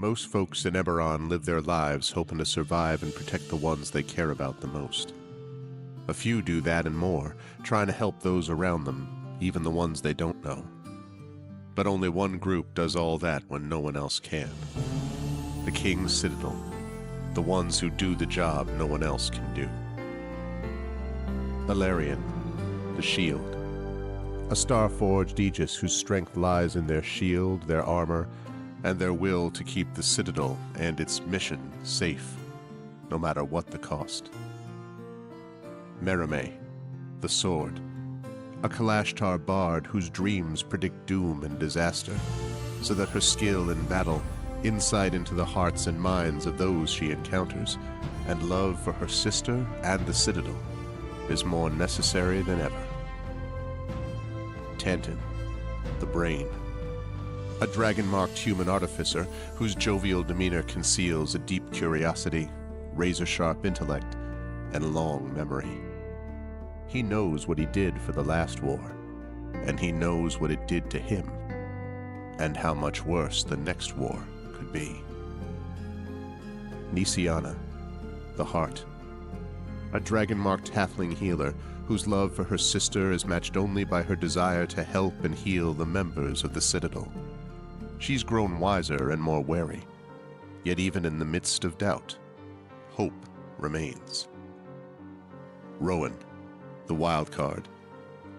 Most folks in Eberron live their lives hoping to survive and protect the ones they care about the most. A few do that and more, trying to help those around them, even the ones they don't know. But only one group does all that when no one else can. The King's Citadel, the ones who do the job no one else can do. Valerian, the Shield, a star-forged Aegis whose strength lies in their shield, their armor, and their will to keep the Citadel and its mission safe, no matter what the cost. Merime, the Sword, a Kalashtar bard whose dreams predict doom and disaster, so that her skill in battle, insight into the hearts and minds of those she encounters, and love for her sister and the Citadel is more necessary than ever. Tantan, the Brain, a dragon-marked human artificer whose jovial demeanor conceals a deep curiosity, razor-sharp intellect, and long memory. He knows what he did for the last war, and he knows what it did to him, and how much worse the next war could be. Nisiana, the Heart, a dragon-marked halfling healer whose love for her sister is matched only by her desire to help and heal the members of the Citadel. She's grown wiser and more wary, yet even in the midst of doubt, hope remains. Rowan, the Wild Card,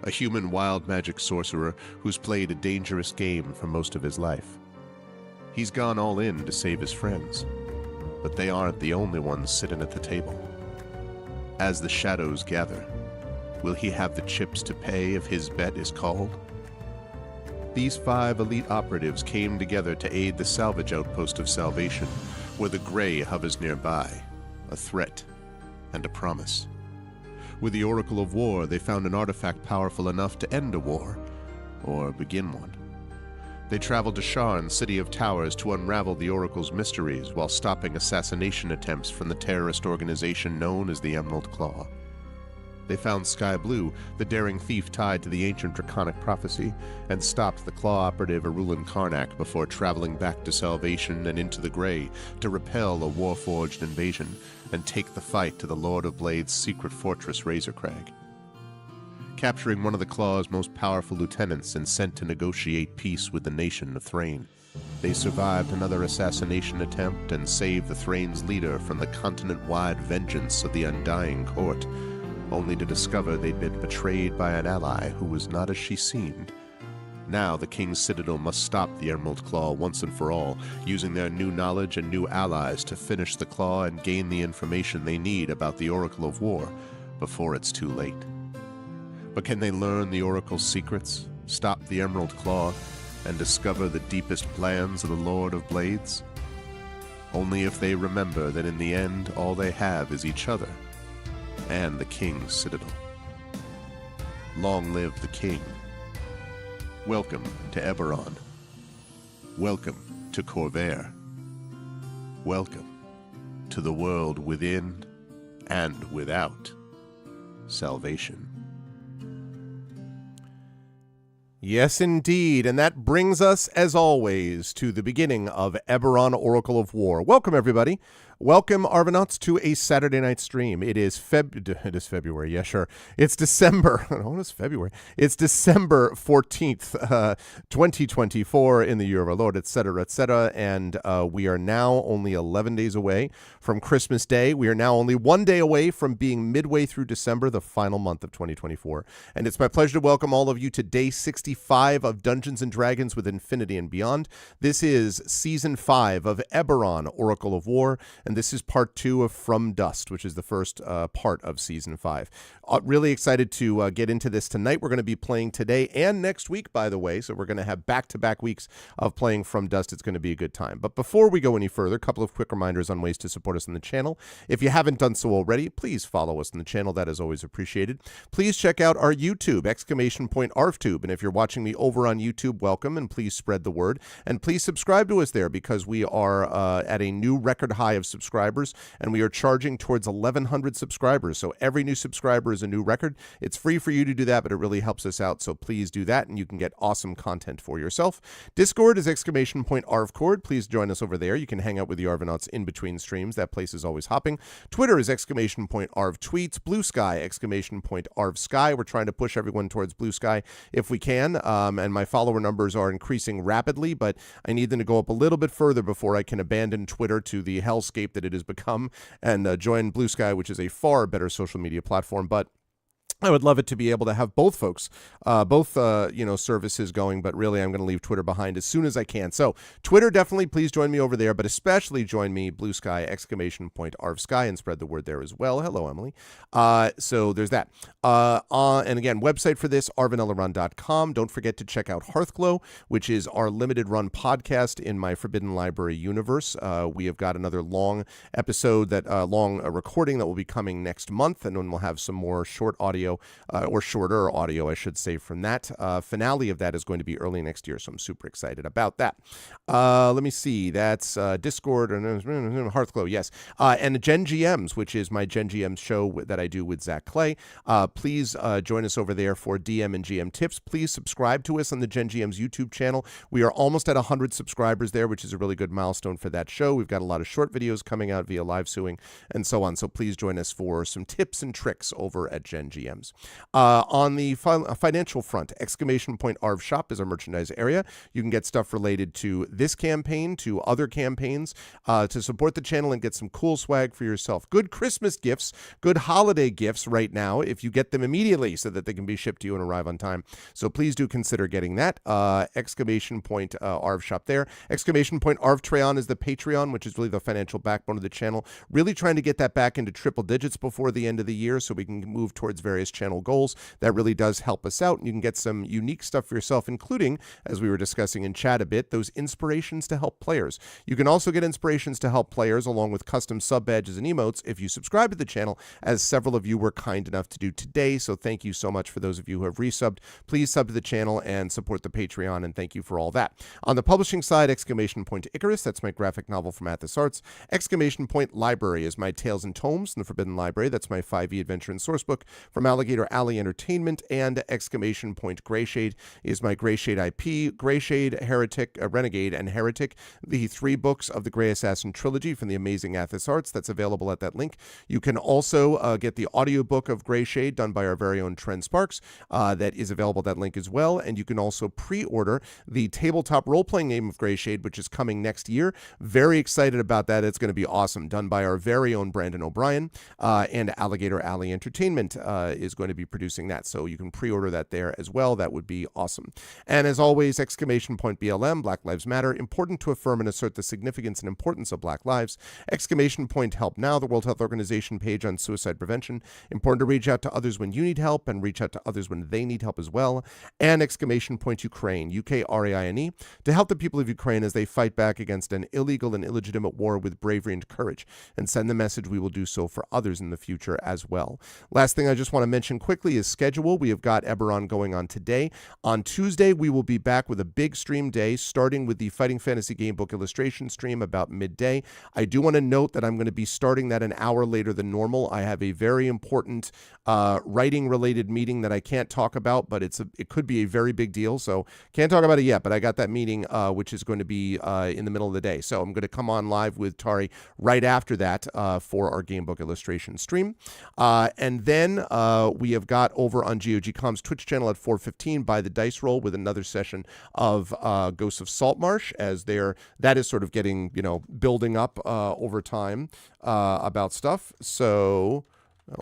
a human wild magic sorcerer who's played a dangerous game for most of his life. He's gone all in to save his friends, but they aren't the only ones sitting at the table. As the shadows gather, will he have the chips to pay if his bet is called? These 5 elite operatives came together to aid the salvage outpost of Salvation, where the Grey hovers nearby, a threat and a promise. With the Oracle of War, they found an artifact powerful enough to end a war, or begin one. They traveled to Sharn, City of Towers, to unravel the Oracle's mysteries while stopping assassination attempts from the terrorist organization known as the Emerald Claw. They found Sky Blue, the daring thief tied to the ancient draconic prophecy, and stopped the Claw operative Arulin Karnak before traveling back to Salvation and into the Grey to repel a war-forged invasion and take the fight to the Lord of Blade's secret fortress Razorcrag. Capturing one of the Claw's most powerful lieutenants and sent to negotiate peace with the nation of Thrain, they survived another assassination attempt and saved the Thrain's leader from the continent-wide vengeance of the Undying Court, only to discover they'd been betrayed by an ally who was not as she seemed. Now the King's Citadel must stop the Emerald Claw once and for all, using their new knowledge and new allies to finish the Claw and gain the information they need about the Oracle of War before it's too late. But can they learn the Oracle's secrets, stop the Emerald Claw, and discover the deepest plans of the Lord of Blades? Only if they remember that in the end all they have is each other and the King's Citadel. Long live the King. Welcome to Eberron. Welcome to Corvair. Welcome to the world within and without Salvation. Yes, indeed. And that brings us, as always, to the beginning of Eberron Oracle of War. Welcome, everybody. Welcome, Arvanauts, to a Saturday night stream. It is February. Yeah, sure. It's December. Oh, it's February. It's December 14th, 2024 in the year of our Lord, etc., etc. And we are now only 11 days away from Christmas Day. We are now only 1 day away from being midway through December, the final month of 2024. And it's my pleasure to welcome all of you to day 65 of Dungeons & Dragons with Infinity and Beyond. This is Season 5 of Eberron Oracle of War, and this is part 2 of From Dust, which is the first part of Season 5. Really excited to get into this tonight. We're going to be playing today and next week, by the way, so we're going to have back-to-back weeks of playing From Dust. It's going to be a good time. But before we go any further, a couple of quick reminders on ways to support us on the channel. If you haven't done so already, please follow us on the channel. That is always appreciated. Please check out our YouTube, !ArfTube. And if you're watching me over on YouTube, welcome, and please spread the word. And please subscribe to us there because we are at a new record high of subscribers subscribers, and we are charging towards 1,100 subscribers. So every new subscriber is a new record. It's free for you to do that, but it really helps us out. So please do that, and you can get awesome content for yourself. Discord is !ArvCord. Please join us over there. You can hang out with the Arvanauts in between streams. That place is always hopping. Twitter is !ArvTweets. Blue Sky, !ArvSky. We're trying to push everyone towards Blue Sky if we can, and my follower numbers are increasing rapidly, but I need them to go up a little bit further before I can abandon Twitter to the hellscape that it has become and join Blue Sky, which is a far better social media platform. But I would love it to be able to have both folks, services going, but really I'm going to leave Twitter behind as soon as I can. So Twitter, definitely please join me over there, but especially join me, Blue Sky, !ArvSky, and spread the word there as well. Hello, Emily. So there's that. And again, website for this, arvanelleron.com. Don't forget to check out Hearthglow, which is our limited run podcast in my Forbidden Library universe. We have got another long episode, long recording that will be coming next month, and then we'll have some more short audio, or shorter audio, I should say, from that. Finale of that is going to be early next year, so I'm super excited about that. Let me see. That's Discord and Hearthglow, yes. And Gen GMs, which is my Gen GMs show that I do with Zach Clay. Please join us over there for DM and GM tips. Please subscribe to us on the Gen GMs YouTube channel. We are almost at 100 subscribers there, which is a really good milestone for that show. We've got a lot of short videos coming out via live suing and so on. So please join us for some tips and tricks over at Gen GMs. On the financial front, !Arv Shop is our merchandise area. You can get stuff related to this campaign, to other campaigns, to support the channel and get some cool swag for yourself. Good Christmas gifts, good holiday gifts right now, if you get them immediately so that they can be shipped to you and arrive on time. So please do consider getting that. !Arv Shop there. !Arv is the Patreon, which is really the financial backbone of the channel. Really trying to get that back into triple digits before the end of the year so we can move towards various channel goals. That really does help us out, and you can get some unique stuff for yourself, including, as we were discussing in chat a bit, those inspirations to help players. You can also get inspirations to help players along with custom sub badges and emotes if you subscribe to the channel, as several of you were kind enough to do today. So thank you so much for those of you who have resubbed. Please sub to the channel and support the Patreon, and thank you for all that. On the publishing side, !Icarus, that's my graphic novel from Athos Arts. !Library is my Tales and Tomes in the Forbidden Library. That's my 5e adventure and sourcebook from Alligator Alley Entertainment. And Greyshade is my Greyshade IP, Greyshade, Heretic, Renegade, and Heretic, the 3 books of the Grey Assassin trilogy from the amazing Athos Arts. That's available at that link. You can also get the audiobook of Greyshade done by our very own Trent Sparks. That is available at that link as well. And you can also pre-order the tabletop role-playing game of Greyshade, which is coming next year. Very excited about that. It's going to be awesome. Done by our very own Brandon O'Brien, and Alligator Alley Entertainment is going to be producing that. So you can pre-order that there as well. That would be awesome. And as always, !BLM, Black Lives Matter, important to affirm and assert the significance and importance of Black lives. !Help Now, the World Health Organization page on suicide prevention. Important to reach out to others when you need help and reach out to others when they need help as well. And !Ukraine, UKRAINE, to help the people of Ukraine as they fight back against an illegal and illegitimate war with bravery and courage, and send the message we will do so for others in the future as well. Last thing I just want to mention quickly is schedule. We have got Eberron going on today. On Tuesday, we will be back with a big stream day, starting with the Fighting Fantasy Gamebook illustration stream about midday. I do want to note that I'm going to be starting that an hour later than normal. I have a very important writing-related meeting that I can't talk about, but it could be a very big deal, so can't talk about it yet, but I got that meeting, which is going to be in the middle of the day. So I'm going to come on live with Tari right after that for our Gamebook illustration stream. And then we have got over on GOGCom's Twitch channel at 4:15 by the Dice Roll with another session of Ghosts of Saltmarsh, as that is sort of getting, building up over time about stuff. So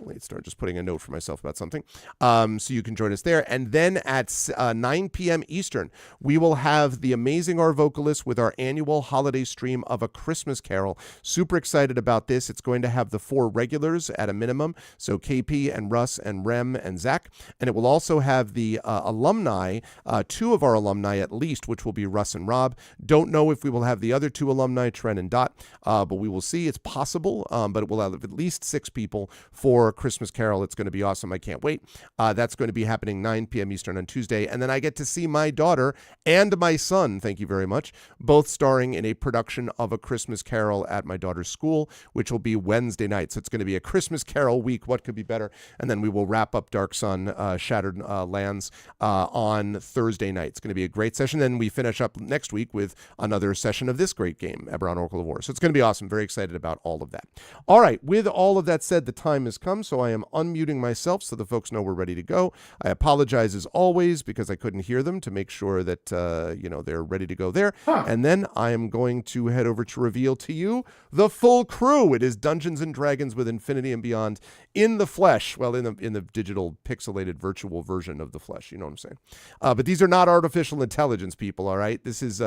let's start just putting a note for myself about something. So you can join us there. And then at 9 p.m. Eastern, we will have the amazing our vocalist with our annual holiday stream of A Christmas Carol. Super excited about this. It's going to have the 4 regulars at a minimum. So KP and Russ and Rem and Zach. And it will also have the alumni, 2 of our alumni at least, which will be Russ and Rob. Don't know if we will have the other 2 alumni, Tren and Dot, but we will see. It's possible, but it will have at least 6 people for for Christmas Carol. It's going to be awesome. I can't wait. That's going to be happening 9 p.m. Eastern on Tuesday. And then I get to see my daughter and my son, thank you very much, both starring in a production of A Christmas Carol at my daughter's school, which will be Wednesday night. So it's going to be a Christmas Carol week. What could be better? And then we will wrap up Dark Sun, Shattered Lands on Thursday night. It's going to be a great session. Then we finish up next week with another session of this great game, Eberron Oracle of War. So it's going to be awesome. Very excited about all of that. All right. With all of that said, the time has come, so I am unmuting myself so the folks know we're ready to go. I apologize as always because I couldn't hear them, to make sure that they're ready to go there. And then I am going to head over to reveal to you the full crew. It is Dungeons and Dragons with Infinity and Beyond in the flesh. Well, in the digital pixelated virtual version of the flesh. You know what I'm saying? But these are not artificial intelligence people. All right. This is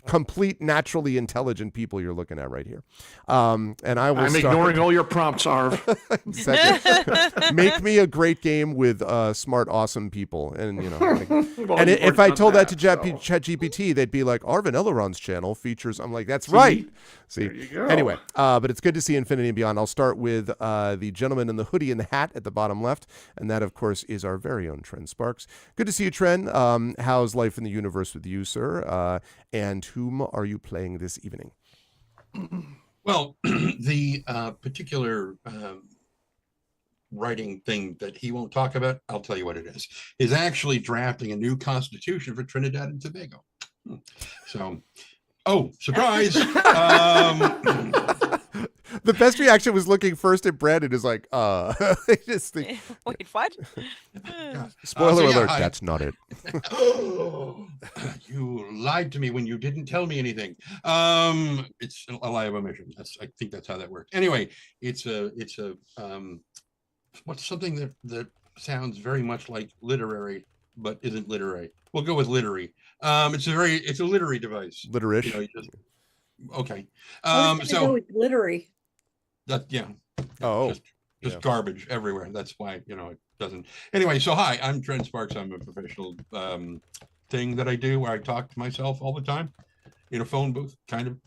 complete naturally intelligent people you're looking at right here. And I'm ignoring all your prompts, Arv. Make me a great game with smart, awesome people. And Well, and you've if already I told done that to so. ChatGPT, they'd be like, Arvin Elleron's channel features. I'm like, that's right. See, There you go. anyway, but it's good to see Infinity and Beyond. I'll start with the gentleman in the hoodie and the hat at the bottom left, and that, of course, is our very own Tren Sparks. Good to see you, Tren. How's life in the universe with you, sir? And whom are you playing this evening? Well, the particular writing thing that he won't talk about, I'll tell you what it is actually drafting a new constitution for Trinidad and Tobago. So, surprise. The best reaction was looking first at Brandon is like, just think, Wait, what? spoiler alert, hi. that's not it. You lied to me when you didn't tell me anything. It's a lie of omission. I think that's how that works. Anyway, it's a what's something that sounds very much like literary but isn't literary. We'll go with literary. It's a literary device. Literish. Okay. I was gonna go with glittery. That Oh, just yeah. garbage everywhere. That's why it doesn't. Anyway, so hi, I'm Trent Sparks. I'm a professional thing that I do where I talk to myself all the time in a phone booth, kind of.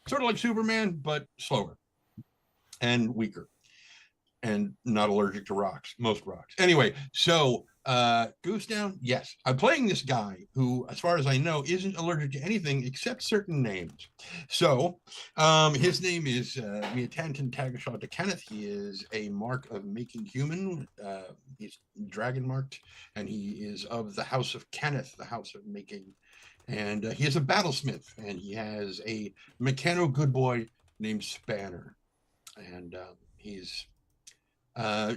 Sort of like Superman, but slower and weaker and not allergic to rocks, most rocks. Anyway, so Goose Down, yes. I'm playing this guy who, as far as I know, isn't allergic to anything except certain names. So his name is Miatantan Tagashaw de Kenneth. He is a mark of making human. He's dragon marked, and he is of the House of Kenneth, the House of Making. And he is a battlesmith, and he has a mechano good boy named Spanner. And he's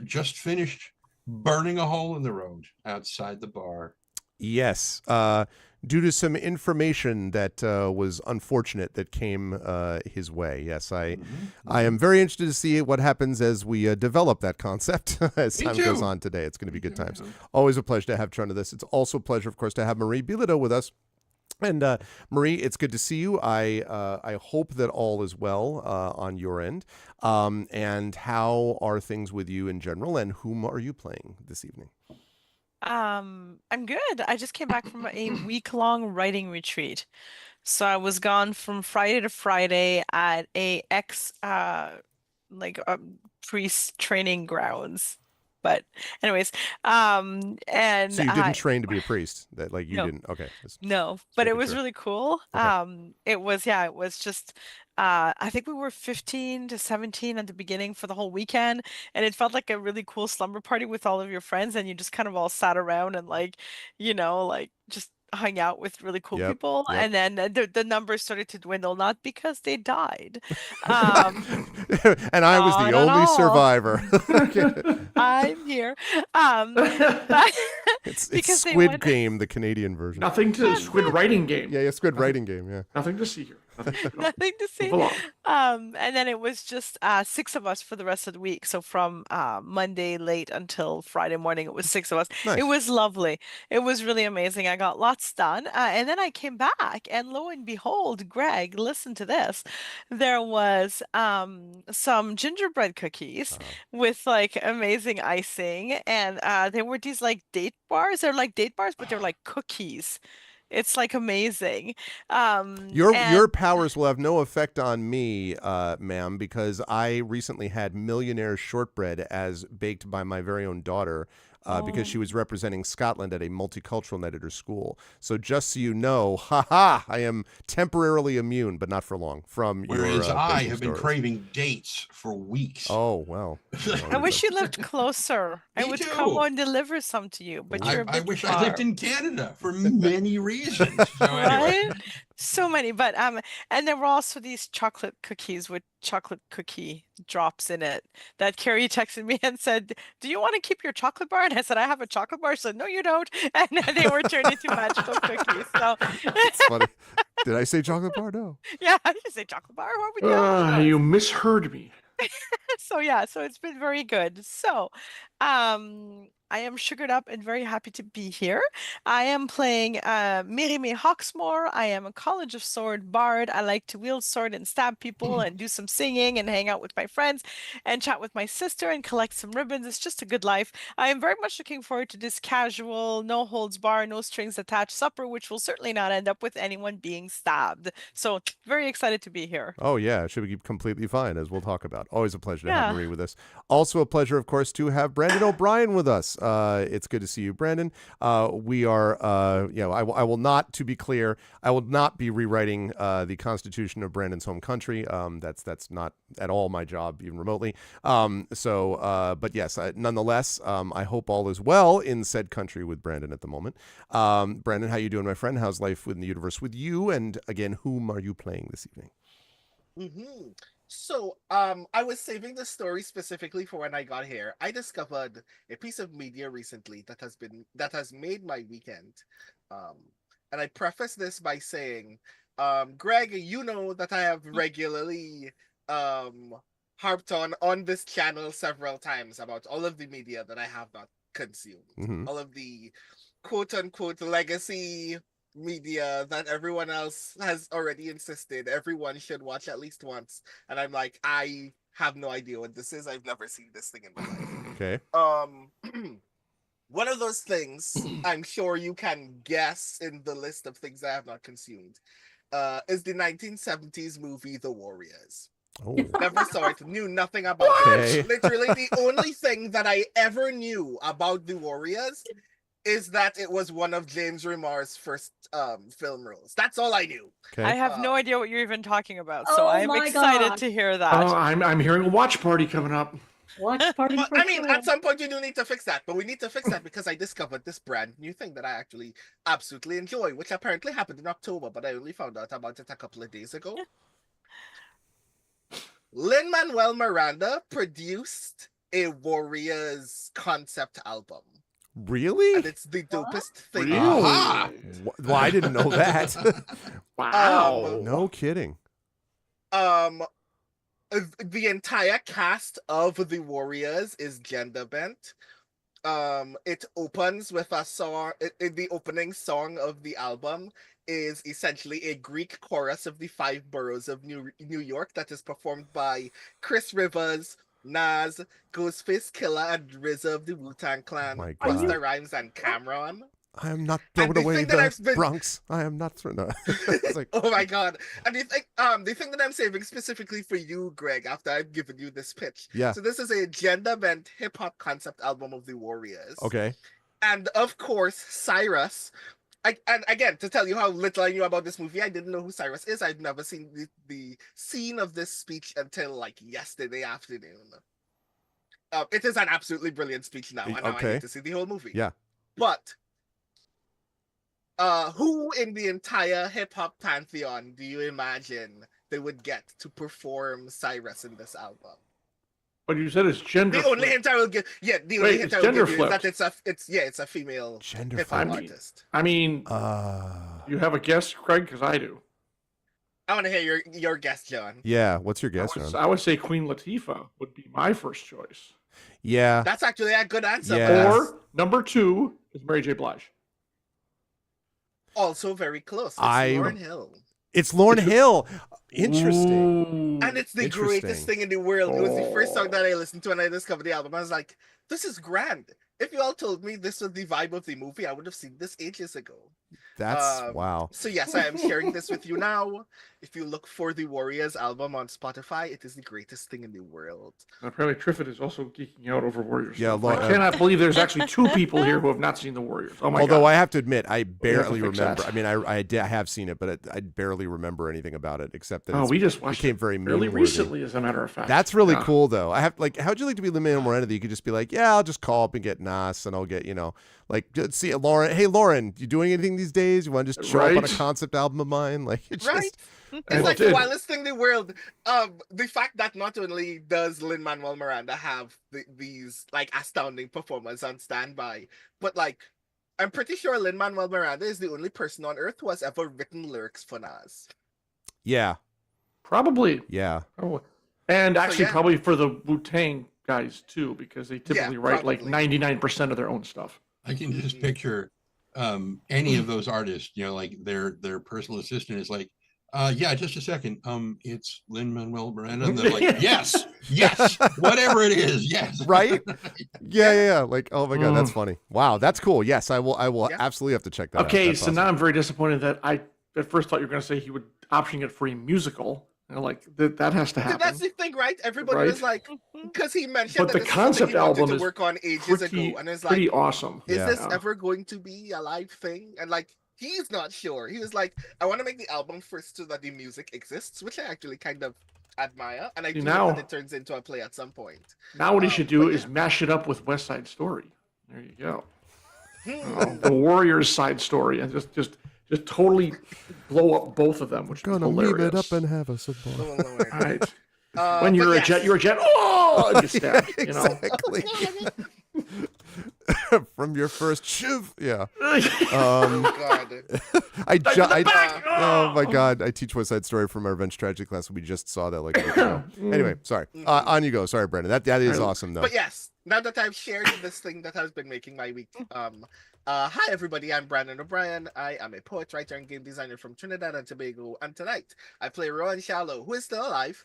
just finished burning a hole in the road outside the bar. Yes. Due to some information that was unfortunate that came his way. Yes, I am very interested to see what happens as we develop that concept as time goes on today. It's going to be good times. Always a pleasure to have Trent of this. It's also a pleasure, of course, to have Marie Bilodeau with us. And Marie, it's good to see you. I hope that all is well on your end. And how are things with you in general? And whom are you playing this evening? I'm good. I just came back from a week-long writing retreat. So I was gone from Friday to Friday at a priest training grounds. But anyways, and So you didn't train to be a priest? That you No. didn't? Okay. No, but it was sure. really cool. Okay. It was just I think we were 15 to 17 at the beginning for the whole weekend, and it felt like a really cool slumber party with all of your friends, and you just kind of all sat around and just hung out with really cool Yep, people. yep. And then the numbers started to dwindle, not because they died. Um, And I was the not at only all. survivor. I'm here. But It's because they Squid went- Game, the Canadian version. Nothing to Squid writing game. Yeah, Squid Writing Game, yeah. Nothing to see here. Nothing to go. Nothing to see. Move along. And then it was just 6 of us for the rest of the week. So from Monday late until Friday morning, it was 6 of us. Nice. It was lovely. It was really amazing. I got lots done. And then I came back, and lo and behold, Greg, listen to this. There was some gingerbread cookies with amazing icing, and they were these date bars. They're like date bars, but they're like cookies. It's like amazing. Your And powers will have no effect on me, ma'am, because I recently had millionaire shortbread as baked by my very own daughter. Because she was representing Scotland at a multicultural night at her school. So just so you know, I am temporarily immune, but not for long, from Whereas your I baking have been stories. craving dates for weeks. Oh, well. I wish you lived closer. I Me would come too. and deliver some to you, but you're a I bit wish I far. lived in Canada for many reasons. So anyway. Right? So many, but and there were also these chocolate cookies with chocolate cookie drops in it that Carrie texted me and said, "Do you want to keep your chocolate bar?" And I said, "I have a chocolate bar." She said, "No, you don't." And they were turned into magical cookies. So It's funny. Did I say chocolate bar? No. yeah, I didn't say chocolate bar. What would you have? You misheard me. So yeah, so it's been very good. So, I am sugared up and very happy to be here. I am playing Mirime Hawksmoor. I am a College of Sword bard. I like to wield sword and stab people and do some singing and hang out with my friends and chat with my sister and collect some ribbons. It's just a good life. I am very much looking forward to this casual, no holds bar, no strings attached supper, which will certainly not end up with anyone being stabbed. So very excited to be here. Oh, yeah. It should be completely fine, as we'll talk about. Always a pleasure to have Yeah. Marie with us. Also a pleasure, of course, to have Brandon O'Brien with us. It's good to see you, Brandon. We are, I will not, to be clear, I will not be rewriting the Constitution of Brandon's home country. That's not at all my job, even remotely. But yes, nonetheless, I hope all is well in said country with Brandon at the moment. Brandon, how you doing, my friend? How's life in the universe with you? And again, whom are you playing this evening? So, I was saving the story specifically for when I got here. I discovered a piece of media recently that has made my weekend. And I preface this by saying, Greg, you know that I have regularly harped on this channel several times about all of the media that I have not consumed. All of the quote unquote legacy media that everyone else has already insisted everyone should watch at least once, and I'm like, I have no idea what this is. I've never seen this thing in my life. Okay. One of those things I'm sure you can guess in the list of things I have not consumed is the 1970s movie The Warriors. Oh. Never saw it, knew nothing about it. Literally the only thing that I ever knew about The Warriors is that it was one of James Remar's first film roles. That's all I knew. Okay. I have no idea what you're even talking about, so I'm excited to hear that. Oh, I'm hearing a watch party coming up. Watch party. Well, I mean, at some point you do need to fix that, but we need to fix that because I discovered this brand new thing that I actually absolutely enjoy, which apparently happened in October, but I only found out about it a couple of days ago. Lin-Manuel Miranda produced a Warriors concept album. Really? And it's the dopest thing. Really? Well, I didn't know that. Wow. No kidding. The entire cast of the Warriors is gender bent. It opens with a song. The opening song of the album is essentially a Greek chorus of the 5 boroughs of New York that is performed by Chris Rivers, Nas, Ghostface Killer, and RZA of the Wu-Tang Clan, My God. Busta Rhymes, and Cameron. I am not throwing the away thing that the I've been- Bronx. I am not throwing. No. It's like, Oh my God! And the thing that I'm saving specifically for you, Greg, after I've given you this pitch. Yeah. So this is a gender-bent hip-hop concept album of the Warriors. okay. And of course, Cyrus. And again, to tell you how little I knew about this movie, I didn't know who Cyrus is. I'd never seen the scene of this speech until like yesterday afternoon. It is an absolutely brilliant speech now, and now I need to see the whole movie. Yeah. But who in the entire hip-hop pantheon do you imagine they would get to perform Cyrus in this album? But you said it's gender. The only hint I will give, the only hint I will give you is that it's a female Gender hip-hop flipped. artist. I mean, Uh, you have a guess, Craig, because I do. I want to hear your guess, John. yeah. What's your guess, John? I would say Queen Latifah would be my first choice. Yeah. That's actually a good answer. Yeah. But that's Or number 2 is Mary J. Blige. also very close. It's I- Lauryn Hill. It's Lauryn Hill. Interesting. Ooh. And it's the Interesting. greatest thing in the world. It was the first song that I listened to and I discovered the album. I was like, this is grand. if you all told me this was the vibe of the movie, I would have seen this ages ago. That's wow. So yes, I am sharing this with you now. If you look for the Warriors album on Spotify, it is the greatest thing in the world. Apparently, Triffid is also geeking out over Warriors. Yeah, stuff. I cannot believe there's actually 2 people here who have not seen the Warriors. Oh my Although God. I have to admit, I barely fix remember. that. I mean, I have seen it, but I barely remember anything about it except that we just watched became it very fairly meme-worthy. recently, as a matter of fact. That's really cool, though. I have like, how'd you like to be Lin-Manuel Miranda? That you could just be like, yeah, I'll just call up and get Nas, and I'll get like see Lauren. Hey, Lauren, you doing anything these days? You want to just show up on a concept album of mine? Like, it's Right? just, It's like the wildest thing in the world. The fact that not only does Lin-Manuel Miranda have these like astounding performers on standby, but like I'm pretty sure Lin-Manuel Miranda is the only person on earth who has ever written lyrics for Nas. yeah, Probably. yeah. Oh, and actually, yeah. probably for the Wu-Tang guys too, because they typically write like probably. 99% of their own stuff. I can just picture any of those artists, like their personal assistant is like, yeah, just a second. It's Lin-Manuel Miranda. And they're like, yes, whatever it is, yes. Right? Yeah. Like, oh my God, that's funny. Wow, that's cool. Yes, I will absolutely have to check that out. Okay, That's so awesome. now I'm very disappointed that I at first thought you were going to say he would option it for a musical. Like that has to happen. That's the thing, right? Everybody was like, because he mentioned But that the this is something concept he wanted album to is work on ages ago, and it's like, pretty awesome. Is Yeah. this ever going to be a live thing? And like, he's not sure. He was like, I want to make the album first so that the music exists, which I actually kind of admire, and I do hope that it turns into a play at some point. Now what he should do is mash it up with West Side Story. There you go. The Warriors side story, and just totally blow up both of them, which is Gonna hilarious. leave it up and have a cigar. Oh, Lord. All right. When you're a jet, you're a jet. Oh, and get stabbed. Exactly. From your first shiv, yeah. God. Oh my God, I teach West Side Story from our Revenge Tragedy class. We just saw that like a week ago. Anyway, sorry. On you go. Sorry, Brandon. That is awesome though. But yes, now that I've shared this thing that has been making my week, hi everybody, I'm Brandon O'Brien. I am a poet, writer, and game designer from Trinidad and Tobago, and tonight I play Rowan Shallow, who is still alive,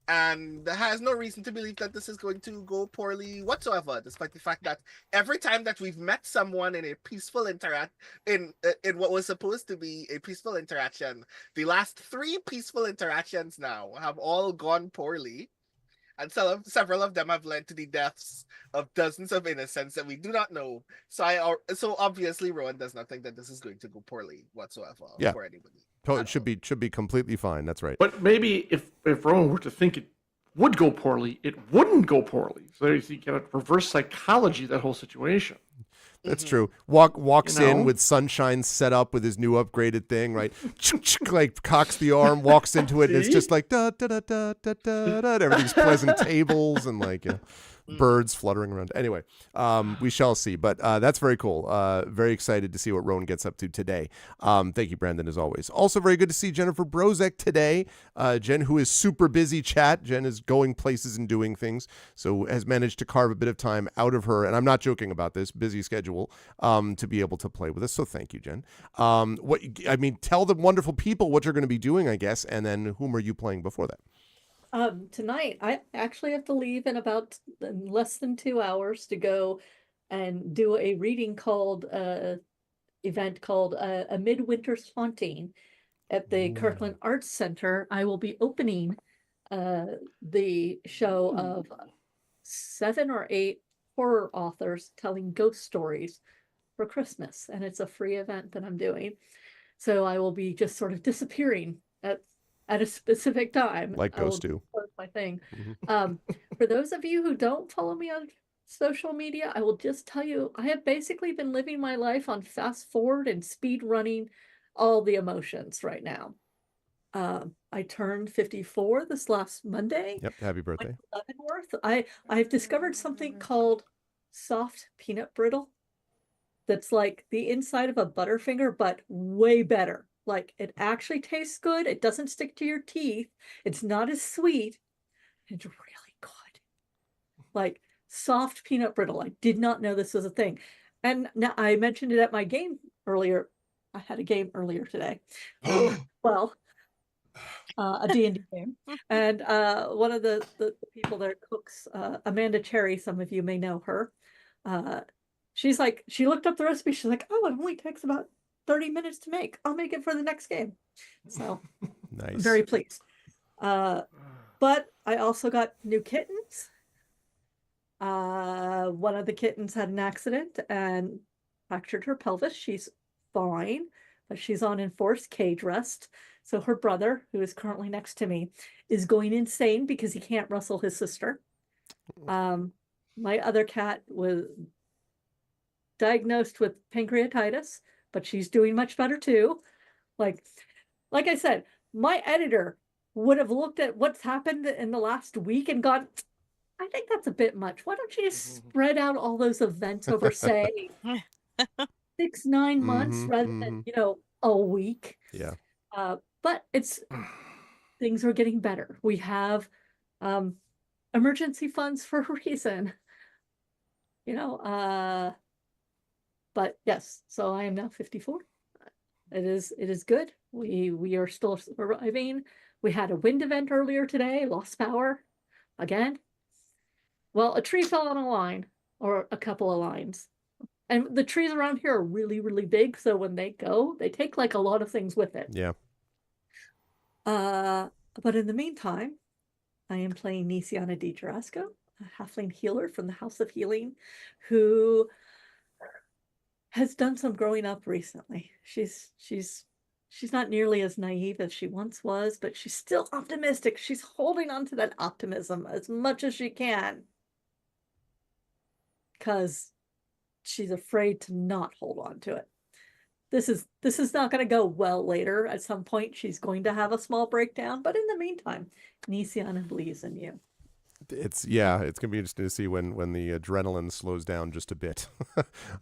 and has no reason to believe that this is going to go poorly whatsoever, despite the fact that every time that we've met someone in a peaceful in what was supposed to be a peaceful interaction, the last 3 peaceful interactions now have all gone poorly. And several of them have led to the deaths of dozens of innocents that we do not know. So obviously, Rowan does not think that this is going to go poorly whatsoever for anybody. It should be completely fine. That's right. But maybe if Rowan were to think it would go poorly, it wouldn't go poorly. So you get a reverse psychology, that whole situation. That's true. Walks in with sunshine set up with his new upgraded thing, right? Like cocks the arm, walks into it, and it's just like da da da da da da da. Everything's pleasant tables and like birds fluttering around. Anyway, we shall see. But that's very cool. Very excited to see what Rowan gets up to today. Thank you, Brandon, as always. Also very good to see Jennifer Brozek today. Jen, who is super busy, chat. Jen is going places and doing things, so has managed to carve a bit of time out of her, and I'm not joking about this, busy schedule, to be able to play with us. So thank you, Jen. Tell the wonderful people what you're going to be doing, I guess, and then whom are you playing before that? Tonight, I actually have to leave in about less than 2 hours to go and do a reading event called A Midwinter's Haunting at the Kirkland Arts Center. I will be opening the show of 7 or 8 horror authors telling ghost stories for Christmas, and it's a free event that I'm doing. So I will be just sort of disappearing at a specific time. Like ghosts do. My thing. For those of you who don't follow me on social media, I will just tell you, I have basically been living my life on fast forward and speed running all the emotions right now. I turned 54 this last Monday. Yep, happy birthday. Leavenworth. I've discovered something called soft peanut brittle that's like the inside of a Butterfinger, but way better. Like, it actually tastes good. It doesn't stick to your teeth. It's not as sweet. It's really good. Like, soft peanut brittle. I did not know this was a thing. And now I mentioned it at my game earlier. I had a game earlier today. Well, a D&D game. And one of the people there cooks, Amanda Cherry, some of you may know her. She's like, she looked up the recipe. She's like, oh, it only takes about 30 minutes to make. I'll make it for the next game. So Nice. I'm very pleased. But I also got new kittens. One of the kittens had an accident and fractured her pelvis. She's fine, but she's on enforced cage rest. So her brother, who is currently next to me, is going insane because he can't wrestle his sister. My other cat was diagnosed with pancreatitis, but she's doing much better too. Like I said, my editor would have looked at what's happened in the last week and gone, I think that's a bit much. Why don't you just spread out all those events over, say, 6-9 months rather than, a week? Yeah. But things are getting better. We have emergency funds for a reason. But yes, so I am now 54. It is good. We are still surviving. We had a wind event earlier today, lost power again. Well, a tree fell on a line, or a couple of lines. And the trees around here are really, really big, so when they go, they take like a lot of things with it. Yeah. But in the meantime, I am playing Nisiana Di Jarasco, a halfling healer from the House of Healing, who has done some growing up recently. She's not nearly as naive as she once was, but she's still optimistic. She's holding on to that optimism as much as she can, because she's afraid to not hold on to it. This is not going to go well later. At some point, she's going to have a small breakdown. But in the meantime, Nisiana believes in you. It's going to be interesting to see when the adrenaline slows down just a bit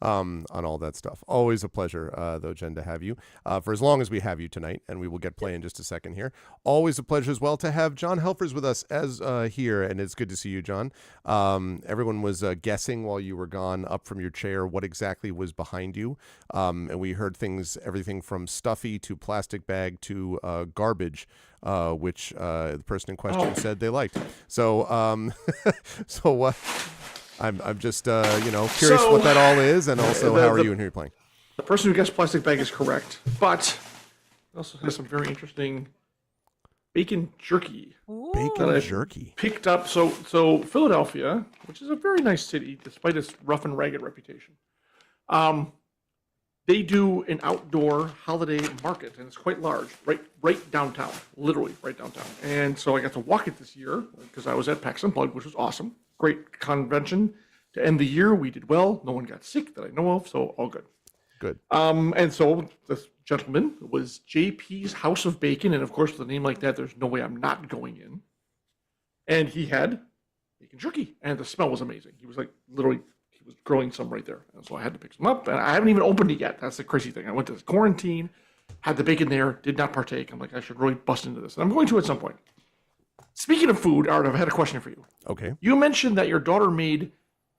on all that stuff. Always a pleasure, though, Jen, to have you for as long as we have you tonight, and we will get play in just a second here. Always a pleasure as well to have John Helfers with us as here, and it's good to see you, John. Everyone was guessing while you were gone up from your chair what exactly was behind you, and we heard everything from stuffy to plastic bag to garbage. Which the person in question said they liked. So, I'm just curious what that all is, and also how are you and who you're playing. The person who guessed plastic bag is correct, but it also has some very interesting bacon jerky. Bacon jerky Picked up. So Philadelphia, which is a very nice city despite its rough and ragged reputation. They do an outdoor holiday market, and it's quite large, right downtown, literally right downtown. And so I got to walk it this year because I was at PAX Unplugged, which was awesome. Great convention to end the year. We did well. No one got sick that I know of, so all good. Good. And so this gentleman was JP's House of Bacon, and of course, with a name like that, there's no way I'm not going in. And he had bacon jerky, and the smell was amazing. He was like literally. He was growing some right there. And so I had to pick some up, and I haven't even opened it yet. That's the crazy thing. I went to quarantine, had the bacon there, did not partake. I'm like, I should really bust into this. And I'm going to at some point. Speaking of food, Art, I've had a question for you. Okay. You mentioned that your daughter made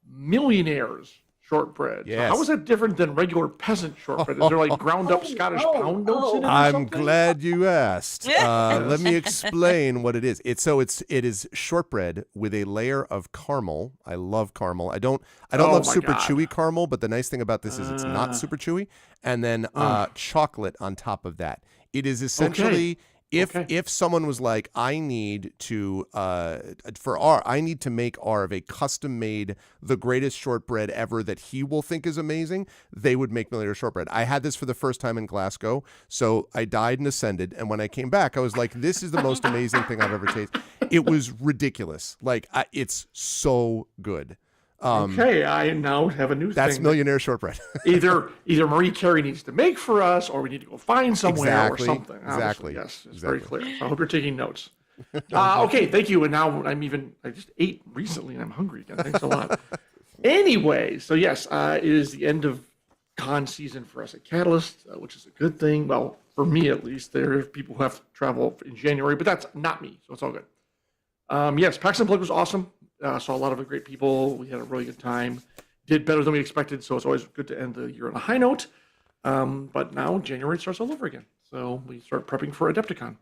Millionaire's shortbread. Yes. So how is that different than regular peasant shortbread? Is there like ground up Scottish pound notes in it or I'm something? glad you asked. Let me explain what it is. It is shortbread with a layer of caramel. I love caramel. I don't love super chewy caramel, but the nice thing about this is it's not super chewy. And then chocolate on top of that. It is essentially if someone was like, I need to make Arv a custom made, the greatest shortbread ever that he will think is amazing, they would make Millionaire shortbread. I had this for the first time in Glasgow, so I died and ascended. And when I came back, I was like, this is the most amazing thing I've ever tasted. It was ridiculous. Like, it's so good. I now have a new thing. That's Millionaire shortbread. either Marie Carey needs to make for us, or we need to go find somewhere or something. Exactly. Yes, it's very clear. So I hope you're taking notes. Okay, thank you. And now I just ate recently and I'm hungry again. Thanks a lot. Anyway, so yes, it is the end of con season for us at Catalyst, which is a good thing. Well, for me at least. There are people who have to travel in January, but that's not me, so it's all good. Yes, PAX Unplugged was awesome. Saw a lot of great people. We had a really good time. Did better than we expected, so it's always good to end the year on a high note. But now January starts all over again. So we start prepping for Adepticon.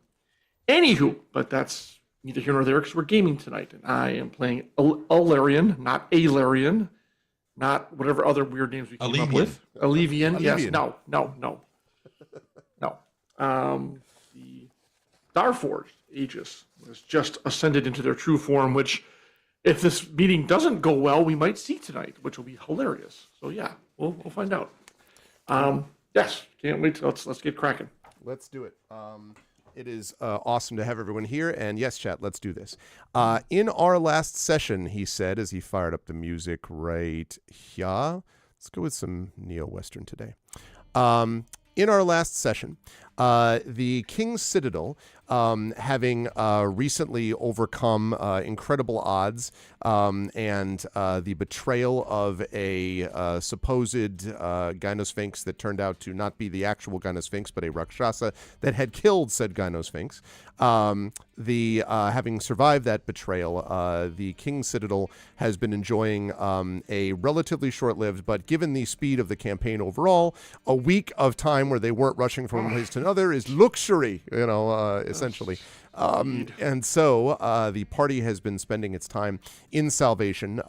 Anywho, but that's neither here nor there because we're gaming tonight. And I am playing Alarian, not Alarian. not whatever other weird names we came up Allevian. with. Allevian, yes. Allevian. No. The Starforged Aegis has just ascended into their true form, which, if this meeting doesn't go well, we might see tonight, which will be hilarious. So yeah, we'll find out. Yes, can't wait. Let's get cracking. Let's do it. It is awesome to have everyone here. And yes, chat, let's do this. In our last session, he said, as he fired up the music right here. Let's go with some neo-Western today. In our last session, the King's Citadel, having recently overcome incredible odds and the betrayal of a supposed Gynosphinx that turned out to not be the actual Gynosphinx, but a Rakshasa that had killed said Gynosphinx. Having survived that betrayal, the King's Citadel has been enjoying a relatively short-lived, but given the speed of the campaign overall, a week of time where they weren't rushing from one place to another is luxury, essentially. And so the party has been spending its time in Salvation,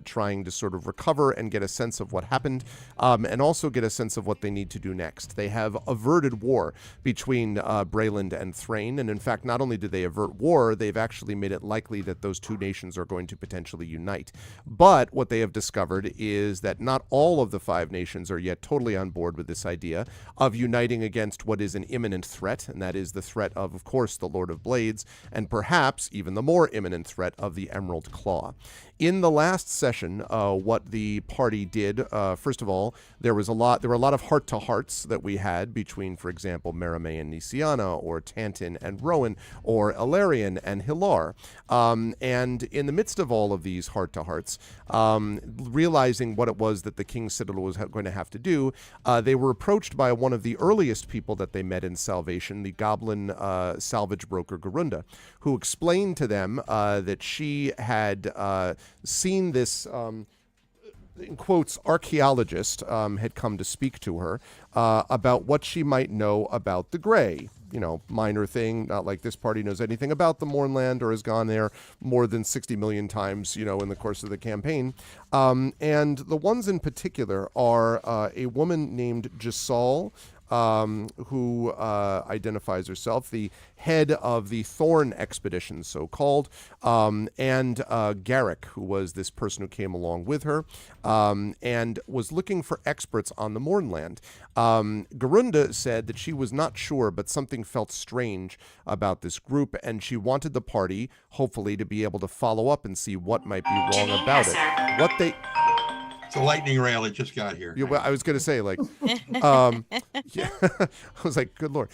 trying to sort of recover and get a sense of what happened, and also get a sense of what they need to do next. They have averted war between Breland and Thrain, and in fact, not only did they avert war, they've actually made it likely that those two nations are going to potentially unite. But what they have discovered is that not all of the 5 nations are yet totally on board with this idea of uniting against what is an imminent threat, and that is the threat of course, the Lord of Blades, and perhaps even the more imminent threat of the Emerald Claw. In the last session, what the party did, first of all, there were a lot of heart-to-hearts that we had between, for example, Merimee and Nisiana, or Tantin and Rowan, or Ilarion and Hilar. And in the midst of all of these heart-to-hearts, realizing what it was that the King's Citadel was going to have to do, they were approached by one of the earliest people that they met in Salvation, the goblin salvage broker Garunda, who explained to them that she had seen this, in quotes, archaeologist had come to speak to her about what she might know about the Grey. Minor thing, not like this party knows anything about the Mournland or has gone there more than 60 million times, in the course of the campaign. And the ones in particular are a woman named Gisal, who identifies herself, the head of the Thorn expedition, so-called, and Garrick, who was this person who came along with her, and was looking for experts on the Mournland. Garunda said that she was not sure, but something felt strange about this group, and she wanted the party, hopefully, to be able to follow up and see what might be wrong about it. What they... It's a lightning rail. It just got here. Yeah, well, I was going to say, yeah, I was like, good Lord.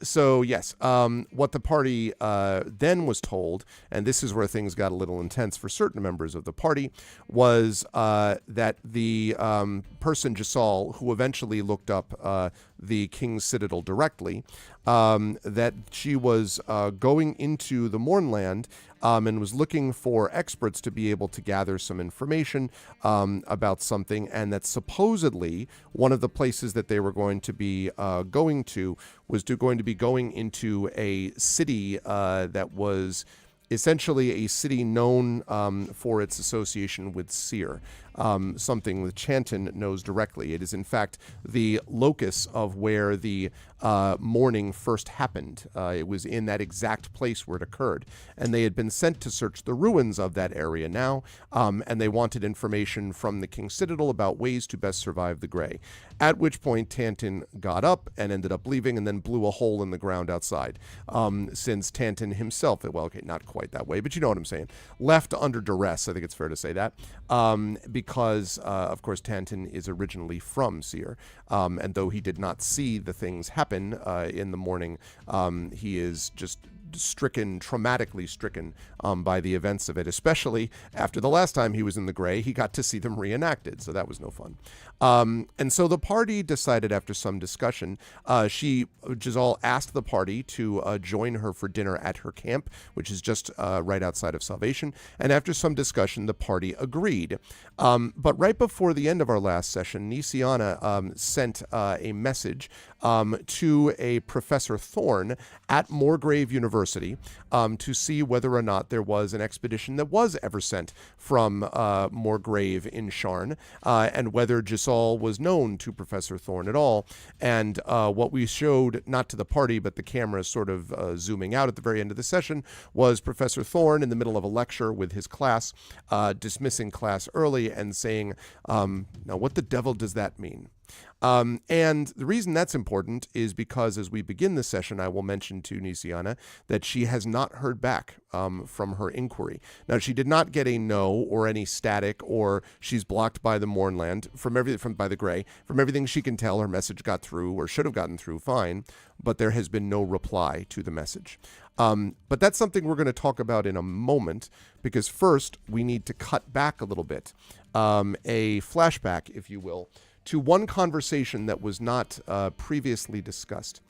So, yes, what the party then was told, and this is where things got a little intense for certain members of the party, was that the person, Gisal, who eventually looked up the King's Citadel directly, that she was going into the Mournland and was looking for experts to be able to gather some information about something, and that supposedly one of the places that they were going to be going to was going to be going into a city that was essentially a city known for its association with Seer, something that Chanton knows directly. It is, in fact, the locus of where the mourning first happened. It was in that exact place where it occurred. And they had been sent to search the ruins of that area now, and they wanted information from the King's Citadel about ways to best survive the Grey. At which point, Tantin got up and ended up leaving and then blew a hole in the ground outside. Since Tantin himself, well, okay, not quite that way, but you know what I'm saying, left under duress, I think it's fair to say that, because, of course, Tantin is originally from Seer, and though he did not see the things happen in the morning, he is just traumatically stricken by the events of it, especially after the last time he was in the Grey, he got to see them reenacted, so that was no fun. And so the party decided after some discussion, Gisal asked the party to join her for dinner at her camp, which is just right outside of Salvation, and after some discussion, the party agreed. But right before the end of our last session, Nisiana sent a message to a Professor Thorn at Moorgrave University, University to see whether or not there was an expedition that was ever sent from Moorgrave in Sharn, and whether Gisal was known to Professor Thorn at all. And what we showed, not to the party, but the camera sort of zooming out at the very end of the session, was Professor Thorn in the middle of a lecture with his class, dismissing class early and saying, now what the devil does that mean? And the reason that's important is because as we begin the session, I will mention to Nisiana that she has not heard back from her inquiry. Now, she did not get a no or any static, or she's blocked by the Mournland by the Gray. From everything she can tell, her message got through, or should have gotten through fine, but there has been no reply to the message. But that's something we're going to talk about in a moment, because first we need to cut back a little bit, a flashback, if you will, to one conversation that was not previously discussed.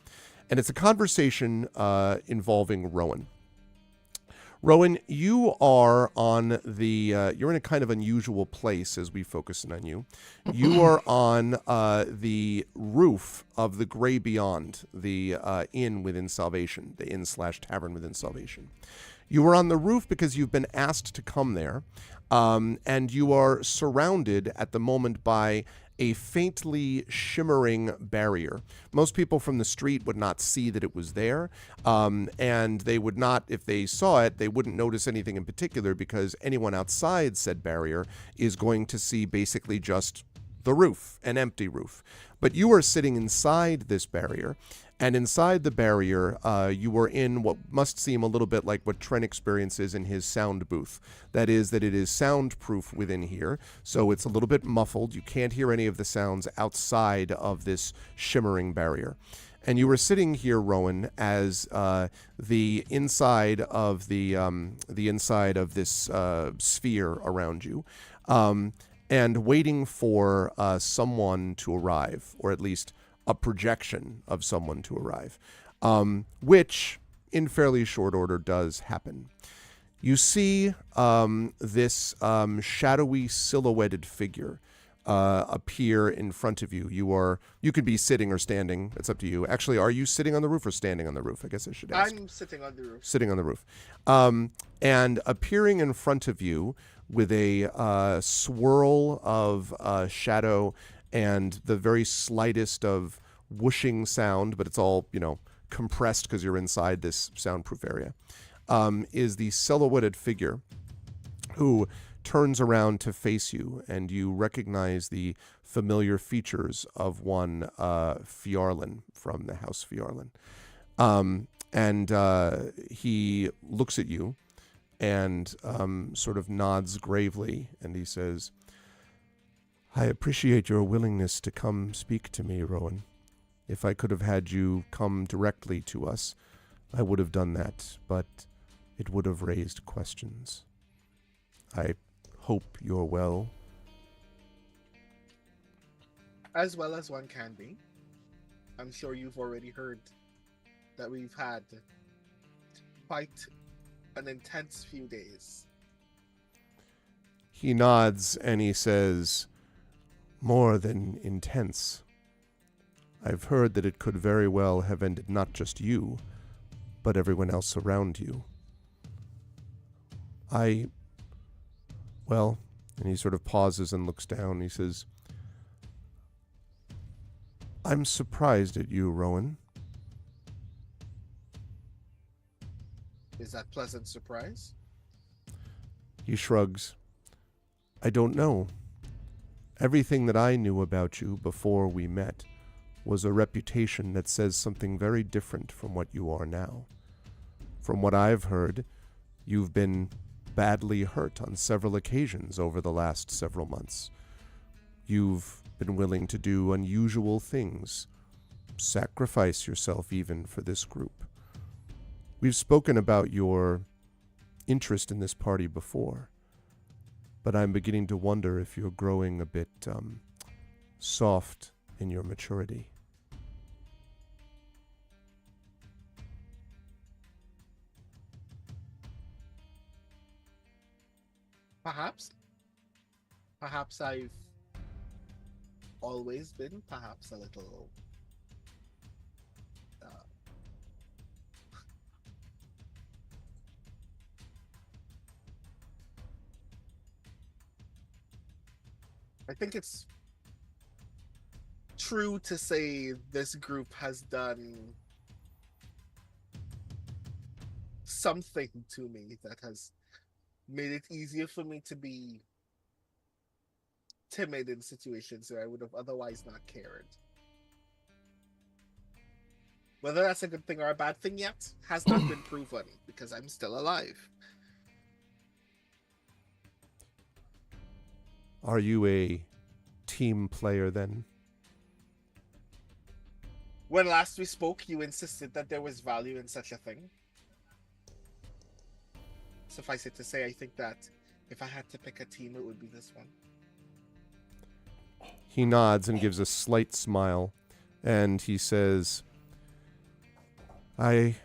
And it's a conversation involving Rowan. Rowan, you are on you're in a kind of unusual place as we focus in on you. You are on the roof of the Grey Beyond, the inn within Salvation, the inn/tavern within Salvation. You are on the roof because you've been asked to come there, and you are surrounded at the moment by a faintly shimmering barrier. Most people from the street would not see that it was there, and they would not, if they saw it, they wouldn't notice anything in particular, because anyone outside said barrier is going to see basically just the roof, an empty roof. But you are sitting inside this barrier, and inside the barrier, you are in what must seem a little bit like what Trent experiences in his sound booth. That is, that it is soundproof within here, so it's a little bit muffled. You can't hear any of the sounds outside of this shimmering barrier. And you were sitting here, Rowan, as the inside of this sphere around you, and waiting for someone to arrive, or at least a projection of someone to arrive, which in fairly short order does happen. You see this shadowy silhouetted figure appear in front of you. You could be sitting or standing. It's up to you. Actually, are you sitting on the roof or standing on the roof? I guess I should ask. I'm sitting on the roof. Sitting on the roof. And appearing in front of you with a swirl of shadow and the very slightest of whooshing sound, but it's all, compressed because you're inside this soundproof area, is the silhouetted figure who turns around to face you, and you recognize the familiar features of one Fjarlin from the House Fjarlin. And he looks at you and sort of nods gravely, and he says, "I appreciate your willingness to come speak to me, Rowan. If I could have had you come directly to us, I would have done that, but it would have raised questions. I hope you're well." As well as one can be. I'm sure you've already heard that we've had quite an intense few days. He nods and he says, "More than intense. I've heard that it could very well have ended not just you, but everyone else around you. Well," and he sort of pauses and looks down. He says, "I'm surprised at you, Rowan." Is that pleasant surprise? He shrugs. "I don't know. Everything that I knew about you before we met was a reputation that says something very different from what you are now. From what I've heard, you've been badly hurt on several occasions over the last several months. You've been willing to do unusual things, sacrifice yourself even for this group. We've spoken about your interest in this party before, but I'm beginning to wonder if you're growing a bit soft in your maturity." Perhaps. Perhaps I've always been perhaps a little I think it's true to say this group has done something to me that has made it easier for me to be timid in situations where I would have otherwise not cared. Whether that's a good thing or a bad thing yet has not been proven, because I'm still alive. Are you a team player then? When last we spoke, you insisted that there was value in such a thing. Suffice it to say, I think that if I had to pick a team, it would be this one. He nods and gives a slight smile, and he says, I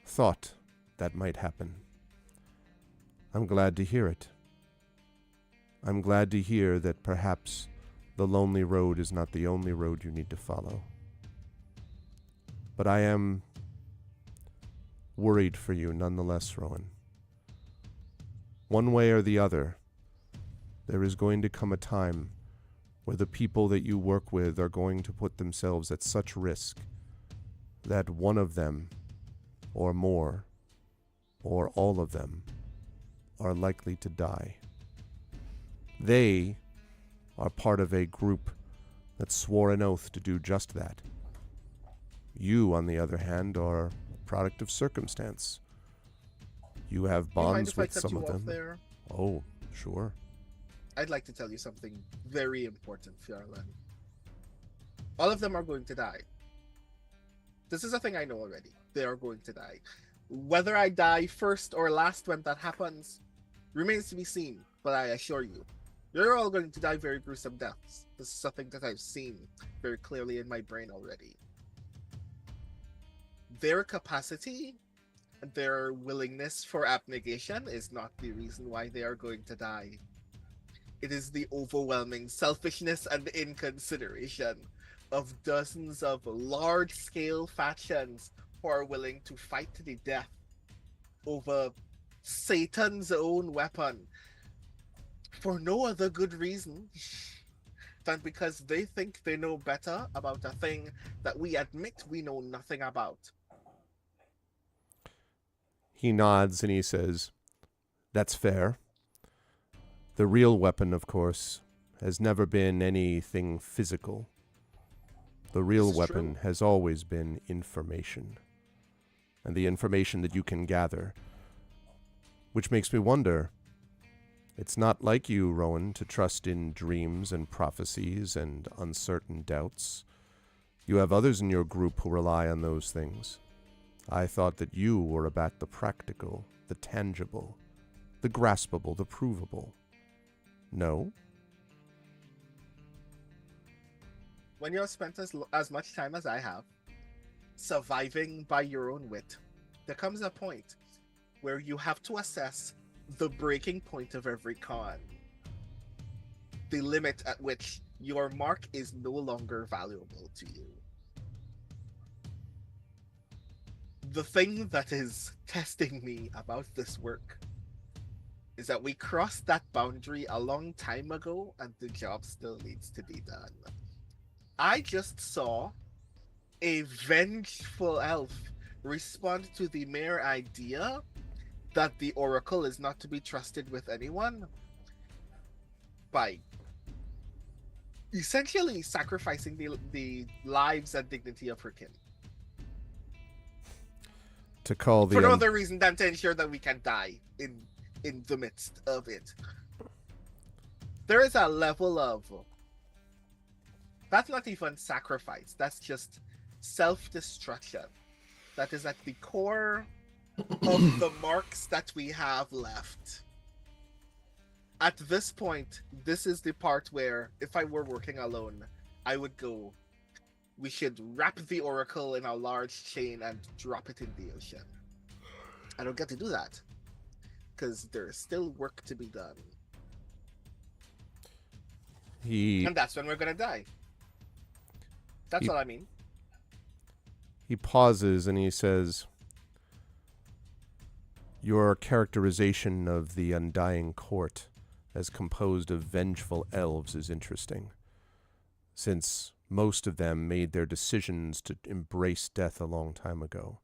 thought that might happen. I'm glad to hear it. I'm glad to hear that perhaps the lonely road is not the only road you need to follow. But I am worried for you nonetheless, Rowan. One way or the other, there is going to come a time where the people that you work with are going to put themselves at such risk that one of them, or more, or all of them, are likely to die. They are part of a group that swore an oath to do just that. You, on the other hand, are a product of circumstance. You have bonds with some of them. There? Oh, sure. I'd like to tell you something very important, Fjarlan. All of them are going to die. This is a thing I know already. They are going to die. Whether I die first or last when that happens remains to be seen, but I assure you, you're all going to die very gruesome deaths. This is something that I've seen very clearly in my brain already. Their capacity, their willingness for abnegation is not the reason why they are going to die. It is the overwhelming selfishness and inconsideration of dozens of large-scale factions who are willing to fight to the death over Satan's own weapon for no other good reason than because they think they know better about a thing that we admit we know nothing about. He nods and he says, that's fair. The real weapon, of course, has never been anything physical. The real weapon has always been information. And the information that you can gather. Which makes me wonder, it's not like you, Rowan, to trust in dreams and prophecies and uncertain doubts. You have others in your group who rely on those things. I thought that you were about the practical, the tangible, the graspable, the provable. No? When you have spent as much time as I have, surviving by your own wit, there comes a point where you have to assess the breaking point of every con. The limit at which your mark is no longer valuable to you. The thing that is testing me about this work is that we crossed that boundary a long time ago and the job still needs to be done. I just saw a vengeful elf respond to the mere idea that the Oracle is not to be trusted with anyone by essentially sacrificing the lives and dignity of her kin. To call the for no other reason than to ensure that we can die in the midst of it. There is a level of that's not even sacrifice, that's just self-destruction that is at the core of the marks that we have left. At this point, this is the part where if I were working alone, I would go, we should wrap the Oracle in a large chain and drop it in the ocean. I don't get to do that because there's still work to be done. And that's when we're gonna die. That's all I mean. He pauses and he says, your characterization of the Undying Court as composed of vengeful elves is interesting, since most of them made their decisions to embrace death a long time ago.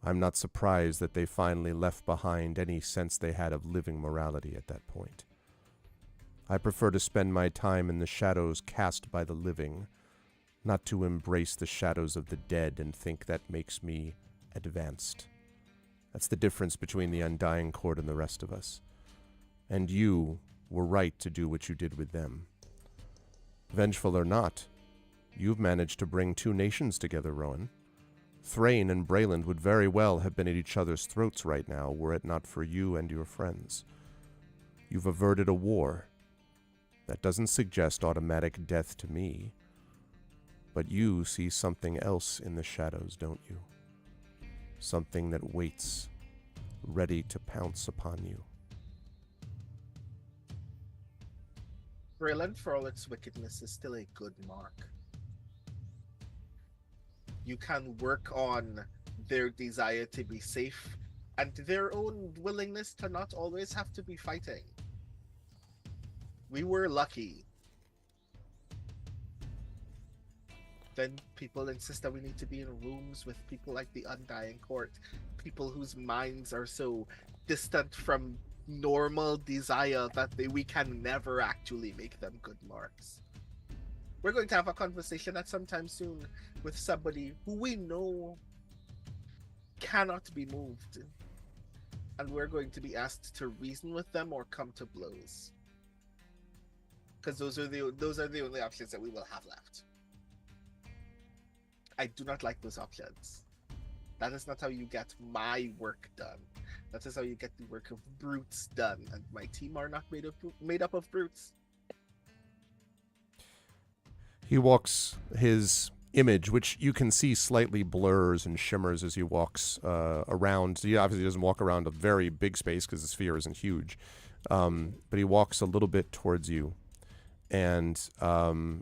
I'm not surprised that they finally left behind any sense they had of living morality at that point. I prefer to spend my time in the shadows cast by the living, not to embrace the shadows of the dead and think that makes me advanced. That's the difference between the Undying Court and the rest of us. And you were right to do what you did with them. Vengeful or not, you've managed to bring two nations together, Rowan. Thrain and Brayland would very well have been at each other's throats right now were it not for you and your friends. You've averted a war. That doesn't suggest automatic death to me. But you see something else in the shadows, don't you? Something that waits, ready to pounce upon you. Brayland, for all its wickedness, is still a good mark. You can work on their desire to be safe and their own willingness to not always have to be fighting. We were lucky. Then people insist that we need to be in rooms with people like the Undying Court, people whose minds are so distant from normal desire that we can never actually make them good marks. We're going to have a conversation at some time soon with somebody who we know cannot be moved, and we're going to be asked to reason with them or come to blows, because those are the only options that we will have left. I do not like those options. That is not how you get my work done. That is how you get the work of brutes done, and my team are not made up of brutes. He walks, his image, which you can see slightly blurs and shimmers as he walks around. He obviously doesn't walk around a very big space because the sphere isn't huge, but he walks a little bit towards you, and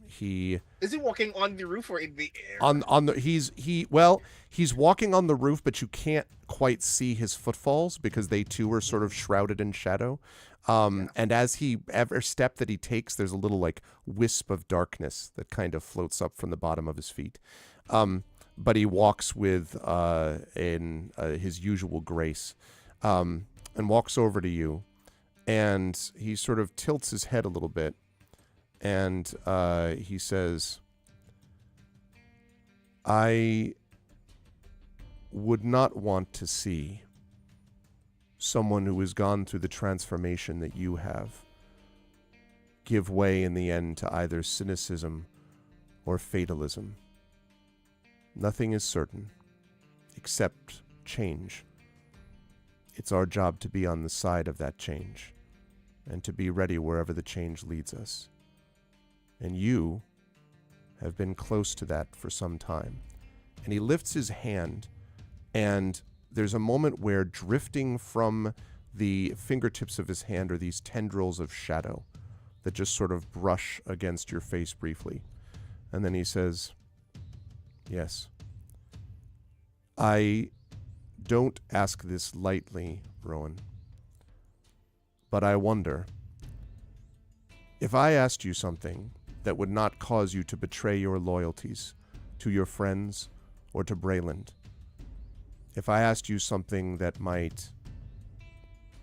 he is he walking on the roof or in the air? He's walking on the roof, but you can't quite see his footfalls because they too are sort of shrouded in shadow. And as every step that he takes, there's a little like wisp of darkness that kind of floats up from the bottom of his feet. But he walks with his usual grace, and walks over to you, and he sort of tilts his head a little bit, and he says, I would not want to see someone who has gone through the transformation that you have give way in the end to either cynicism or fatalism. Nothing is certain except change. It's our job to be on the side of that change and to be ready wherever the change leads us. And you have been close to that for some time. And he lifts his hand, and there's a moment where drifting from the fingertips of his hand are these tendrils of shadow that just sort of brush against your face briefly. And then he says, yes, I don't ask this lightly, Rowan, but I wonder, if I asked you something that would not cause you to betray your loyalties to your friends or to Brayland, if I asked you something that might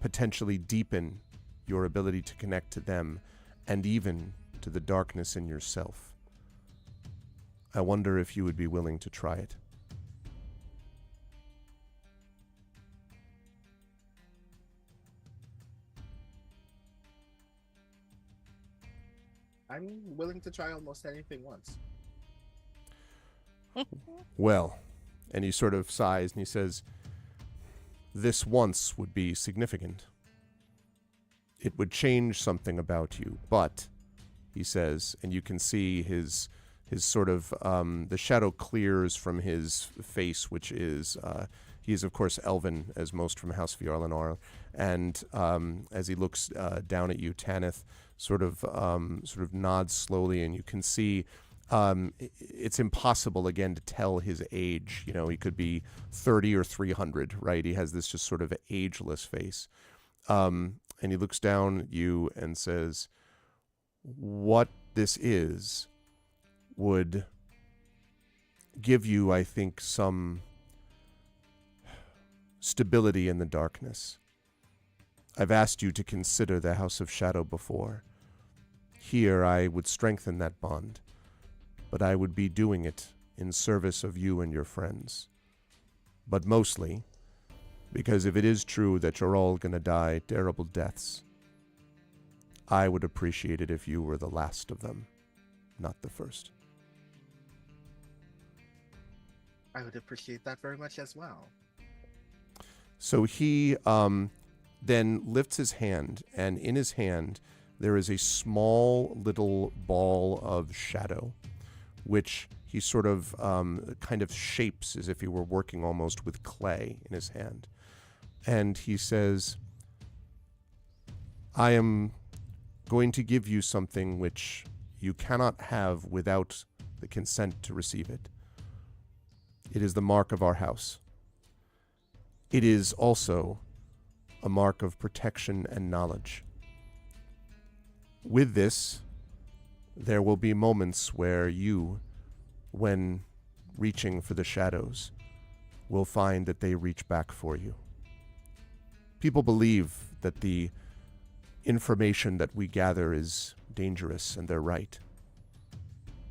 potentially deepen your ability to connect to them and even to the darkness in yourself, I wonder if you would be willing to try it. I'm willing to try almost anything once. Well, and he sort of sighs and he says, this once would be significant. It would change something about you, but, he says, and you can see his sort of, the shadow clears from his face, which is, he is, of course, elven, as most from House Fjarlan are, and as he looks down at you, Tanith sort of nods slowly, and you can see it's impossible, again, to tell his age. You know, he could be 30 or 300, right? He has this just sort of ageless face. And And he looks down at you and says, what this is would give you, I think, some stability in the darkness. I've asked you to consider the House of Shadow before. Here I would strengthen that bond, but I would be doing it in service of you and your friends. But mostly, because if it is true that you're all going to die terrible deaths, I would appreciate it if you were the last of them, not the first. I would appreciate that very much as well. So he then lifts his hand, and in his hand there is a small little ball of shadow, which he sort of kind of shapes as if he were working almost with clay in his hand. And he says, I am going to give you something which you cannot have without the consent to receive it. It is the mark of our house. It is also a mark of protection and knowledge. With this, there will be moments where you, when reaching for the shadows, will find that they reach back for you. People believe that the information that we gather is dangerous, and they're right.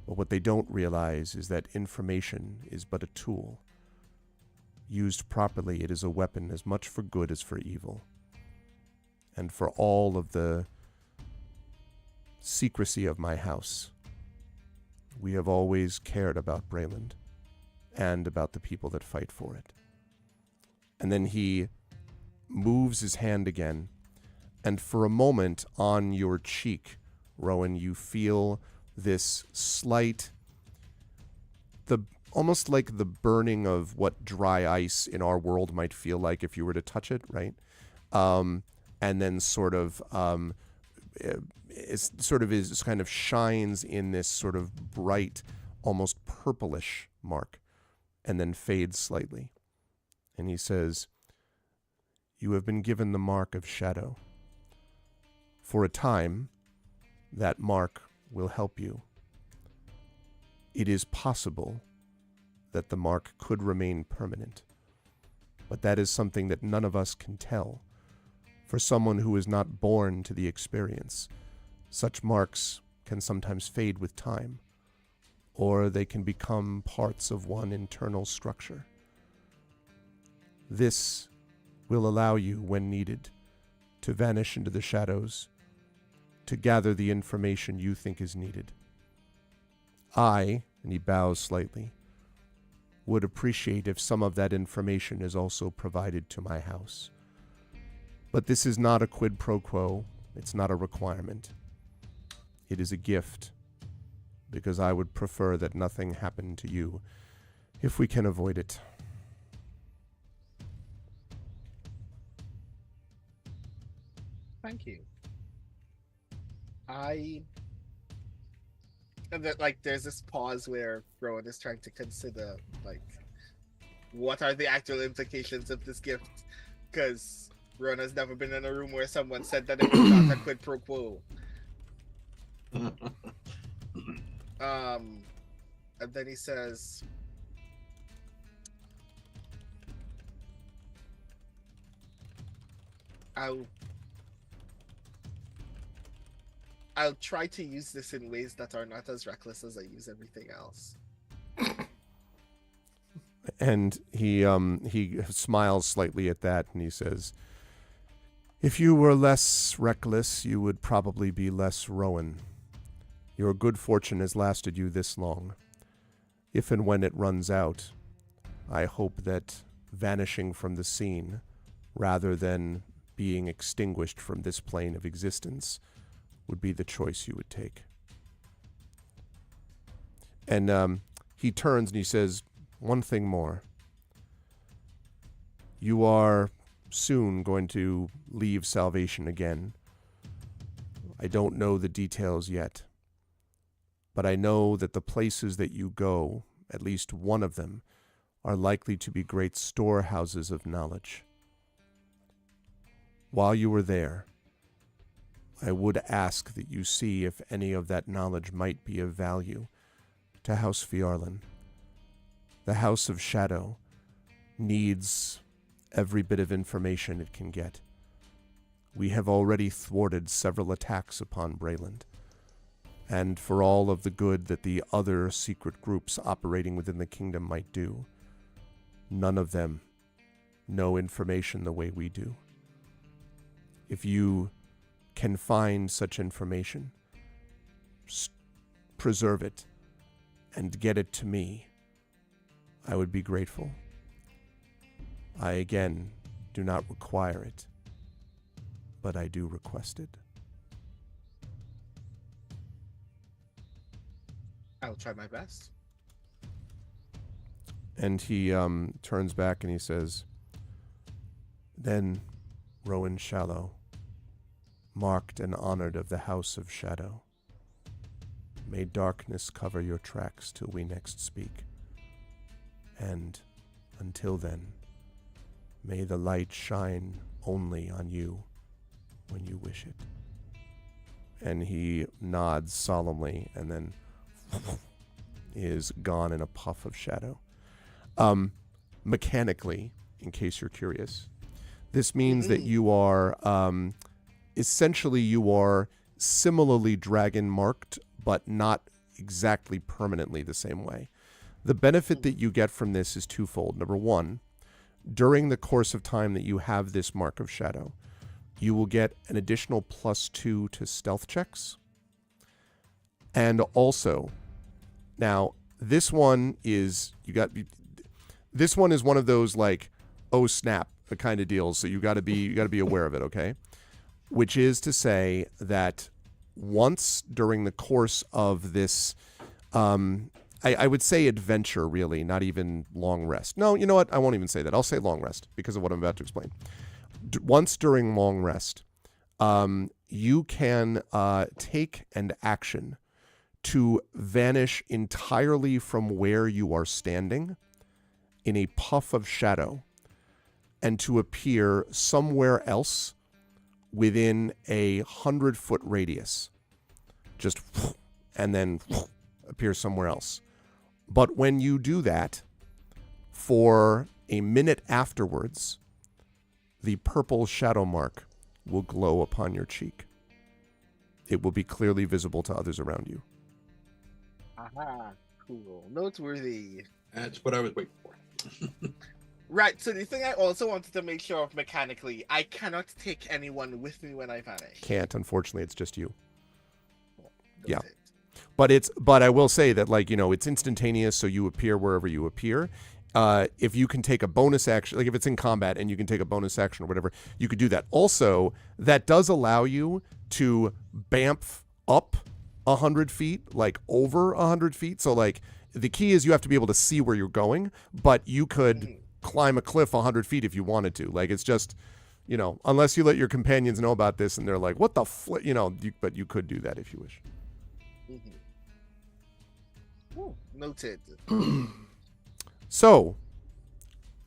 But what they don't realize is that information is but a tool. Used properly, it is a weapon as much for good as for evil. And for all of the secrecy of my house, we have always cared about Brayland and about the people that fight for it. And then he moves his hand again, and for a moment on your cheek, Rowan, you feel this slight, almost like the burning of what dry ice in our world might feel like if you were to touch it, right? And then sort of kind of shines in this sort of bright, almost purplish mark, and then fades slightly. And he says, you have been given the mark of shadow. For a time, that mark will help you. It is possible that the mark could remain permanent, but that is something that none of us can tell. For someone who is not born to the experience, such marks can sometimes fade with time, or they can become parts of one internal structure. This will allow you, when needed, to vanish into the shadows, to gather the information you think is needed. I, and he bows slightly, would appreciate if some of that information is also provided to my house. But this is not a quid pro quo. It's not a requirement. It is a gift, because I would prefer that nothing happen to you if we can avoid it. Thank you. And that, like, there's this pause where Rowan is trying to consider, like, what are the actual implications of this gift? Because Rowan has never been in a room where someone said that it was not a quid pro quo. And then he says, I'll try to use this in ways that are not as reckless as I use everything else. And he smiles slightly at that, and he says, if you were less reckless, you would probably be less Rowan. Your good fortune has lasted you this long. If and when it runs out, I hope that vanishing from the scene, rather than being extinguished from this plane of existence, would be the choice you would take. And he turns and he says, one thing more. You are soon going to leave Salvation again. I don't know the details yet, but I know that the places that you go, at least one of them, are likely to be great storehouses of knowledge. While you are there, I would ask that you see if any of that knowledge might be of value to House Fiarlan. The House of Shadow needs every bit of information it can get. We have already thwarted several attacks upon Brayland, and for all of the good that the other secret groups operating within the kingdom might do, none of them know information the way we do. If you can find such information, preserve it, and get it to me, I would be grateful. I again do not require it, but I do request it. I'll try my best. And he turns back and he says, "Then, Rowan Shallow, marked and honored of the House of Shadow, may darkness cover your tracks till we next speak. And until then, may the light shine only on you when you wish it." And he nods solemnly and then is gone in a puff of shadow. Mechanically, in case you're curious, this means that you are, essentially you are similarly dragon marked, but not exactly permanently the same way. The benefit that you get from this is twofold. Number one, during the course of time that you have this mark of shadow, you will get an additional +2 to stealth checks. And also, now this one is this one is one of those like, oh snap, the kind of deals. So you got to be aware of it, okay? Which is to say that once during the course of this, I would say adventure, really, not even long rest. No, you know what? I won't even say that. I'll say long rest because of what I'm about to explain. Once during long rest, you can take an action to vanish entirely from where you are standing in a puff of shadow and to appear somewhere else within 100-foot radius. Just, and then appear somewhere else. But when you do that, for a minute afterwards, the purple shadow mark will glow upon your cheek. It will be clearly visible to others around you. Aha, cool. Noteworthy. That's what I was waiting for. Right, so the thing I also wanted to make sure of mechanically, I cannot take anyone with me when I vanish. Can't, unfortunately, it's just you. Yeah. Noted. But I will say that, like, you know, it's instantaneous, so you appear wherever you appear. If you can take a bonus action, like if it's in combat and you can take a bonus action or whatever, you could do that. Also, that does allow you to bamf up 100 feet, like over 100 feet. So, like, the key is you have to be able to see where you're going, but you could climb a cliff 100 feet if you wanted to. Like, it's just, you know, unless you let your companions know about this and they're like, what the you know, but you could do that if you wish. Ooh, noted. So,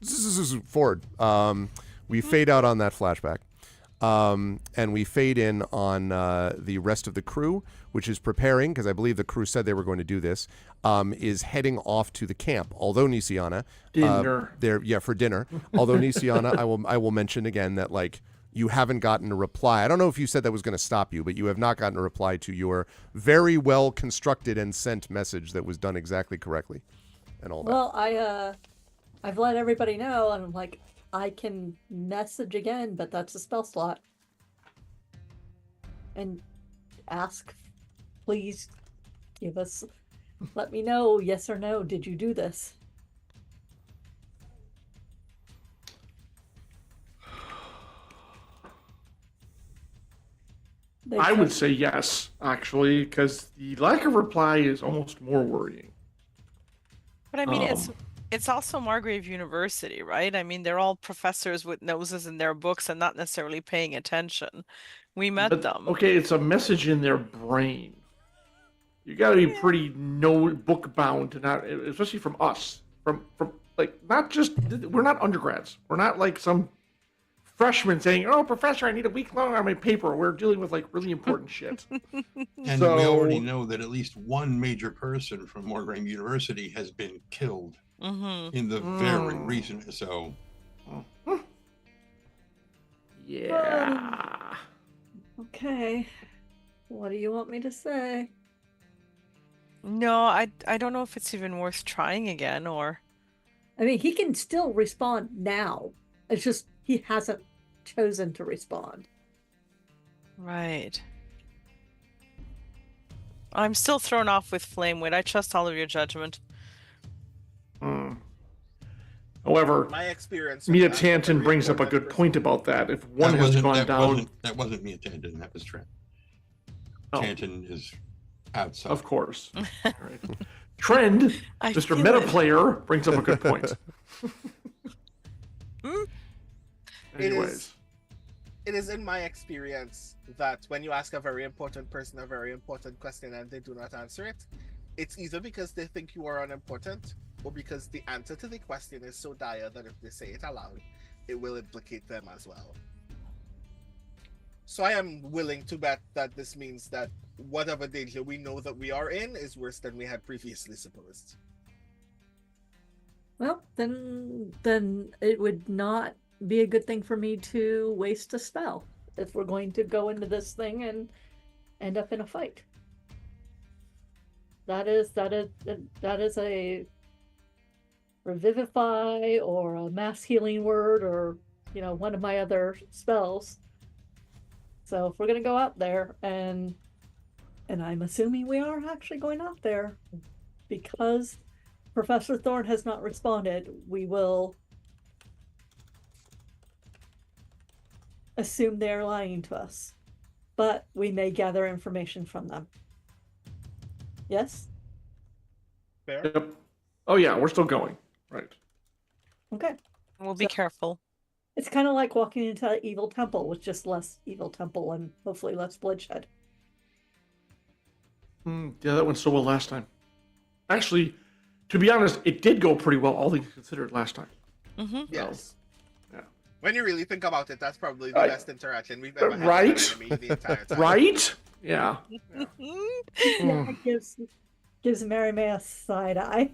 this is forward. We fade out on that flashback. And we fade in on the rest of the crew, which is preparing, because I believe the crew said they were going to do this, is heading off to the camp. Although Nisiana, dinner. For dinner. Although Nisiana, I will mention again that, like, you haven't gotten a reply. I don't know if you said that was going to stop you, but you have not gotten a reply to your very well constructed and sent message that was done exactly correctly, and all that. Well, I've let everybody know, and I'm like, I can message again, but that's a spell slot. And ask, please let me know, yes or no, did you do this? I would say yes, actually, because the lack of reply is almost more worrying. But I mean, it's also Margrave University, right? I mean, they're all professors with noses in their books and not necessarily paying attention. We met them. Okay, it's a message in their brain. You got to be pretty book bound to not, especially from us, from like not just we're not undergrads. We're not like some freshman saying, "Oh, professor, I need a week long on my paper. We're dealing with like really important shit." And So- we already know that at least one major person from Morgrave University has been killed in the very recent. So, Yeah. Okay. What do you want me to say? No, I don't know if it's even worth trying again, or I mean, he can still respond now. It's just he hasn't chosen to respond. right. I'm still thrown off with Flamewood. I trust all of your judgment. However, My experience. Mia with that, Tanton very brings up a important good person- point about that. If one that has wasn't, gone that down, wasn't, that wasn't Mia Tanton. That was Trent. Oh. Tanton is outside. of course. Right. Trend, I Mr. feel Meta it. Player brings up a good point. It is in my experience that when you ask a very important person a very important question and they do not answer it, it's either because they think you are unimportant or because the answer to the question is so dire that if they say it aloud, it will implicate them as well. So I am willing to bet that this means that whatever danger we know that we are in is worse than we had previously supposed. Well, then it would not be a good thing for me to waste a spell if we're going to go into this thing and end up in a fight. That is a revivify or a mass healing word or one of my other spells. So if we're gonna go out there and I'm assuming we are actually going out there because Professor Thorne has not responded, we will assume they're lying to us, but we may gather information from them. Yes? Fair? Yep. Oh yeah, we're still going. Right. Okay. We'll be So- careful. It's kind of like walking into an evil temple with just less evil temple and hopefully less bloodshed. Yeah, that went so well last time. Actually, to be honest, it did go pretty well, all things considered, last time. Yes. Yeah. When you really think about it, that's probably the Right. best interaction we've ever had Right? with an enemy the entire time. Right? Yeah. Yeah, it gives Mary May a side eye.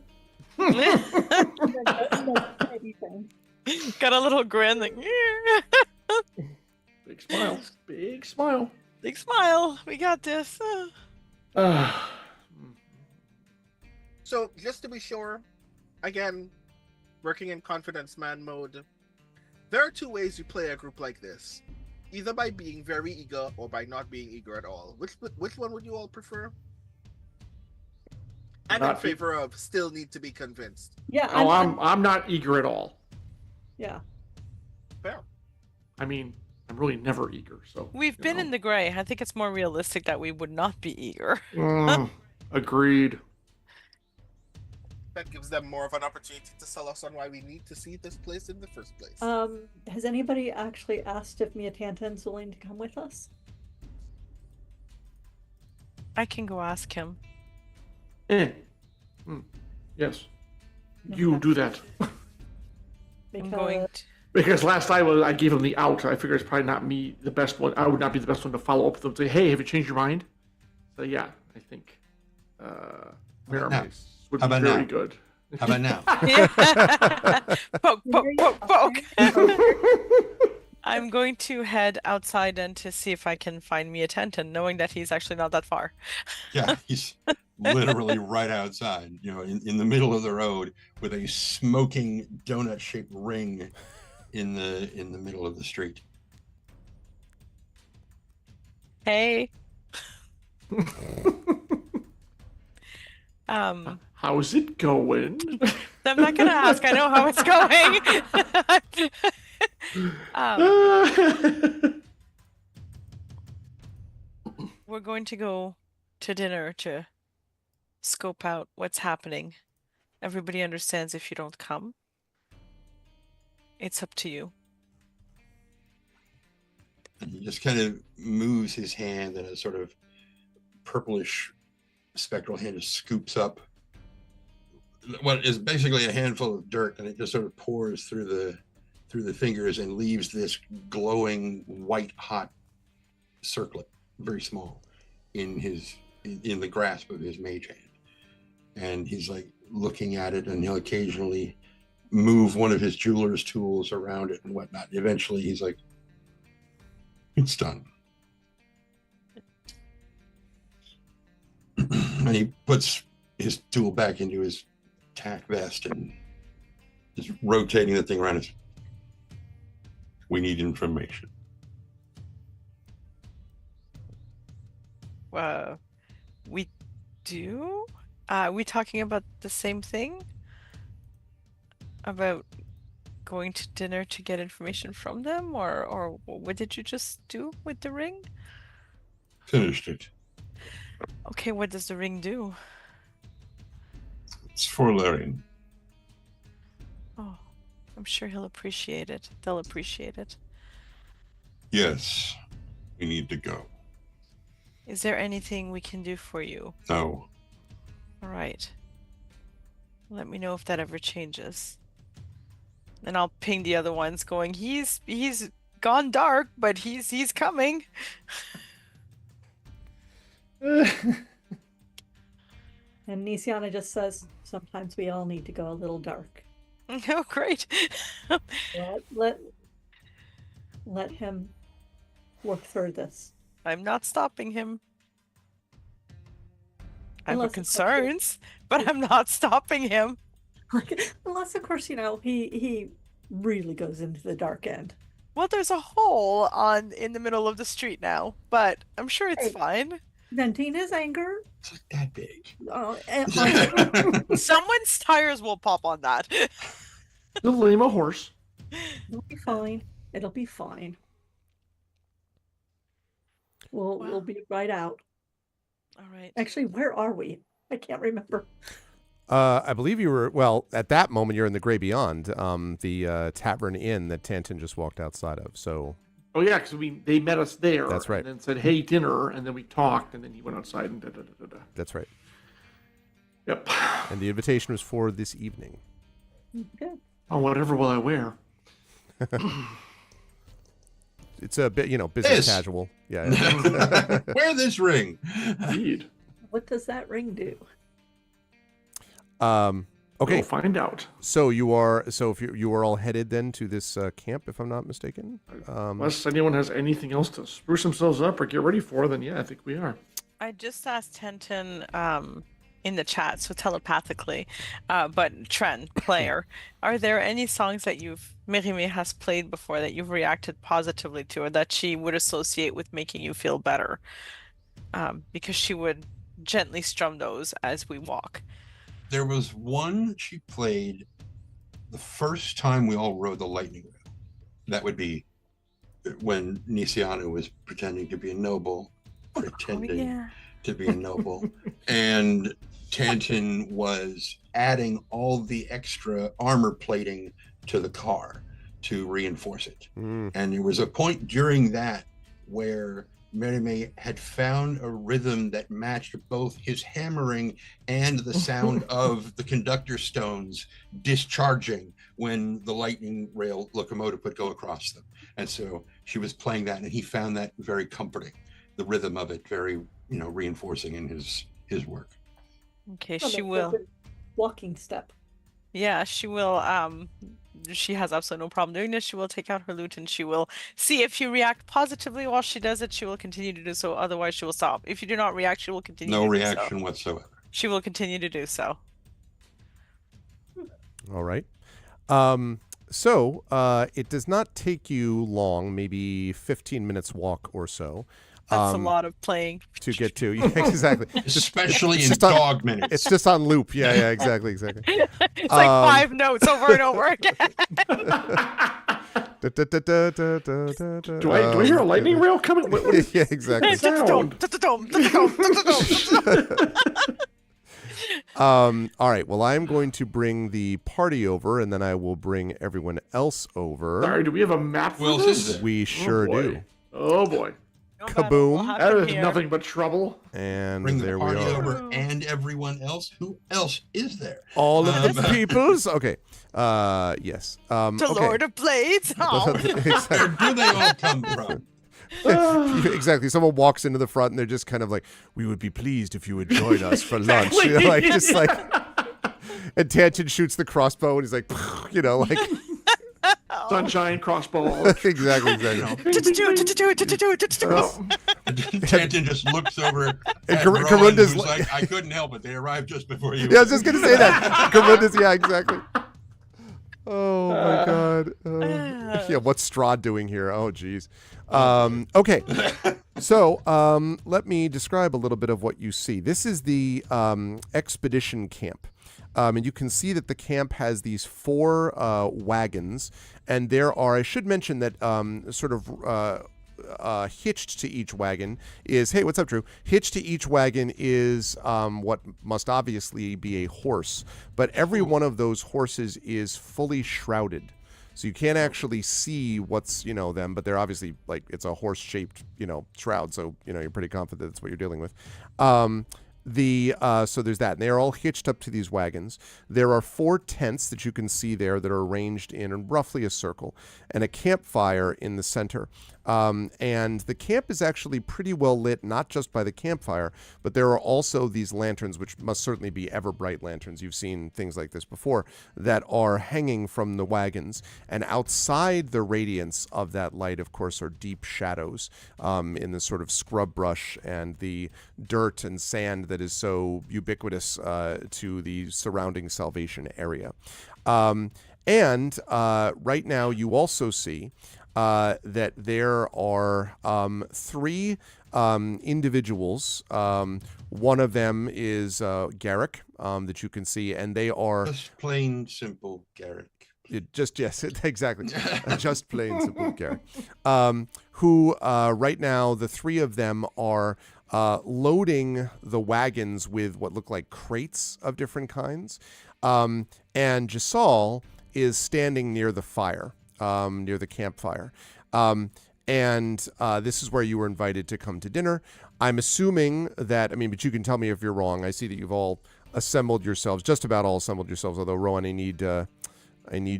Got a little grin, like, Big smile. Big smile. big smile. We got this. So, just to be sure, again, working in confidence man mode, there are two ways you play a group like this. Either by being very eager or by not being eager at all. Which one would you all prefer? I'm in Not e- favor of still need to be convinced. Yeah, Oh, I'm not eager at all. yeah. Fair. I mean, I'm really never eager. So We've been in the gray. I think it's more realistic that we would not be eager. Agreed. That gives them more of an opportunity to sell us on why we need to see this place in the first place. Has anybody actually asked if Mia Tanton's willing to come with us? I can go ask him. Yes. You do that. I'm going to. Because last time I gave him the out. I figure it's probably not me the best one. I would not be the best one to follow up with them and say, hey, have you changed your mind? So yeah, I think Miramax would How be about very now? good. How about now? Poke, poke, poke, poke. I'm going to head outside and to see if I can find Mia Tanton, knowing that he's actually not that far. Yeah, he's literally right outside, in the middle of the road with a smoking donut-shaped ring in the middle of the street. Hey. How's it going? I'm not gonna ask. I know how it's going. We're going to go to dinner to scope out what's happening. Everybody understands if you don't come. It's up to you. And he just kind of moves his hand, and a sort of purplish spectral hand just scoops up what is basically a handful of dirt, and it just sort of pours through through the fingers and leaves this glowing white hot circlet, very small, in the grasp of his mage hand. And he's like looking at it, and he'll occasionally move one of his jeweler's tools around it and whatnot. Eventually he's like, it's done. And he puts his tool back into his tack vest and is rotating the thing around us. We need information. We do? Are we talking about the same thing? About going to dinner to get information from them? Or what did you just do with the ring? Finished it. Okay, what does the ring do? It's for Larian. Oh, I'm sure he'll appreciate it. They'll appreciate it. Yes, we need to go. Is there anything we can do for you? No. All right. Let me know if that ever changes. And I'll ping the other ones going, he's gone dark, but he's coming. And Nisiana just says, sometimes we all need to go a little dark. Oh, great. Let him work through this. I'm not stopping him. I have Unless, of course, concerns, but I'm not stopping him. Unless, of course, he really goes into the dark end. Well, there's a hole in the middle of the street now, but I'm sure it's Hey. fine. Venting his anger. It's like that big. Someone's tires will pop on that. They'll lame a horse. It'll be fine. It'll be fine. We'll be right out. All right. Actually, where are we? I can't remember. I believe you were, well, at that moment, you're in the Grey Beyond, the Tavern Inn that Tanton just walked outside of. So. Oh yeah, because they met us there. That's right. And then said, "Hey, dinner," and then we talked, and then he went outside and da da da da. That's right. Yep. And the invitation was for this evening. Good. Oh, whatever will I wear? It's a bit, business casual. Yeah. Wear this ring. Indeed. What does that ring do? Okay. We'll find out. So if you are all headed then to this camp, if I'm not mistaken. Unless anyone has anything else to spruce themselves up or get ready for, then yeah, I think we are. I just asked Tenton in the chat, so telepathically, but Tren, player, are there any songs that Mérimée has played before that you've reacted positively to, or that she would associate with making you feel better? Because she would gently strum those as we walk. There was one she played the first time we all rode the lightning rail. That would be when Nisiana was pretending to be a noble, pretending to be a noble, and Tanton was adding all the extra armor plating to the car to reinforce it. And there was a point during that where Mérimée had found a rhythm that matched both his hammering and the sound of the conductor stones discharging when the lightning rail locomotive would go across them. And so she was playing that, and he found that very comforting, the rhythm of it very, reinforcing in his work. Okay, Oh, she that's will. a good walking step. Yeah, she will. She has absolutely no problem doing this. She will take out her lute and she will see if you react positively while she does it. She will continue to do so. Otherwise, she will stop. If you do not react, she will continue. No to reaction do so. whatsoever. She will continue to do so. All right. So it does not take you long, maybe 15 minutes walk or so. That's a lot of playing. To get to. Yeah, exactly. Especially in just on- dog minutes. It's just on loop. Yeah, exactly. It's like 5 notes over and over again. Do I hear a lightning rail coming? What is Yeah, exactly. sound? All right. Well, I'm going to bring the party over, and then I will bring everyone else over. Sorry, do we have a map for Who else this? is there? We sure boy. do. Oh boy. No matter what Kaboom. That happened is here. nothing but trouble. And Bring the there we party are. over and everyone else. Who else is there? All of the peoples. Okay. Yes. The Okay. Lord of Blades. Oh. Exactly. Where do they all come from? Exactly. Someone walks into the front and they're just kind of like, "We would be pleased if you would join us for lunch." You know, like just like. And Tangent shoots the crossbow and he's like, you know, like. Sunshine, crossbow. Exactly. Tanton just looks over at Karunda's Rowan, who's like- like, I couldn't help it. They arrived just before you. Yeah, I was just gonna say that. Karunda's, yeah, exactly. Oh my god. Yeah, what's Strahd doing here? Oh geez. Okay. So let me describe a little bit of what you see. This is the expedition camp. And you can see that the camp has these 4 wagons, and there are, I should mention that sort of hitched to each wagon is, hey, what's up, Drew? Hitched to each wagon is what must obviously be a horse, but every one of those horses is fully shrouded. So you can't actually see what's, them, but they're obviously, like, it's a horse-shaped, shroud, so, you're pretty confident that's what you're dealing with. So there's that. And they are all hitched up to these wagons. There are 4 tents that you can see there that are arranged in roughly a circle, and a campfire in the center. And the camp is actually pretty well lit, not just by the campfire, but there are also these lanterns, which must certainly be ever-bright lanterns. You've seen things like this before, that are hanging from the wagons. And outside the radiance of that light, of course, are deep shadows in the sort of scrub brush and the dirt and sand that is so ubiquitous to the surrounding Salvation area. And right now you also see that there are 3 individuals. One of them is Garrick, that you can see, and they are Just plain simple Garrick. Exactly. Just plain simple Garrick. Who right now the 3 of them are loading the wagons with what look like crates of different kinds, and Jasal is standing near the fire. Near the campfire. And this is where you were invited to come to dinner. I'm assuming that, but you can tell me if you're wrong. I see that you've all assembled yourselves, just about all assembled yourselves, although Rowan, I need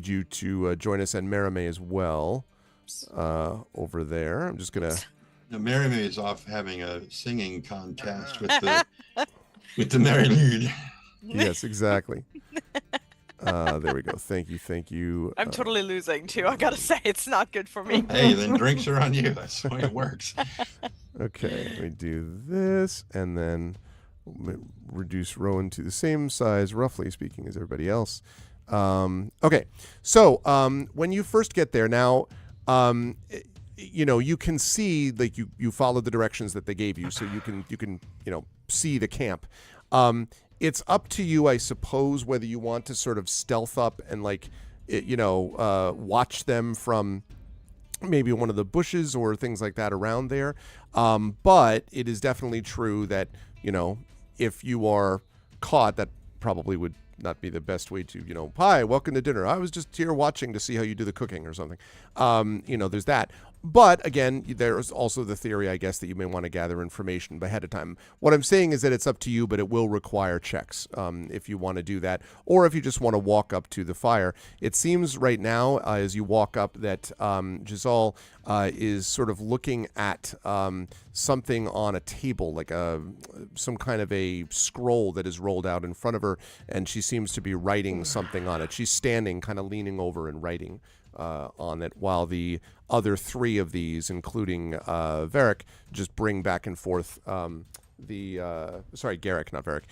you to join us, and Merime as well, over there. I'm just going to... Now, Merime is off having a singing contest with the Merry Lude. Yes, exactly. There we go. Thank you. I'm totally losing too. I gotta say, it's not good for me. Hey, then drinks are on you. That's the way it works. Okay, let me do this, and then reduce Rowan to the same size, roughly speaking, as everybody else. Okay, so when you first get there, now, you can see, like, you follow the directions that they gave you, so you can see the camp. It's up to you, I suppose, whether you want to sort of stealth up and, like, watch them from maybe one of the bushes or things like that around there. But it is definitely true that, if you are caught, that probably would not be the best way to, hi, welcome to dinner. I was just here watching to see how you do the cooking or something. There's that. But again, there's also the theory, I guess, that you may want to gather information ahead of time. What I'm saying is that it's up to you, but it will require checks if you want to do that, or if you just want to walk up to the fire. It seems right now, as you walk up, that Giselle is sort of looking at something on a table, like some kind of a scroll that is rolled out in front of her, and she seems to be writing something on it. She's standing, kind of leaning over and writing on it, while the other 3 of these, including Varric, just bring back and forth Garrick, not Varric,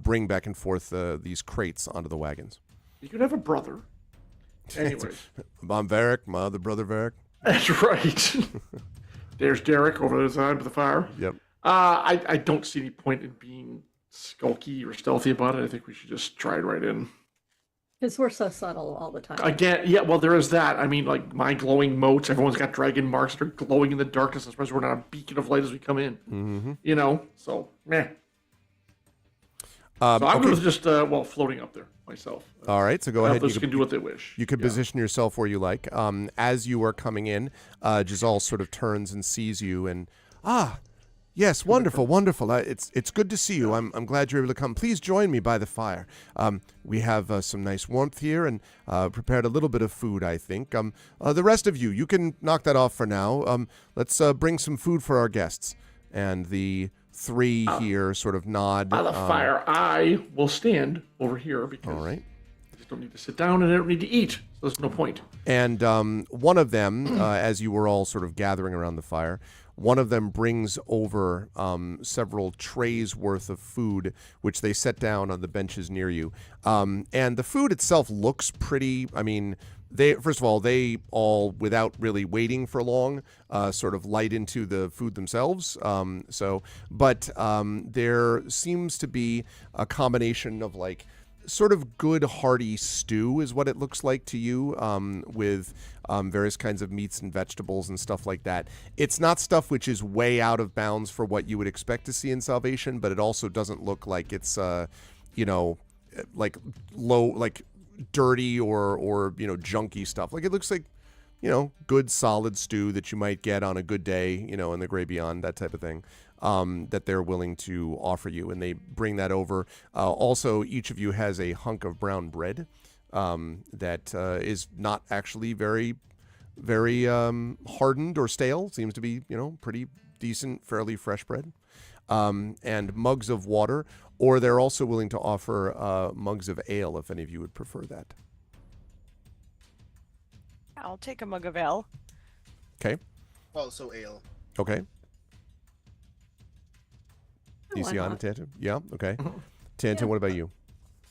bring back and forth these crates onto the wagons. You could have a brother. Anyways. I'm Varric, my other brother Varric. That's right. There's Derek over the side of the fire. Yep. I don't see any point in being skulky or stealthy about it. I think we should just stride right in. Because we're so subtle all the time. Again, yeah, well, there is that. Like, my glowing motes, everyone's got dragon marks that are glowing in the darkness, especially we're not a beacon of light as we come in. Mm-hmm. So, meh. So I'm going to just, floating up there myself. All right, so go ahead. Others can do what they wish. You can position yourself where you like. As you are coming in, Giselle sort of turns and sees you, and Ah, yes, wonderful, wonderful. It's good to see you. I'm glad you're able to come. Please join me by the fire. We have some nice warmth here and prepared a little bit of food, I think. The rest of you can knock that off for now. Let's bring some food for our guests. And the three here sort of nod. By the fire, I will stand over here because all right. I just don't need to sit down and I don't need to eat. So there's no point. And one of them, as you were all sort of gathering around the fire, one of them brings over several trays worth of food, which they set down on the benches near you. And the food itself looks pretty, I mean, they all, without really waiting for long, sort of light into the food themselves. But there seems to be a combination of like sort of good hearty stew is what it looks like to you, with various kinds of meats and vegetables and stuff like that. It's not stuff which is way out of bounds for what you would expect to see in Salvation, but it also doesn't look like it's like low, like dirty or junky stuff. Like it looks like good solid stew that you might get on a good day, in the Gray Beyond, that type of thing. That they're willing to offer you, and they bring that over. Also, each of you has a hunk of brown bread that is not actually very, very hardened or stale. Seems to be, pretty decent, fairly fresh bread. And mugs of water, or they're also willing to offer mugs of ale if any of you would prefer that. I'll take a mug of ale. Okay. Also ale. Okay. Why Isiana, not? Tanton? Yeah, okay. Tanton, what about you?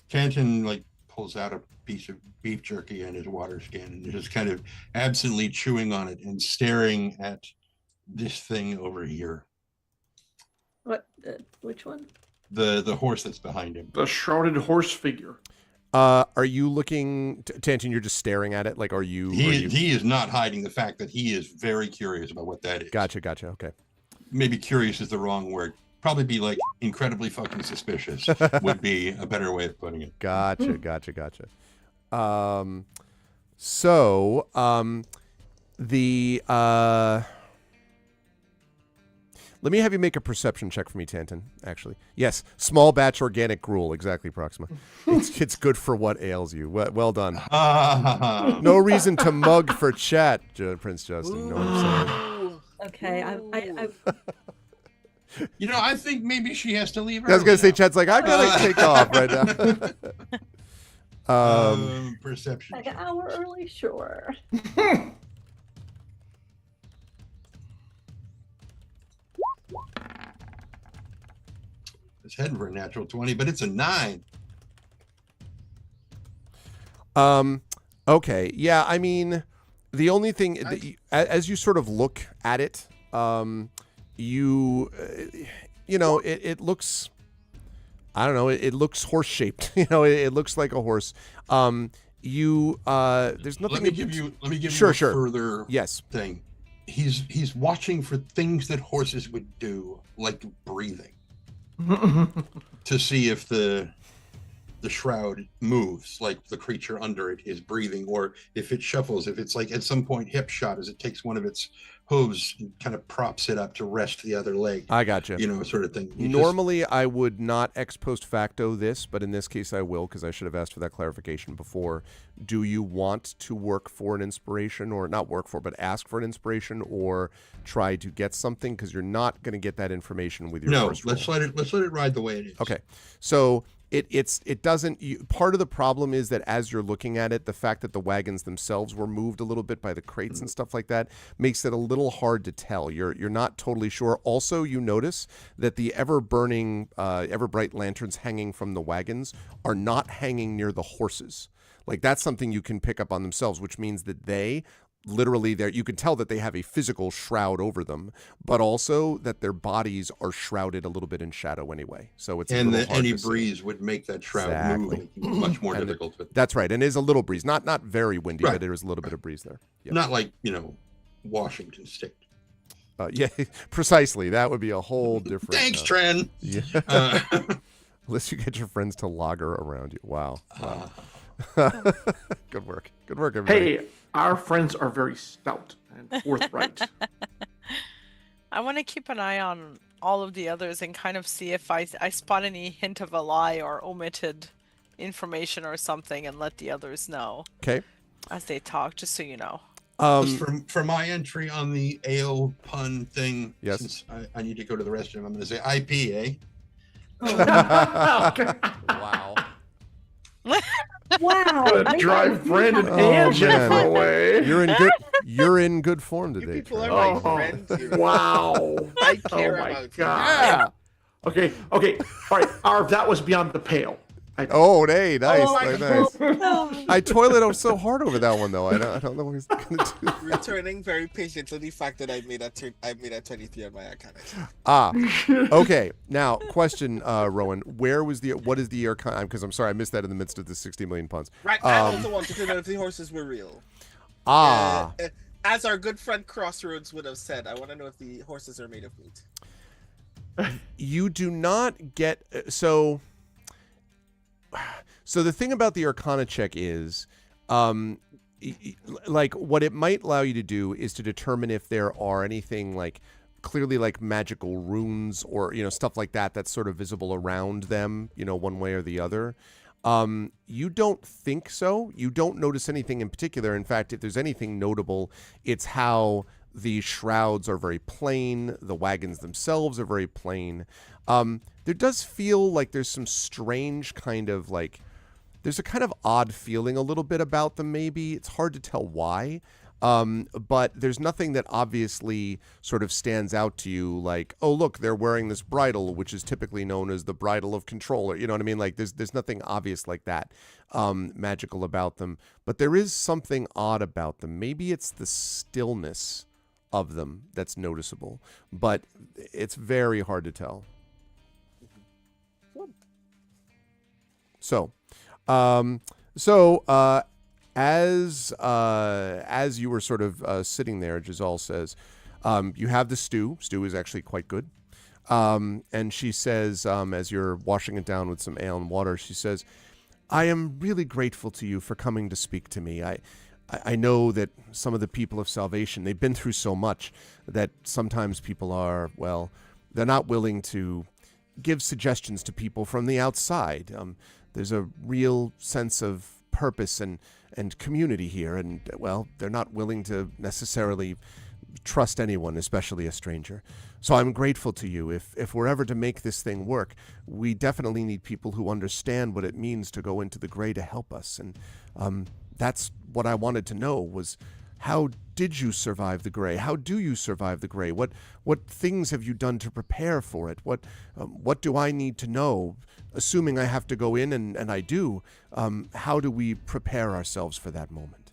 Tanton pulls out a piece of beef jerky and his water skin and is just kind of absently chewing on it and staring at this thing over here. What? Which one? The horse that's behind him. The shrouded horse figure. Are you looking, Tanton, you're just staring at it? Like, are you... He is not hiding the fact that he is very curious about what that is. Gotcha, okay. Maybe curious is the wrong word. Probably be like incredibly fucking suspicious would be a better way of putting it. Gotcha. Let me have you make a perception check for me, Tanton, actually. Yes, small batch organic gruel, exactly, Proxima. It's good for what ails you. Well done. No reason to mug for chat, Prince Justin. You know what I'm saying? Okay, I I think maybe she has to leave. I was going to say, Chad's like, I got to take off right now. Perception. like an hour early, sure. It's heading for a natural 20, but it's a 9. Okay. Yeah, I mean, the only thing that as you sort of look at it, it looks, I don't know, it looks horse shaped. It looks like a horse. There's nothing. Let me give you Sure. a further Yes. thing. He's watching for things that horses would do, like breathing, to see if the shroud moves, like the creature under it is breathing, or if it shuffles, if it's like at some point hip shot as it takes one of its hooves and kind of props it up to rest the other leg. I gotcha. Sort of thing. Normally, I would not ex post facto this, but in this case, I will, because I should have asked for that clarification before. Do you want to work for an inspiration, or not work for, but ask for an inspiration, or try to get something? Because you're not going to get that information with your first roll. let's let it ride the way it is. Okay, so it doesn't. Part of the problem is that as you're looking at it, the fact that the wagons themselves were moved a little bit by the crates and stuff like that makes it a little hard to tell. You're not totally sure. Also, you notice that the ever burning, ever bright lanterns hanging from the wagons are not hanging near the horses. Like that's something you can pick up on themselves, which means that they literally you can tell that they have a physical shroud over them, but also that their bodies are shrouded a little bit in shadow anyway. So it's any breeze would make that shroud move, making it much more difficult. That's right, and it is a little breeze, not very windy, right. But there is a little bit of breeze there. Yep. Not like Washington State. Yeah, precisely. That would be a whole different. Thanks, Tren. Yeah. Unless you get your friends to lager around you. Wow. Good work, everybody. Hey, our friends are very stout and forthright. I want to keep an eye on all of the others and kind of see if I spot any hint of a lie or omitted information or something, and let the others know Okay. as they talk, just so you know. Just for my entry on the ale pun thing, Yes. since I need to go to the restroom, I'm going to say IPA. Wow. Wow. Gonna drive Brandon Oh, and Jennifer man. away. You're in good form You today. people Trent. are my Oh, friends. You. wow. I care Oh my about God. Okay. All right. Arv, that was beyond the pale. Oh, hey, nice. Oh, nice. Oh, I toilet so hard over that one though. I don't know what he's gonna do. you. Returning very patient to the fact that I made a 23 on my account. Okay. Now, question, Rowan. What is the year? Because I'm sorry, I missed that in the midst of the 60 million puns. Right. I also wanted to know if the horses were real. As our good friend Crossroads would have said, I want to know if the horses are made of meat. You do not get so. So the thing about the Arcana check is, like what it might allow you to do is to determine if there are anything like clearly like magical runes or stuff like that that's sort of visible around them, one way or the other. You don't think so. You don't notice anything in particular. In fact, if there's anything notable, it's how the shrouds are very plain. The wagons themselves are very plain. There does feel like there's some strange kind of like, there's a kind of odd feeling a little bit about them maybe. It's hard to tell why. But there's nothing that obviously sort of stands out to you like, oh, look, they're wearing this bridle, which is typically known as the bridle of control. Or, you know what I mean? Like there's nothing obvious like that, magical about them. But there is something odd about them. Maybe it's the stillness of them that's noticeable. But it's very hard to tell. So, as you were sort of sitting there, Giselle says, you have the stew. Stew is actually quite good. And she says, as you're washing it down with some ale and water, she says, I am really grateful to you for coming to speak to me. I know that some of the people of Salvation, they've been through so much that sometimes people are, well, they're not willing to give suggestions to people from the outside. There's a real sense of purpose and community here, and, well, they're not willing to necessarily trust anyone, especially a stranger. So I'm grateful to you. If we're ever to make this thing work, we definitely need people who understand what it means to go into the gray to help us. And that's what I wanted to know was, how did you survive the gray? How do you survive the gray? What things have you done to prepare for it? What do I need to know? Assuming I have to go in, and I do, how do we prepare ourselves for that moment?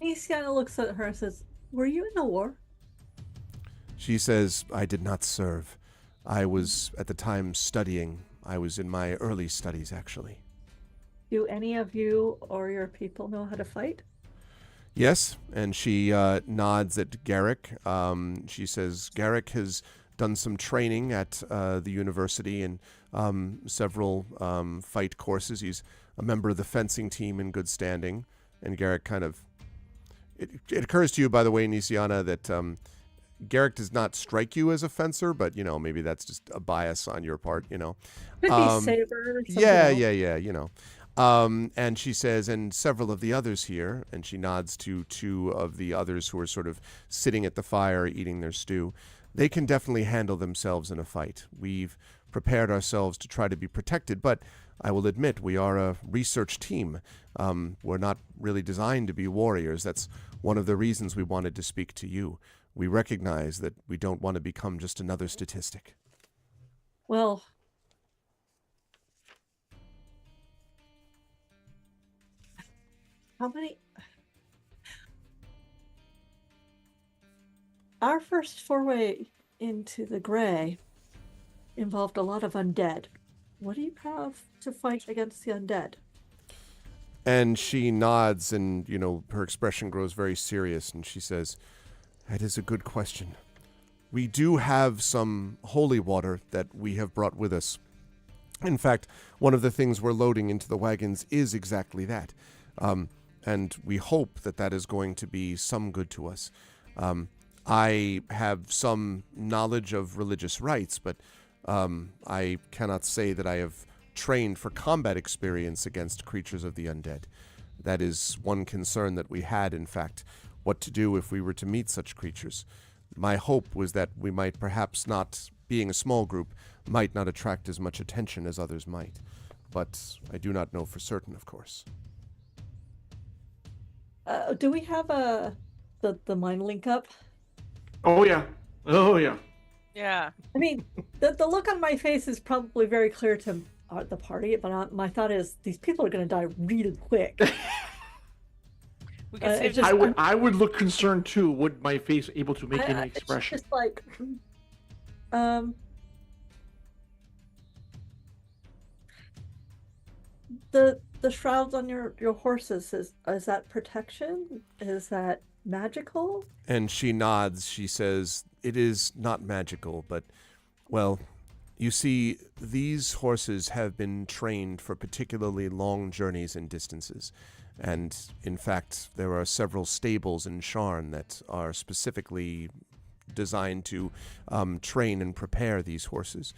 Nisiana looks at her and says, were you in the war? She says, I did not serve. I was, at the time, studying. I was in my early studies, actually. Do any of you or your people know how to fight? Yes, and she nods at Garrick. She says, Garrick has done some training at the university and several fight courses. He's a member of the fencing team in good standing. And Garrick kind of... It occurs to you, by the way, Nisiana, that Garrick does not strike you as a fencer, but, maybe that's just a bias on your part, Could be saber or something else. And she says, and several of the others here, and she nods to two of the others who are sort of sitting at the fire eating their stew, they can definitely handle themselves in a fight. We've prepared ourselves to try to be protected, but I will admit we are a research team. We're not really designed to be warriors. That's one of the reasons we wanted to speak to you. We recognize that we don't want to become just another statistic. Well, how many? Our first foray into the gray involved a lot of undead. What do you have to fight against the undead? And she nods and, her expression grows very serious and she says, that is a good question. We do have some holy water that we have brought with us. In fact, one of the things we're loading into the wagons is exactly that. And we hope that that is going to be some good to us. I have some knowledge of religious rites, but I cannot say that I have trained for combat experience against creatures of the undead. That is one concern that we had, in fact, what to do if we were to meet such creatures. My hope was that we might perhaps not, being a small group, might not attract as much attention as others might. But I do not know for certain, of course. Do we have the mind link up? Oh yeah. Oh yeah. Yeah. I mean, the look on my face is probably very clear to the party, but my thought is these people are going to die really quick. We can save just- I would look concerned too. Would my face able to make any It's expression? just like, the shrouds on your horses, is that protection? Is that magical? And she nods. She says, "It is not magical, but, well, you see, these horses have been trained for particularly long journeys and distances. And, in fact, there are several stables in Sharn that are specifically designed to train and prepare these horses.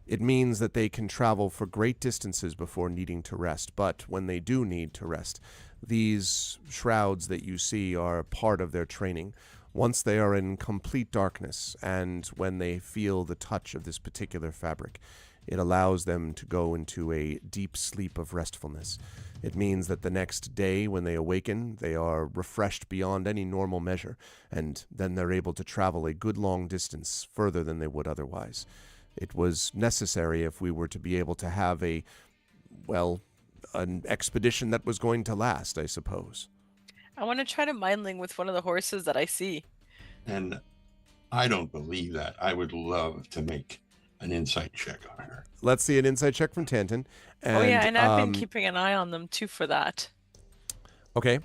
It means that they can travel for great distances before needing to rest. But when they do need to rest, these shrouds that you see are part of their training. Once they are in complete darkness, and when they feel the touch of this particular fabric, it allows them to go into a deep sleep of restfulness. It means that the next day when they awaken, they are refreshed beyond any normal measure, and then they're able to travel a good long distance further than they would otherwise. It was necessary if we were to be able to have an expedition that was going to last, I suppose." I want to try to mind link with one of the horses that I see. And I don't believe that. I would love to make an insight check on her. Let's see an insight check from Tanton. And, Oh yeah, and I've been keeping an eye on them too for that. Okay.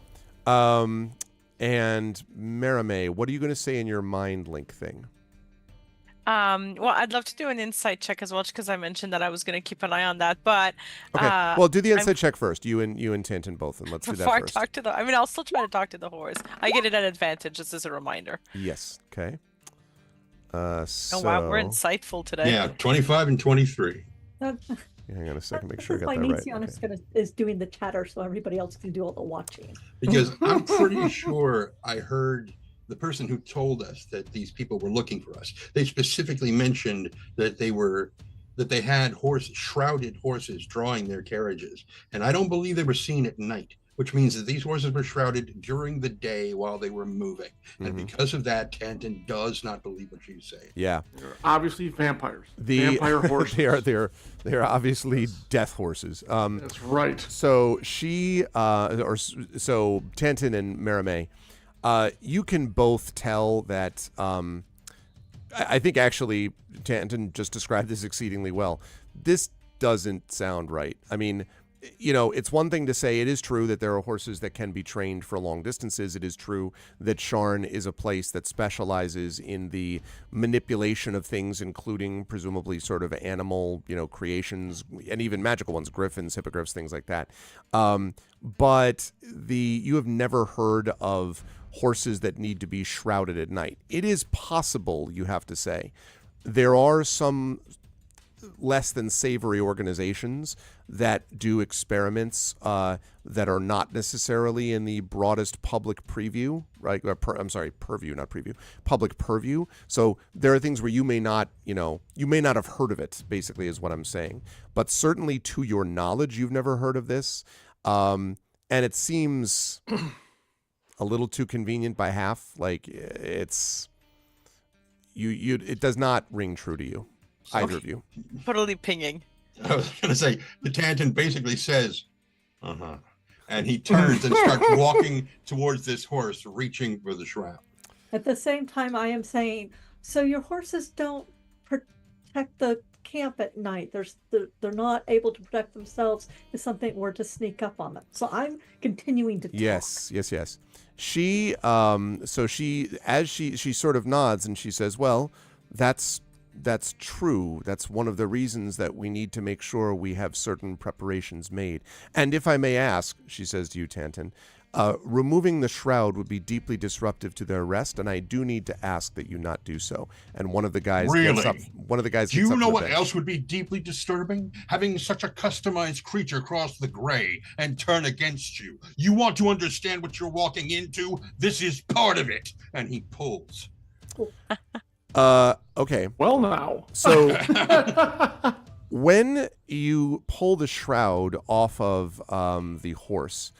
And Marame, what are you going to say in your mind link thing? Well, I'd love to do an insight check as well, because I mentioned that I was going to keep an eye on that. But Okay. Well, do the insight check first. You and Tanton both, and let's do that before I first. talk to the, I mean, I'll still try to talk to the horse. I get it at advantage, just as a reminder. Yes. Okay. Oh wow, we're insightful today. Yeah, 25 and 23. Hang on a second, make sure I This is got why that right. Nacion is doing the chatter so everybody else can do all the watching. Because I'm pretty sure I heard the person who told us that these people were looking for us. They specifically mentioned that they had shrouded horses drawing their carriages. And I don't believe they were seen at night, which means that these horses were shrouded during the day while they were moving. And because of that, Tanton does not believe what she's saying. Yeah. They're obviously vampires. Vampire horses. they are obviously death horses. That's right. So so Tanton and Marame, you can both tell that. I think actually Tanton just described this exceedingly well. This doesn't sound right. I mean, it's one thing to say it is true that there are horses that can be trained for long distances. It is true that Sharn is a place that specializes in the manipulation of things, including presumably sort of animal, creations, and even magical ones, griffins, hippogriffs, things like that. But you have never heard of horses that need to be shrouded at night. It is possible, you have to say. There are some less than savory organizations that do experiments that are not necessarily in the broadest public preview, right? Purview, not preview. Public purview. So there are things where you may not have heard of it, basically, is what I'm saying. But certainly to your knowledge, you've never heard of this. And it seems a little too convenient by half. Like it does not ring true to you. Either of you. Totally pinging. I was going to say, the Tanton basically says, and he turns and starts walking towards this horse, reaching for the shroud. At the same time, I am saying, so your horses don't protect the camp at night. They're not able to protect themselves if something were to sneak up on them. So I'm continuing to talk. Yes. She she sort of nods and she says, well, that's true. That's one of the reasons that we need to make sure we have certain preparations made. And if I may ask, she says to you, Tanton, Removing the shroud would be deeply disruptive to their rest, and I do need to ask that you not do so. And one of the guys gets up. One of the guys. Do gets you up know from the what bench. else would be deeply disturbing? Having such a customized creature cross the gray and turn against you. You want to understand what you're walking into? This is part of it. And he pulls. Okay. Well, now. So when you pull the shroud off of the horse,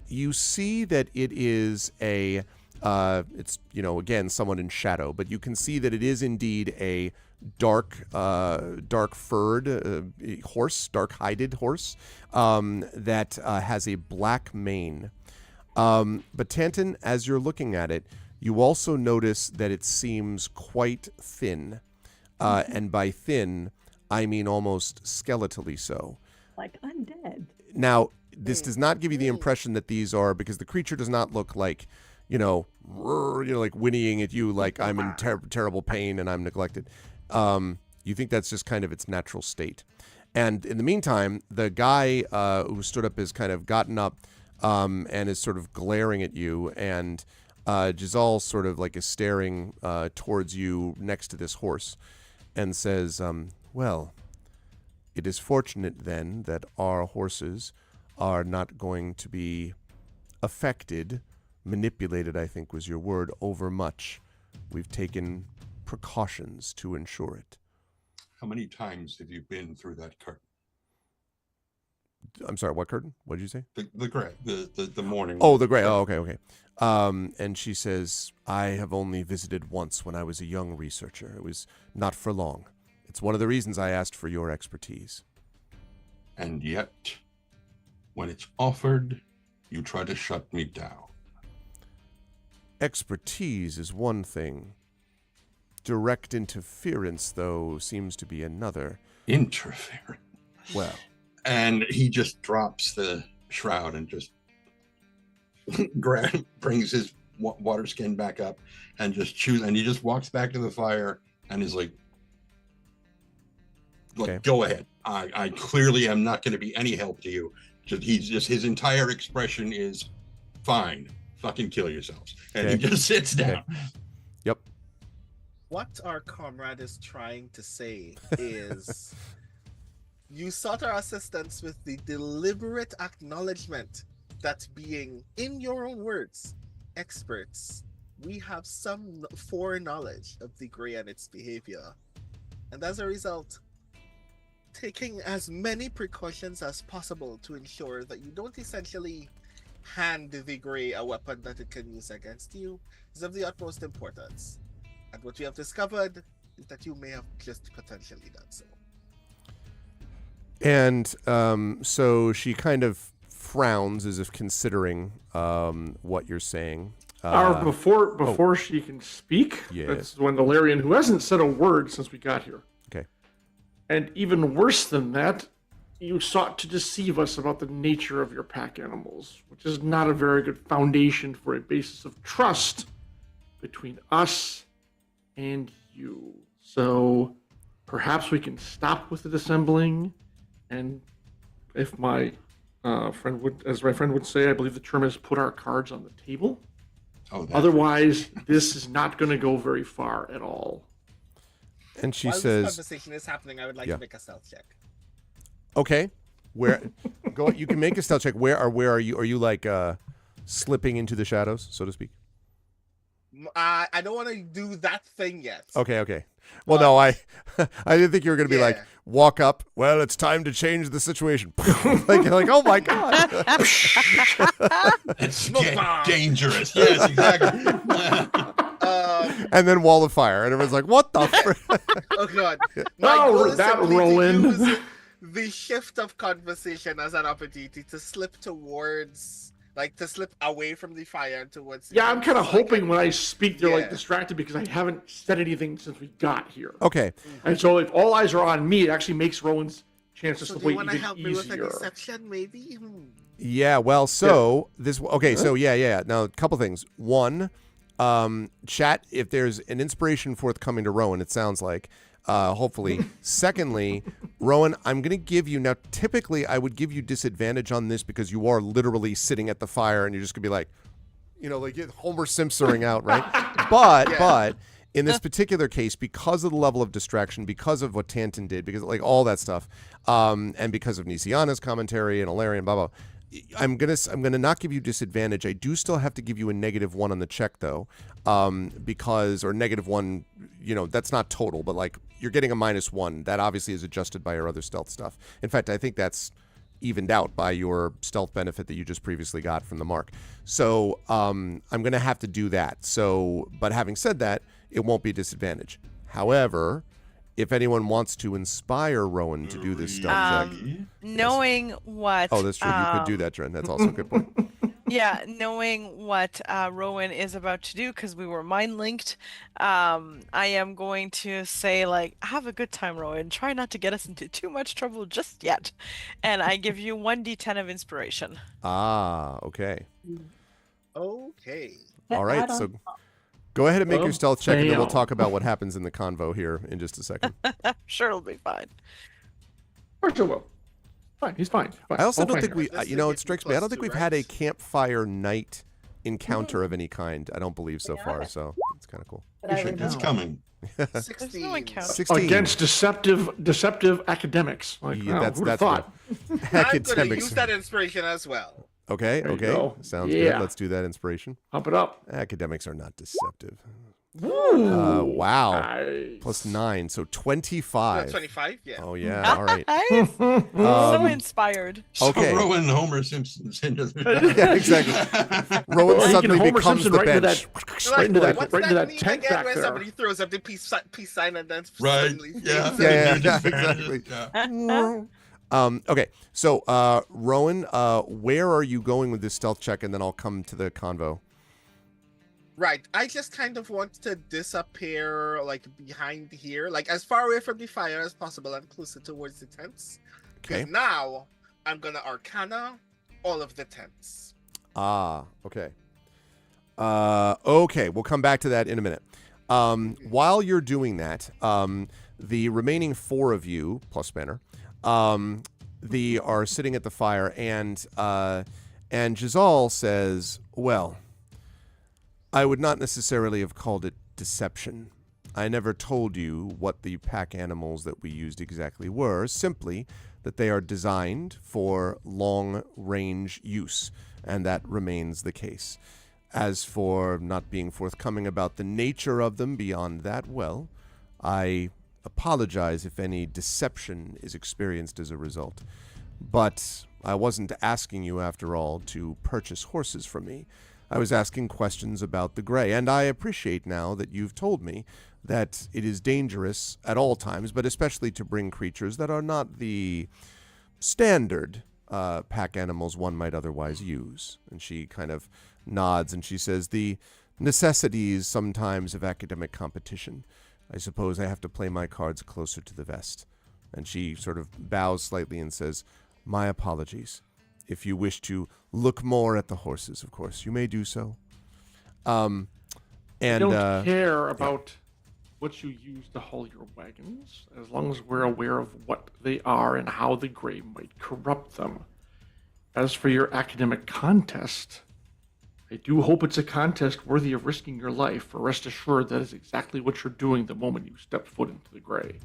you see that it is it's, again, someone in shadow, but you can see that it is indeed a dark furred horse, dark hided horse, that has a black mane. But Tanton, as you're looking at it, you also notice that it seems quite thin. And by thin, I mean almost skeletally so. Like undead. Now, this does not give you the impression that these are, because the creature does not look like, like whinnying at you like I'm in terrible pain and I'm neglected. You think that's just kind of its natural state. And in the meantime, the guy who stood up has kind of gotten up and is sort of glaring at you, and Giselle sort of like is staring towards you next to this horse and says, well, it is fortunate then that our horses are not going to be affected, manipulated, I think was your word, over much. We've taken precautions to ensure it. How many times have you been through that curtain? I'm sorry, what curtain? What did you say? The gray, the morning. Oh, the gray. Oh, okay. And she says, I have only visited once when I was a young researcher. It was not for long. It's one of the reasons I asked for your expertise. And yet, when it's offered, you try to shut me down. Expertise is one thing. Direct interference, though, seems to be another. Interference. Well. And he just drops the shroud and just brings his water skin back up and just chews. And he just walks back to the fire and is like, okay. Go ahead. I clearly am not going to be any help to you. His entire expression is fine. Fucking kill yourselves. And he just sits down. Okay. Yep. What our comrade is trying to say is you sought our assistance with the deliberate acknowledgement that being, in your own words, experts, we have some foreknowledge of the Grey and its behavior. And as a result, taking as many precautions as possible to ensure that you don't essentially hand the Grey a weapon that it can use against you is of the utmost importance. And what we have discovered is that you may have just potentially done so. And so she kind of frowns as if considering what you're saying. Before she can speak, yes. That's when Valerian, who hasn't said a word since we got here. Okay. And even worse than that, you sought to deceive us about the nature of your pack animals, which is not a very good foundation for a basis of trust between us and you. So perhaps we can stop with the dissembling, and if my friend would say, I believe the term is put our cards on the table. Otherwise, this is not going to go very far at all. And she While says, this conversation is happening, I would like to make a stealth check. Okay. Where go? You can make a stealth check. Where are you? Are you like slipping into the shadows, so to speak? I don't want to do that thing yet. Okay. Well, no, I didn't think you were going to be like, walk up. Well, it's time to change the situation. like, oh my god, it's dangerous. Yes, exactly. And then wall of fire, and everyone's like, what the? Oh god. Roland. The shift of conversation as an opportunity to slip towards, to slip away from the fire and towards. Yeah, I'm kind of hoping when I speak, they're distracted because I haven't said anything since we got here. Okay. And so if all eyes are on me, it actually makes Rowan's chances to wait even easier. Help me with a deception, maybe? Yeah. Well, so this. Okay. So yeah. Now, a couple things. One, chat. If there's an inspiration forthcoming to Rowan, it sounds like. Hopefully. Secondly, Rowan, I'm going to give you now. Typically, I would give you disadvantage on this because you are literally sitting at the fire and you're just going to be like, like Homer Simpsoning out, right? But in this particular case, because of the level of distraction, because of what Tanton did, because like all that stuff, and because of Nisiana's commentary and Alarian, blah blah. I'm gonna not give you disadvantage. I do still have to give you a -1 on the check though, because or -1. That's not total, but like you're getting a -1. That obviously is adjusted by your other stealth stuff. In fact, I think that's evened out by your stealth benefit that you just previously got from the mark. So I'm gonna have to do that. So, but having said that, it won't be a disadvantage. However, if anyone wants to inspire Rowan to do this stealth check. Knowing what... Oh, that's true. You could do that, Dren. That's also a good point. Yeah, knowing what Rowan is about to do, because we were mind linked, I am going to say, like, have a good time, Rowan. Try not to get us into too much trouble just yet. And I give you 1d10 of inspiration. Ah, okay. Okay. All right, so go ahead and make your stealth check, and then we'll talk about what happens in the convo here in just a second. Sure, it'll be fine. Of course it will. Fine, he's fine. I also don't think here. it strikes me, I don't think we've had a right? campfire night encounter of any kind. I don't believe so far, so it's kind of cool. But I It's remember. coming. 16. There's no encounter. 16. Against deceptive academics. Like, Yeah, who'd have that's thought? I'm going to Academics. use that inspiration as well. Okay, There you okay. go. Sounds Yeah. good. Let's do that inspiration. Pump it up. Academics are not deceptive. Ooh. Wow. Nice. Plus 9, so 25. 25? Yeah. Oh, yeah. All right. Nice. So Um, inspired. Okay. So Rowan Homer Simpson's into the... Yeah, exactly. Rowan Or he can suddenly Homer becomes Simpson the right into bench. that, right into that, What's right into that meme tent again back where there. somebody throws up the peace sign and then Right. suddenly Yeah. fades Yeah, in? yeah, exactly. Yeah. Okay, so Rowan, where are you going with this stealth check, and then I'll come to the convo. Right. I just kind of want to disappear like behind here, like as far away from the fire as possible and closer towards the tents. Okay. Because now I'm gonna Arcana all of the tents. Ah, okay. Okay, we'll come back to that in a minute. While you're doing that, the remaining 4 of you, plus Banner, are sitting at the fire, and Giselle says, well, I would not necessarily have called it deception. I never told you what the pack animals that we used exactly were, simply that they are designed for long-range use, and that remains the case. As for not being forthcoming about the nature of them beyond that, well, I apologize if any deception is experienced as a result. But I wasn't asking you, after all, to purchase horses from me. I was asking questions about the gray, and I appreciate now that you've told me that it is dangerous at all times, but especially to bring creatures that are not the standard pack animals one might otherwise use. And she kind of nods and she says, the necessities sometimes of academic competition. I suppose I have to play my cards closer to the vest. And she sort of bows slightly and says, my apologies. If you wish to look more at the horses, of course, you may do so. And I don't care about what you use to haul your wagons, as long as we're aware of what they are and how the gray might corrupt them. As for your academic contest, I do hope it's a contest worthy of risking your life, for rest assured that is exactly what you're doing the moment you step foot into the gray.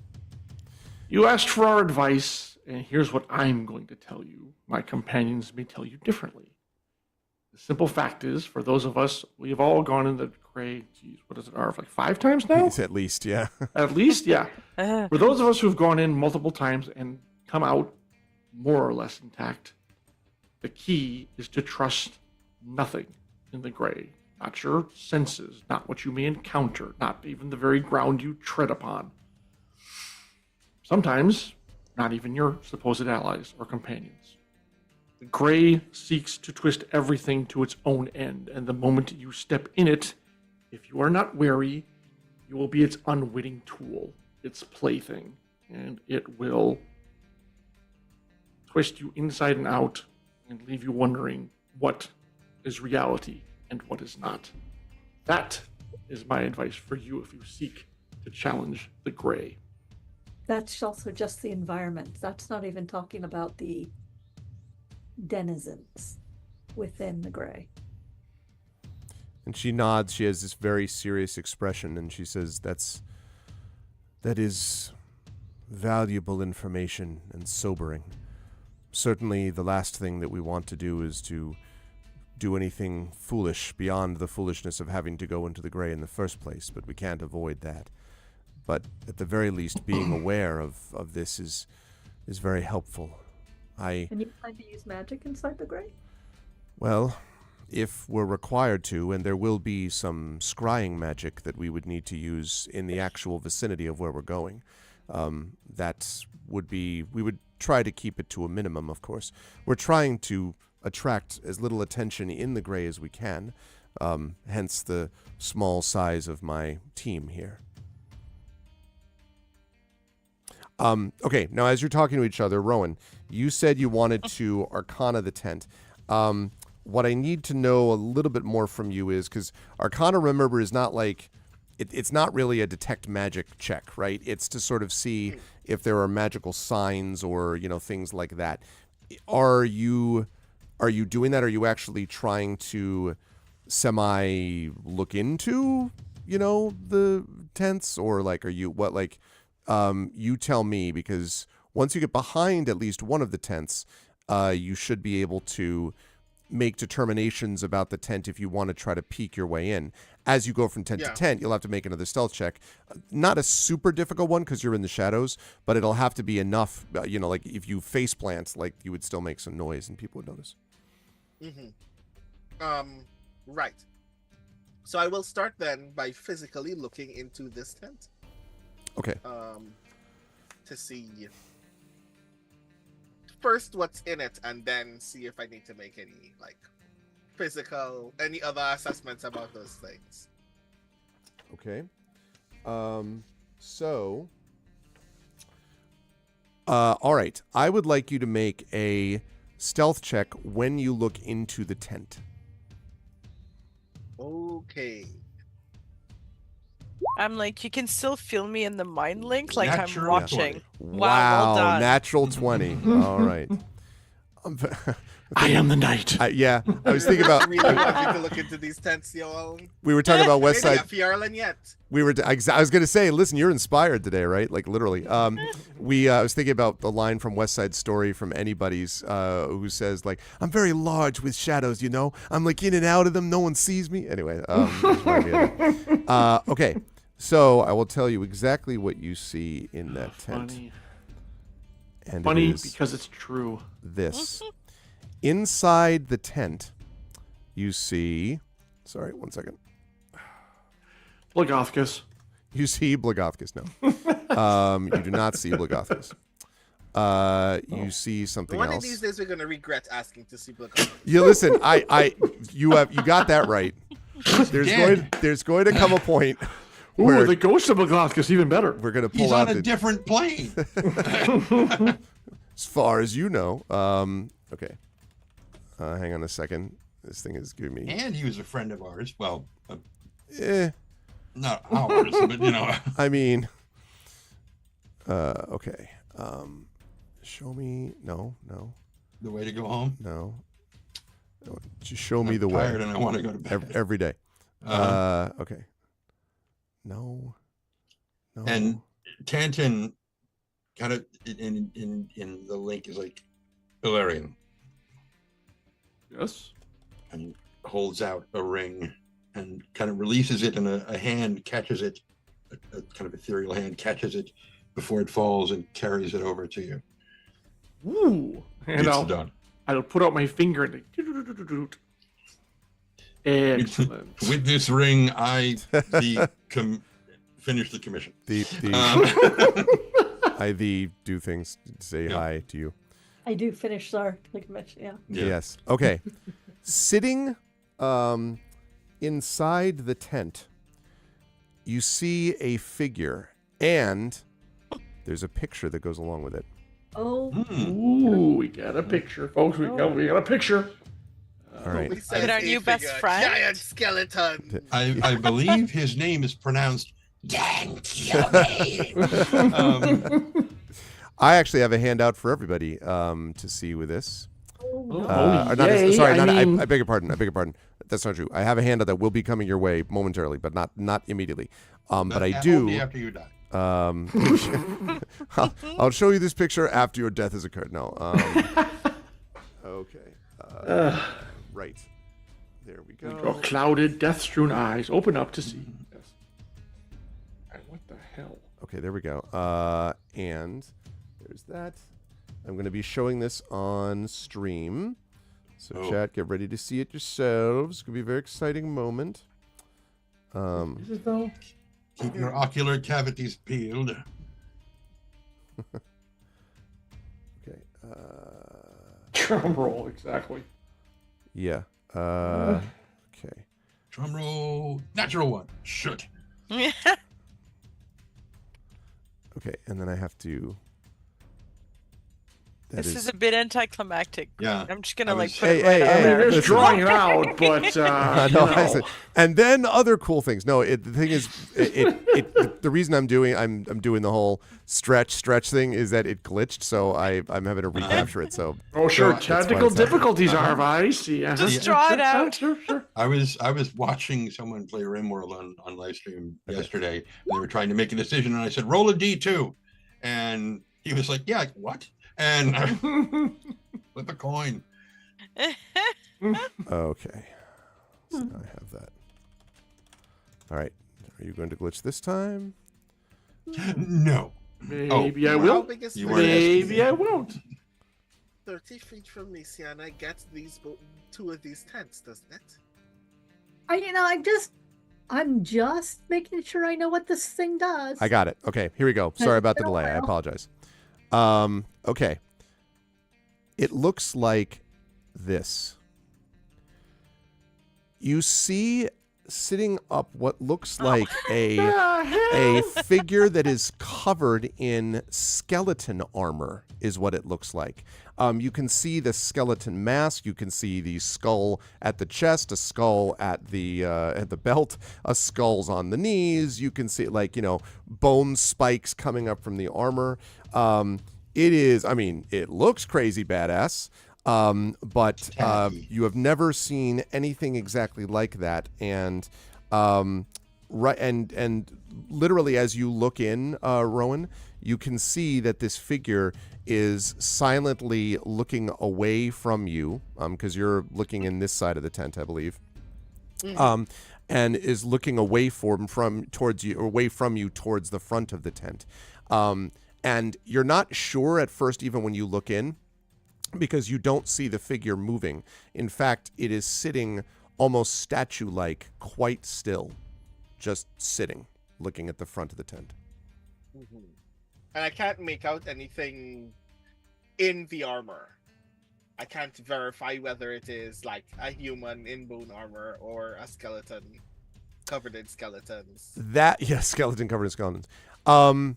You asked for our advice, and here's what I'm going to tell you. My companions may tell you differently. The simple fact is, for those of us, we have all gone in the gray, geez, what is it, Arv, like 5 times now? It's at least, yeah. At least, yeah. For those of us who've gone in multiple times and come out more or less intact, the key is to trust nothing in the gray. Not your senses, not what you may encounter, not even the very ground you tread upon. Sometimes, not even your supposed allies or companions. The gray seeks to twist everything to its own end, and the moment you step in it, if you are not wary, you will be its unwitting tool, its plaything, and it will twist you inside and out and leave you wondering what is reality and what is not. That is my advice for you if you seek to challenge the gray. That's also just the environment. That's not even talking about the denizens within the gray. And she nods. She has this very serious expression, and she says, that is valuable information and sobering. Certainly the last thing that we want to do is to do anything foolish beyond the foolishness of having to go into the gray in the first place, but we can't avoid that. But at the very least, being aware of this is very helpful. And you plan to use magic inside the gray? Well, if we're required to, and there will be some scrying magic that we would need to use in the actual vicinity of where we're going, we would try to keep it to a minimum, of course. We're trying to attract as little attention in the gray as we can, hence the small size of my team here. Okay, now as you're talking to each other, Rowan, you said you wanted to Arcana the tent. What I need to know a little bit more from you is, because Arcana, remember, is not like, it's not really a detect magic check, right? It's to sort of see if there are magical signs or, things like that. Are you doing that? Are you actually trying to look into, the tents, or like, are you, you tell me, because once you get behind at least one of the tents, you should be able to make determinations about the tent if you want to try to peek your way in. As you go from tent to tent, you'll have to make another stealth check. Not a super difficult one because you're in the shadows, but it'll have to be enough, like if you face plant, like you would still make some noise and people would notice. Right. So I will start then by physically looking into this tent. Okay. To see first what's in it, and then see if I need to make any any other assessments about those things. Okay. All right. I would like you to make a stealth check when you look into the tent. Okay. I'm like, you can still feel me in the mind link, like Natural I'm watching. 20. Wow, well done. Natural 20. All right. I am the knight. I was thinking about. I really want you to look into these tents, y'all. We were talking about West Side. Fjarlin yet? I was going to say, listen, you're inspired today, right? Like literally. I was thinking about the line from West Side Story from Anybody's, who says like, "I'm very large with shadows, I'm like in and out of them. No one sees me." Anyway, okay. So I will tell you exactly what you see in that tent. Funny. And Funny it is because it's true. this. Inside the tent, you see. Sorry, one second. Blagothkus. You see Blagothkus, no. You do not see Blagothkus. You see something One else. of these days we're gonna regret asking to see Blagothkus. Yeah, listen, you got that right. There's going to come a point where Ooh, the ghost of Blagothkus, even better. we're going to pull He's out on a different plane. as far as you know. Okay. Hang on a second. This thing is giving me. And he was a friend of ours. Well, not ours, but I mean, okay. Show me. No. The way to go home. No. Just show me I'm the way. tired and I want to go to bed. Every day. Okay. No. And Tantin kind of in the link is like Illyrian. Yes. And holds out a ring and kind of releases it, and a hand catches it, a kind of ethereal hand catches it before it falls and carries it over to you. Ooh. And It's done. I'll put out my finger and excellent. With this ring, I finish the commission. I do things to say hi to you. I do finish our commission, yeah. Yes. Okay. Sitting inside the tent, you see a figure, and there's a picture that goes along with it. Oh. Ooh, we got a picture, folks. We got a picture. All right. Look at our new best friend. Giant skeleton. I believe his name is pronounced Don't kill me. I actually have a handout for everybody to see with this. Oh, Sorry, yay. I mean, beg your pardon. That's not true. I have a handout that will be coming your way momentarily, but not immediately. But I do. Only after you die. I'll show you this picture after your death has occurred. No. Okay. Right. There we go. Draw clouded, death-strewn eyes. Open up to see. Yes. And what the hell? Okay, there we go. And there's that. I'm going to be showing this on stream. So chat, get ready to see it yourselves. It's going to be a very exciting moment. Is it though? Keep your ocular cavities peeled. Okay. Drum roll, exactly. Yeah. Okay. Drum roll. Natural one. Shoot. Okay, and then I have to... This is a bit anticlimactic. Yeah. I'm just gonna was- put it Hey, right hey, on hey, there. There's listen. drawing it out, but I said- and then other cool things. No, the thing is, the reason I'm doing the whole stretch thing is that it glitched, so I'm having to recapture it. So oh, sure, That's why technical it's happening. difficulties are. I see. Just draw it out. Sure. I was watching someone play RimWorld on live stream yesterday. And they were trying to make a decision, and I said, "Roll a D2," and he was like, "Yeah, what?" And flip a coin. okay, so now I have that. All right, are you going to glitch this time? No. Maybe I How will. big is You my- weren't Maybe I won't. 30 feet from Luciana gets these two of these tents, doesn't it? I'm just making sure I know what this thing does. I got it. Okay, here we go. Sorry about the delay. I apologize. Okay. It looks like this. You see sitting up what looks like a figure that is covered in skeleton armor is what it looks like. You can see the skeleton mask. You can see the skull at the chest, a skull at the belt, a skull's on the knees. You can see bone spikes coming up from the armor. It looks crazy badass. But you have never seen anything exactly like that, and literally as you look in, Rowan, you can see that this figure is silently looking away from you, because you're looking in this side of the tent, I believe, and is looking away from you towards the front of the tent, and you're not sure at first, even when you look in, because you don't see the figure moving. In fact, it is sitting almost statue-like, quite still, just sitting, looking at the front of the tent. Mm-hmm. And I can't make out anything in the armor. I can't verify whether it is like a human in bone armor or a skeleton covered in skeletons. Skeleton covered in skeletons. The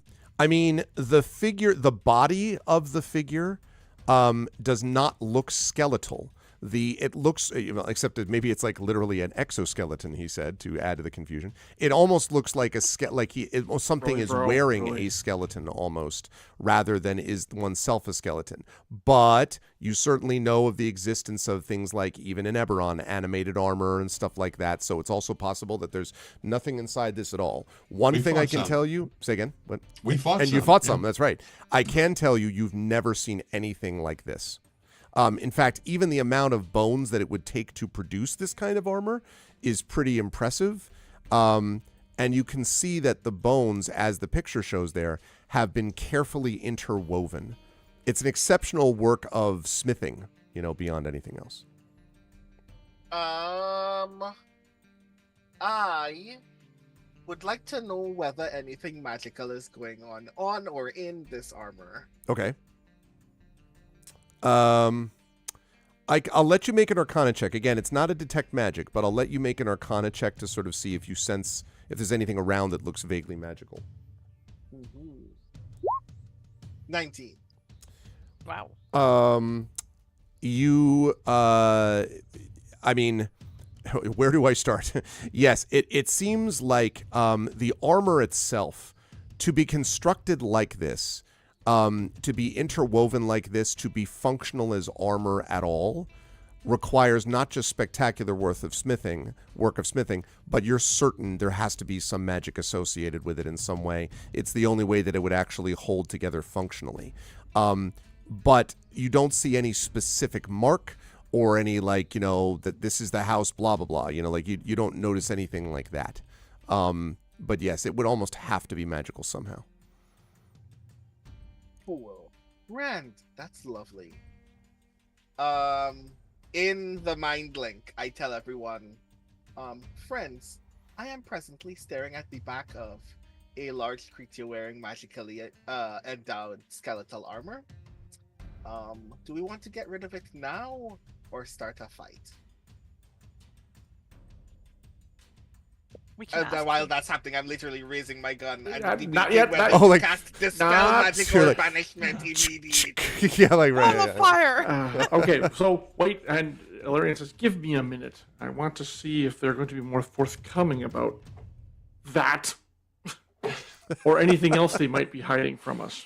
body of the figure does not look skeletal. It looks, except that maybe it's like literally an exoskeleton, he said, to add to the confusion. It almost looks like something is wearing a skeleton almost, rather than is oneself a skeleton. But you certainly know of the existence of things like, even in Eberron, animated armor and stuff like that. So it's also possible that there's nothing inside this at all. One thing I can tell you, say again, what? We fought and some. you fought some, that's right. I can tell you, you've never seen anything like this. In fact, even the amount of bones that it would take to produce this kind of armor is pretty impressive. And you can see that the bones, as the picture shows there, have been carefully interwoven. It's an exceptional work of smithing, beyond anything else. I would like to know whether anything magical is going on or in this armor. Okay. I'll let you make an Arcana check. Again, it's not a detect magic, but I'll let you make an Arcana check to sort of see if you sense if there's anything around that looks vaguely magical. 19. Wow. Where do I start? Yes, it seems like the armor itself, to be constructed like this, to be interwoven like this, to be functional as armor at all, requires not just spectacular work of smithing, but you're certain there has to be some magic associated with it in some way. It's the only way that it would actually hold together functionally. But you don't see any specific mark or any, like, that this is the house, blah, blah, blah. Like you don't notice anything like that. But yes, it would almost have to be magical somehow. Cool. Rand, that's lovely. In the mind link, I tell everyone, friends, I am presently staring at the back of a large creature wearing magically endowed skeletal armor. Do we want to get rid of it now or start a fight? We can ask While him. that's happening, I'm literally raising my gun and Not yet. cast dispel magical banishment immediately. Yeah, like On right. the fire. Okay, so wait, and Illyrian says, "Give me a minute. I want to see if they're going to be more forthcoming about that, or anything else they might be hiding from us."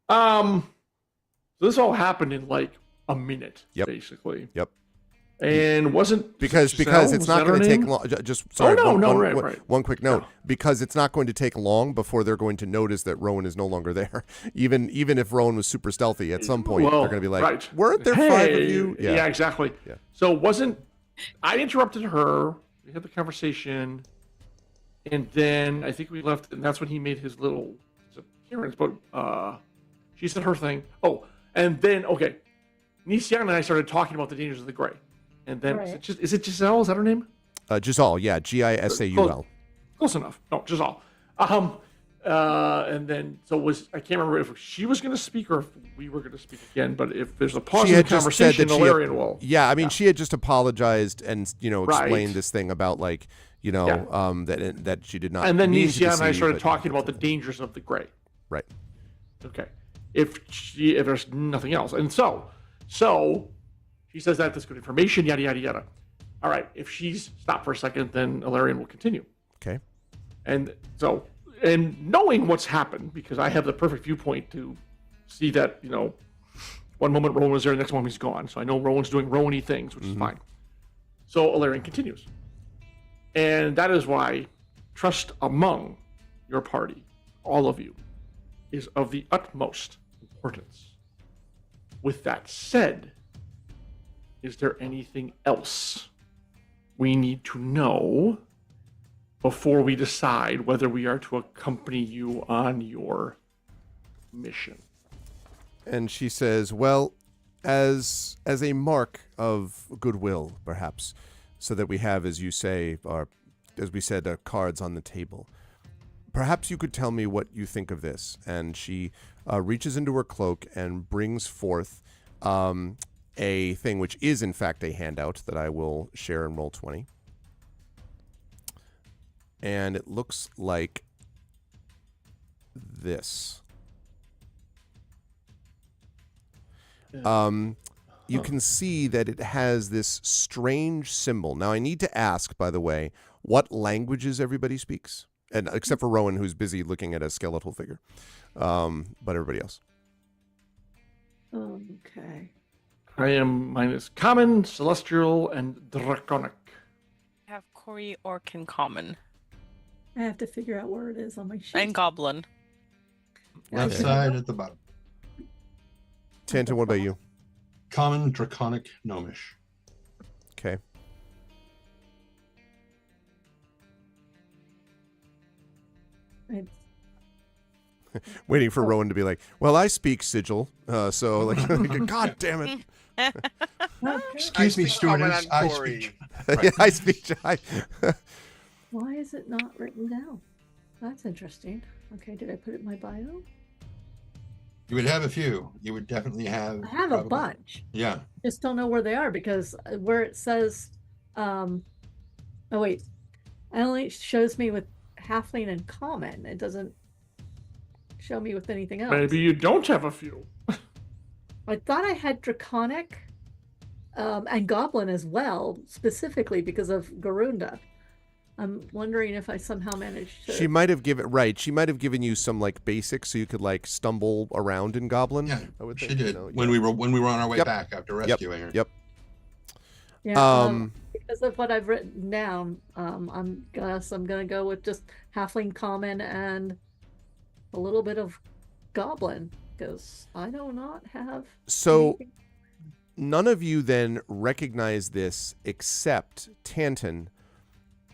So this all happened in like a minute, basically. Yep. And wasn't because Giselle, it's was not that her going to take name? long. Just sorry. Right. One quick note. No. Because it's not going to take long before they're going to notice that Rowan is no longer there. Even if Rowan was super stealthy, at some point they're going to be like, "Weren't there 5 of you?" Yeah, exactly. Yeah. So I interrupted her. We had the conversation, and then I think we left, and that's when he made his little appearance. But she said her thing. Oh, and then Nisian and I started talking about the dangers of the Grey. And then, is it Giselle? Is that her name? Giselle, yeah. Gisaul. Close enough. No, Giselle. And then, I can't remember if she was going to speak or if we were going to speak again, but if there's a pause in the conversation, Illyrian will. Yeah, I mean, she had just apologized and, explained this thing about, like, that she did not. And then mean to Nisia and I deceive, started but- talking about the dangers of the Grey. Right. Okay. If there's nothing else. And so she says that's good information, yada, yada, yada. All right. If she's stopped for a second, then Illyrian will continue. Okay. And knowing what's happened, because I have the perfect viewpoint to see that, one moment Rowan was there, the next moment he's gone. So I know Rowan's doing Rowan-y things, which is fine. So Illyrian continues. And that is why trust among your party, all of you, is of the utmost importance. With that said, is there anything else we need to know before we decide whether we are to accompany you on your mission? And she says, well, as a mark of goodwill, perhaps, so that we have, as you say, as we said, cards on the table. Perhaps you could tell me what you think of this. And she reaches into her cloak and brings forth a thing which is, in fact, a handout that I will share in Roll20. And it looks like this. You can see that it has this strange symbol. Now, I need to ask, by the way, what languages everybody speaks, and except for Rowan, who's busy looking at a skeletal figure, but everybody else. Okay. Mine is Common, Celestial, and Draconic. I have Kori Orc in common. I have to figure out where it is on my sheet. And Goblin. Left Okay. side at the bottom. Tanton, what about you? Common, Draconic, Gnomish. Okay. It's- Waiting for Rowan to be like, well, I speak sigil, so like, God damn it. Excuse me, speak Common students. and I Kori. speak. Yeah, I speak. Why is it not written down? That's interesting. Okay, did I put it in my bio? You would have a few. You would definitely have. I have a probably- bunch. Yeah. Just don't know where they are because where it says, oh wait, it only shows me with halfling and common. It doesn't show me with anything else. Maybe you don't have a few. I thought I had draconic, and Goblin as well, specifically because of Garunda. I'm wondering if I somehow managed to. She might have given you some like basics so you could like stumble around in Goblin. Yeah, I would she think, did yeah. when we were on our way back after rescuing her. Yep. Yeah, because of what I've written down, I'm gonna go with just Halfling Common and a little bit of Goblin because I do not have. So anything. none of you then recognize this except Tanton.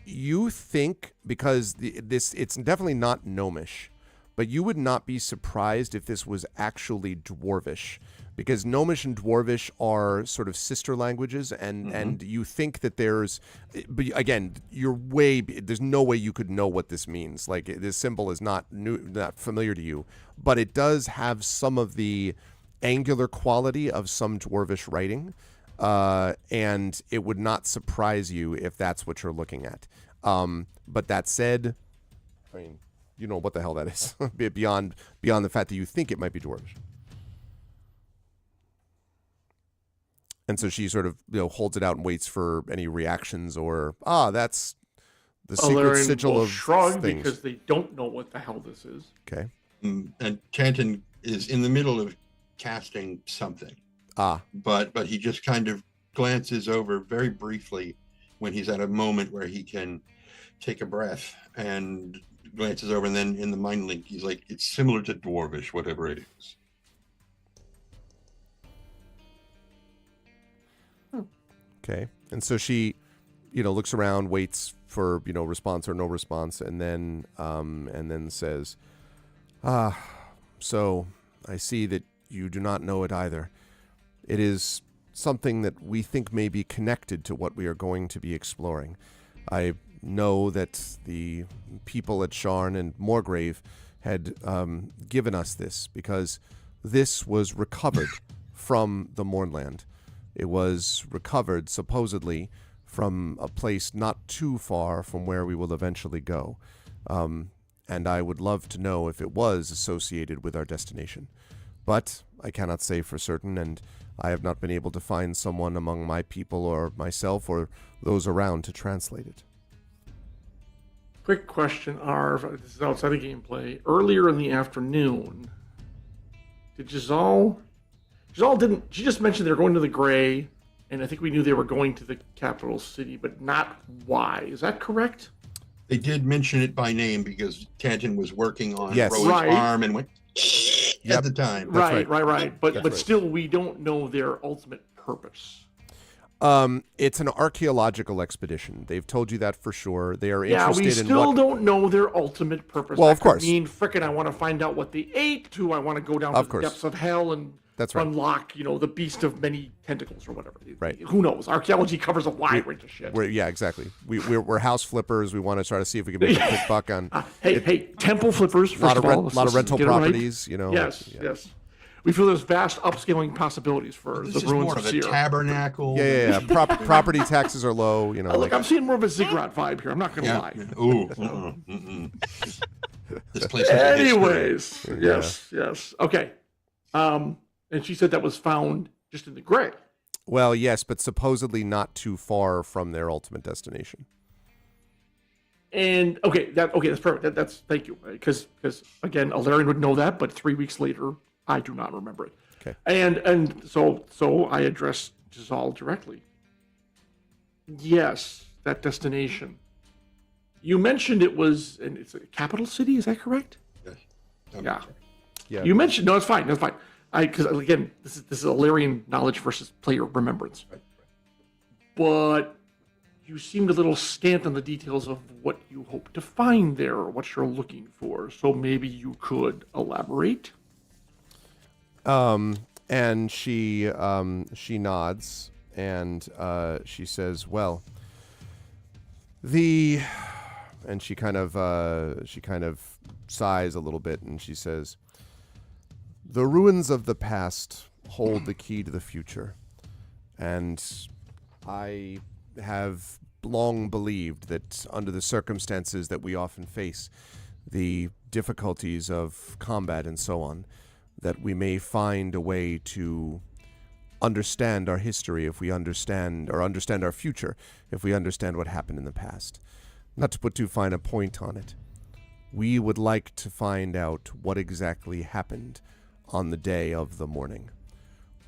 You think, because it's definitely not Gnomish, but you would not be surprised if this was actually Dwarvish, because Gnomish and Dwarvish are sort of sister languages, and you think that but again, there's no way you could know what this means. Like, this symbol is not familiar to you, but it does have some of the angular quality of some Dwarvish writing. And it would not surprise you if that's what you're looking at. But that said, I mean, you know what the hell that is beyond the fact that you think it might be Dwarvish. And so she sort of holds it out and waits for any reactions or that's the secret sigil of shrug things. Because they don't know what the hell this is. Okay. And Tanton is in the middle of casting something. But he just kind of glances over very briefly when he's at a moment where he can take a breath, and glances over, and then in the mind link he's like, it's similar to Dwarvish, whatever it is. Okay. And so she, looks around, waits for, response or no response, and then says, so I see that you do not know it either. It is something that we think may be connected to what we are going to be exploring. I know that the people at Sharn and Moorgrave had given us this because this was recovered from the Mournland. It was recovered, supposedly, from a place not too far from where we will eventually go. And I would love to know if it was associated with our destination. But I cannot say for certain, and I have not been able to find someone among my people or myself or those around to translate it. Quick question, Arv. This is outside of gameplay. Earlier in the afternoon, did Giselle didn't. She just mentioned they were going to the Gray, and I think we knew they were going to the capital city, but not why. Is that correct? They did mention it by name because Tanton was working on Rowan's arm and went at the time. Right. But still, we don't know their ultimate purpose. It's an archaeological expedition. They've told you that for sure. They are interested in we still don't know their ultimate purpose. Well, of course. I mean, frickin' I want to find out what they ate. To I want to go down to the depths of hell and unlock, the beast of many tentacles or whatever. Right. Who knows? Archaeology covers a wide range of shit. Yeah, exactly. We're house flippers. We want to try to see if we can make a quick buck on. Hey, temple flippers. First of all, a lot of rental properties. Yes, yes. We feel there's vast upscaling possibilities for the ruins of Seer. This is more of a tabernacle. Yeah. Property taxes are low. Look, I'm seeing more of a ziggurat vibe here. I'm not going to lie. Ooh. This place. Anyways, yes. Okay. And she said that was found just in the Gray. Well, yes, but supposedly not too far from their ultimate destination. And that's perfect. That's thank you, because again, Alarion would know that, but 3 weeks later, I do not remember it. Okay. And so I addressed Giselle directly. Yes, that destination. You mentioned it's a capital city. Is that correct? Yes. Yeah. You mentioned it's fine. That's fine. Because again, this is Alarion knowledge versus player remembrance. Right. But you seemed a little scant on the details of what you hope to find there, or what you're looking for. So maybe you could elaborate. And she nods and she says, "Well, and she kind of sighs a little bit, and she says, the ruins of the past hold the key to the future, and I have long believed that under the circumstances that we often face, the difficulties of combat and so on, that we may find a way to understand our history, if we understand our future, if we understand what happened in the past. Not to put too fine a point on it, we would like to find out what exactly happened on the day of the morning.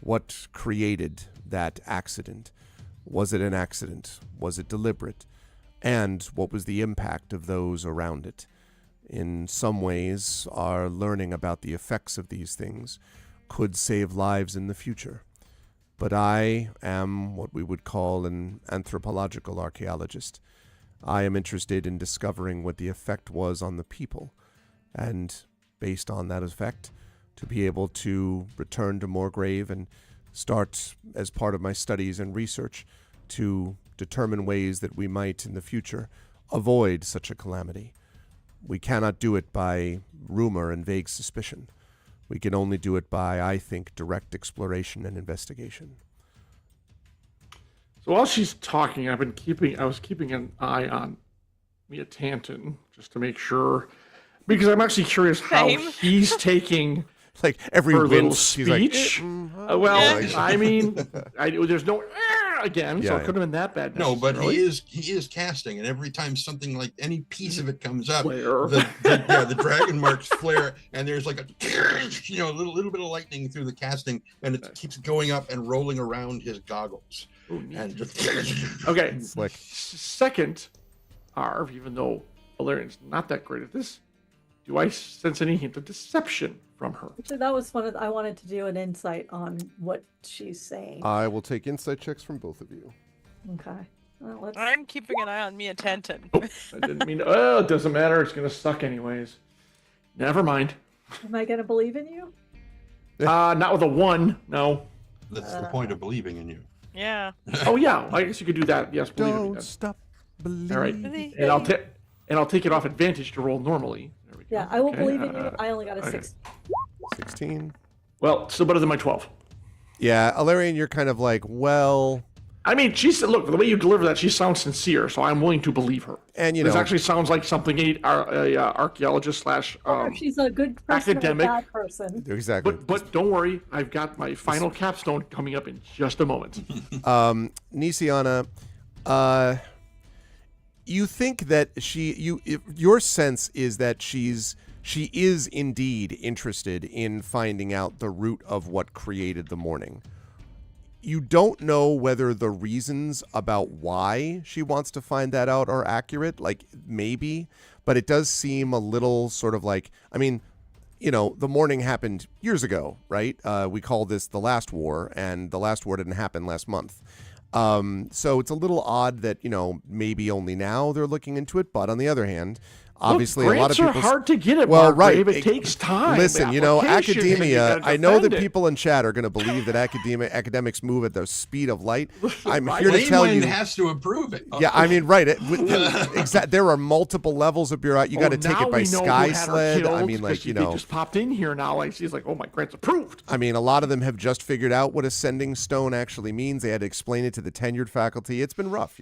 What created that accident? Was it an accident? Was it deliberate? And what was the impact of those around it? In some ways, our learning about the effects of these things could save lives in the future. But I am what we would call an anthropological archaeologist. I am interested in discovering what the effect was on the people, and based on that effect, to be able to return to Moorgrave and start, as part of my studies and research, to determine ways that we might in the future avoid such a calamity. We cannot do it by rumor and vague suspicion. We can only do it by, I think, direct exploration and investigation. So while she's talking, I was keeping an eye on Mia Tanton just to make sure, because I'm actually curious how Same. he's taking Like every her little wince, he's like, speech. Yeah. I mean, there's no again, so Yeah, it couldn't have been that bad. No, but he necessarily. is casting, and every time something like any piece of it comes up, Flare. the dragon marks flare, and there's like a little bit of lightning through the casting, and it keeps going up and rolling around his goggles. Ooh, neat. And just Okay. Slick. Second, Arv, even though Valerian's not that great at this, do I sense any hint of deception from her? Actually, that was I wanted to do an insight on what she's saying. I will take insight checks from both of you. Okay. Well, let's... I'm keeping an eye on Mia Tanton. I didn't mean. Oh, it doesn't matter. It's gonna suck anyways. Never mind. Am I going to believe in you? Not with a 1. No. that's the point of believing in you. Yeah. Oh yeah. I guess you could do that. Yes. Believe in me Don't then. stop believing. All right. And I'll take it off advantage to roll normally. There we go. Yeah, I will Okay, believe in you. I only got a okay. 6. 16. Well, still better than my 12. Yeah, Alarian, you're kind of like, well, I mean, she said, look, the way you deliver that, she sounds sincere, so I'm willing to believe her. and This actually sounds like something a archaeologist slash She's a good person academic. or a bad person. exactly. But don't worry, I've got my final capstone coming up in just a moment. Nisiana, you think that your sense is that she is indeed interested in finding out the root of what created the morning. You don't know whether the reasons about why she wants to find that out are accurate, like maybe, but it does seem a little sort of like, I mean, the morning happened years ago, right? We call this the last war, and the last war didn't happen last month. So it's a little odd that, maybe only now they're looking into it, but on the other hand, obviously Look, a lot of grants people are hard to get at. Well, Margrave. right. It takes time. Listen, Application, and you academia, gotta I know that defend it. people in chat are going to believe that academics move at the speed of light. I'm here to Lane tell Wind you. has to approve it. Yeah, I mean, right. There are multiple levels of bureaucracy. You got to take now it by we know who sky had her sled. I killed, mean, like, 'cause they just popped in here now. Like she's like, oh, my grant's approved. I mean, a lot of them have just figured out what ascending stone actually means. They had to explain it to the tenured faculty. It's been rough,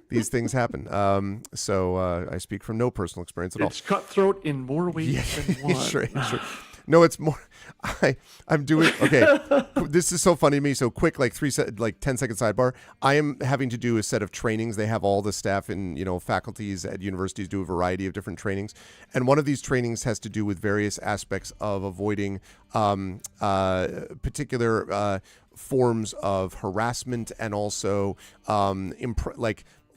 these things happen. So I speak from no personal experience at all. It's cutthroat in more ways than one. Sure. No, it's more. I'm doing okay. This is so funny to me. So quick, like 10-second sidebar. I am having to do a set of trainings. They have all the staff in faculties at universities do a variety of different trainings, and one of these trainings has to do with various aspects of avoiding particular forms of harassment and also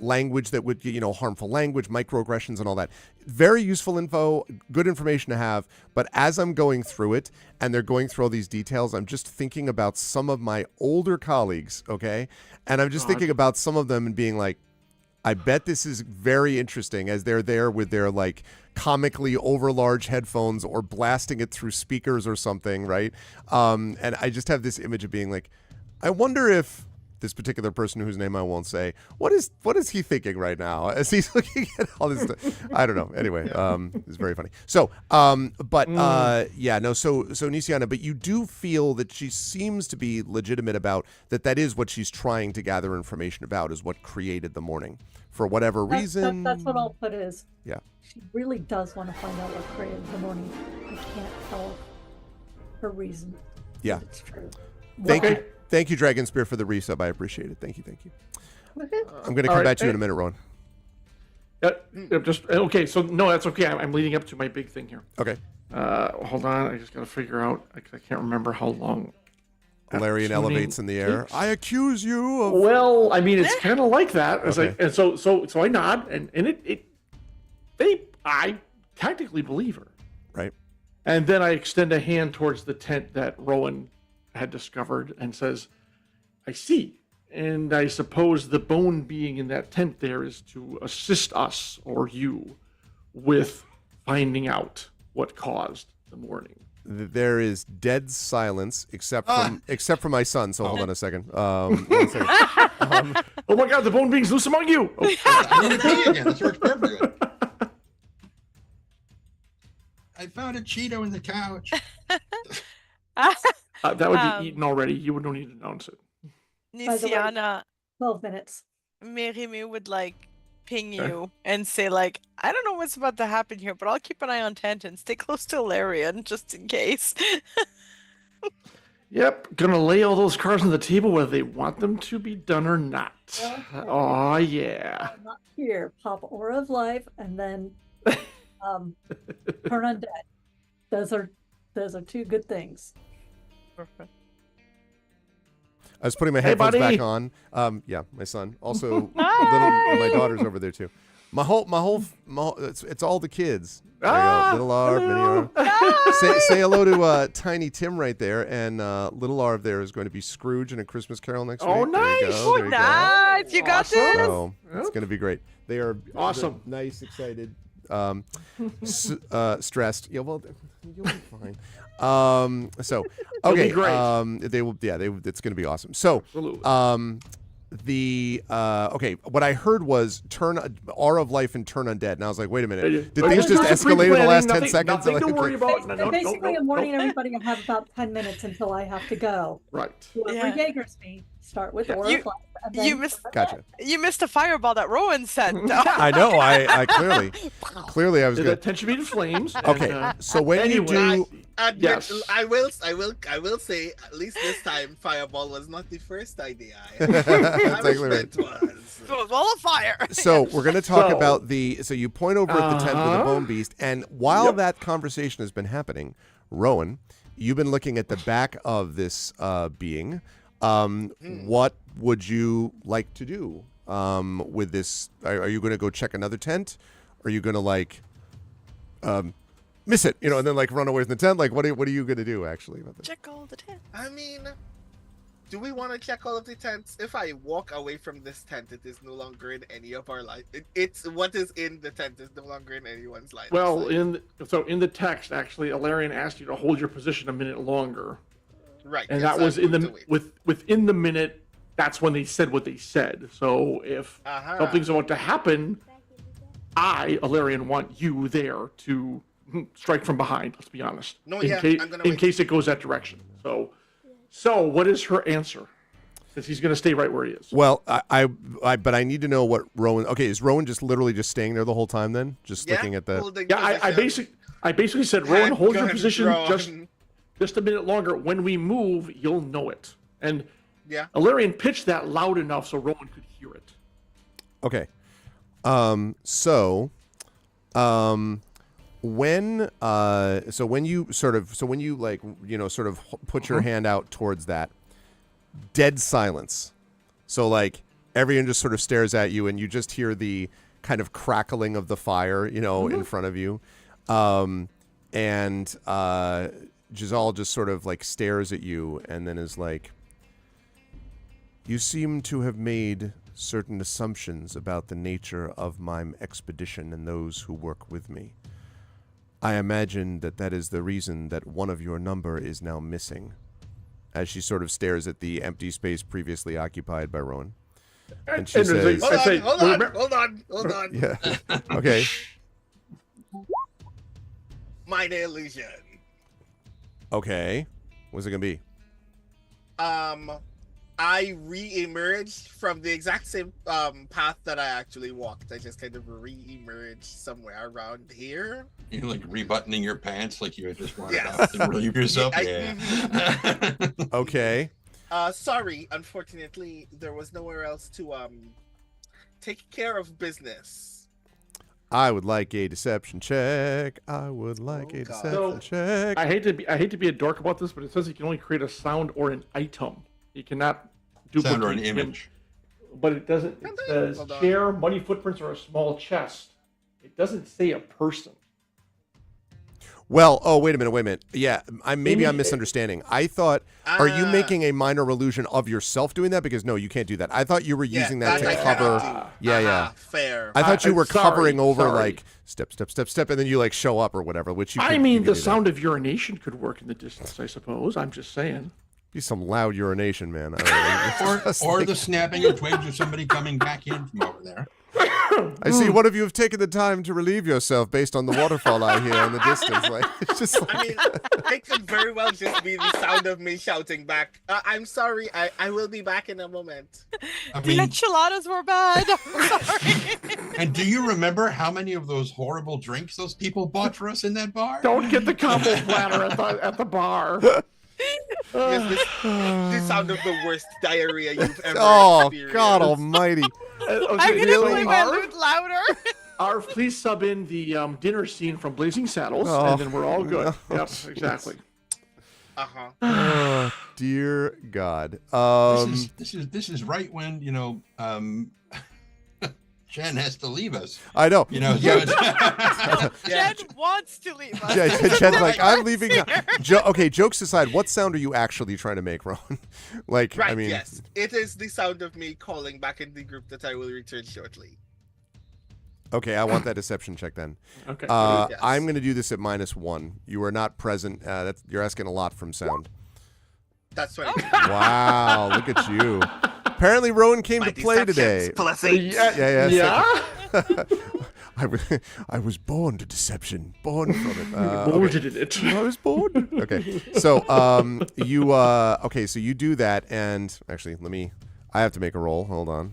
language that would, harmful language, microaggressions and all that. Very useful info, good information to have. But as I'm going through it and they're going through all these details, I'm just thinking about some of my older colleagues, okay? And I'm just thinking about some of them and being like, I bet this is very interesting as they're there with their comically overlarge headphones or blasting it through speakers or something, right? And I just have this image of being like, I wonder if this particular person whose name I won't say, what is he thinking right now as he's looking at all this stuff? I don't know. Anyway, it's very funny. So, so Nisiana, but you do feel that she seems to be legitimate about that is what she's trying to gather information about, is what created the morning for whatever reason. That's what I'll put is. Yeah. She really does want to find out what created the morning. I can't tell her reason. Yeah. It's true. Thank you, Dragon Spear, for the resub. I appreciate it. Thank you. Okay. I'm going to come back to you in a minute, Rowan. Just okay. So no, that's okay. I'm leading up to my big thing here. Okay. Hold on. I just got to figure out. I can't remember how long. Valerian elevates in the air. takes. I accuse you of. Well, I mean, it's kind of like that. Okay. So I nod, and I tactically believe her. Right. And then I extend a hand towards the tent that Rowan had discovered and says, I see. And I suppose the bone being in that tent there is to assist us or you with finding out what caused the mourning. There is dead silence except for my son. So hold on a second. 1 second. Oh my God, the bone being's loose among you. Oh. I'm gonna pee again. This works perfectly. I found a Cheeto in the couch. That would be eaten already. You don't need to announce it. By the way, Nisiana, 12 minutes. Merime would like ping you and say like, I don't know what's about to happen here, but I'll keep an eye on Tent and stay close to Ilarion just in case. Yep, gonna lay all those cards on the table whether they want them to be done or not. Okay. Oh yeah. Not here. Pop Aura of Life and then turn undead. Those are two good things. Perfect. I was putting my headphones buddy. back on. Yeah, my son. Also, my daughter's over there too. My whole it's all the kids. There you go. Little R, mini R. Say hello to Tiny Tim right there, and Little R there is going to be Scrooge in A Christmas Carol next Oh, week. There you nice. go, there you go. Nice, you got Awesome. this. So it's going to be great. They are Awesome. nice, excited, stressed. Yeah, well, you'll be fine. So It'll be okay, great. they will. Yeah, it's going to be awesome. So, Absolutely. okay, what I heard was turn Aura of Life and turn undead, and I was like, wait a minute, did I things was just doing some escalate in the last 10 pre-planning, seconds? Nothing to worry about. No, Basically, I'm warning no. everybody I have about 10 minutes until I have to go. Right. Whoever Yeah. Jaegers me, start with Yeah. Aura of Life. And then You missed. Gotcha. You missed a fireball that Rowan sent. I know. I clearly I was The good. attention be in flames. and, Okay, so when you anyway, do, And Yes. I will say at least this time Fireball was not the first idea. That's exactly right. It was. It was all a fire. So we're going to talk So- about so you point over at the tent with the Uh-huh. bone beast, and while Yep. that conversation has been happening, Rowan, you've been looking at the back of this being. What would you like to do with this? Are you going to go check another tent? Are you going to miss it, and then run away from the tent? What are you going to do actually about this? Check all the tent. I mean, do we want to check all of the tents? If I walk away from this tent, it is no longer in any of our life. It's what is in the tent is no longer in anyone's life. Well, in the text, actually, Ilarion asked you to hold your position a minute longer, right, and yes, that was I'm in the going to wait. within the minute. That's when they said what they said. So if Uh-huh. something's about to happen, I, Ilarion, want you there to strike from behind. Let's be honest. No, in yeah, case, I'm gonna in wait. case it goes that direction. So what is her answer? Since he's going to stay right where he is. Well, but I need to know what Rowan. Okay, is Rowan just literally just staying there the whole time then, just looking at the? holding Yeah, I position. basically said, Rowan, hold your Handgun position drawn. just a minute longer. When we move, you'll know it. And Yeah. Ilarion pitched that loud enough so Rowan could hear it. Okay. When you sort of sort of put your hand out towards that, dead silence. So everyone just sort of stares at you, and you just hear the kind of crackling of the fire, in front of you, and Giselle just sort of stares at you, and then is like, "You seem to have made certain assumptions about the nature of my expedition and those who work with me. I imagine that is the reason that one of your number is now missing," as she sort of stares at the empty space previously occupied by Rowan. And she says, Hold on. yeah, okay, Minor illusion. okay, what's it going to be? I re-emerged from the exact same path that I actually walked. I just kind of re-emerged somewhere around here. You're rebuttoning your pants like you had just wanted Yes. out to relieve yourself. I- Yeah. Okay, Sorry, unfortunately, there was nowhere else to take care of business. I would like a deception check. I would like Oh, a God. deception check. I hate to be a dork about this, but it says you can only create a sound or an item. You cannot duplicate Sound or an him. image. But it doesn't. It says Hold on. chair, money footprints, or a small chest. It doesn't say a person. Well, oh, wait a minute. Yeah, I'm misunderstanding. I thought, are you making a minor illusion of yourself doing that? Because no, you can't do that. I thought you were using that to I cover. cannot do. Yeah. Fair. I thought you were sorry, covering over sorry. like step, and then you like show up or whatever. Which you. I could- mean, you could the do that. sound of urination could work in the distance. I suppose. I'm just saying. Be some loud urination, man. I don't know. Or the snapping of twigs of somebody coming back in from over there. I see one of you have taken the time to relieve yourself based on the waterfall I hear in the distance. Like it's just like, I mean, it could very well just be the sound of me shouting back. I'm sorry. I will be back in a moment. I The mean, enchiladas were bad. I'm sorry. and do you remember how many of those horrible drinks those people bought for us in that bar? Don't get the combo platter at the bar. Yes, the sound of the worst diarrhea you've ever oh experienced. God Almighty! I'm Okay, gonna play my Arv, lute louder. Arv, please sub in the dinner scene from Blazing Saddles, Oh, and then we're all good. no, Yep, jeez. exactly. Uh-huh. Oh, dear God. This is right when Jen has to leave us. I know. You know, so Yeah. it's- Jen wants to leave us. Jen's like, I'm leaving. Here. Okay, jokes aside, what sound are you actually trying to make, Ron? Like, Right, I mean, yes. It is the sound of me calling back in the group that I will return shortly. okay, I want that deception check then. Okay. Yes. I'm going to do this at -1. You are not present. You're asking a lot from sound. That's what Wow, look at you. Apparently, Rowan came to play today. Yeah. I was born to deception. Born from it. Molded in it. I was born. Okay, so so you do that, and actually, I have to make a roll. Hold on.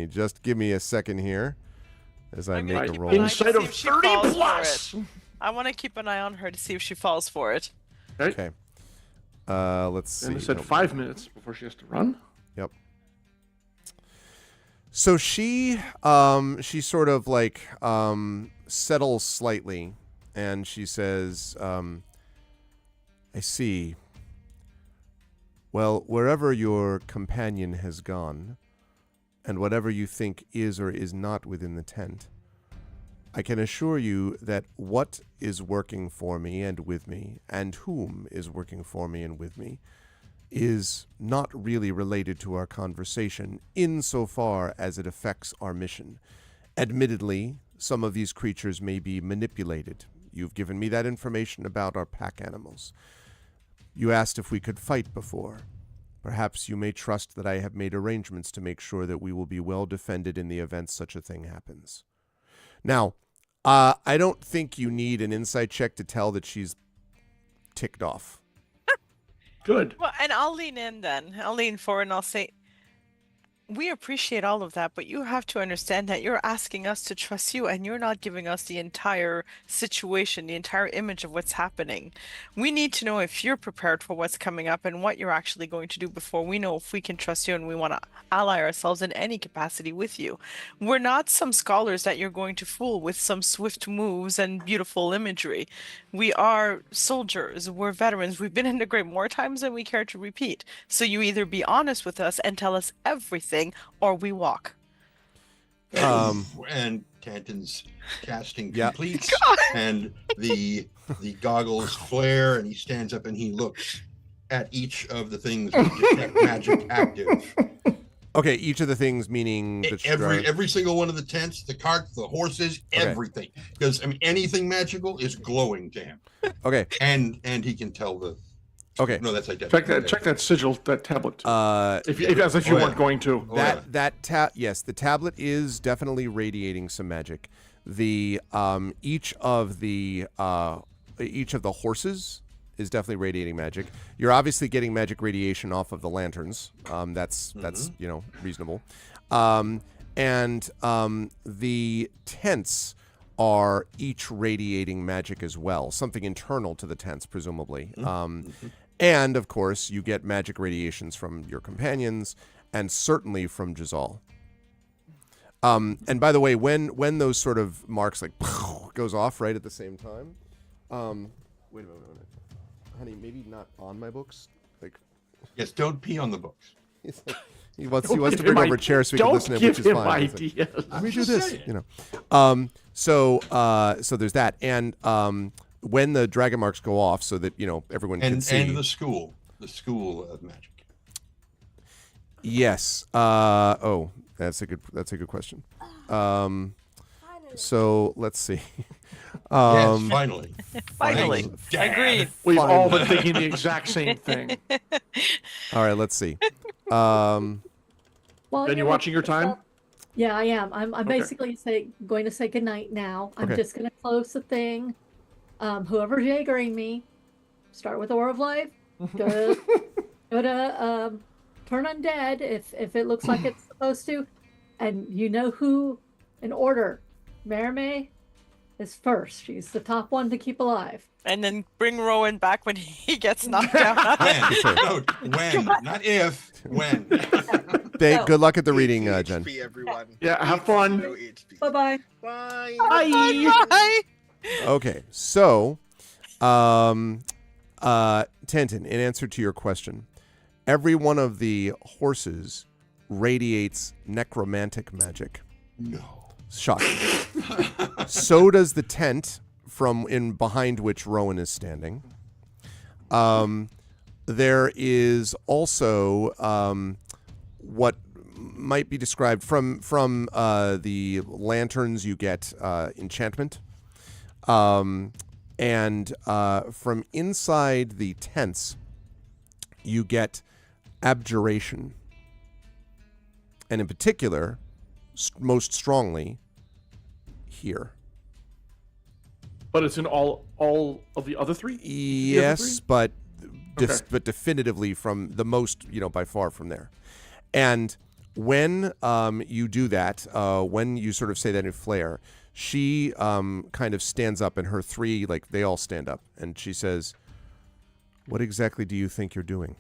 Just give me a second here, as I I'm make gonna a keep roll. an eye to Inside see of if she 30 falls for plus. it. I want to keep an eye on her to see if she falls for it. Okay. Let's see. And it said Nope. 5 minutes before she has to run. Yep. So she sort of like settles slightly, and she says, I see. Well, wherever your companion has gone, and whatever you think is or is not within the tent, I can assure you that what is working for me and with me, and whom is working for me and with me, is not really related to our conversation insofar as it affects our mission. Admittedly, some of these creatures may be manipulated. You've given me that information about our pack animals. You asked if we could fight before. Perhaps you may trust that I have made arrangements to make sure that we will be well defended in the event such a thing happens. Now, I don't think you need an insight check to tell that she's ticked off. Good. Well, and I'll lean in then. I'll lean forward and I'll say, we appreciate all of that, but you have to understand that you're asking us to trust you and you're not giving us the entire situation, the entire image of what's happening. We need to know if you're prepared for what's coming up and what you're actually going to do before we know if we can trust you and we want to ally ourselves in any capacity with you. We're not some scholars that you're going to fool with some swift moves and beautiful imagery. We are soldiers, we're veterans, we've been into great more times than we care to repeat. So you either be honest with us and tell us everything, or we walk. And Tanton's casting Yeah. completes, and the goggles flare, and he stands up and he looks at each of the things that detect magic active. Okay, each of the things meaning that Every single one of the tents, the carts, the horses, Okay. everything. Because I mean, anything magical is glowing to him, Okay, and he can tell the. okay. No, that's identical. Check that sigil, that tablet. Too. If you Oh, weren't going to. Yes, the tablet is definitely radiating some magic. The each of the horses is definitely radiating magic. You're obviously getting magic radiation off of the lanterns. That's reasonable. And the tents are each radiating magic as well, something internal to the tents, presumably. And, of course, you get magic radiations from your companions and certainly from Jazal. And by the way, when those sort of marks like goes off right at the same time, wait a minute. Honey, maybe not on my books. Like, Yes, don't pee on the books. he wants to bring over a chair so we can listen to him, which is Don't fine. give him ideas. Let me do just this, saying. So there's that, and when the dragon marks go off, so that everyone can see. And the school of magic. Yes. That's a good question. So let's see. Yes, finally. Finally. Thanks, Dad. Agreed. We've all been thinking the exact same thing. All right, let's see. Well, Then you watching your time? Yeah, I am. I'm basically going to say goodnight now. I'm Okay. just going to close the thing. Whoever's Jaegering me, start with Aura of Life. Go to turn undead if it looks like it's supposed to, and you know who in order. Merime is first. She's the top one to keep alive. And then bring Rowan back when he gets knocked out. When? No, when, not if. When. Good luck at the reading, HP, Jen. everyone. Yeah, have fun. No HP. Bye-bye. Bye. Bye. Bye. Okay, so, Tantin, in answer to your question, every one of the horses radiates necromantic magic. No. Shocking. So does the tent from in behind which Rowan is standing. There is also what might be described from the lanterns you get enchantment. And from inside the tents, you get abjuration. And in particular, most strongly, here. But it's in all of the other three? Yes, but Okay. but definitively from the most, by far from there. And when you do that, when you sort of say that in flair, she kind of stands up, and her three, they all stand up, and she says, "What exactly do you think you're doing?"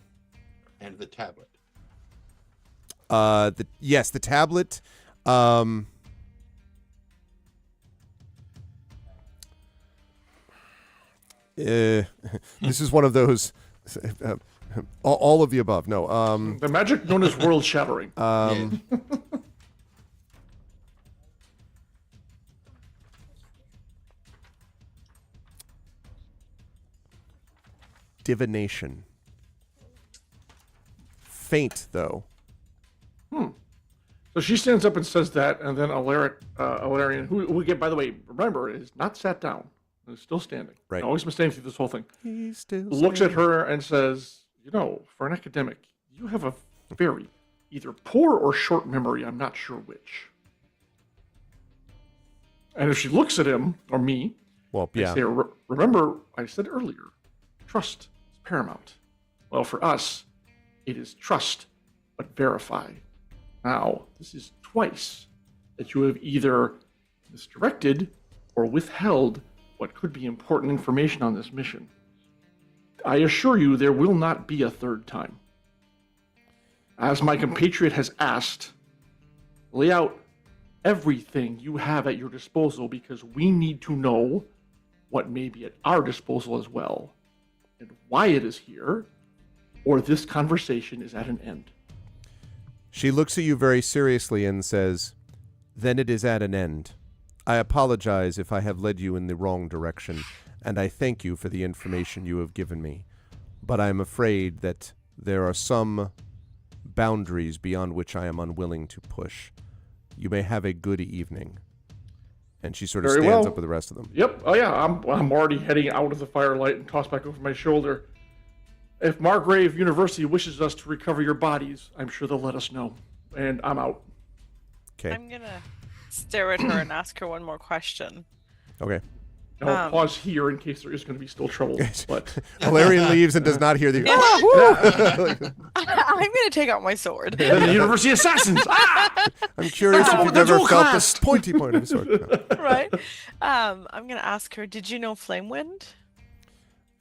And the tablet. The tablet. This is one of those. All of the above. No. The magic known as world shattering. Divination. Faint, though. So she stands up and says that, and then Alarian, who again, by the way, remember, is not sat down, is still standing. Right. Always been standing through this whole thing. He's still Looks at her and says, for an academic, you have a very either poor or short memory. I'm not sure which. And if she looks at him, or me, Well, I yeah. say, remember I said earlier, trust is paramount. Well, for us, it is trust, but verify. Now, this is twice that you have either misdirected or withheld what could be important information on this mission. I assure you there will not be a third time. As my compatriot has asked, lay out everything you have at your disposal, because we need to know what may be at our disposal as well, and why it is here, or this conversation is at an end. She looks at you very seriously and says, "Then it is at an end. I apologize if I have led you in the wrong direction, and I thank you for the information you have given me. But I am afraid that there are some boundaries beyond which I am unwilling to push. You may have a good evening." And she sort of Very stands well. up with the rest of them. Yep. Oh yeah. I'm already heading out of the firelight and tossed back over my shoulder. If Margrave University wishes us to recover your bodies, I'm sure they'll let us know. And I'm out. Okay. I'm gonna stare at her and ask her one more question. Okay. Now I'll pause here in case there is going to be still trouble. But Valerian leaves and does not hear the. I'm gonna take out my sword. then the University Assassins. Ah! I'm curious That's if all- you've that's ever all felt class. this pointy point of a sword. No. Right? I'm gonna ask her, did you know Flamewind?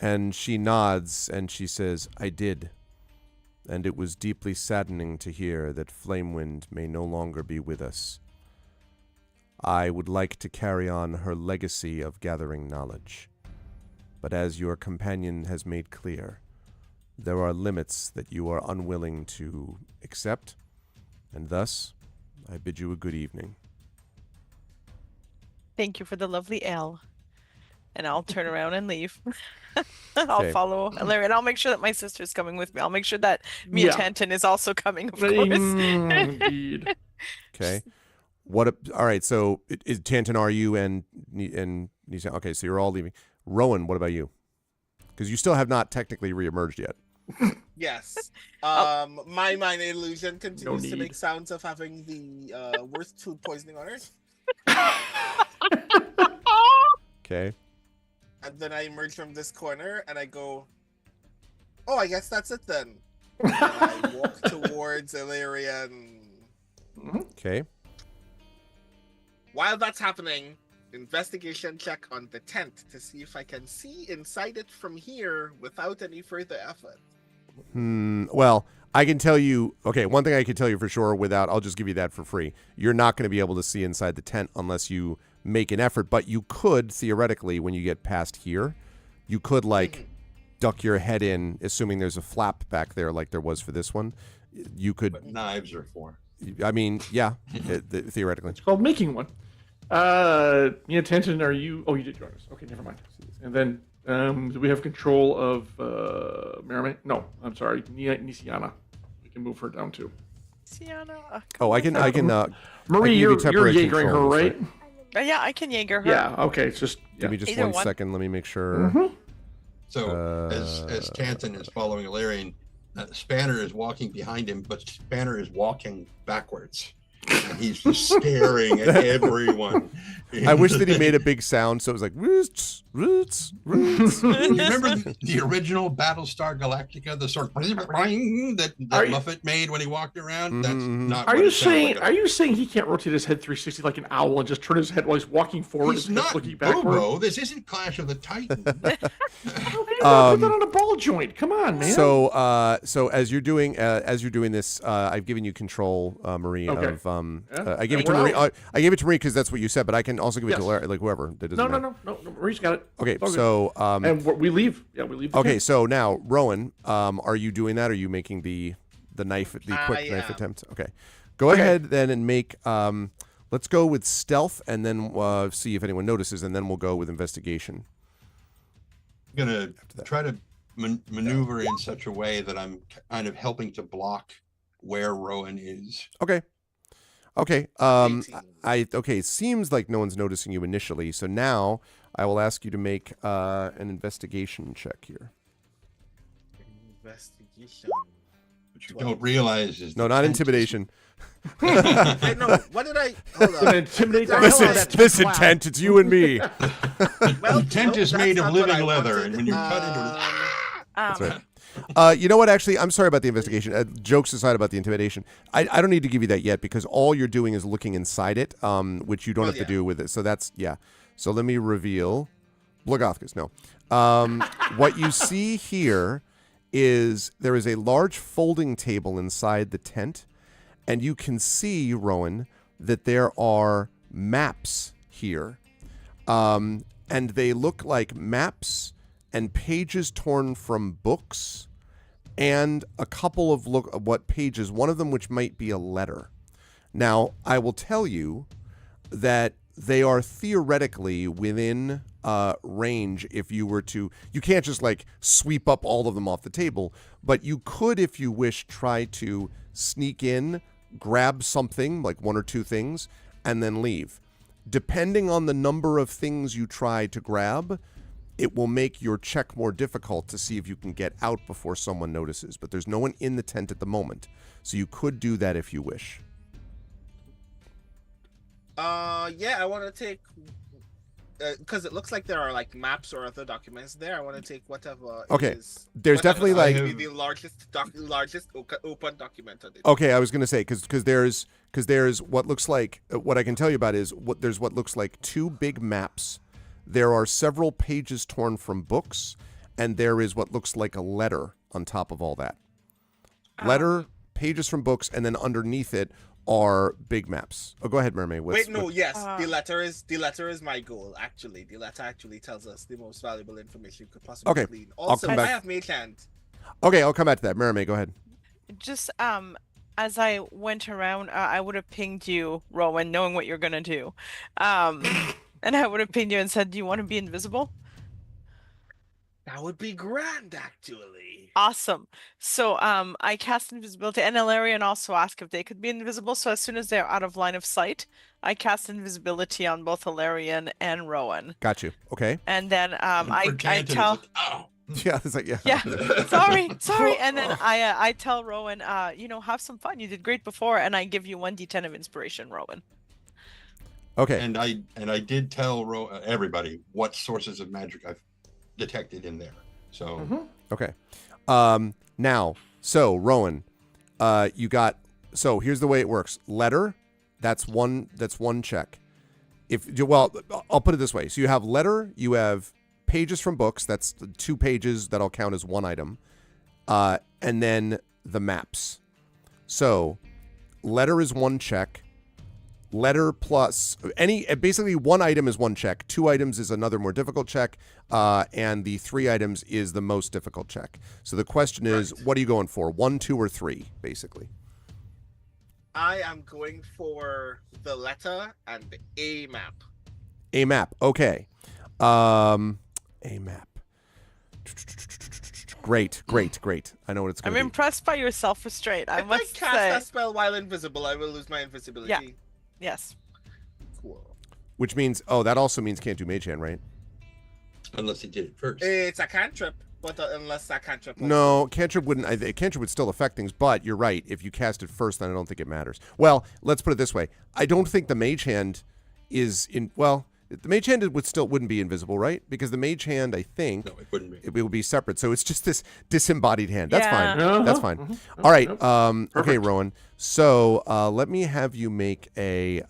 And she nods and she says, I did. And it was deeply saddening to hear that Flamewind may no longer be with us. I would like to carry on her legacy of gathering knowledge. But as your companion has made clear, there are limits that you are unwilling to accept, and thus I bid you a good evening. Thank you for the lovely ale. And I'll turn around and leave. I'll Okay. follow Larry, and I'll make sure that my sister's coming with me. I'll make sure that Mia Yeah. Tanton is also coming, of course. Indeed. Okay. All right, so is Tantan, are you and Nissan? Okay, so you're all leaving. Rowan, what about you? Because you still have not technically reemerged yet. Yes. Oh. My mind illusion continues to need. make sounds of having the worst food poisoning on earth. Okay. And then I emerge from this corner and I go, oh, I guess that's it then. And I walk towards Illyrian. Okay. While that's happening, investigation check on the tent to see if I can see inside it from here without any further effort. Well, I can tell you, okay, one thing I can tell you for sure I'll just give you that for free. You're not going to be able to see inside the tent unless you make an effort, but you could, theoretically, when you get past here, you could, duck your head in, assuming there's a flap back there like there was for this one. You could... What knives are for. I mean, yeah, theoretically. It's called making one. Mia Tanton, are you... Oh, you did join us. Okay, never mind. And then, do we have control of Merriman? No, I'm sorry, Nisiana. We can move her down too. Sienna, Oh, I can. Marie, you're temporary Jaegering her, control, right? yeah, I can Jaeger her. Yeah, okay, it's just... Yeah. Give me just Either 1 one. second. Let me make sure. So as Tanton is following Illyrian, Spanner is walking behind him, but Spanner is walking backwards. And he's just staring at everyone. I wish that he made a big sound, so it was like roots, roots, roots. You remember the original Battlestar Galactica, the sort of that Muffet made when he walked around? That's not. Are what you it sounded saying? like. Are you saying he can't rotate his head 360 like an owl and just turn his head while he's walking forward? He's and just not looking backward. Bobo. This isn't Clash of the Titans. Put that on a ball joint. Come on, man. So as you're doing this, I've given you control, Marie. Okay. Of Yeah. I gave it to Well- Marie. I gave it to Marie because that's what you said, but I can also give it to Yes. Larry, like whoever. That doesn't matter. No. Marie's got it. Okay, It's all good. so and we leave. Yeah, we leave. the okay, tent. so now Rowan, are you doing that? Are you making the knife, the quick knife am. attempt? Okay, go ahead then and make. Let's go with stealth, and then see if anyone notices, and then we'll go with investigation. I'm gonna try to maneuver in such a way that I'm kind of helping to block where Rowan is. Okay. 18. It seems like no one's noticing you initially, so now I will ask you to make an investigation check here. Investigation. What you don't realize is No, the not tent is- intimidation. I know. What did I? Hold Gonna on. intimidate the Listen, hell out of that Listen, tent Tent, it's you and me. Well, The tent no, is that's made of not what living I leather, wanted. and when you cut into it, That's right. You know what? Actually, I'm sorry about the investigation. Jokes aside about the intimidation, I don't need to give you that yet because all you're doing is looking inside it, which you don't Well, have to yeah. do with it. So that's So let me reveal. Blogothkus, no. What you see here is there is a large folding table inside the tent, and you can see, Rowan, that there are maps here, and they look like maps and pages torn from books, and a couple of what pages, one of them which might be a letter. Now, I will tell you that they are theoretically within range if you were to... You can't just, sweep up all of them off the table, but you could, if you wish, try to sneak in, grab something, like one or two things, and then leave. Depending on the number of things you try to grab, it will make your check more difficult to see if you can get out before someone notices. But there's no one in the tent at the moment, so you could do that if you wish. Yeah, I want to take because it looks like there are maps or other documents there. I want to take whatever. Okay. Is, There's whatever definitely, seems to be the largest open document on it. Okay, I was going to say because there's what looks like what I can tell you about is there's what looks like two big maps. There are several pages torn from books, and there is what looks like a letter on top of all that. Letter, pages from books, and then underneath it are big maps. Oh, go ahead, Mermaid. Yes. The letter is my goal. Actually, the letter actually tells us the most valuable information you could possibly glean. Also, come back. I have mage hand. Okay, I'll come back to that. Mermaid, go ahead. Just as I went around, I would have pinged you, Rowan, knowing what you're gonna do, and I would have pinged you and said, "Do you want to be invisible?" That would be grand, actually. Awesome. So I cast invisibility, and Ilarion also asked if they could be invisible. So as soon as they're out of line of sight, I cast invisibility on both Ilarion and Rowan. Got you. Okay. And then I tell. Like, oh. Yeah, it's like, yeah. Yeah, sorry. And then I tell Rowan, have some fun. You did great before, and I give you 1d10 of inspiration, Rowan. Okay. And I did tell everybody what sources of magic I've detected in there. So Okay. Now, so Rowan, you got. So here's the way it works. Letter, that's one check. I'll put it this way. So you have letter, you have pages from books. That's 2 pages that'll count as 1 item, and then the maps. So letter is 1 check. Letter plus basically 1 item is 1 check. 2 items is another more difficult check, and the 3 items is the most difficult check. So the question is, what are you going for? 1, 2, or 3, basically? I am going for the letter and a map. A map. Okay. A map. Great. I know what it's going to be. I'm impressed by your self-restraint. I If I must cast say. that spell while invisible, I will lose my invisibility. Yeah. Yes. Cool. Which means, that also means can't do mage hand, right? unless he did it first. It's a cantrip, but unless that cantrip. No, cantrip wouldn't. Cantrip would still affect things, but you're right. If you cast it first, then I don't think it matters. Well, let's put it this way. I don't think the mage hand is in. Well, the mage hand wouldn't be invisible, right? Because the mage hand, I think, No, it wouldn't be. it will be separate. So it's just this disembodied hand. That's Yeah. fine. Uh-huh. That's fine. Mhm. All right. Yep. Okay, Perfect. Rowan. So let me have you make a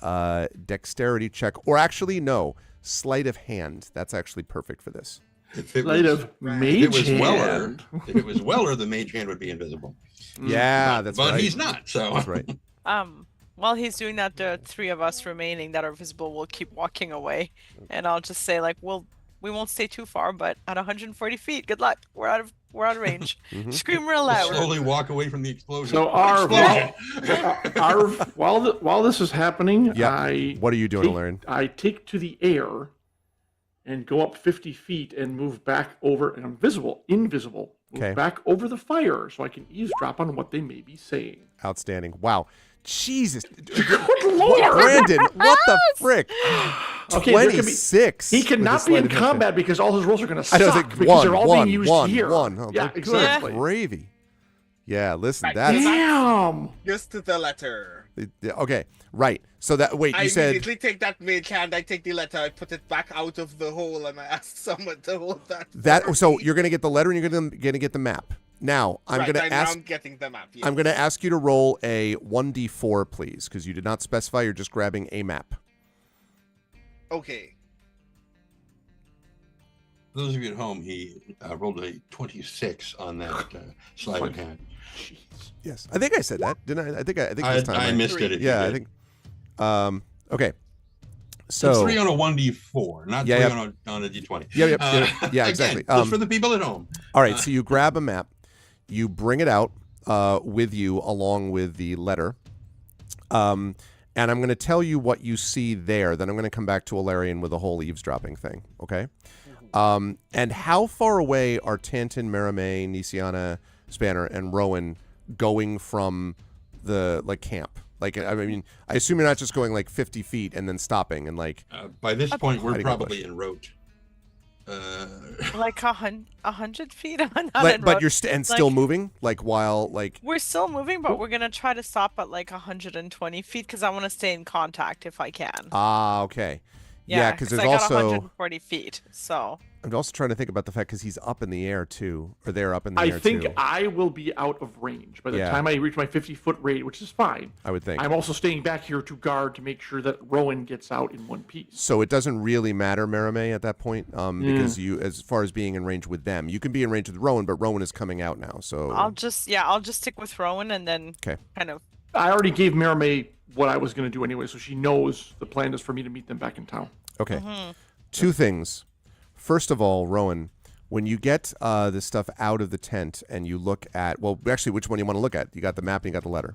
dexterity check, or actually, no, sleight of hand. That's actually perfect for this. If it Sleight was, of if it mage was Weller, hand. if it was Weller, the mage hand would be invisible. Yeah, that's but right. he's not. So That's right. While he's doing that, the 3 of us remaining that are visible will keep walking away, and I'll just say like, we won't stay too far, but at 140 feet, good luck. We're out of range. Mhm. Scream real loud. slowly walk away from the explosion. So while this is happening, Yeah. What are you doing, Larian? I take to the air and go up 50 feet and move back over, and I'm invisible. Move Okay. back over the fire so I can eavesdrop on what they may be saying. Outstanding. Wow. Jesus. Good lord! Brandon, what the frick? Okay, there could be- 26. He with cannot his be in sleight of hand. combat because all his rolls are going to I suck know, it's like because they're all being used here. one. Oh, Yeah, that's exactly. gravy. Yeah, listen, Right. that's Damn! Just to the letter. yeah, okay. Right. So that wait, I you said immediately take that mage hand, I take the letter, I put it back out of the hole, and I ask someone to hold that. that. for So me. you're gonna get the letter, and you're gonna get the map. Now I'm Right, gonna now ask. I'm getting the map. I'm gonna ask you to roll a 1d4, please, because you did not specify. You're just grabbing a map. Okay. For those of you at home, he rolled a 26 on that sleight of hand. Jeez. Yes, I think I said that, didn't I? I think this time. I missed it. If Yeah, you I did. think. Okay. It's So 3 on a 1d4, not Yeah, 3 on a d20. Yeah, exactly. Again, just for the people at home. all right, so you grab a map, you bring it out with you along with the letter, and I'm going to tell you what you see there. Then I'm going to come back to Alarian with the whole eavesdropping thing. Okay. And how far away are Tantin, Merime, Nisiana, Spanner, and Rowan going from the camp? Like, I mean, I assume you're not just going 50 feet and then stopping and By this point, we're hiding in the probably bush. en route. Like 100 feet. Not in but road. you're still moving while We're still moving, but we're gonna try to stop at 120 feet because I want to stay in contact if I can. okay. Yeah, because there's I got also 140 feet. So I'm also trying to think about the fact because he's up in the air too, or they're up in the air I think too. I will be out of range by the Yeah. time I reach my 50-foot rate, which is fine. I would think. I'm also staying back here to guard to make sure that Rowan gets out in one piece. So it doesn't really matter, Merime, at that point, because you, as far as being in range with them, you can be in range with Rowan, but Rowan is coming out now. So I'll just stick with Rowan and then kind of. I already gave Merime what I was going to do anyway, so she knows the plan is for me to meet them back in town. okay. Two things. First of all, Rowan, when you get this stuff out of the tent and you look at, well, actually, which one you want to look at? You got the map and you got the letter.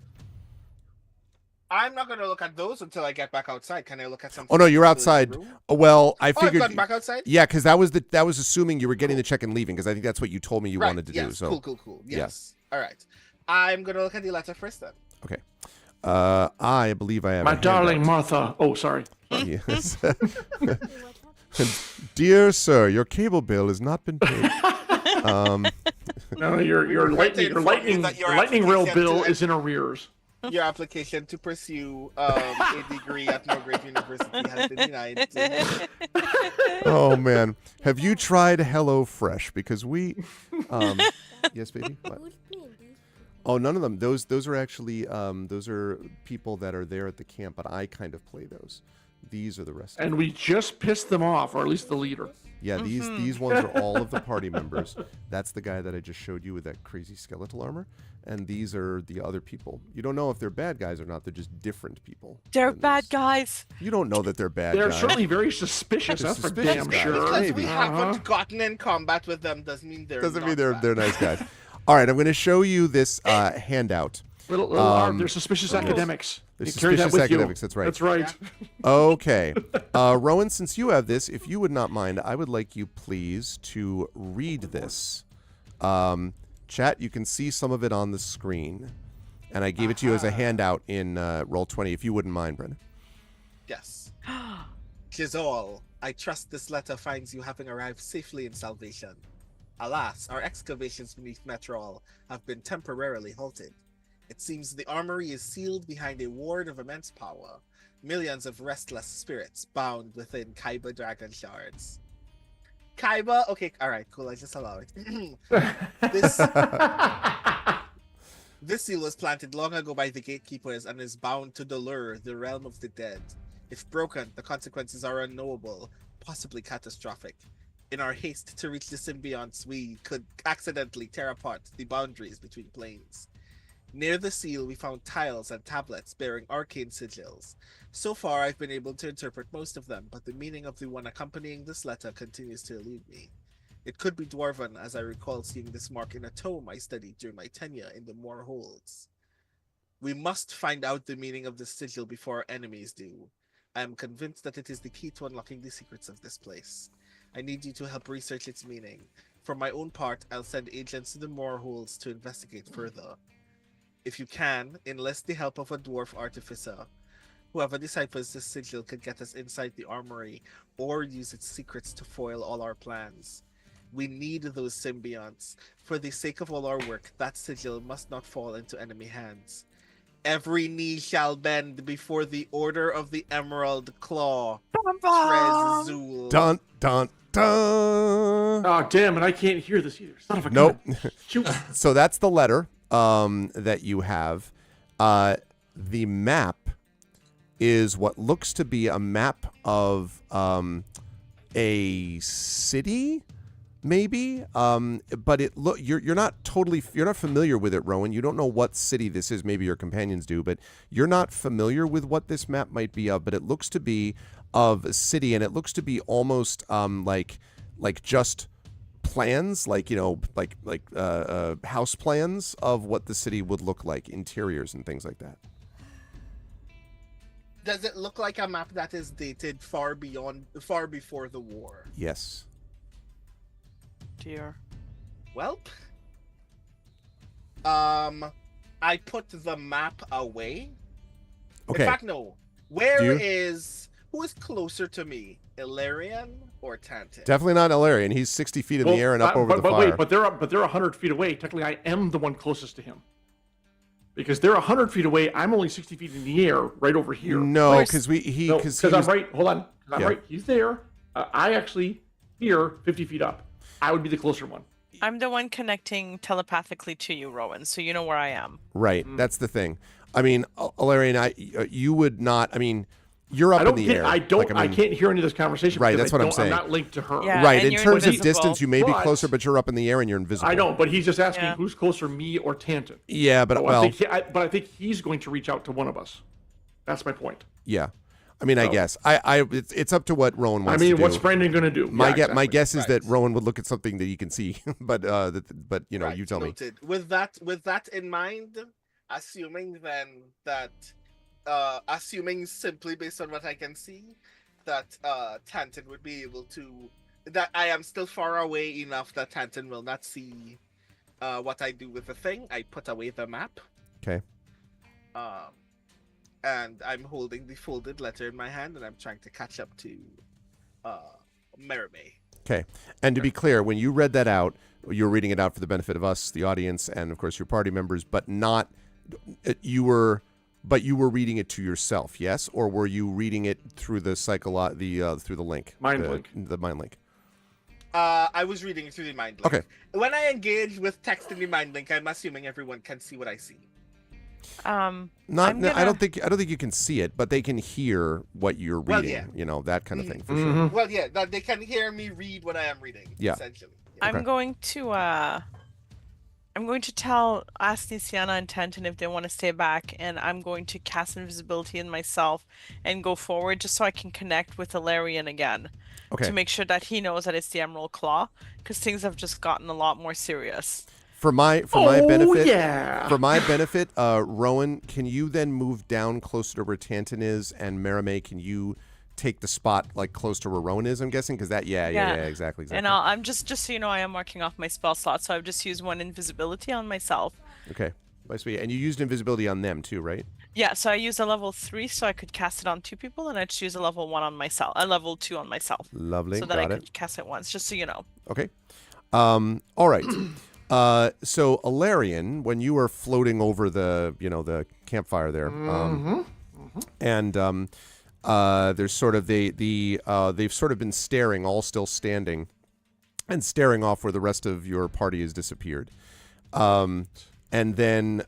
I'm not going to look at those until I get back outside. Can I look at something? Oh no, you're outside. Oh, well, I I've figured. gotten back outside? Yeah, because that was assuming you were getting the check and leaving, because I think that's what you told me you wanted to do. So Cool. Yes. All right. I'm going to look at the letter first then. okay. I believe I have. My a darling handout. Martha. Oh, sorry. Yes. Dear sir, your cable bill has not been paid. No, your lightning rail bill is in arrears. Your application to pursue a degree at Norgate University has been denied. Oh man, have you tried HelloFresh? Because we, yes, baby. What? Oh, none of them. Those are actually those are people that are there at the camp, but I kind of play those. These are the rest. And we just pissed them off, or at least the leader. Yeah, these ones are all of the party members. That's the guy that I just showed you with that crazy skeletal armor, and these are the other people. You don't know if they're bad guys or not. They're just different people. They're bad guys. You don't know that they're bad They're guys. certainly very suspicious. They're That's for suspicious damn guys. sure. Because Maybe. we haven't gotten in combat with them doesn't mean they're they're nice guys. All right, I'm going to show you this handout. They're suspicious academics. They're You carry that suspicious with academics. You. That's right. That's right. Okay. Rowan, since you have this, if you would not mind, I would like you please to read this. Chat, you can see some of it on the screen. And I gave it to you as a handout in Roll20, if you wouldn't mind, Brendan. Yes. Jizol, I trust this letter finds you having arrived safely in salvation. Alas, our excavations beneath Metrol have been temporarily halted. It seems the armory is sealed behind a ward of immense power. Millions of restless spirits bound within Kaiba dragon shards. Kaiba? Okay, alright, cool, I just allow it. This seal was planted long ago by the gatekeepers and is bound to Dolur, the realm of the dead. If broken, the consequences are unknowable, possibly catastrophic. In our haste to reach the symbionts, we could accidentally tear apart the boundaries between planes. Near the seal, we found tiles and tablets bearing arcane sigils. So far, I've been able to interpret most of them, but the meaning of the one accompanying this letter continues to elude me. It could be Dwarven, as I recall seeing this mark in a tome I studied during my tenure in the Moor Holds. We must find out the meaning of the sigil before our enemies do. I am convinced that it is the key to unlocking the secrets of this place. I need you to help research its meaning. For my own part, I'll send agents to the Moor Holds to investigate further. If you can, enlist the help of a dwarf artificer. Whoever deciphers this sigil could get us inside the armory, or use its secrets to foil all our plans. We need those symbionts. For the sake of all our work, that sigil must not fall into enemy hands. Every knee shall bend before the Order of the Emerald Claw. Trezul. Dun, dun, dun. Oh, damn it, I can't hear this either. Son of a Nope. gun. Shoot. So that's the letter that you have. The map is what looks to be a map of a city, maybe. But you're not familiar with it, Rowan. You don't know what city this is. Maybe your companions do, but you're not familiar with what this map might be of. But it looks to be of a city, and it looks to be almost like just plans, like house plans of what the city would look like, interiors and things like that. Does it look like a map that is dated far before the war? Yes. Dear. Well, I put the map away. Okay. In fact, no. Who is closer to me, Ilarion or Tantin? Definitely not Ilarion. He's 60 feet in the air and up over the fire. Wait, but they're 100 feet away. Technically, I am the one closest to him. Because they're 100 feet away, I'm only 60 feet in the air, right over here. No, because I'm right. Hold on. I'm right. He's there. I actually here, 50 feet up. I would be the closer one. I'm the one connecting telepathically to you, Rowan, so you know where I am. Right. That's the thing. I mean, Alarian, you would not. I mean, you're up in the air. I can't hear any of this conversation. Right. That's what I'm saying. I'm not linked to her. Yeah, right. and In you're terms of invisible. distance, you may be closer, but you're up in the air and you're invisible. I know, but he's just asking Yeah. who's closer, me or Tanton. Yeah, but So well, I think he's going to reach out to one of us. That's my point. yeah. I mean, I guess it's up to what Rowan wants to do. What's Brandon going to do? My exactly. guess is that Right. Rowan would look at something that you can see, but you know, Right, you tell me. noted. With that in mind, assuming simply based on what I can see, that Tanton would be able to, that I am still far away enough that Tanton will not see what I do with the thing. I put away the map. Okay. And I'm holding the folded letter in my hand, and I'm trying to catch up to Merime. Okay. And to be clear, when you read that out, you were reading it out for the benefit of us, the audience, and of course your party members, but not you were reading it to yourself, yes? Or were you reading it through the through the link? Mind link. The mind link. I was reading it through the mind link. Okay. When I engage with text in the mind link, I'm assuming everyone can see what I see. I don't think you can see it, but they can hear what you're reading. Well, yeah. You know, that kind of thing for Mm-hmm. sure. Well, yeah, that they can hear me read what I am reading. Yeah. Essentially. Yeah. I'm going to ask Nisiana and Tanton if they want to stay back, and I'm going to cast invisibility in myself and go forward just so I can connect with Alarian again. Okay. To make sure that he knows that it's the Emerald Claw, because things have just gotten a lot more serious. For my benefit, yeah. For my benefit, Rowan, can you then move down closer to where Tanton is, and Merime, can you take the spot like close to where Rowan is? I'm guessing because exactly. And I'm just so you know, I am marking off my spell slot, so I've just used one invisibility on myself. Okay, nice. And you used invisibility on them too, right? Yeah, so I used a level 3 so I could cast it on 2 people, and I just used a level 1 on myself, a level 2 on myself. Lovely. So that I Got could cast it once, just so you know. Okay. All right. So Alarian, when you were floating over the campfire there, and there's sort of they've sort of been staring, all still standing, and staring off where the rest of your party has disappeared. And then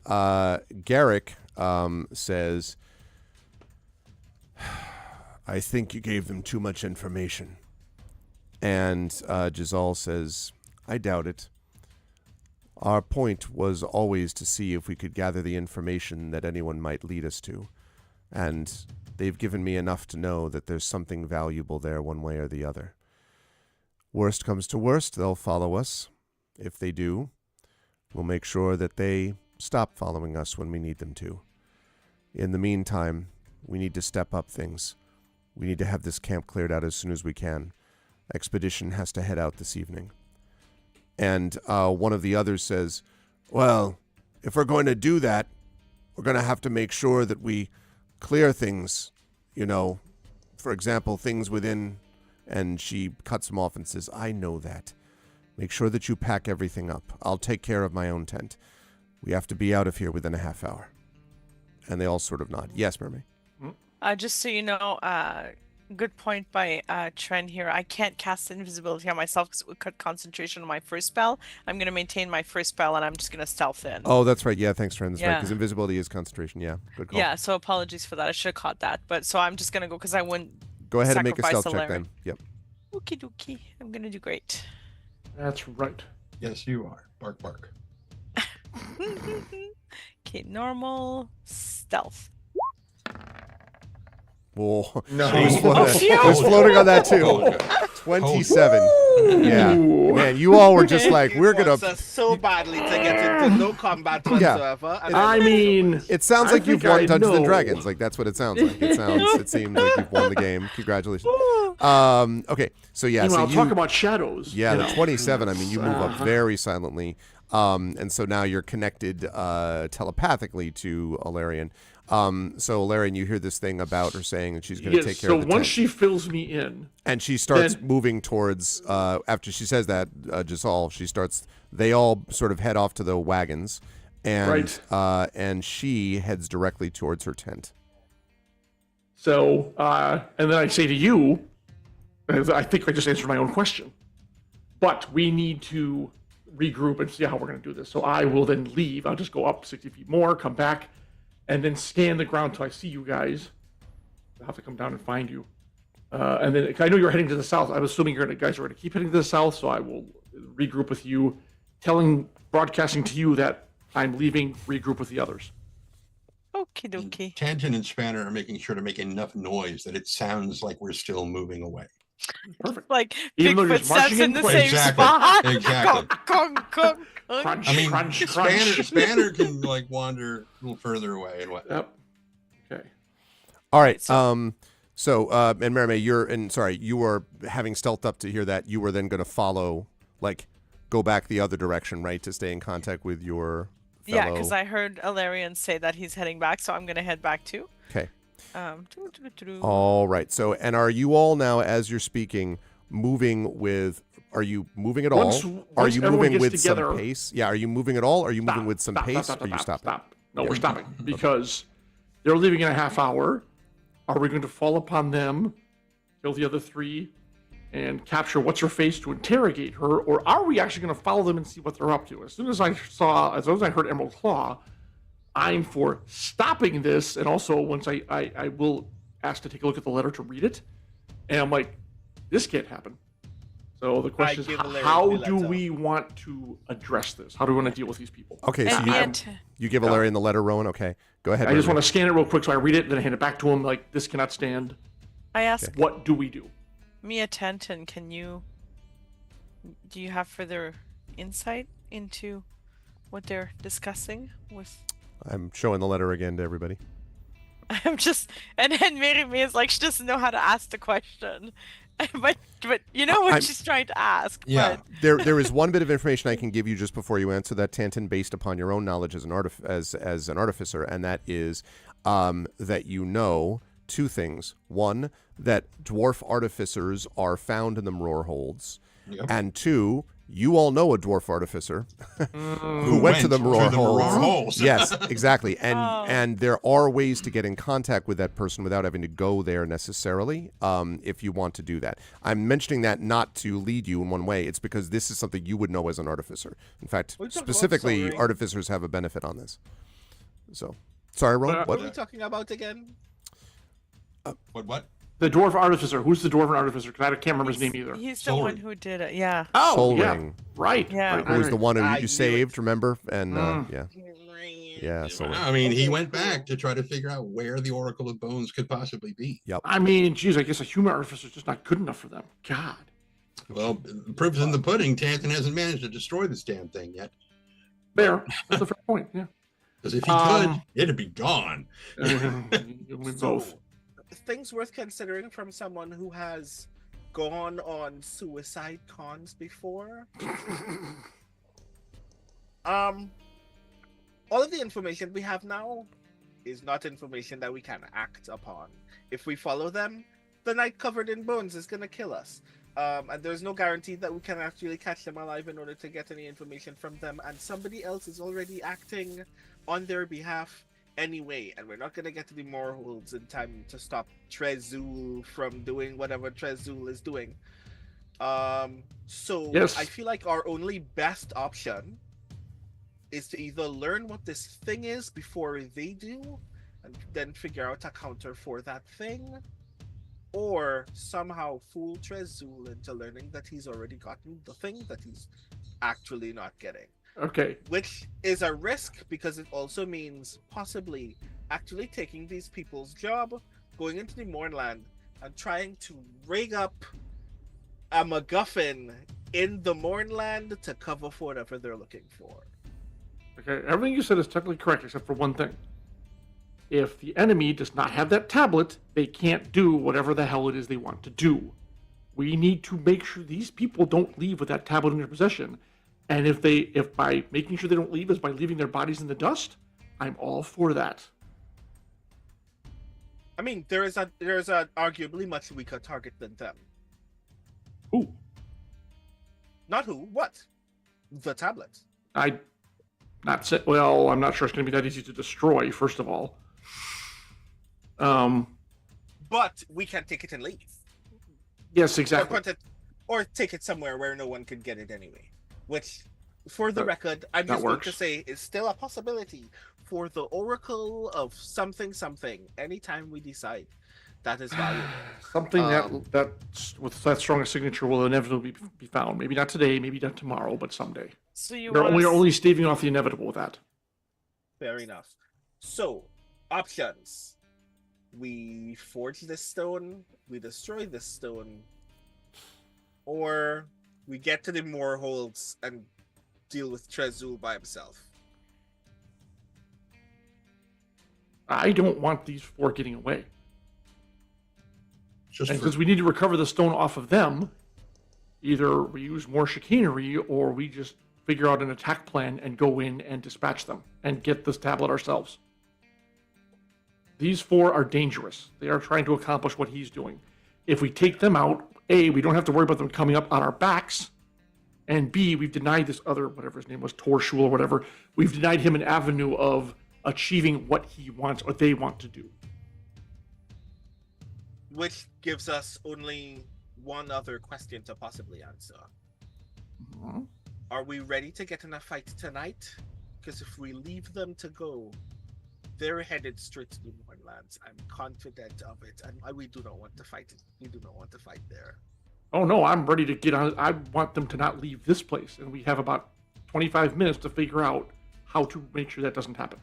Garrick says, "I think you gave them too much information." And Giselle says, "I doubt it. Our point was always to see if we could gather the information that anyone might lead us to. And they've given me enough to know that there's something valuable there one way or the other. Worst comes to worst, they'll follow us. If they do, we'll make sure that they stop following us when we need them to. In the meantime, we need to step up things. We need to have this camp cleared out as soon as we can. Expedition has to head out this evening." And one of the others says, "Well, if we're going to do that, we're going to have to make sure that we clear things, for example, things within." And she cuts him off and says, "I know that. Make sure that you pack everything up. I'll take care of my own tent. We have to be out of here within a half hour." And they all sort of nod. Yes, Mermaid. Just so you know, good point by Tren here. I can't cast invisibility on myself because it would cut concentration on my first spell. I'm going to maintain my first spell, and I'm just going to stealth in. Oh, that's right. Yeah, thanks, Trent. That's right, Yeah. because invisibility is concentration. Yeah, good call. Yeah, so apologies for that. I should have caught that. But so I'm just going to go because I wouldn't Go ahead and make a sacrifice stealth check Alarian. then. Yep. Okie dokie. I'm going to do great. That's right. Yes, you are. Bark, bark. Okay, normal, stealth. Whoa. No. It was Oh, floating, it was floating on that too. Oh, okay. 27. Yeah. Man, you all were just like, we're He going wants to... us so badly to get into no combat whatsoever. And I mean, It sounds I like you've think won I Dungeons and know. Dragons. Like, that's what it sounds like. It seems like you've won the game. Congratulations. Okay. So, yeah. I'll So talk about shadows. Yeah, you the know. 27, I mean, you move up very silently. And so now you're connected telepathically to Alarian. So Alarian, you hear this thing about her saying that she's going to Yes, take care so of the once tent. she fills me in, And she starts then- moving towards, after she says that, Giselle, they all sort of head off to the wagons. And, and she heads directly towards her tent. so, and then I say to you, I think I just answered my own question. But we need to regroup and see how we're going to do this. So I will then leave. I'll just go up 60 feet more, come back, and then scan the ground till I see you guys. I'll have to come down and find you. And then I know you're heading to the south. I'm assuming you guys are going to keep heading to the south, so I will regroup with you, broadcasting to you that I'm leaving, regroup with the others. Okie dokie. Tanton and Spanner are making sure to make enough noise that it sounds like we're still moving away. Perfect. Like Even though big you're just marching footsteps in the in same Exactly. spot. Exactly. Kong, kong. Crunch, I mean, crunch, crunch. Spanner can like wander a little further away and what. Yep. Okay. All right. So- And Mary May, you were having stealthed up to hear that. You were then going to follow, go back the other direction, right, to stay in contact with your fellow. Yeah, because I heard Alarian say that he's heading back, so I'm gonna head back too. Okay. Doo-doo-doo-doo. All right. So, and are you all now, as you're speaking, moving with? Are you moving at all? Once Are you everyone moving gets with together- some pace? Yeah. Are you moving at all? Are you moving with some pace? Or are you stopping? Stop. No, we're stopping because they're leaving in a half hour. Are we going to fall upon them, kill the other three, and capture what's her face to interrogate her, or are we actually going to follow them and see what they're up to? As soon as I heard Emerald Claw, I'm for stopping this, and also once I will ask to take a look at the letter to read it, and I'm like, this can't happen. So the question is, how do we want to address this? How do we want to deal with these people? Okay. So And you give Alarian the letter, Rowan. Okay. Go ahead. I just Mary want to scan it real quick, so I read it, then I hand it back to him. Like, this cannot stand. I asked What do we do? Mia Tanton, do you have further insight into what they're discussing with? I'm showing the letter again to everybody. I'm just, and then Mary May is like, she doesn't know how to ask the question. but you know what she's trying to ask. Yeah. But... There is one bit of information I can give you just before you answer that, Tanton, based upon your own knowledge as an artificer, and that is that you know two things. One, that dwarf artificers are found in the Mror holds, and two, you all know a dwarf artificer who went to the Mror holds. Yes, exactly. And there are ways to get in contact with that person without having to go there necessarily, if you want to do that. I'm mentioning that not to lead you in one way. It's because this is something you would know as an artificer. In fact, specifically, artificers have a benefit on this. So, sorry, Ron. What are we talking about again? What? The dwarf artificer. Who's the dwarf artificer? Because I can't remember his name either. He's the Soul one Ring. who did it, yeah. Oh, Soul yeah. Ring. Right. Yeah. Right, Who was the one who I you knew saved, it. remember? And yeah. Yeah, Soul Ring. I mean, he went back to try to figure out where the Oracle of Bones could possibly be. I mean, geez, I guess a human artificer is just not good enough for them. God. Well, the proof's in the pudding. Tanton hasn't managed to destroy this damn thing yet. Fair. That's a fair point. Yeah. Because if he could, it'd be gone. We both. Things worth considering from someone who has gone on suicide cons before. All of the information we have now is not information that we can act upon. If we follow them, the knight covered in bones is going to kill us. And there's no guarantee that we can actually catch them alive in order to get any information from them. And somebody else is already acting on their behalf anyway. And we're not going to get to the Morholds in time to stop Trezul from doing whatever Trezul is doing. So Yes. I feel like our only best option is to either learn what this thing is before they do, and then figure out a counter for that thing, or somehow fool Trezul into learning that he's already gotten the thing that he's actually not getting. Okay. Which is a risk because it also means possibly actually taking these people's job, going into the Mornland, and trying to rig up a MacGuffin in the Mornland to cover for whatever they're looking for. Okay. Everything you said is technically correct except for one thing. If the enemy does not have that tablet, they can't do whatever the hell it is they want to do. We need to make sure these people don't leave with that tablet in their possession. And if by making sure they don't leave is by leaving their bodies in the dust, I'm all for that. I mean, there is a arguably much weaker target than them. Who? Not who, what? The tablet. I'm not sure it's going to be that easy to destroy, first of all. But we can take it and leave. Yes, Or exactly. put it or take it somewhere where no one could get it anyway. Which, for the record, I'm that just going to works. say is still a possibility for the Oracle of something anytime we decide that is valuable. Something that with that strong a signature will inevitably be found. Maybe not today, maybe not tomorrow, but someday. So you We're want only staving off the inevitable with that. Fair enough. So, options. We forge this stone, we destroy this stone, or we get to the Moorholds and deal with Trezul by himself. I don't want these 4 getting away. Just And for, since we need to recover the stone off of them, either we use more chicanery or we just figure out an attack plan and go in and dispatch them and get this tablet ourselves. These 4 are dangerous. They are trying to accomplish what he's doing. If we take them out, A, we don't have to worry about them coming up on our backs, and B, we've denied this other, whatever his name was, Torshul or whatever, we've denied him an avenue of achieving what he wants or they want to do. Which gives us only one other question to possibly answer. Mhm. Are we ready to get in a fight tonight? Because if we leave them to go, they're headed straight to the Mournlands. I'm confident of it, and we do not want to fight. We do not want to fight there. Oh no, I'm ready to get on. I want them to not leave this place, and we have about 25 minutes to figure out how to make sure that doesn't happen.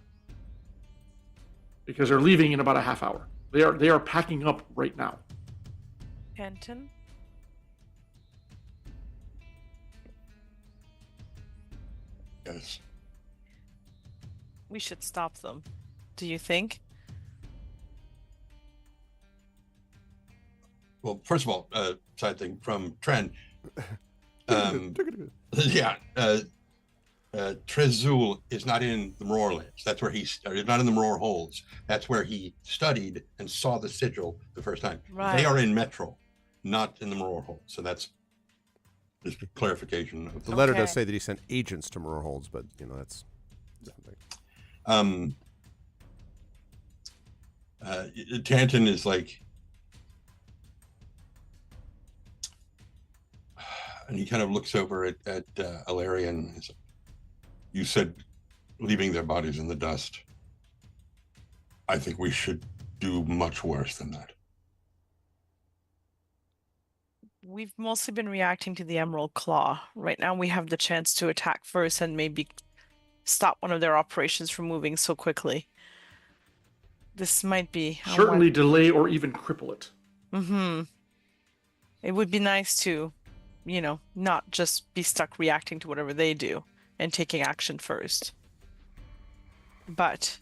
Because they're leaving in about a half hour. They are packing up right now. Kenton? yes. We should stop them. Do you think? Well, first of all, side thing from Tren. Yeah, Trezul is not in the Moorlands. That's where he's not in the Moorholds. That's where he studied and saw the sigil the first time. Right. They are in Metro, not in the Moorholds. So that's just a clarification. Of The letter Okay. does say that he sent agents to Moorholds, but that's something. Tanton is like, and he kind of looks over at Alarian. He's like, you said leaving their bodies in the dust. I think we should do much worse than that. We've mostly been reacting to the Emerald Claw. Right now we have the chance to attack first and maybe stop one of their operations from moving so quickly. This might be Certainly delay or even cripple it. It would be nice to, not just be stuck reacting to whatever they do and taking action first. But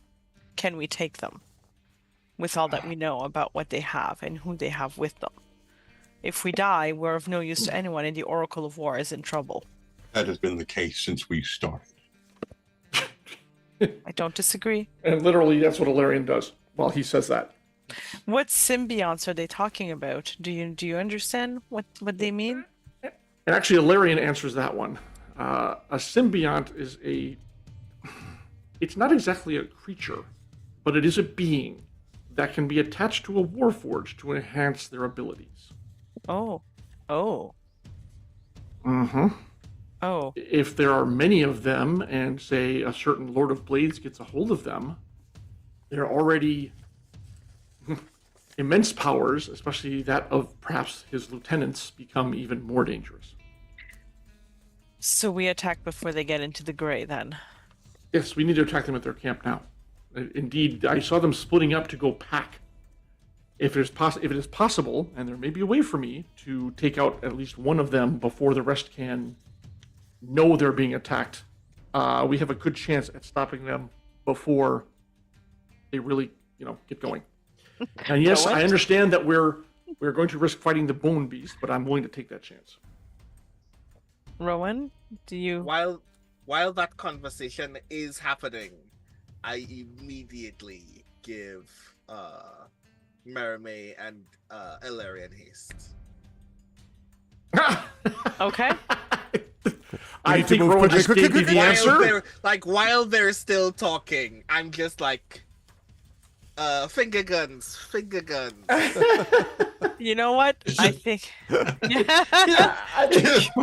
can we take them with all that we know about what they have and who they have with them? If we die, we're of no use to anyone, and the Oracle of War is in trouble. That has been the case since we started. I don't disagree. And literally, that's what Alarian does while he says that. What symbionts are they talking about? Do you understand what they mean? And actually, Alarian answers that one. A symbiont is it's not exactly a creature, but it is a being that can be attached to a warforged to enhance their abilities. Oh. Mm-hmm. Oh. If there are many of them, and say a certain Lord of Blades gets a hold of them, they're already immense powers, especially that of perhaps his lieutenants, become even more dangerous. So we attack before they get into the gray, then? Yes, we need to attack them at their camp now. Indeed, I saw them splitting up to go pack. If it is possible, and there may be a way for me to take out at least one of them before the rest can know they're being attacked, we have a good chance at stopping them before they really, get going. And yes, I understand that we're going to risk fighting the Bone Beast, but I'm willing to take that chance. Rowan, do you... While that conversation is happening, I immediately give Merime and Ilarian haste. Okay. I need to think move Rowan quickly, just quickly, gave me quickly. the answer. While they're still talking, I'm just like, finger guns. You know what? It's I just- think.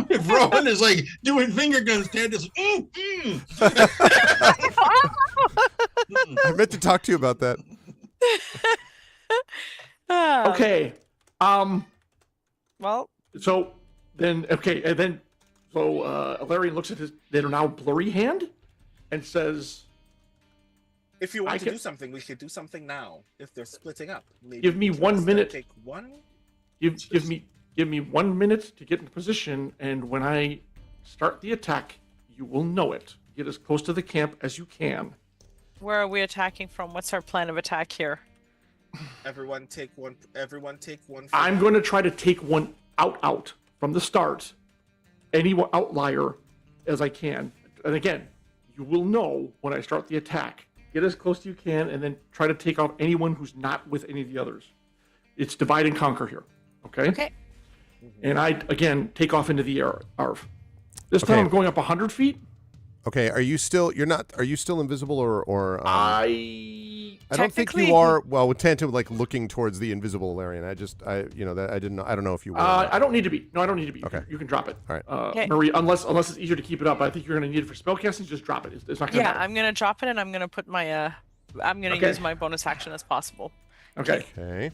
If Rowan is like doing finger guns, Ted is. I meant to talk to you about that. Okay. Well, So then, okay, and then, so Alarian looks at his then now blurry hand, and says, If you want I to can- do something, we should do something now. If they're splitting up, maybe Give me each of 1 us can minute. Take one. Give me 1 minute to get in position, and when I start the attack, you will know it. Get as close to the camp as you can. where are we attacking from? What's our plan of attack here? Everyone take one. Everyone take one. I'm going to try to take one out from the start, any outlier as I can. And again, you will know when I start the attack. Get as close as you can, and then try to take out anyone who's not with any of the others. It's divide and conquer here. Okay? Okay. And I, again, take off into the air. Arv. This time Okay. I'm going up 100 feet. Okay, are you still invisible or I don't think you Technically- are. Well, with Tantum like looking towards the invisible Larian, I don't know if you were. or not. I don't need to be. No, I don't need to be. Okay. You can drop it. All right. Okay. Marie, unless it's easier to keep it up. I think you're going to need it for spellcasting. Just drop it. It's not going to Yeah, matter. I'm gonna drop it and I'm gonna put my I'm gonna Okay. use my bonus action as possible. Okay. Okay.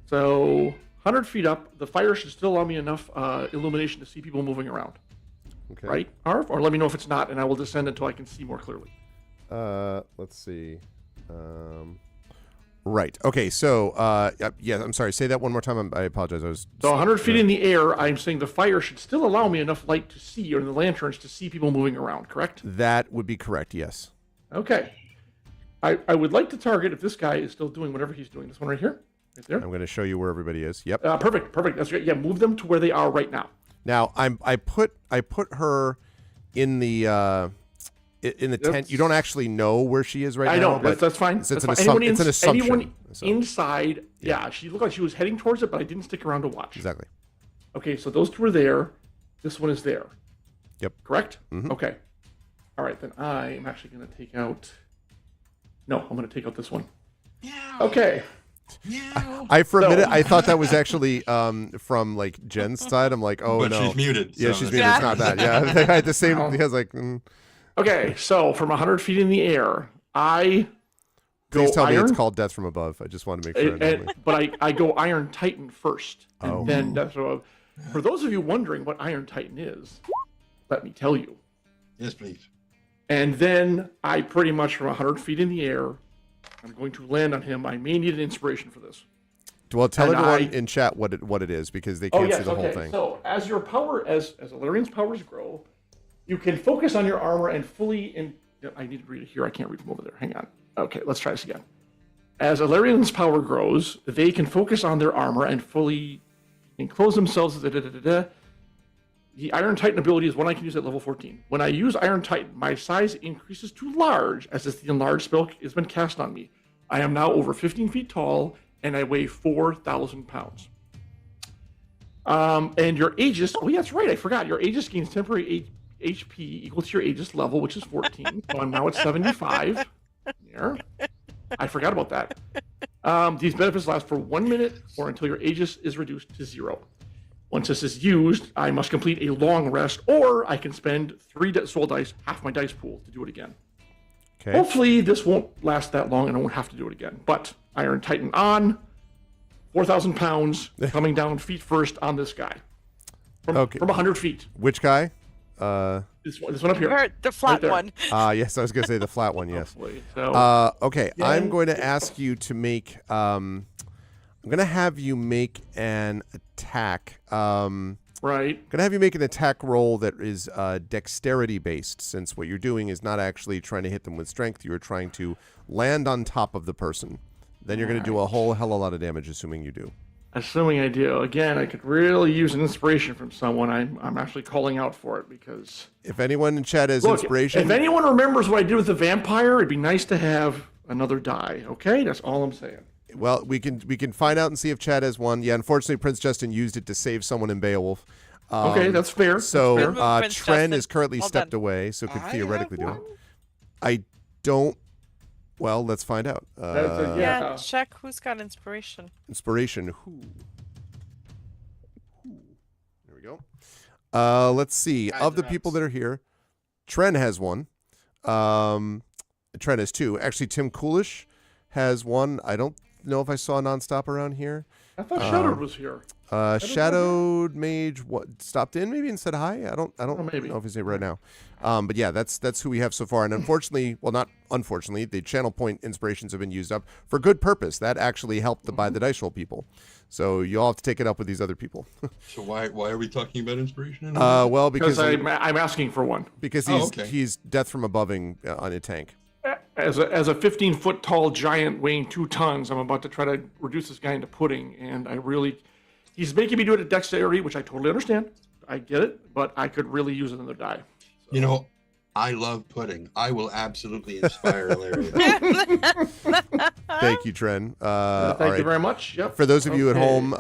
So 100 feet up, the fire should still allow me enough illumination to see people moving around. Okay. Right, Arv? Or let me know if it's not, and I will descend until I can see more clearly. Let's see. Right. Okay. So, yeah. I'm sorry. Say that one more time. I apologize. I was. So 100 feet in the air, I'm saying the fire should still allow me enough light to see, or the lanterns to see people moving around, correct? That would be correct. Yes. Okay. I would like to target, if this guy is still doing whatever he's doing, this one right here, right there. I'm going to show you where everybody is. Yep. Perfect. That's great. Yeah, move them to where they are right now. Now I put her in the tent. You don't actually know where she is right I now. know. But That's fine. It's That's an fine. it's an assumption. Anyone so- inside, yeah, she looked like she was heading towards it, but I didn't stick around to watch. Exactly. Okay, so those two are there. This one is there. Yep. Correct? Mhm. Okay. All right, then I am actually going to take out... No, I'm going to take out this one. Okay. For a minute I thought that was actually from like Jen's side. I'm like, oh But no, she's muted. Yeah, so she's that's- muted. It's not that. Yeah, they had the same. No. He was like, Okay, so from 100 feet in the air, I go please tell me iron. it's called Death from Above. I just want to make sure. But I go Iron Titan first, and Oh. then Death from Above. For those of you wondering what Iron Titan is, let me tell you. Yes, please. And then I pretty much from 100 feet in the air, I'm going to land on him. I may need an inspiration for this. Well, tell And everyone in chat what it is because they can't see the whole thing. So as your power, as Alarian's powers grow, you can focus on your armor and fully I need to read it here. I can't read from over there. Hang on. Okay, let's try this again. As Alarian's power grows, they can focus on their armor and fully enclose themselves. The Iron Titan ability is one I can use at level 14. When I use Iron Titan, my size increases to large as the enlarged spell has been cast on me. I am now over 15 feet tall, and I weigh 4,000 pounds. And your Aegis, oh yeah, that's right, I forgot. Your Aegis gains temporary HP equal to your Aegis level, which is 14. So I'm now at 75. There. I forgot about that. These benefits last for 1 minute or until your Aegis is reduced to 0. Once this is used, I must complete a long rest, or I can spend 3 soul dice, half my dice pool, to do it again. Okay. Hopefully, this won't last that long and I won't have to do it again. But Iron Titan on, 4,000 pounds, coming down feet first on this guy. From 100 feet. Which guy? This one up here. Or the flat there. one. Yes, I was going to say the flat one. Yes. Hopefully. So, Okay, Yeah. I'm going to ask you to make. I'm going to have you make an attack. right. Going to have you make an attack roll that is dexterity based, since what you're doing is not actually trying to hit them with strength. You're trying to land on top of the person. Then you're going to do a whole hell of a lot of damage, assuming you do. Assuming I do. Again, I could really use an inspiration from someone. I'm actually calling out for it because... If anyone in chat has Look, inspiration, if anyone remembers what I did with the vampire, it'd be nice to have another die, okay? That's all I'm saying. well, we can find out and see if chat has one. Yeah, unfortunately, Prince Justin used it to save someone in Beowulf. Okay, that's fair. So Good move, Prince Tren Justin. is currently Well stepped done. away, so could I theoretically do have it. one? I don't. Well, let's find out. That's a- Yeah, Yeah. check who's got inspiration. Inspiration. Who? we go. Let's see. Of the people that are here, Tren has one. Tren has two. Actually, Tim Coolish has one. I don't know if I saw Nonstop around here. I thought Shadowed was here. Shadowed Mage stopped in maybe and said hi. I don't know if he's here right now. But yeah, that's who we have so far. And unfortunately, well, not unfortunately, the channel point inspirations have been used up for good purpose. That actually helped the Buy the Dice Roll people. So you all have to take it up with these other people. So why are we talking about inspiration? Well, because I'm asking for one. Because he's death from aboving on a tank. As a 15-foot tall giant weighing 2 tons, I'm about to try to reduce this guy into pudding, and he's making me do it at dexterity, which I totally understand. I get it, but I could really use another die. So. You know, I love pudding. I will absolutely inspire Larry. Thank you, Tren. Thank you very much. Yep. For those of you at home,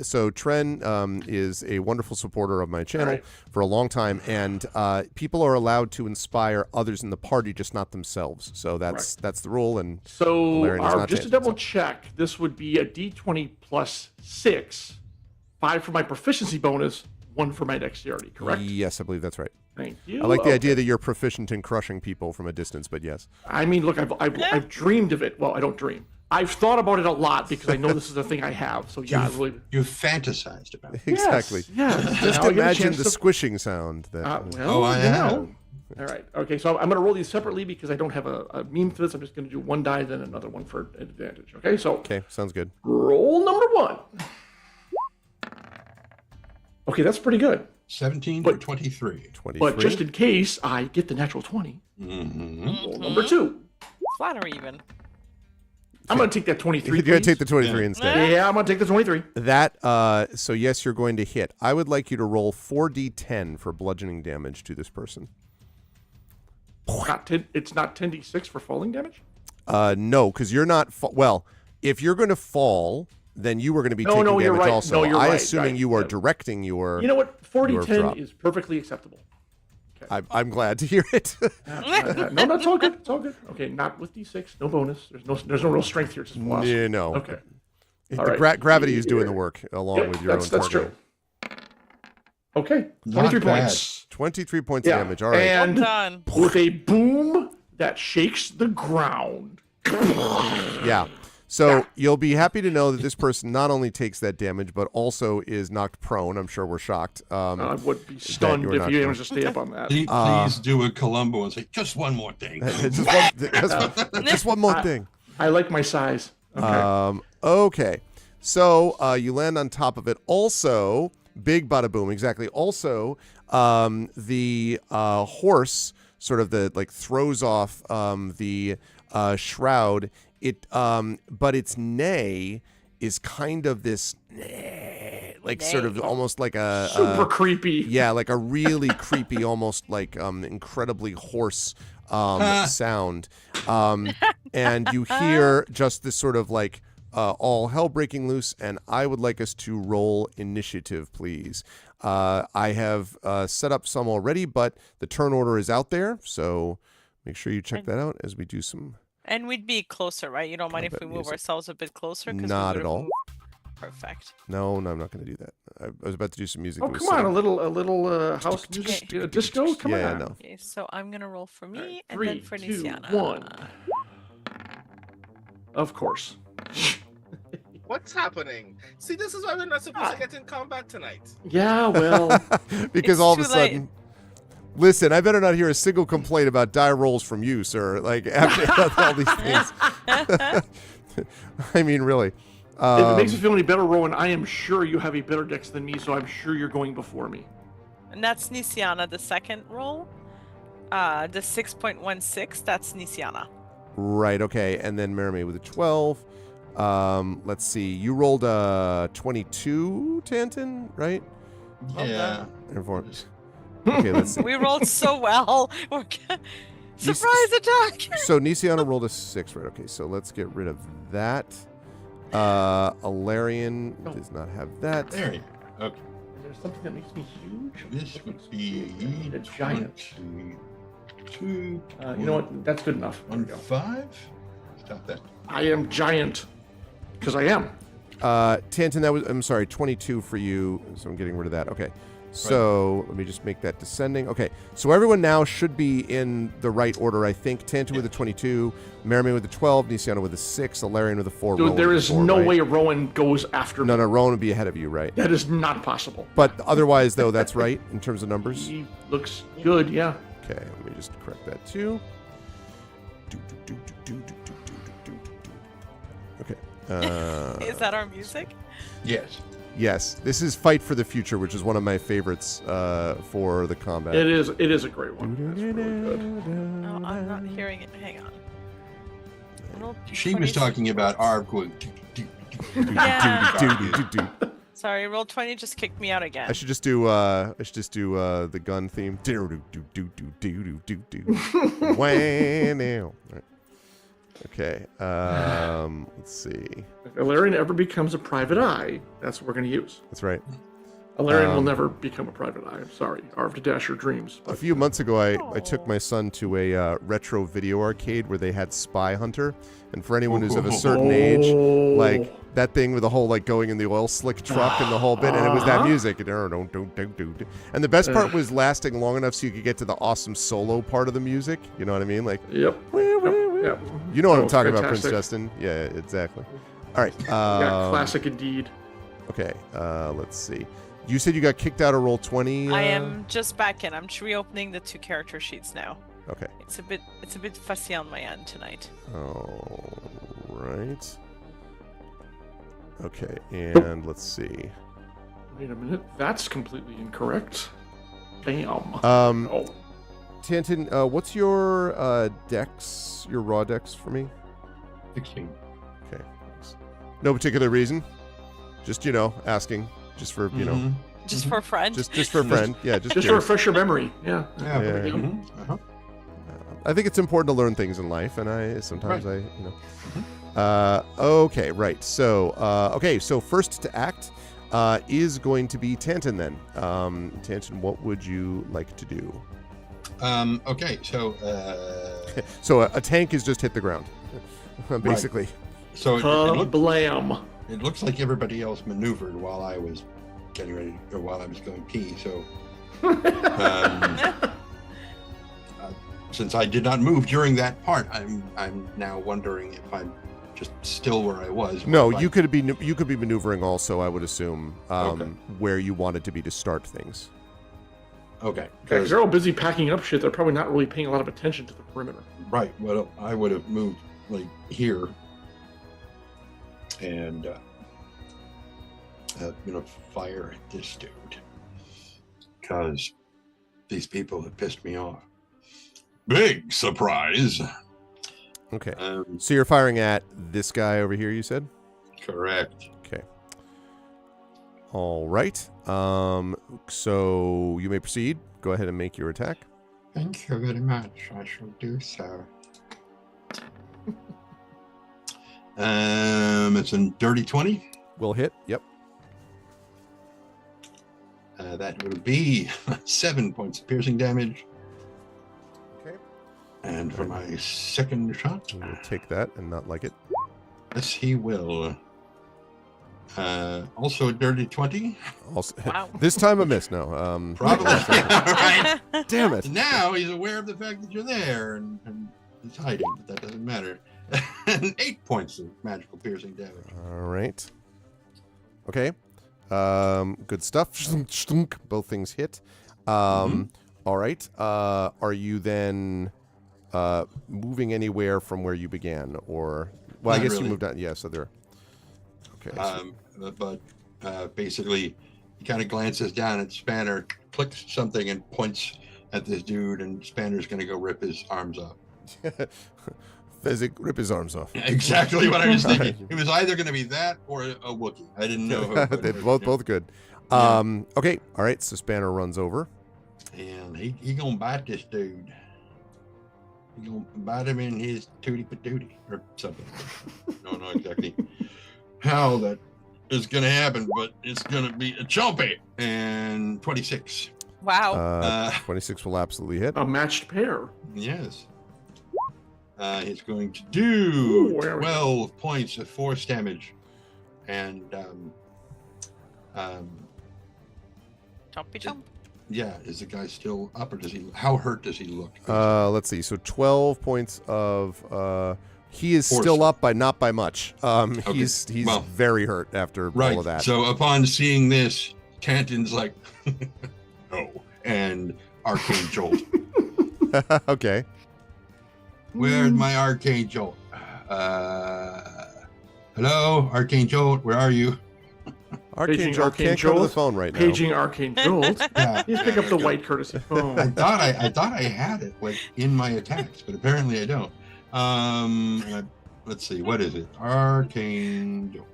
so Tren is a wonderful supporter of my channel for a long time, and people are allowed to inspire others in the party, just not themselves. So that's the rule. And so just to double check, this would be a D20 plus 6, 5 for my proficiency bonus, 1 for my dexterity. Correct? Yes, I believe that's right. Thank you. I like the idea that you're proficient in crushing people from a distance, but yes. I mean, look, I've dreamed of it. Well, I don't dream. I've thought about it a lot because I know this is a thing I have. So yeah, you've fantasized about it. Exactly. Yes. Just imagine the squishing sound. That, I have. All right. Okay. So I'm going to roll these separately because I don't have a meme for this. I'm just going to do one die, then another one for advantage. Okay. So. Okay. Sounds good. Roll number 1. Okay, that's pretty good. 17 to 23. But just in case I get the natural 20, roll number 2. Flatter even. I'm going to take that 23. You're going to take the 23 instead. Yeah, I'm going to take the 23. That, so yes, you're going to hit. I would like you to roll 4d10 for bludgeoning damage to this person. It's not 10d6 for falling damage? No, because you're not, well, if you're going to fall, then you were going to be taking damage right. also. No, you're right. Assuming you are directing your. You know what? 40-10 is perfectly acceptable. Okay. I'm glad to hear it. No, that's all good. It's all good. Okay, not with D6. No bonus. There's no real strength here. It's just plus. Yeah, no. Okay. Gravity is doing the work along with your own. That's true. Okay. 23 points. 23 points of damage. All right. And done. With a boom that shakes the ground. Yeah. So you'll be happy to know that this person not only takes that damage, but also is knocked prone. I'm sure we're shocked. I would be stunned if you didn't just stay up on that. Please do a Columbo and say, just one more thing. just one more thing. I like my size. Okay. Okay. So you land on top of it. Also, big bada boom, exactly. Also, the horse sort of throws off the shroud. But its neigh is kind of this, sort of almost like a super creepy. Yeah, like a really creepy, almost like incredibly hoarse sound. And you hear just this sort of all hell breaking loose. And I would like us to roll initiative, please. I have set up some already, but the turn order is out there, so make sure you check that out as we do some. And we'd be closer, right? You don't mind if we move ourselves a bit closer? Not at all. Perfect. No, I'm not going to do that. I was about to do some music. Oh, come on, a little house music, disco. Come on. No. Okay, so I'm gonna roll for me and 3, then for 2, Nisiana. 1. Of course. What's happening? See, this is why we're not supposed to get in combat tonight. Yeah, well, because it's all of a too sudden. Listen, I better not hear a single complaint about die rolls from you, sir. After all these things. I mean, really. If it makes you feel any better, Rowan, I am sure you have a better dex than me, so I'm sure you're going before me. And that's Nisiana, the second roll. The 6.16, that's Nisiana. Right, okay. And then Merrimay with a 12. Let's see. You rolled a 22, Tanton, right? Yeah. Okay, let's see. We rolled so well. Surprise attack! So Nisiana rolled a 6, right? Okay, so let's get rid of that. Alarian does not have that. There you go. Okay. Is there something that makes me huge? This would be a giant. 2. You know what? That's good enough. 1-5. Stop that. I am giant because I am. Tanton, that was, I'm sorry, 22 for you. So I'm getting rid of that. Okay. So let me just make that descending. Okay, so everyone now should be in the right order, I think. Tanton with a 22, Merriman with a 12, Nisiano with a 6, Alarian with a 4. Dude, Rowan there with a is 4, no right? way Rowan goes after No, me. no, Rowan would be ahead of you, right? That is not possible. But otherwise, though, that's right in terms of numbers. He looks good, yeah. Okay, let me just correct that too. Okay. Is that our music? Yes. Yes, this is Fight for the Future, which is one of my favorites for the combat. It is a great one. That's really good. Oh, I'm not hearing it. Hang on. Roll She was 20 talking about our going. Yeah. Sorry, roll 20 just kicked me out again. I should just do the gun theme. Wah, now. Right. Okay. Let's see. If Alarian ever becomes a private eye, that's what we're going to use. That's right. Alarian will never become a private eye. I'm sorry. Arv to dash your dreams. A few months ago, I took my son to a retro video arcade where they had Spy Hunter, and for anyone who's of a certain age, like that thing with the whole like going in the oil slick truck and the whole bit, and it was that music. And the best part was lasting long enough so you could get to the awesome solo part of the music. You know what I mean? Like, Yep. Yep. you know what I'm was talking about, Prince fantastic. Justin? Yeah, exactly. All right. Yeah, classic indeed. Okay. Let's see. You said you got kicked out of roll 20. I am just back in. I'm reopening the 2 character sheets now. Okay. It's a bit fussy on my end tonight. All right. Okay, and let's see. Wait a minute. That's completely incorrect. Bam. Oh. Tanton, what's your dex, your raw dex for me? 16. Okay. No particular reason? Just, asking. Just for, Just for a friend. just for a friend. Yeah, just Just to curious. refresh your memory. Yeah. Yeah. Yeah. mhm, uh-huh. I think it's important to learn things in life, and okay, right. So, so first to act is going to be Tanton then. Tanton, what would you like to do? Okay, so So a tank has just hit the ground, basically. so Blam. it looks like everybody else maneuvered while I was getting ready, or while I was going pee. So since I did not move during that part, I'm now wondering if I'm just still where I was. No, Like- you could be maneuvering also. I would assume Okay. where you wanted to be to start things. Okay. Yeah, 'cause they're all busy packing up shit. They're probably not really paying a lot of attention to the perimeter. Right. Well, I would have moved like here, and fire at this dude because these people have pissed me off. Big surprise. Okay. So you're firing at this guy over here, you said? Correct. Okay. All right. So you may proceed. Go ahead and make your attack. Thank you very much. I shall do so. It's a dirty 20. Will hit. Yep. That will be 7 points of piercing damage. Okay. And for my second shot, We'll take that and not like it. yes, he will. Also a dirty 20. Also, Wow. this time a miss. No. Probably. Right. Damn it. Now he's aware of the fact that you're there and he's hiding, but that doesn't matter. And 8 points of magical piercing damage. All right. Okay. Good stuff. Both things hit. All right. Are you then moving anywhere from where you began, or well, Not I guess really. you moved on. Yeah. So there. Okay. But basically, he kind of glances down at Spanner, clicks something, and points at this dude, and Spanner's going to go rip his arms off. Fezzik, rip his arms off. Exactly what I was thinking. It was either going to be that or a Wookiee. I didn't know. Who it They're was. both good. Yeah. Okay. All right. So Spanner runs over. And he gonna bite this dude. He gonna bite him in his tootie patootie or something. Don't know exactly how that is gonna happen, but it's gonna be a chompy. And 26. Wow. 26 will absolutely hit. A matched pair. Yes. He's going to do Ooh, there we go. 12 points of force damage. And Jumpy jump. Yeah, is the guy still up, or does he? How hurt does he look? Let's see. So 12 points of. He is Force. still up by not by much. He's Well, very hurt after right. all of that. So upon seeing this, Canton's like, no, and arcane jolt. Okay. Where's my arcane jolt? Hello, arcane jolt. Where are you? Arcane Paging Jolt Arcane can't come to the Jolt. phone right now. Paging Arcane Jolt. Yeah. Please pick up the white courtesy I phone. thought I had it like in my attacks, but apparently I don't. Let's see, what is it? Arcane jolt.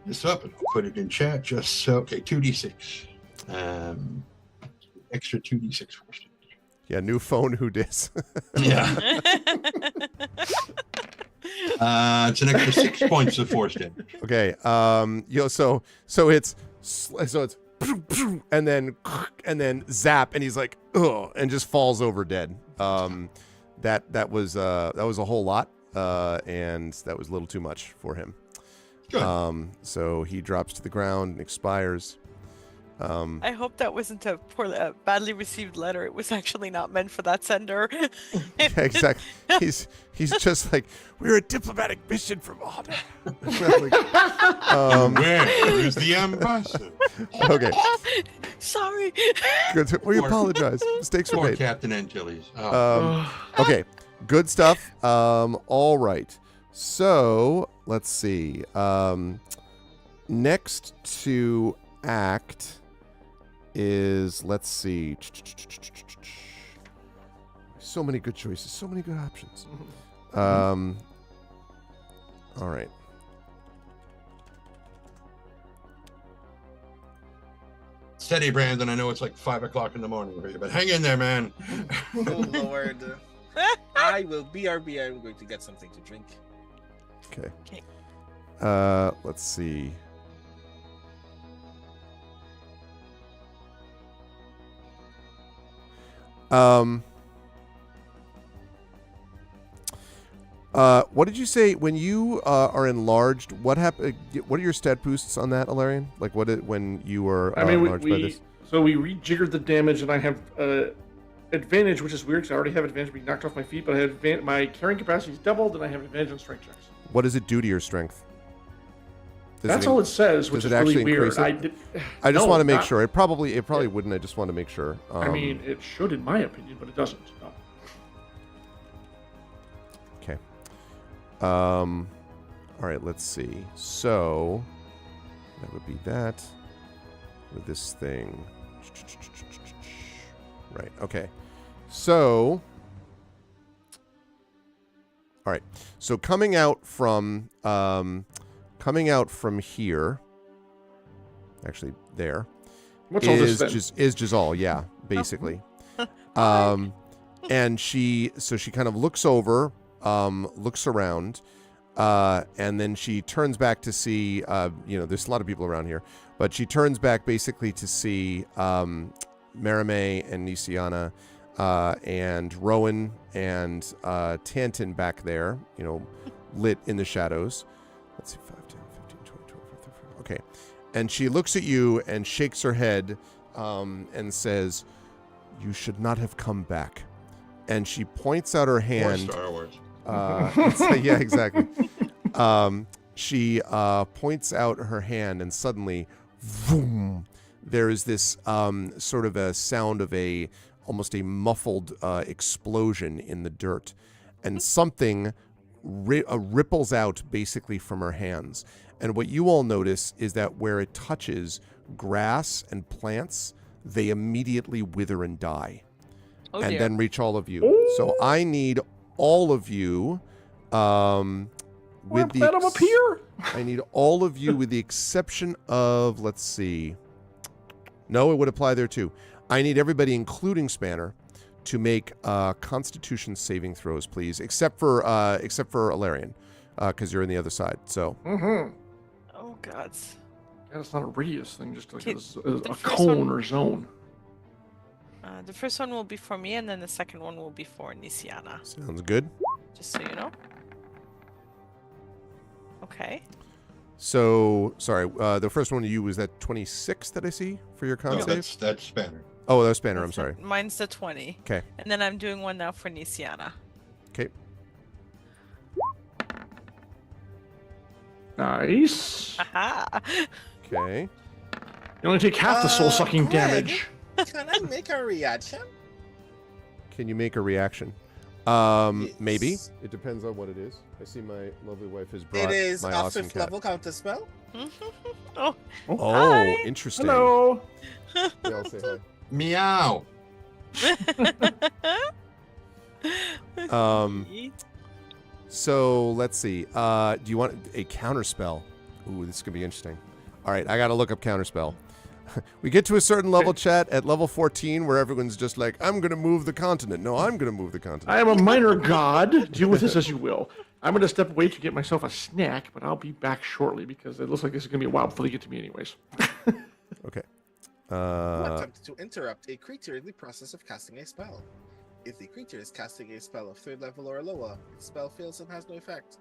This up and I'll put it in chat just so. Okay, 2d6. Extra 2d6 force damage. Yeah, new phone. Who dis? Yeah. It's an extra 6 points of force damage. Okay. So it's and then zap, and he's like, ugh, and just falls over dead. That was a whole lot, and that was a little too much for him. Good. So he drops to the ground and expires. I hope that wasn't a badly received letter. It was actually not meant for that sender. Yeah, exactly. He's just like, we're a diplomatic mission from honor. Where is the ambassador? Okay. Sorry. Good. We apologize. Mistakes were Poor made. Captain Antilles. Okay. Good stuff. All right. So let's see. Next to act is, let's see. So many good choices. So many good options. All right. Steady, Brandon. I know it's like 5 o'clock in the morning for you, but hang in there, man. Oh Lord. I will BRB. I'm going to get something to drink. Okay. Okay. Let's see. What did you say when you are enlarged? What happened? What are your stat boosts on that, Alarian? Like when you were enlarged by this? So we rejiggered the damage, and I have advantage, which is weird because I already have advantage being knocked off my feet, but I have my carrying capacity is doubled, and I have advantage on strength checks. What does it do to your strength? That's all it says, which is really weird. I just want to make sure. It probably wouldn't. I just want to make sure. I mean, it should, in my opinion, but it doesn't. No. Okay. All right. Let's see. So that would be that with this thing. Right. Okay. So. All right. So coming out from here, actually there, What's all this then? is Giselle, yeah, basically. And she kind of looks over, looks around, and then she turns back to see, there's a lot of people around here, but she turns back basically to see Marame and Nisiana, and Rowan and Tantin back there, lit in the shadows. Let's see, 5, 10, 15, 20, 25, 35. Okay. And she looks at you and shakes her head and says, "You should not have come back." And she points out her hand. Or Star Wars. Yeah, exactly. She points out her hand, and suddenly, boom, there is this sort of a sound of almost a muffled explosion in the dirt. And something ripples out basically from her hands. And what you all notice is that where it touches grass and plants, they immediately wither and die. Oh, and dear. then reach all of you. So I need all of you with Let them appear. I need all of you with the exception of, let's see. No, it would apply there too. I need everybody, including Spanner, to make Constitution saving throws, please, except for Alarian, because you're on the other side. So. Mm-hmm. Oh God. Yeah, it's not a radius thing, just like Okay, a cone or zone. The first one will be for me, and then the second one will be for Nisiana. Sounds good. Just so you know. Okay. So, sorry, the first one you was that 26 that I see for your con No, save? that's Spanner. Oh, that was Spanner, I'm That's sorry. it. Mine's the 20. Okay. And then I'm doing one now for Nisiana. Okay. Nice. Aha! Okay. You only take half the soul sucking Greg. damage. Can I make a reaction? Can you make a reaction? Maybe. Yes. It depends on what it is. I see my lovely wife has brought It is my a awesome 5th cat. level counter spell. Oh, Oh, Hi. interesting. Hello. Yeah, I'll say hi. Meow. So let's see. Do you want a counterspell? Ooh, this is gonna be interesting. All right, I gotta look up counterspell. We get to a certain level, chat, at level 14, where everyone's just like, "I'm gonna move the continent." No, I'm gonna move the continent. I am a minor god. Deal with this as you will. I'm going to step away to get myself a snack, but I'll be back shortly because it looks like this is going to be a while before they get to me anyways. Okay. You attempt to interrupt a creature in the process of casting a spell. If the creature is casting a spell of 3rd level or lower, its spell fails and has no effect.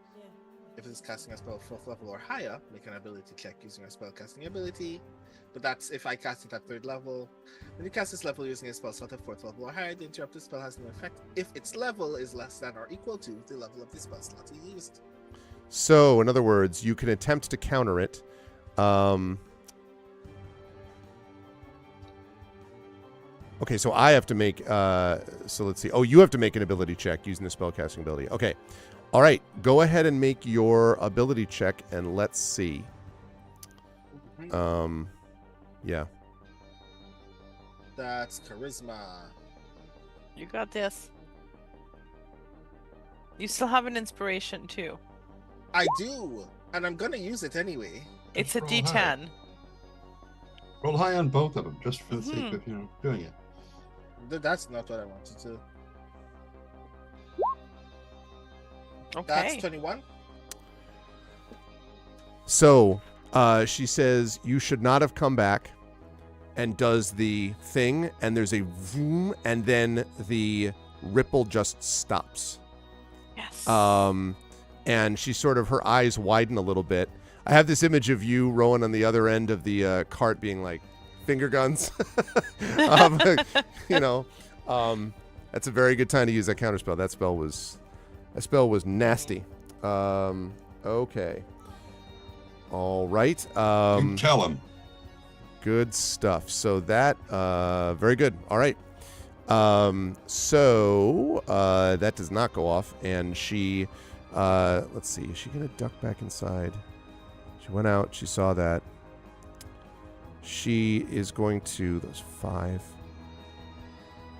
If it is casting a spell of 4th level or higher, make an ability check using a spell casting ability. But that's if I cast it at 3rd level. When you cast this level using a spell slot of 4th level or higher, the interrupted spell has no effect if its level is less than or equal to the level of the spell slot you used. So, in other words, you can attempt to counter it. Okay, so I have to make. So let's see. Oh, you have to make an ability check using the spellcasting ability. Okay. All right. Go ahead and make your ability check, and let's see. Yeah. That's charisma. You got this. You still have an inspiration too. I do, and I'm gonna use it anyway. It's a roll high. D10. Roll high on both of them, just for the sake of doing it. That's not what I wanted to. Okay. That's 21. So, she says you should not have come back, and does the thing, and there's a vroom, and then the ripple just stops. Yes. And she sort of, her eyes widen a little bit. I have this image of you, Rowan, on the other end of the cart being like, finger guns. That's a very good time to use that counterspell. That spell was nasty. Okay. All right. You tell him. Good stuff. So that, very good. All right. So that does not go off, and she, let's see, is she gonna duck back inside? She went out. She saw that. She is going to, those 5.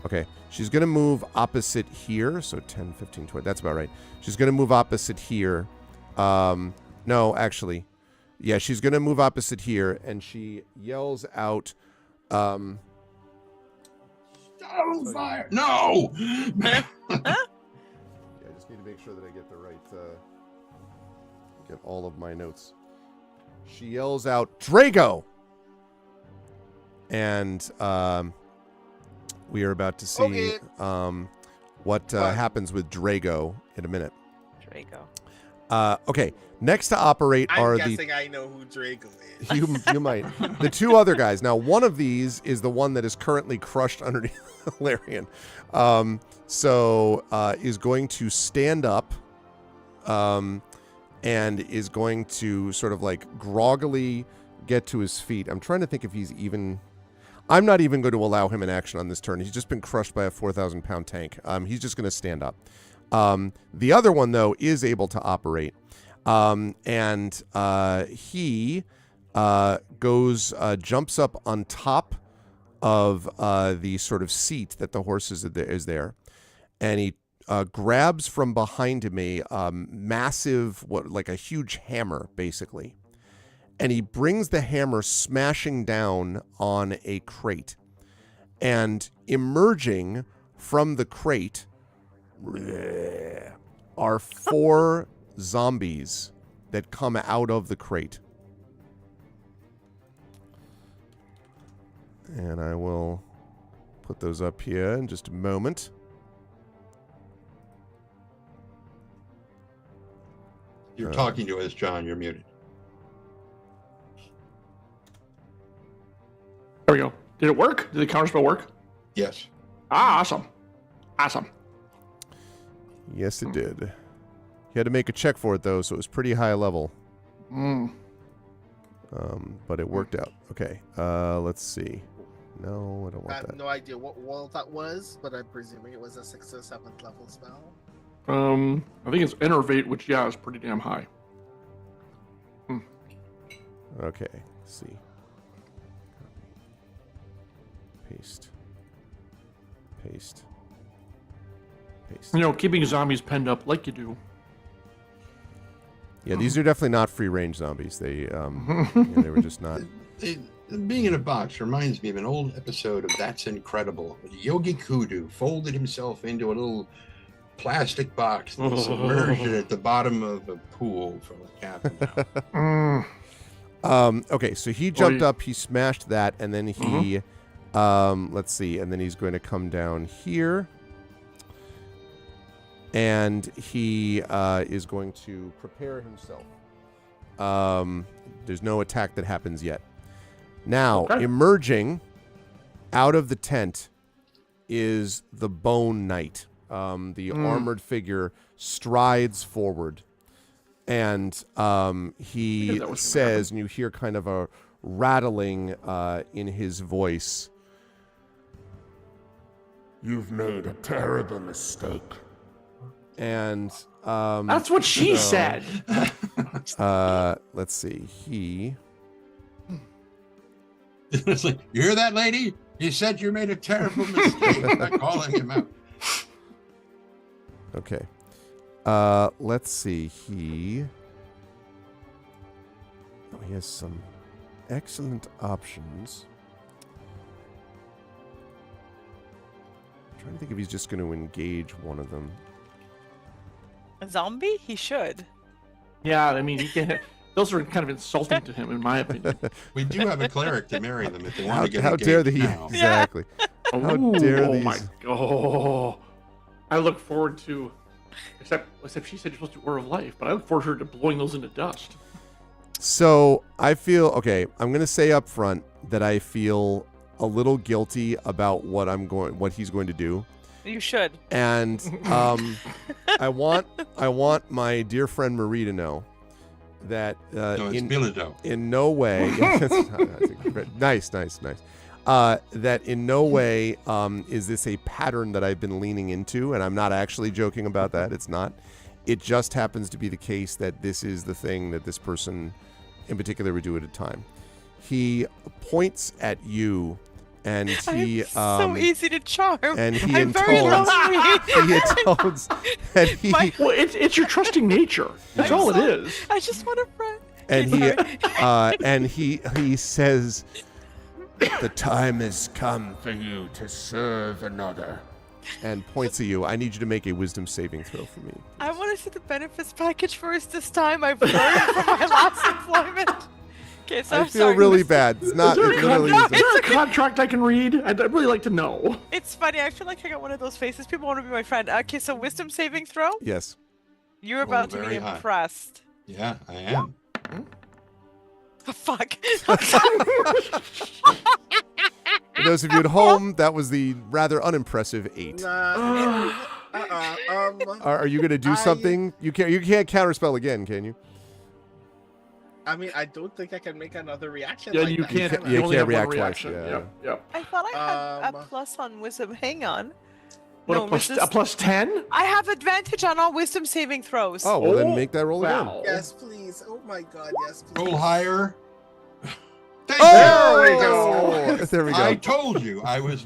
Okay. She's going to move opposite here. So 10, 15, 20. That's about right. She's going to move opposite here. No, actually. Yeah, she's going to move opposite here. And she yells out. Fire! No! Man! Yeah, I just need to make sure that I get the right, get all of my notes. She yells out, Drago! And we are about to see what happens with Drago in a minute. Drago. Okay, next to operate I'm are guessing I know who Drago is. you might. The 2 other guys. Now, one of these is the one that is currently crushed underneath Larian. So is going to stand up and is going to sort of like groggily get to his feet. I'm trying to think if he's even... I'm not even going to allow him an action on this turn. He's just been crushed by a 4,000-pound tank. He's just going to stand up. The other one, though, is able to operate. And he jumps up on top of the sort of seat that the horse is there. And he grabs from behind him a massive, like a huge hammer, basically. And he brings the hammer smashing down on a crate. And emerging from the crate are 4 zombies that come out of the crate. And I will put those up here in just a moment. You're talking to us, John. You're muted. There we go. Did it work? Did the counterspell work? Yes. Ah, awesome. Awesome. Yes, it did. You had to make a check for it, though, so it was pretty high level. But it worked out. Okay, let's see. No, I don't want I have that. no idea what wall that was, but I'm presuming it was a 6th or 7th level spell. I think it's Enervate, which, yeah, is pretty damn high. Okay, let's see. Paste. Paste. Paste. You know, keeping zombies penned up like you do. Yeah, these are definitely not free range zombies. They, you know, they were just not. Being in a box reminds me of an old episode of That's Incredible. Yogi Kudu folded himself into a little plastic box and submerged it at the bottom of a pool from the captain. Okay, so he jumped up, he smashed that, and then he, let's see, and then he's going to come down here. And he is going to prepare himself. There's no attack that happens yet. Now, emerging out of the tent is the Bone Knight. The armored figure strides forward. And he says, and you hear kind of a rattling in his voice. You've made a terrible mistake. And that's what she said. Let's see. He. It's like, you hear that, lady? He said you made a terrible mistake by calling him out. Okay. Let's see. He has some excellent options. I'm trying to think if he's just going to engage one of them. A zombie? He should. Yeah, I mean, those are kind of insulting to him, in my opinion. We do have a cleric to marry them if they want to get How engaged dare they? now. Exactly. How dare these? My God. I look forward to, except she said you're supposed to do Word of Life, but I look forward to her to blowing those into dust. So I feel, okay, I'm going to say up front that I feel a little guilty about what he's going to do. You should. And I want my dear friend Marie to know that in no way nice. That in no way is this a pattern that I've been leaning into, and I'm not actually joking about that. It's not. It just happens to be the case that this is the thing that this person in particular would do at a time. He points at you. And he so easy to charm. And he I'm very lonely. Well, it's your trusting nature. That's all it is. I just want a friend. And he says, "The time has come for you to serve another." And points at you. I need you to make a wisdom saving throw for me. I want to see the benefits package first this time. I've learned from my last employment. Okay, so I feel really bad. It's not. Is there a contract I can read? I'd really like to know. It's funny. I feel like I got one of those faces. People want to be my friend. Okay, so wisdom saving throw. Yes. You're about to be impressed. Yeah, I am. Oh, fuck. For those of you at home, that was the rather unimpressive 8. Are you going to do something? You can't counterspell again, can you? I mean, I don't think I can make another reaction. Yeah, like you that. can't. You only can't have one react twice. reaction. Yep. I thought I had a plus on wisdom. Hang on. What, a plus 10? I have advantage on all wisdom saving throws. Oh, well, then make that roll again. Yes, please. Oh my God, yes, please. Roll higher. There we go. There we go. I told you I was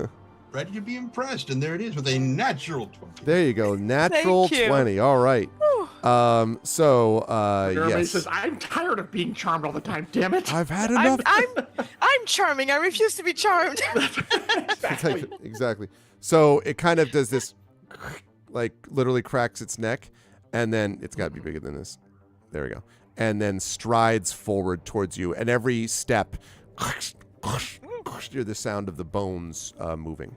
ready to be impressed, and there it is with a natural 20. There you go. Natural 20. All right. Yes. Says, I'm tired of being charmed all the time, damn it. I've had enough. I'm charming. I refuse to be charmed. Exactly. So it kind of does this, like literally cracks its neck, and then it's got to be bigger than this. There we go. And then strides forward towards you, and every step, you hear the sound of the bones moving.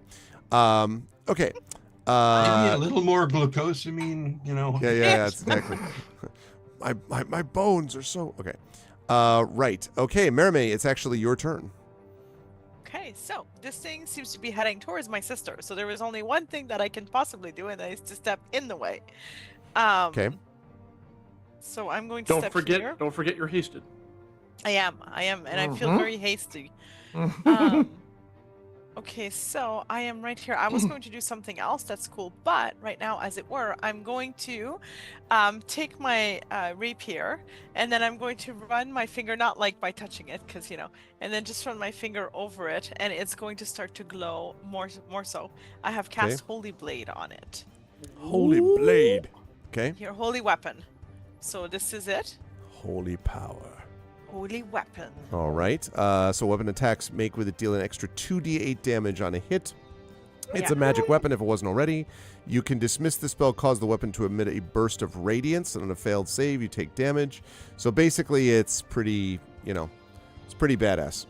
Okay. Maybe a little more glucosamine, you know. Yeah, that's exactly. my bones are so okay. Right. Okay, Mermaid, it's actually your turn. Okay, so this thing seems to be heading towards my sister. So there is only one thing that I can possibly do, and that is to step in the way. Okay. So I'm going to Don't step forget. here. Don't forget you're hasted. I am, and I feel Mhm. very hasty. Okay, so I am right here. I was going to do something else that's cool, but right now, as it were, I'm going to take my rapier, and then I'm going to run my finger, not like by touching it, because, and then just run my finger over it, and it's going to start to glow more so. I have cast Holy Blade on it. Holy blade. Okay. Here, Holy Weapon. So this is it. Holy power. Holy Weapon. All right. So weapon attacks make with it deal an extra 2d8 damage on a hit. It's a magic weapon if it wasn't already. You can dismiss the spell, cause the weapon to emit a burst of radiance, and on a failed save, you take damage. So basically, it's pretty, it's pretty badass.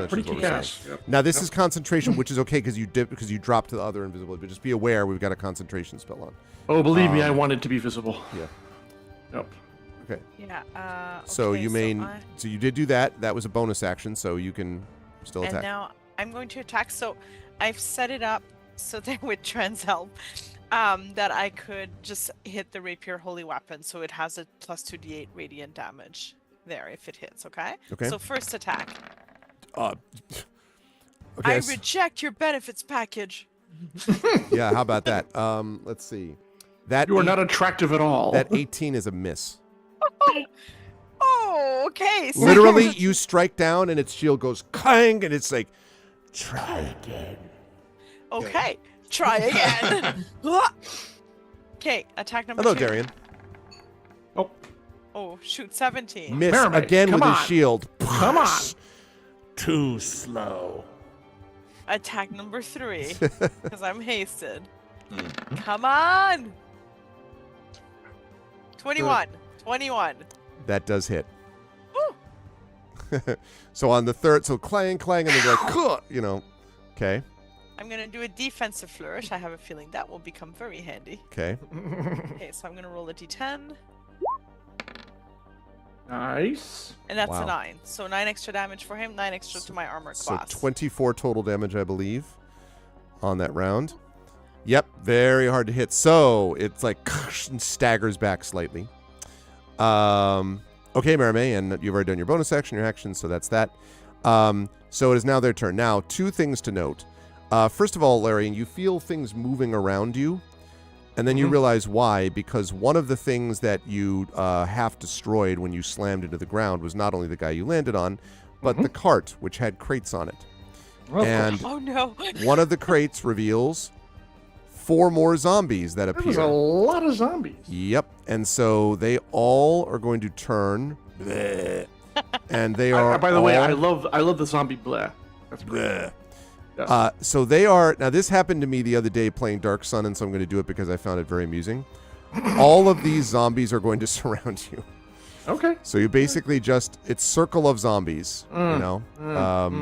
Pretty kick-ass. Yep. Now, this is concentration, which is okay because you drop to the other invisibility. But just be aware, we've got a concentration spell on. Oh, believe me, I wanted to be visible. Yeah. Yep. Okay. Yeah. So okay, you so you did do that. That was a bonus action, so you can still attack. And now I'm going to attack. So I've set it up so that with Trent's help, that I could just hit the rapier holy weapon, so it has a plus 2d8 radiant damage there if it hits. Okay. Okay. So first attack. Okay. I reject your benefits package. Yeah. How about that? Let's see. That You are not attractive at all. That 18 is a miss. Oh, okay. So Literally, you strike down and its shield goes clang, and it's like, try again. Okay, try again. Okay, attack number Hello, 2. Darian. Oh, shoot, 17. Miss Mermaid, again come with his on. shield. Come on. Too slow. Attack number 3, because I'm hasted. Come on. 21. 21. That does hit. Woo. So on the third, so clang, clang, and then you're like, Okay. I'm going to do a defensive flourish. I have a feeling that will become very handy. Okay. Okay, so I'm going to roll a d10. Nice. And that's Wow. a 9. So 9 extra damage for him, 9 extra to my armor So class. 24 total damage, I believe, on that round. Yep, very hard to hit. So it's like and staggers back slightly. Okay, Marimay, and you've already done your bonus action, your action, so that's that. So it is now their turn. Now, 2 things to note. First of all, Larian, you feel things moving around you, and then you realize why, because one of the things that you half destroyed when you slammed into the ground was not only the guy you landed on, but the cart, which had crates on it. And Oh no. one of the crates reveals 4 more zombies that That was appear. a lot of zombies. Yep. And so they all are going to turn. And they are. By the way, all- I love the zombie bleh. That's great. Yes. So they are. Now, this happened to me the other day playing Dark Sun, and so I'm going to do it because I found it very amusing. All of these zombies are going to surround you. Okay. So you basically it's circle of zombies, Gotcha.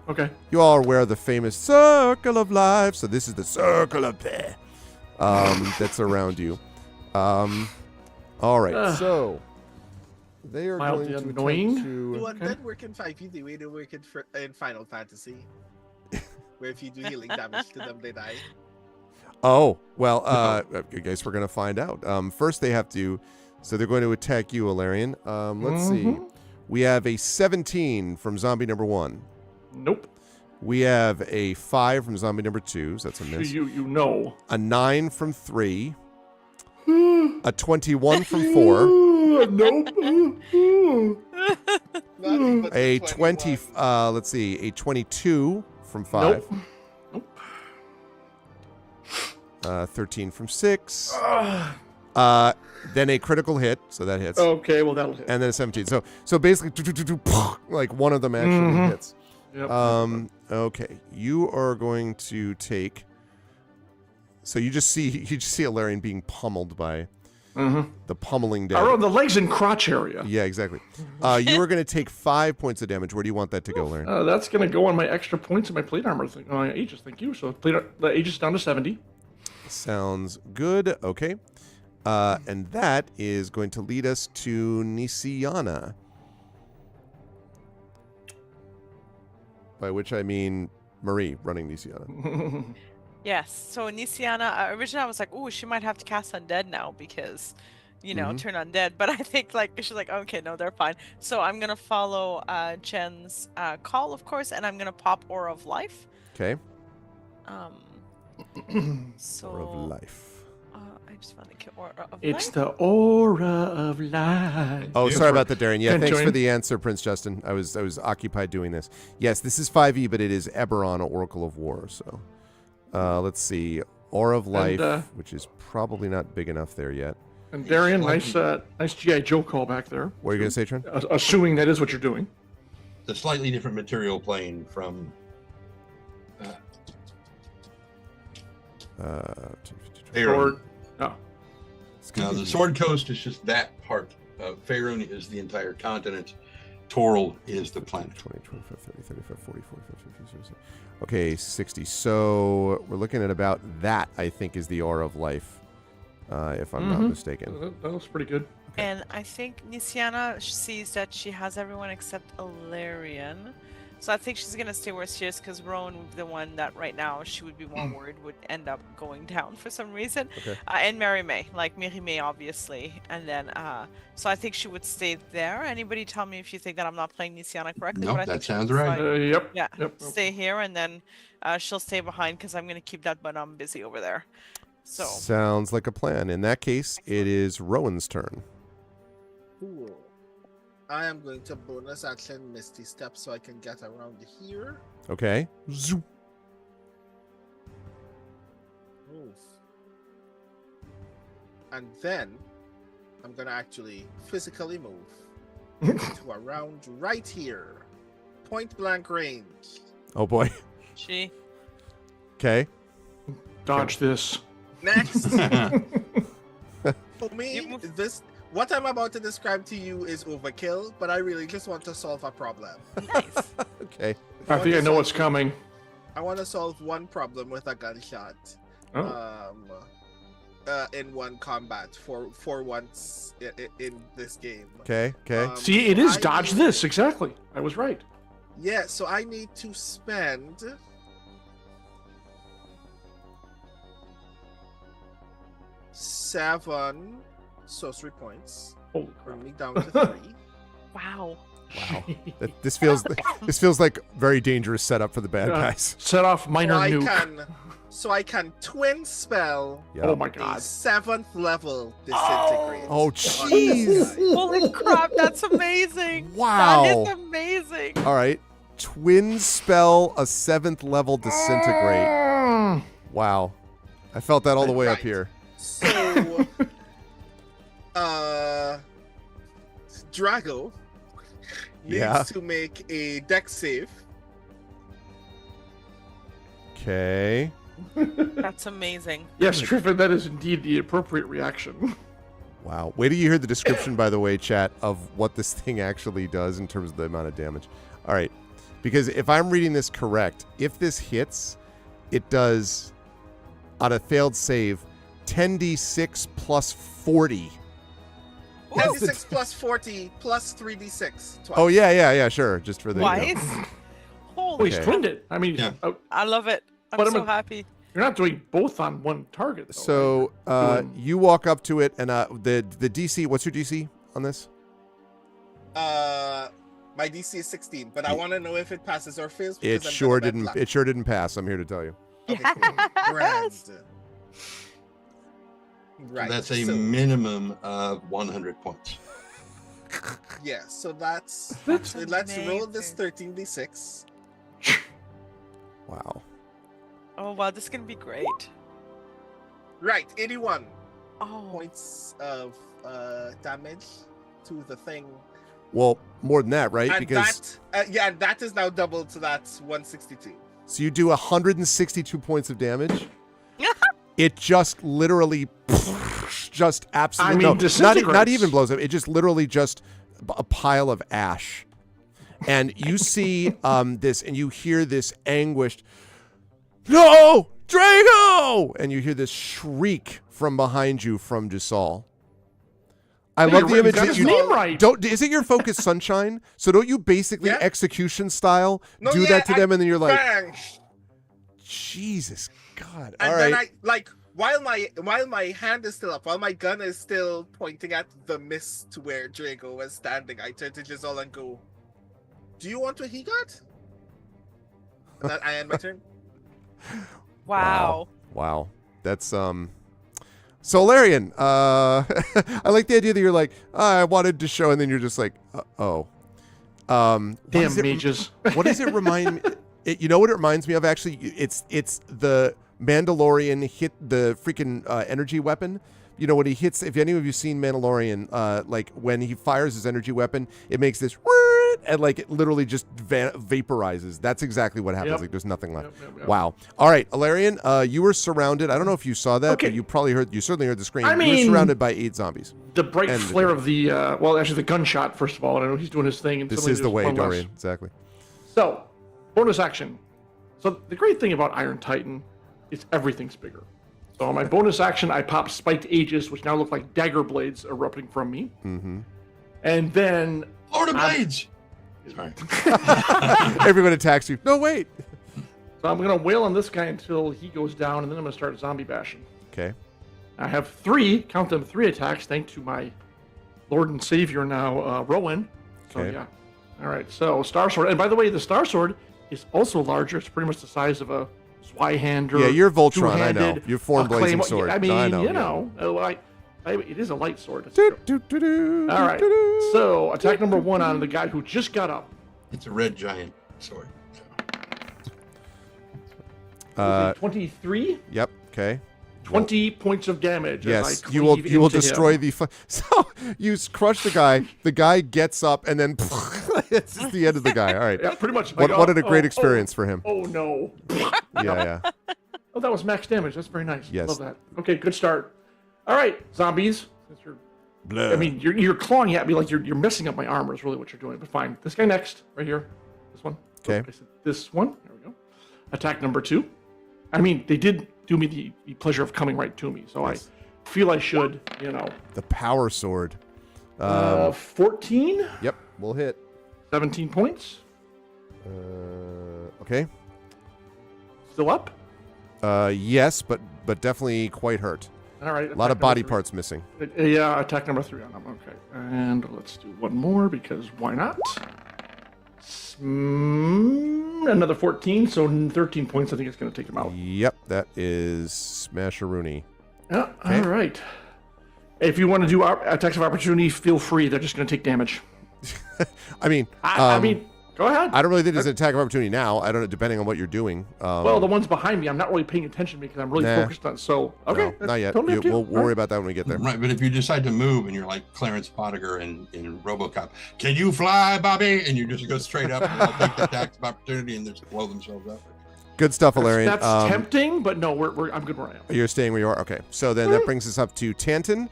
Okay. You all are aware of the famous circle of life. So this is the circle of death that's around you. All right. So they are Mildly going to annoying. attempt to. Do undead work in 5e the way they work in Final Fantasy? Where if you do healing damage to them, they die? Oh, well, I guess we're going to find out. First, they have to. So they're going to attack you, Alarian. Let's see. We have a 17 from zombie number 1. Nope. We have a 5 from zombie number 2. So that's a miss. You know. A 9 from 3. A 21 from 4. Nope. Nothing but A 21. 20. Let's see. A 22 from 5. Nope. 13 from 6. Then a critical hit, so that hits. Okay, well that'll hit. And then a 17. So basically, like one of them actually hits. Yep. Okay, you are going to take. So you just see Alarian being pummeled by the pummeling damage. Around the legs and crotch area. Yeah, exactly. You are going to take 5 points of damage. Where do you want that to go, Alarian? That's gonna go on my extra points in my plate armor thing. Aegis, thank you. So the Aegis down to 70. Sounds good. Okay. And that is going to lead us to Nisiana. by which I mean Marie running Nisiana. Yes. So Nisiana, originally I was like, oh, she might have to cast Undead now because, turn undead. But I think she's like, okay, no, they're fine. So I'm gonna follow Jen's call, of course, and I'm gonna pop Aura of Life. Okay. So Aura of Life. I just found the Aura of It's Life. the aura of life. Oh, sorry about that, Darren. Yeah, thanks for Join. the answer, Prince Justin. I was occupied doing this. Yes, this is 5e, but it is Eberron Oracle of War. So let's see. Aura of Life, which is probably not big enough there yet. And Darian, nice G.I. Joe call back there. What are you going to say, Trent? Assuming that is what you're doing. The slightly different material plane from Faerun. Oh. Now, the Sword Coast is just that part. Faerun is the entire continent. Toril is the planet. 20, 25, 30, 35, 40, 45, 50, 60. Okay, 60. So we're looking at about that, I think, is the Aura of Life, if I'm not mistaken. That looks pretty good. Okay. And I think Nisiana sees that she has everyone except Ilarion. So I think she's going to stay where she is because Rowan would be the one that right now she would be more worried would end up going down for some reason. Okay. And Mary May, Mary May, obviously. And then, so I think she would stay there. Anybody tell me if you think that I'm not playing Nisiana correctly? No, but I that think she sounds would right. fly- Yep. Yeah, Yep. stay here and then she'll stay behind because I'm going to keep that button busy over there. So Sounds like a plan. In that case, it is Rowan's turn. Cool. I am going to bonus action Misty Step so I can get around here. Okay. Zoop. Move. And then I'm gonna actually physically move to around right here. Point blank range. Oh boy. she. Okay. Dodge this. Next. For You me, move- what I'm about to describe to you is overkill, but I really just want to solve a problem. Nice. Okay. I think I know what's coming. I want to solve one problem with a gunshot. Oh. In one combat for once in this game. Okay. Okay. See, it is I dodge need- this. Exactly. I was right. Yeah, so I need to spend 7 sorcery points. Holy crap. Bring me down to 3. Wow. Wow. This feels like very dangerous setup for the bad guys. Set off minor nuke. So I can twin spell Yeah. Oh my a god. 7th level disintegrate. Oh, jeez. Holy crap, that's amazing. Wow. That is amazing. All right. Twin spell a 7th level disintegrate. Wow. I felt that all the way up Right. here. So, Drago needs Yeah. to make a dex save. Okay. That's amazing. Yes, Triffin, that is indeed the appropriate reaction. Wow. Wait till you hear the description, by the way, chat, of what this thing actually does in terms of the amount of damage. All right. Because if I'm reading this correct, if this hits, it does, on a failed save, 10d6 plus 40. 10d6 plus 40 plus 3d6. Twice. Oh, yeah, sure. Just for the... Twice? Oh, Holy he's Okay. twinned it. I mean, Yeah. I love it. I'm But I'm so a- happy. you're not doing both on one target, though. So right? you walk up to it, and the DC, what's your DC on this? My DC is 16, but I want to know if it passes or fails. It because I'm sure gonna bet didn't. luck. It sure didn't pass. I'm here to tell you. Okay, cool. Grand. Yes. Right. That's a so, minimum of 100 points. yeah. So let's That's roll this amazing. 13d6. Wow. Oh wow, this is gonna be great. Right, 81 Oh, points of damage to the thing. Well, more than that, right? And Because that is now doubled to that 162. so you do 162 points of damage. It just literally, just absolutely. I mean, no, not disintegrates. even blows up. It just literally just a pile of ash. And you see this, and you hear this anguished, "No, Drago!" And you hear this shriek from behind you from Gisal. I love the You image got that his you name right. don't. Isn't your focus Sunshine? So don't you basically Yeah. execution style No, do yeah, that to them, and then you're like, bang. Jesus God! And All then right. I like while my hand is still up, while my gun is still pointing at the mist where Drago was standing, I turn to Giselle and go, "Do you want what he got?" And then I end my turn. Wow. Wow. That's So Larian, I like the idea that you're like, I wanted to show, and then you're just like, oh. Damn mages. What does it remind me? You know what it reminds me of? Actually, it's the Mandalorian hit the freaking energy weapon. You know, when he hits, if any of you seen Mandalorian, like when he fires his energy weapon, it makes this and like it literally just vaporizes. That's exactly what happens. Yep. Like there's nothing left. Yep. Wow. All right, Alarian, you were surrounded. I don't know if you saw that, Okay. but you certainly heard the scream. I You were mean, surrounded by 8 zombies. The bright And- flare of the well, actually the gunshot. First of all, and I know he's doing his thing. And This suddenly is the there's way, one less. Dorian. Exactly. So, bonus action. So the great thing about Iron Titan is everything's bigger. So on my bonus action, I pop spiked aegis, which now look like dagger blades erupting from me. Mm-hmm. And then Lord of Blades. Sorry. Everyone attacks you. No, wait. so I'm gonna wail on this guy until he goes down, and then I'm gonna start zombie bashing. Okay. I have 3 attacks, thanks to my Lord and Savior now, Rowan. So Okay. yeah. All right. So Star Sword, and by the way, the Star Sword is also larger. It's pretty much the size of a Zweihander. Yeah, you're Voltron. I know. two-handed, You're Form a Blazing claymore- Sword. I mean, I know. you yeah. know, it is a light sword. That's true. Do-do-do-do, All right. do-do-do. So attack number 1 on the guy who just got up. It's a red giant sword. Uh, 23. Yep. Okay. 20 points of damage. Yes, as I you will. cleave You will into him. destroy the. So you crush the guy. The guy gets up, and then it's just the end of the guy. All right. Yeah, pretty much. What Like, a great experience for him. Oh no. Yeah. Oh, that was max damage. That's very nice. Yes. Love that. Okay, good start. All right, zombies. Since you're, Blah. I mean, you're clawing at me like you're messing up my armor. Is really what you're doing. But fine. This guy next, right here. This one. Okay. I said this one. There we go. Attack number 2. I mean, they did do me the pleasure of coming right to me, so Yes. I feel I should, you know. The power sword. 14, Yep. We'll hit. 17 points. Okay. Still up. Yes, but definitely quite hurt. All right. A lot of attack body number parts missing. 3. Yeah, attack number 3 on him. Okay, and let's do one more because why not? Another 14, so 13 points. I think it's going to take him out. Yep. That is Smasheroonie. Yeah, all right. If you want to do attacks of opportunity, feel free. They're just going to take damage. I mean, I mean, go ahead. I don't really think there's an attack of opportunity now. I don't know, depending on what you're doing. Well, the ones behind me, I'm not really paying attention because I'm really Nah. focused on. So, okay, no, that's not yet. Totally up to you. We'll All worry right. about that when we get there. Right, but if you decide to move and you're like Clarence Pottinger in RoboCop, can you fly, Bobby? And you just go straight up and they'll take the attacks of opportunity and just blow themselves up. Good stuff, Valerian. That's tempting, but no, I'm good where I am. You're staying where you are. Okay, so then that brings us up to Tanton.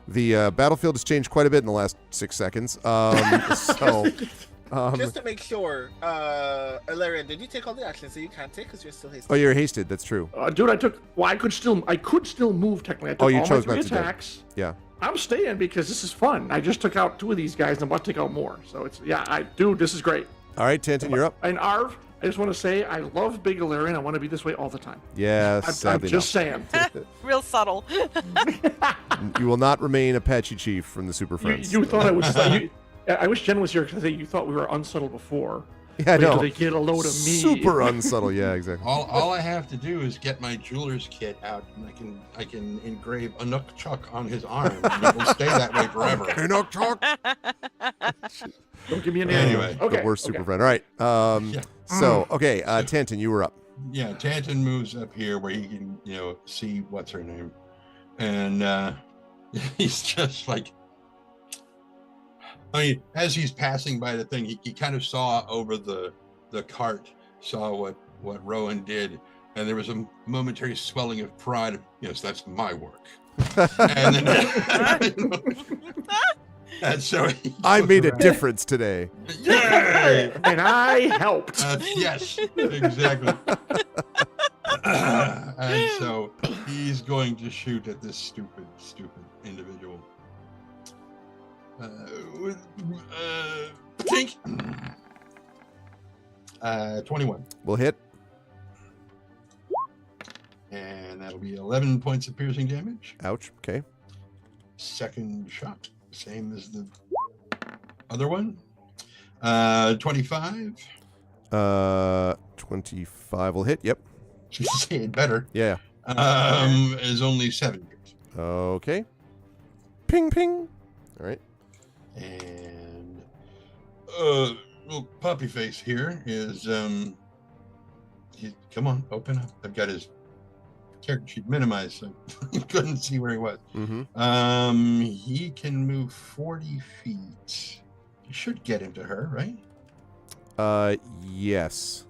The battlefield has changed quite a bit in the last 6 seconds. So. Just to make sure, Alarian, did you take all the actions that you can't take because you're still hasted? Oh, you're hasted. That's true. Dude, I could still move technically. I took Oh, you all chose my not 3 to do it. attacks. Yeah. I'm staying because this is fun. I just took out 2 of these guys and I'm about to take out more. So it's dude, this is great. All right, Tanton, you're up. And Arv, I just want to say I love Big Alarian. I want to be this way all the time. Yes, I'm sadly just saying. Real subtle. not. You will not remain Apache Chief from the Super Friends. You thought I was. I wish Jen was here because you thought we were unsubtle before. Yeah, I Wait till know. they get a load of me. Super unsubtle. Yeah, exactly. All I have to do is get my jeweler's kit out, and I can engrave a Nook Chuck on his arm, and it will stay that way forever. Canuck Chuck. Don't give me a name. Anyway, okay. The worst okay. Super Friend. All right. So, okay, Tanton, you were up. Yeah, Tanton moves up here where he can, see what's her name, and he's just like, I mean, as he's passing by the thing, he kind of saw over the cart, saw what Rowan did, and there was a momentary swelling of pride. Yes, that's my work. And then, and so I made a difference today. Yay! And I helped. Yes, exactly. And so he's going to shoot at this stupid individual. Tink. 21. Will hit. And that'll be 11 points of piercing damage. Ouch. Okay. Second shot, same as the other one. 25. 25 will hit. Yep. She's saying better. Yeah. Is only 7 piercing. Okay. Ping, ping. All right. And little puppy face here is come on, open up. I've got his character sheet minimized, so you couldn't see where he was. Mm-hmm. He can move 40 feet. You should get him to her, right? Yes.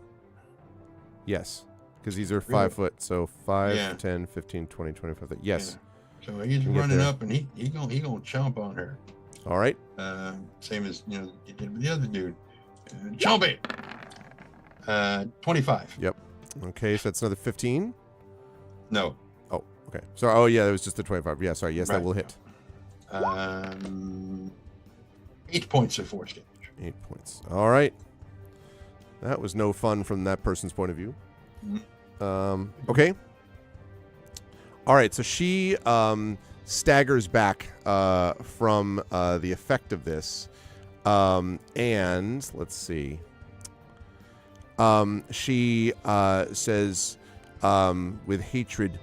Yes. Because these are 5 foot, so 5, Yeah. 10, 15, 20, 25. Yes. Yeah. So he's can get running there. up, and he gonna chomp on her. All right. Same as he did with the other dude. Chomp it. 25. Yep. Okay, so that's another 15. No. Oh, okay. So, oh yeah, that was just the 25. Yeah, sorry. Yes, that Right. will hit. 8 points of force damage. 8 points. All right. That was no fun from that person's point of view. Okay. All right, so she staggers back from the effect of this. And let's see. She says with hatred,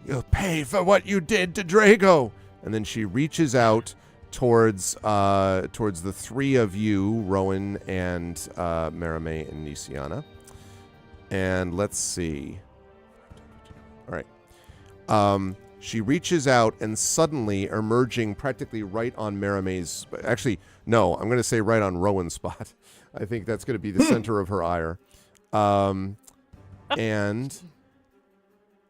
"You'll pay for what you did to Drago." And then she reaches out towards the three of you, Rowan and Marame and Nisiana. And let's see. All right. She reaches out, and suddenly emerging practically right on Marame's... Actually, no, I'm going to say right on Rowan's spot. I think that's going to be the center of her ire. And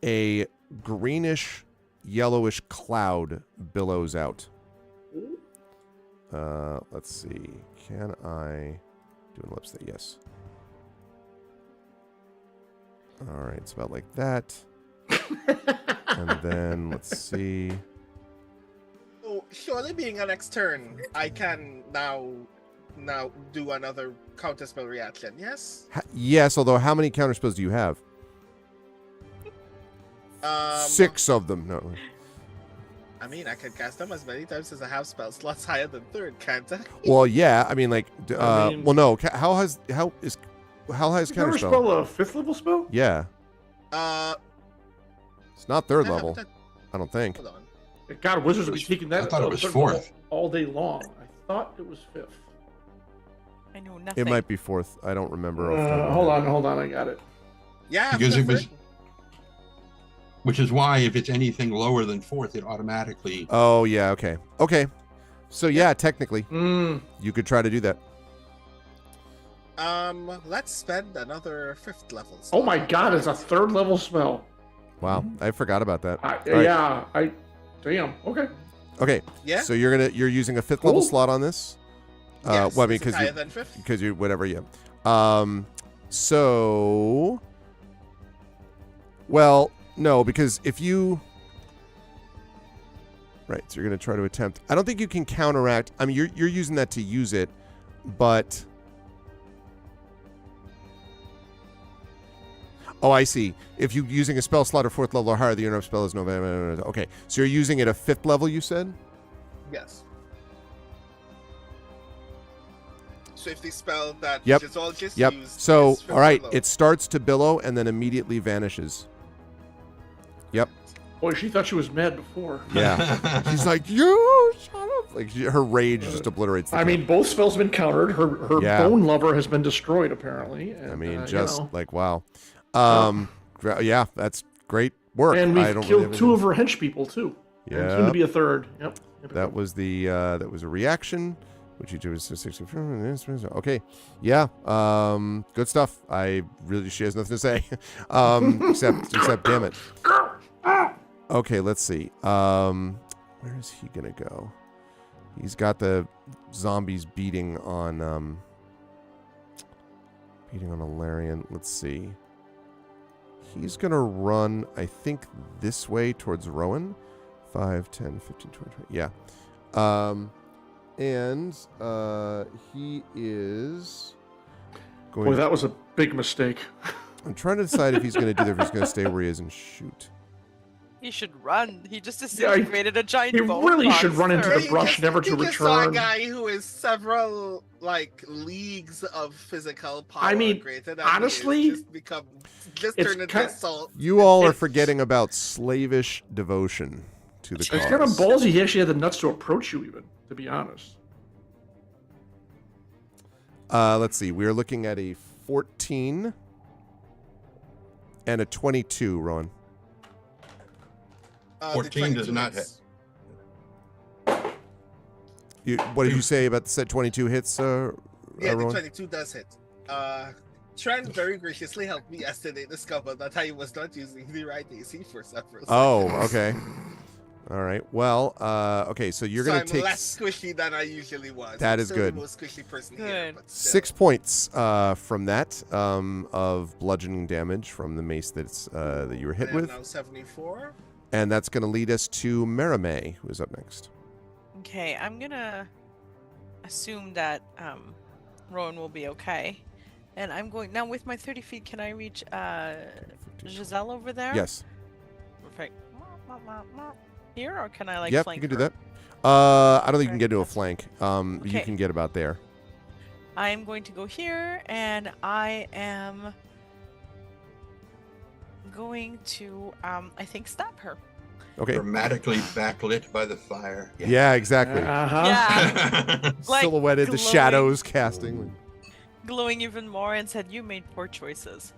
a greenish, yellowish cloud billows out. Let's see. Can I do an ellipse there? Yes. All right, it's about like that. And then let's see. Oh, surely being an next turn, I can now do another counterspell reaction. Yes. Yes, although how many counterspells do you have? 6 of them. No. I mean, I can cast them as many times as I have spell slots higher than third, can't I? Well, yeah. I mean, like, I mean- well, no. How high is counterspell? Spell a 5th level spell? Yeah, it's not third I have level. that- I don't think. Hold on. God, wizards will be taking that. I thought it was third 4th. level all day long. I thought it was 5th. I know nothing. It might be 4th. I don't remember. off the top of my Hold head. on, I got it. Yeah, Because after it was- third- Which is why if it's anything lower than 4th, it automatically. Oh yeah. Okay. Okay. So yeah, technically, Mm. you could try to do that. Let's spend another 5th level. Oh my slot. God, it's a 3rd level spell. Wow, I forgot about that. All right. Yeah, damn. Okay. Okay. Yeah. So you're using a 5th level Cool. slot on this. Yes, Well, I mean, is it higher because than 5th? you whatever. Yeah. So. Well, no, because if you. Right, so you're going to try to attempt. I don't think you can counteract. I mean, you're using that to use it, but. Oh, I see. If you're using a spell slot of 4th level or higher, the interrupt spell is no. Okay, so you're using it at 5th level, you said? Yes. So if the spell that Yep. which is all just Yep. used So, is 5th all right, level. it starts to billow and then immediately vanishes. Yep. Boy, she thought she was mad before. Yeah. She's like, you shut up. Like her rage just obliterates the I mean, both spells have been countered. Her Yeah. bone lover has been destroyed, apparently. And, I mean, you just know. like, wow. Yeah, that's great work. And I we've don't killed really have 2 of her hench people too. And soon to Yep. be a 3rd. Yep. That was that was a reaction, which you do is 60. Okay, yeah, good stuff. She has nothing to say, except damn it. Okay, let's see. Where is he gonna go? He's got the zombies beating on Alarian. Let's see. He's gonna run, I think, this way towards Rowan. 5, 10, 15, 20, 20. Yeah. And he is going. Boy, that was a big mistake. I'm trying to decide if he's going to do that, if he's going to stay where he is and shoot. He should run. He just disintegrated a giant He bone really should run monster. into the brush, never to You just saw a return. guy who is several leagues of physical power. I mean, greater than honestly, he is, just it's turn into kind- assault. You all are It's- forgetting about slavish devotion to the It's cause. kind of ballsy. He actually had the nuts to approach you, even, to be honest. Let's see. We are looking at a 14 and a 22, Ron. 14 does not hits. What did you say about the set 22 hits, Yeah, the Ron? 22 does hit. Trent very graciously helped me yesterday discover that I was not using the right AC for several Oh, seconds. okay. All right. Well, okay, so you're So going I'm to take less squishy than I usually was. That I'm is still good. The most squishy person here, Good. but still. 6 points from that of bludgeoning damage from the mace that you were hit I am with. now 74. And that's going to lead us to Merime, who is up next. Okay, I'm gonna assume that Rowan will be okay. And I'm going now with my 30 feet. Can I reach 15. Giselle over there? Yes. Perfect. Here, or can I like Yep, flank you can do her? that. I don't think you can get to a Okay. flank. You Okay. can get about there. I am going to go here, and I am going to I think stab her. Okay. Dramatically backlit by the fire. Yeah, exactly. Uh-huh. Yeah, like Silhouetted, the glowing- shadows casting. glowing even more, and said, "You made poor choices."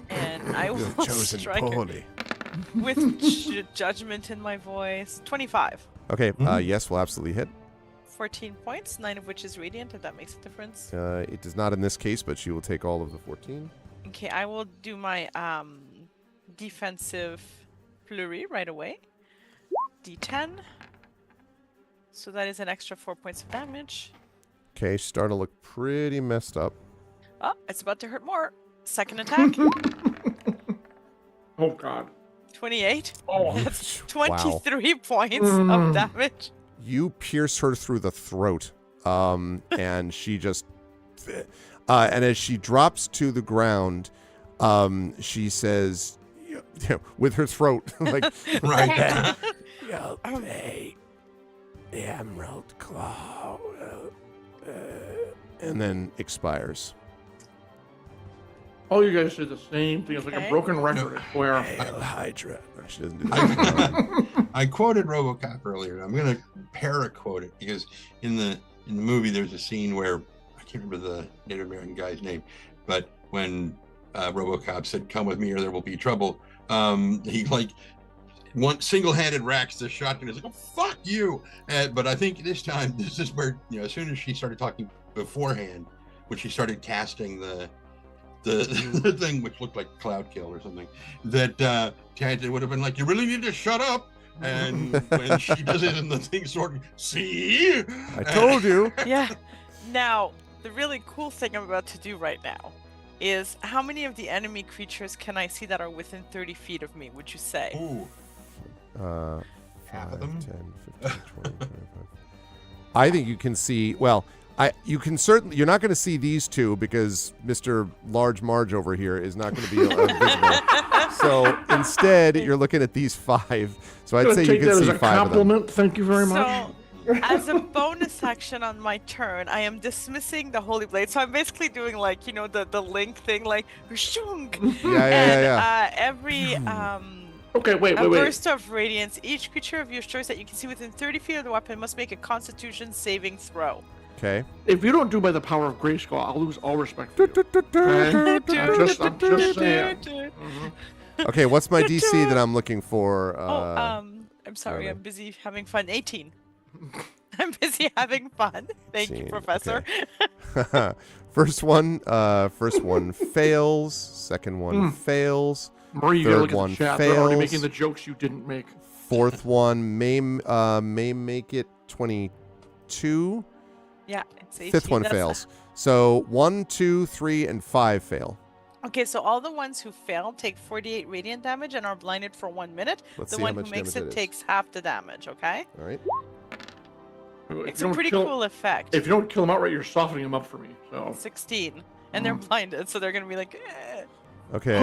And I You will have chosen strike her poorly. with judgment in my voice. 25. Okay, Mhm. yes, we'll absolutely hit. 14 points, 9 of which is radiant, if that makes a difference. It does not in this case, but she will take all of the 14. Okay, I will do my defensive flurry right away. D10. So that is an extra 4 points of damage. Okay, she's starting to look pretty messed up. Oh, it's about to hurt more. Second attack. Oh, God. 28. Oh, That's Wow. 23 points Mm. of damage. You pierce her through the throat, and she just, and as she drops to the ground, she says, with her throat, like, Right. You'll pay the Emerald Claw. and then expires. all you guys did the same thing. It's like a Okay. broken record. I swear. Hail Hydra. No, she doesn't do that. I quoted RoboCop earlier. I'm going to para-quote it because in the movie there's a scene where I can't remember the Native American guy's name, but when RoboCop said, "Come with me or there will be trouble," he like one single-handed racks the shotgun. He's like, "Oh, fuck you!" But I think this time this is where as soon as she started talking beforehand, when she started casting the thing which looked like Cloud Kill or something, that Tangent would have been like, "You really need to shut up." And when she does it in the thing, sort of, see, I told you. Yeah. Now, the really cool thing I'm about to do right now is how many of the enemy creatures can I see that are within 30 feet of me, would you say? Ooh, Half 5, of them? 10, 15, 20, 25. I think you can see, well, you can certainly, you're not going to see these two because Mr. Large Marge over here is not going to be visible. So instead, you're looking at these 5. So I'd Gonna say you take can that see as a 5 of them. compliment. Thank you very much. So, as a bonus action on my turn, I am dismissing the Holy Blade. So I'm basically doing like, the link thing, like, shung. Yeah. Every Okay, wait. burst of radiance, each creature of your choice that you can see within 30 feet of the weapon must make a Constitution saving throw. Okay. If you don't do by the power of Grayskull, I'll lose all respect for you. Okay? I'm just saying. Mhm. Okay, what's my DC that I'm looking for? I'm sorry, really? I'm busy having fun. 18. I'm busy having fun. Thank you, 18, Professor. First one fails. Second one fails. Marie, you gotta Third look at one the chat. They're already fails. making the jokes you didn't make. Fourth one may make it 22. Yeah, it's 18. Fifth one That's fails. So 1, 2, 3, and 5 fail. Okay, so all the ones who fail take 48 radiant damage and are blinded for 1 minute. Let's The see how one much who makes damage it is. takes half the damage, okay? All right. It's a pretty cool effect. If you don't kill them outright, you're softening them up for me. So 16, and they're blinded, so they're gonna be like. Eh. Okay.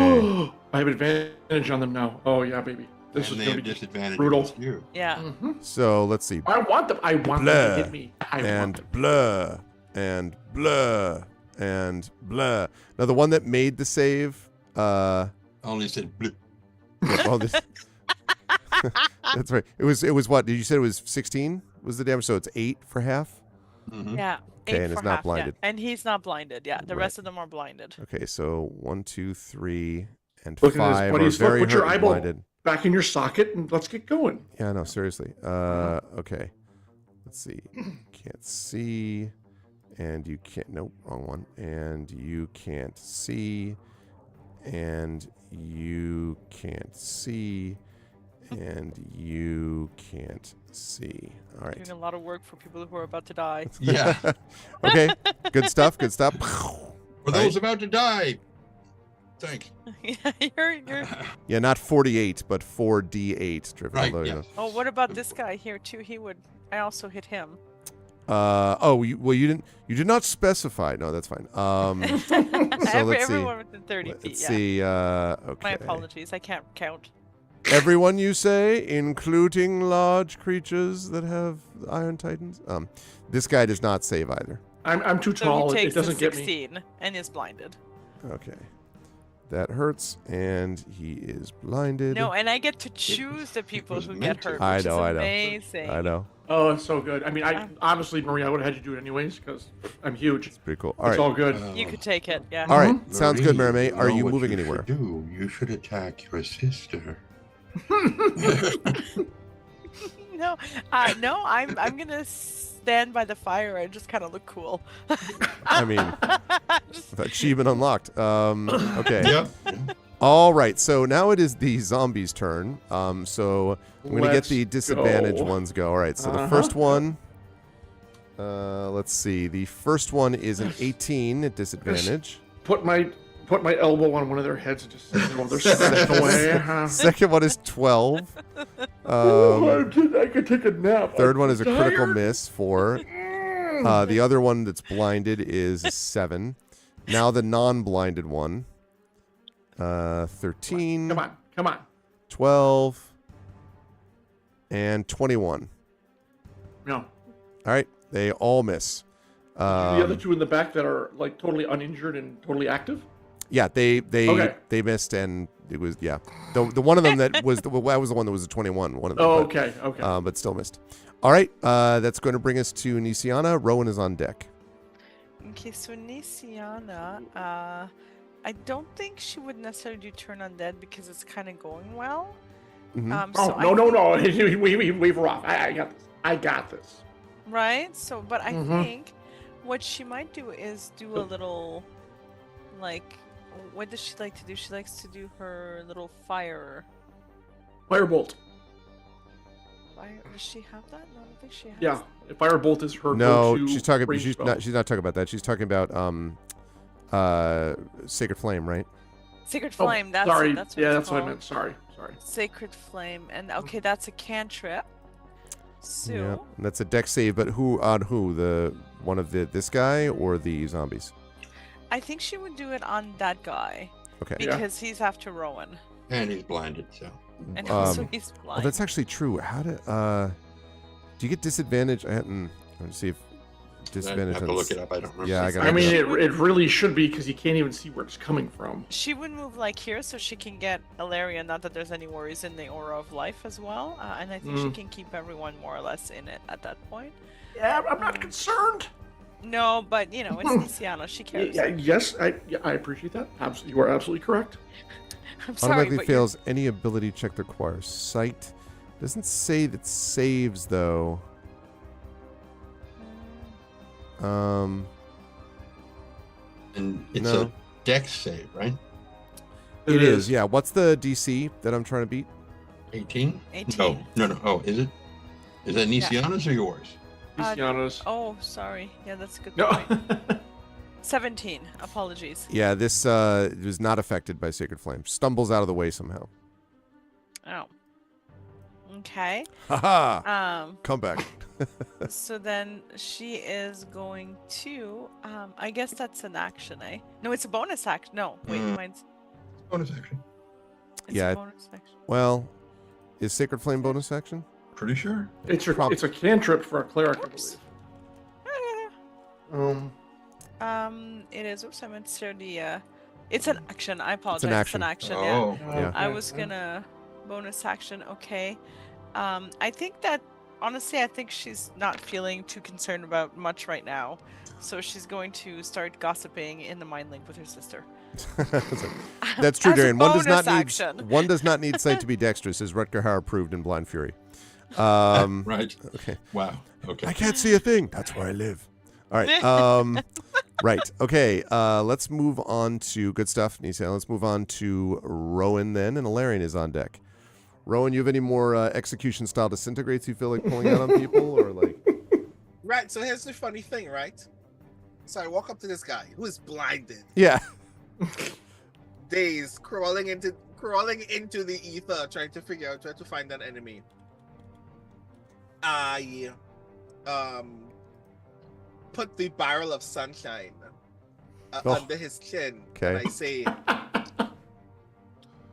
I have advantage on them now. Oh yeah, baby. This is gonna be disadvantage brutal. against you. Yeah. So let's see. I want them. I want them to hit me. And blah. And blah. And blah. Now the one that made the save. Only said blue. Oh, this. That's right. It was what? Did you say it was 16? Was the damage? So it's 8 for half. Mm-hmm. Yeah. Okay, 8 and it's for not half, blinded. Yeah. And he's not blinded. Yeah. The Right. rest of them are blinded. Okay, so 1, 2, 3, and Look at this, 5 are buddies. very Look, put your hurt and eyeball blinded. back in your socket and let's get going. Yeah, no, seriously. Okay. Let's see. Can't see. And you can't. Nope, wrong one. And you can't see. And you can't see. And you can't see. All right. Doing a lot of work for people who are about to die. Yeah. Okay. Good stuff. Good stuff. For those about to die. Thanks. you're. Yeah, not 48, but 4d8. Driven, Right, although, yeah. you know. Oh, what about this guy here too? I also hit him. You did not specify. No, that's fine. So let's see. Everyone within 30 feet. Let's Yeah. see. Okay. My apologies. I can't count. Everyone, you say, including large creatures that have Iron Titans. This guy does not save either. I'm too So tall. he It takes doesn't a get me. 16 and is blinded. Okay. That hurts, and he is blinded. No, and I get to choose the people was who meant get to. hurt, I which know, I is know. amazing. I know. Oh, it's so good. I mean, honestly, Maria, I would have had you do it anyways because I'm huge. It's pretty cool. All It's right. all good. You could take it, yeah. All right. Sounds good, Marie, Mermaid. Are know you what moving you anywhere? should do? You should attack your sister. No, I'm gonna stand by the fire and just kind of look cool. I mean, achievement unlocked. Okay. Yep. All right. So now it is the zombies' turn. So I'm going to get Let's the disadvantage go. ones go. All right. So the first one, let's see. The first one is an 18 at disadvantage. Put my elbow on one of their heads and just they're scratched away. Huh? Second one is 12. I could take a nap. Third I'm one is a critical tired. miss, 4. The other one that's blinded is 7. Now the non-blinded one, 13. Come on. 12, and 21. No. All right, they all miss. The other two in the back that are like totally uninjured and totally active. Yeah, they Okay. missed, and it was the one of them that was that was the one that was a 21. One of them. Oh, but, okay. but still missed. All right, that's going to bring us to Nisiana. Rowan is on deck. Okay, so Nisiana, I don't think she would necessarily do turn undead because it's kind of going well. Mhm. So No. We were off. I got this. Right? So, but I think what she might do is do a little, like, what does she like to do? She likes to do her little fire. Firebolt. Does she have that? No, I don't think she has. Yeah, Firebolt is her No, go-to she's talking. range She's spell. not. She's not talking about that. She's talking about Sacred Flame, right? Sacred Oh, Flame. That's sorry. It, that's what Yeah, it's that's what I called. meant. Sorry. Sacred Flame, and okay, that's a cantrip. So Yeah, that's a deck save. But who on who? The one of this guy or the zombies? I think she would do it on that guy Okay. Yeah. because he's after Rowan, And he's blinded, so. and also he's Oh, blind. that's actually true. How do you get disadvantage? Let me see if I disadvantage. have to on look it up. I don't remember. Yeah, I got I mean, it. it really should be because you can't even see where it's coming from. She would move like here so she can get Ilaria, not that there's any worries in the aura of life as well. And I think she can keep everyone more or less in it at that point. Yeah, I'm not concerned. No, but you know, it's Nisiana. She cares. Yes, I appreciate that. You are absolutely correct. I'm sorry, Automatically but fails any ability check that requires sight. Doesn't say that saves though. And it's No. a dex save, right? It is. Yeah. What's the DC that I'm trying to beat? 18? 18. No. Oh, is it? Is that Nisiana's or yours? Luciana's. Oh, sorry. Yeah, that's a good No. point. 17. Apologies. Yeah. This was not affected by Sacred Flame. Stumbles out of the way somehow. Oh. Okay. Haha. Come back. So then she is going to. I guess that's an action, eh? No, it's a bonus action. No, wait, mine's. Bonus action. It's Yeah, a bonus action. Well, is Sacred Flame bonus action? Pretty sure. It's a cantrip for a cleric, I believe. It is. Oops, I meant to the. It's an action. I apologize. action. It's an action. Oh. Yeah. I was gonna bonus action. Okay. I think that honestly, I think she's not feeling too concerned about much right now, so she's going to start gossiping in the mind link with her sister. That's true, As a Darian. bonus action. One does not need sight to be dexterous, as Rutger Hauer proved in Blind Fury. Right. Okay. Wow. Okay. I can't see a thing. That's where I live. All right. Right. Okay. Let's move on to good stuff, Nisa. Let's move on to Rowan then, and Alarian is on deck. Rowan, you have any more execution style disintegrates you feel like pulling out on people, or like? Right. So here's the funny thing, right? So I walk up to this guy who is blinded, Yeah. dazed, crawling into the ether, trying to find an enemy. I put the barrel of sunshine under his chin, Okay. and I say,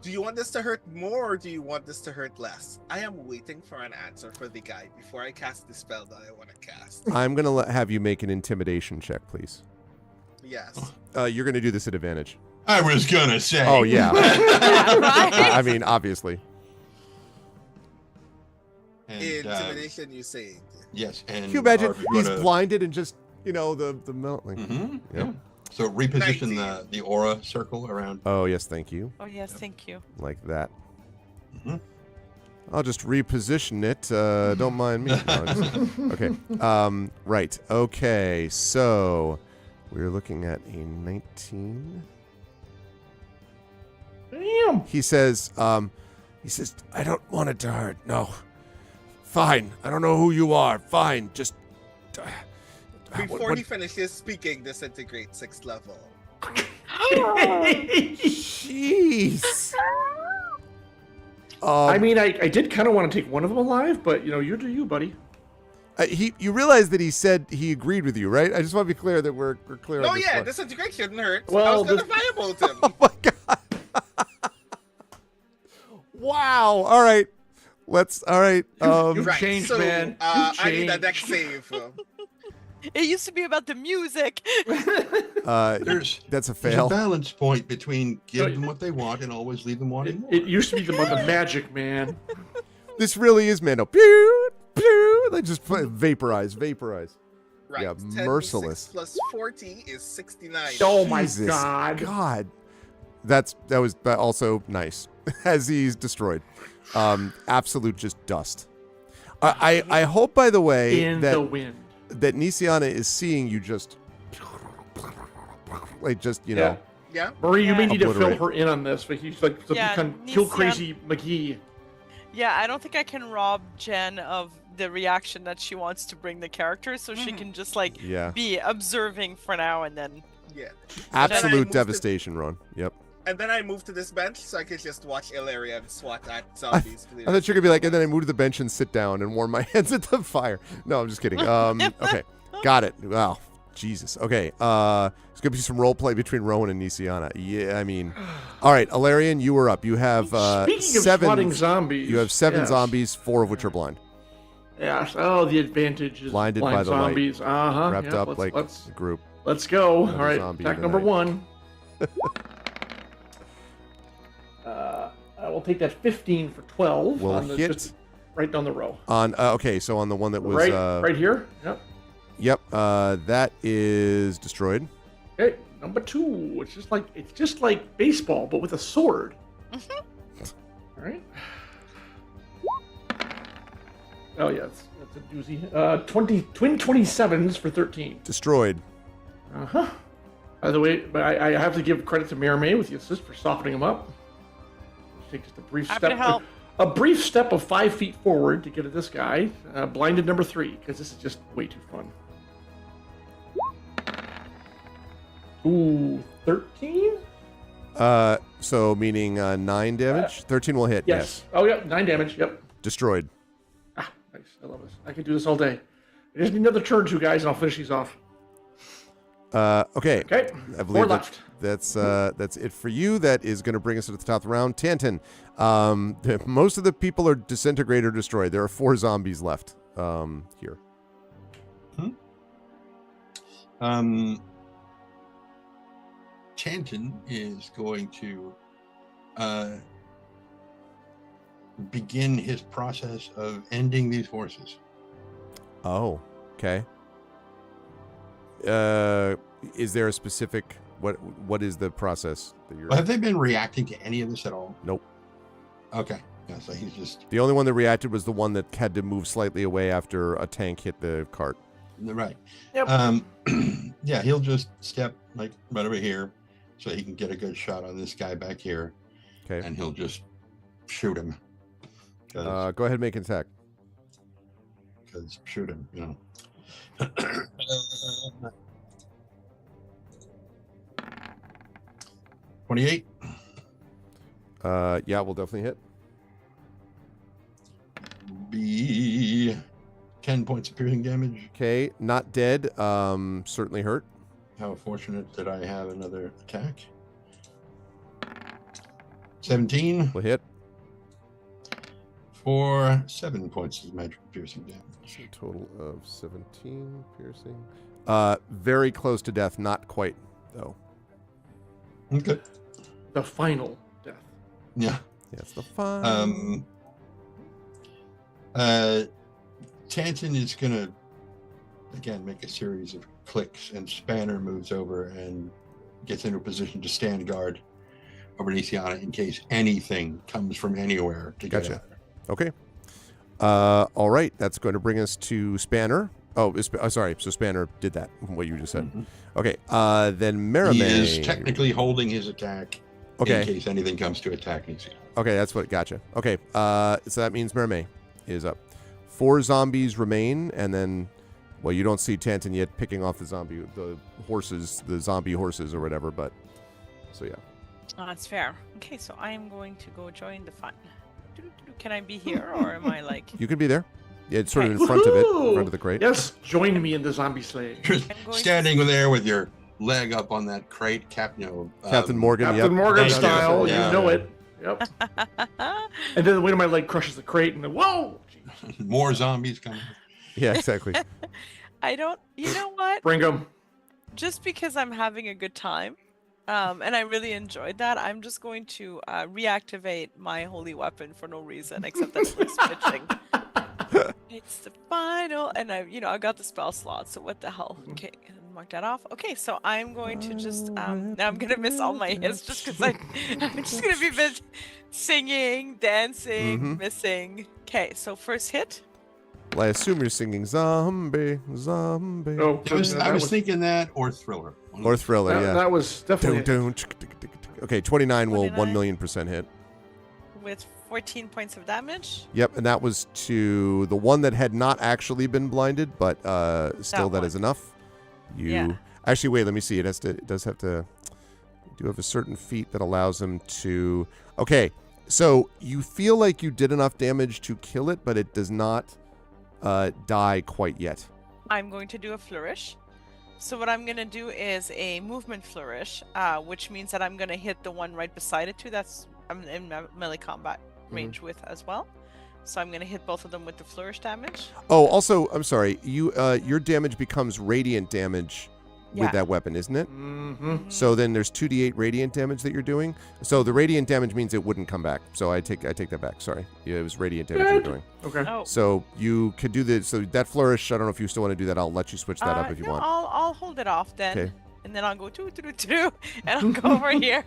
"Do you want this to hurt more, or do you want this to hurt less?" I am waiting for an answer for the guy before I cast the spell that I want to cast. I'm gonna have you make an intimidation check, please. Yes. You're gonna do this at advantage. I was gonna say. Oh yeah. Yeah, right? I mean, obviously. And, Intimidation, you say? yes. And Can you imagine are you he's gonna- blinded and just the melt. Like, Mhm, Yep. yeah. So reposition 19. the aura circle around. Oh yes, thank you. Oh yes, thank you. Like that. Mhm. I'll just reposition it. Don't mind me. No, okay. Right. Okay. So we're looking at a 19. Damn. He says, I don't want it to hurt. No. Fine. I don't know who you are. Fine. Just. Before he finishes speaking, disintegrate 6th level. Jeez. I mean, I did kind of want to take one of them alive, but you do you, buddy. You realize that he said he agreed with you, right? I just want to be clear that we're clear. No, on this yeah, one. disintegrate shouldn't hurt. I Well, was gonna firebolt him. Oh my god. Wow. All right. All right. You've Right, changed, so, man. You've I need a changed. dex save. It used to be about the music. There's that's a a fail. balance point between give No, them what they want and always leave them wanting more. It used to be the magic, man. This really is Mando. Pew, pew. They just vaporize. Right. Yeah, 10 merciless. plus 40 is 69. Oh my Jesus God. That was also nice as he's destroyed. Absolute just dust. I hope, by the way, In that the wind. that Nisiana is seeing you just like Yeah. Yeah. Marie, you may Yeah. need to fill Obliterate. her in on this, but he's like so Yeah, become kill Nisian- crazy McGee. Yeah, I don't think I can rob Jen of the reaction that she wants to bring the character, so she can just like yeah. be observing for now and then. Yeah. Absolute moved to- devastation, Ron. Yep. And then I moved to this bench so I could just watch Illyrian swat at zombies. I thought you were gonna be like, and then I moved to the bench and sit down and warm my hands at the fire. No, I'm just kidding. Okay, got it. Wow, Jesus. Okay, it's gonna be some role play between Rowan and Nisiana. Yeah, I mean, all right, Alarian, you were up. You have Speaking of seven swatting zombies, You have seven yes. zombies, 4 of which are blind, Yes. Oh, the advantage is Blinded blind by the light. zombies. wrapped Yeah, up like let's a group. go. Another All right, zombie attack of the number night. 1. I will take that 15 for 12. Will on the, hit. just right down the row. On okay, so on the one that was Right here. Yep. Yep, that is destroyed. Okay, number 2. It's just like baseball, but with a sword. All right. Oh yeah, that's a doozy. twin 27s for 13. Destroyed. By the way, but I have to give credit to Mayor May with the assist for softening him up. Take just a brief Happy step. to help. A brief step of 5 feet forward to get at this guy. Blinded number 3, because this is just way too fun. Ooh, 13? So meaning 9 damage. 13 will hit. Yes. Oh, yeah, 9 damage. Yep. Destroyed. love this. I could do this all day. I just need another turn, two guys, and I'll finish these off. Okay. Okay. I believe 4 left. that's it for you. That is going to bring us to the top of the round. Tanton, most of the people are disintegrated or destroyed. There are 4 zombies left here. Tanton is going to begin his process of ending these horses. Oh, okay. Is there a specific what is the process that you're? Have they been reacting to any of this at all? Nope. Okay. Yeah, so he's just The only one that reacted was the one that had to move slightly away after a tank hit the cart. right. Yep. Yeah, he'll just step like right over here so he can get a good shot on this guy back here, Okay. and he'll just shoot him. Go ahead and make an attack. Because shoot him, you know. 28. Yeah, we'll definitely hit. Be 10 points of piercing damage. Okay, not dead. Certainly hurt. How fortunate that I have another attack. 17 We'll hit. for 7 points of magical piercing damage. So total of 17 piercing. Very close to death. Not quite though. Okay. The final death. Yeah. Yes, the fun. Tanton is gonna again make a series of clicks, and Spanner moves over and gets into a position to stand guard over Nisiana in case anything comes from anywhere to get Gotcha. at her. Okay. All right. That's going to bring us to Spanner. Oh, sorry. So Spanner did that. What you just said. Mhm. Okay. Then Merame. He is technically holding his attack Okay. in case anything comes to attack Nisiana. Okay, that's what. Gotcha. Okay. So that means Merame is up. 4 zombies remain, and then, well, you don't see Tanton yet picking off the zombie horses or whatever. But so yeah. That's fair. Okay, so I am going to go join the fun. Can I be here, or am I like? You could be there. Yeah, it's sort of Okay. in front of it, in Woohoo! front of the crate. Yes, join me in the zombie slaying. Just I'm going standing there with your leg up on that crate, Captain Morgan. Captain Yep. Morgan Thank you. style, Yeah. you know it. Yep. And then the weight of my leg crushes the crate, and then whoa! More zombies coming. Yeah, exactly. I don't. You know what? Bring them. Just because I'm having a good time, and I really enjoyed that, I'm just going to reactivate my holy weapon for no reason except that it's switching. It's the final, and I got the spell slot. So what the hell? Okay, mark that off. Okay, so I'm going to just now I'm gonna miss all my hits just because I'm just gonna be singing, dancing, missing. Okay, so first hit. Well, I assume you're singing zombie, zombie. Oh, I was thinking that or Thriller. Or Thriller, that, yeah. that was definitely. Dun, dun, okay, 29 will 29. 1,000,000% hit. With 14 points of damage. Yep, and that was to the one that had not actually been blinded, but still that one. is enough. Yeah. Actually, wait, let me see. It does have to do have a certain feat that allows him to. Okay, so you feel like you did enough damage to kill it, but it does not die quite yet. I'm going to do a flourish. So what I'm going to do is a movement flourish, which means that I'm going to hit the one right beside it too. That's I'm in melee combat range with as well. So I'm going to hit both of them with the flourish damage. Oh, also, I'm sorry. Your damage becomes radiant damage with Yeah. that weapon, isn't it? Mm-hmm. So then there's 2d8 radiant damage that you're doing. So the radiant damage means it wouldn't come back. So I take that back. Sorry. Yeah, it was radiant damage you were doing. Okay. Oh. So you could do this. So that flourish, I don't know if you still want to do that. I'll let you switch that up if you no, want. I'll hold it off then. Okay. And then I'll go and I'll go over here.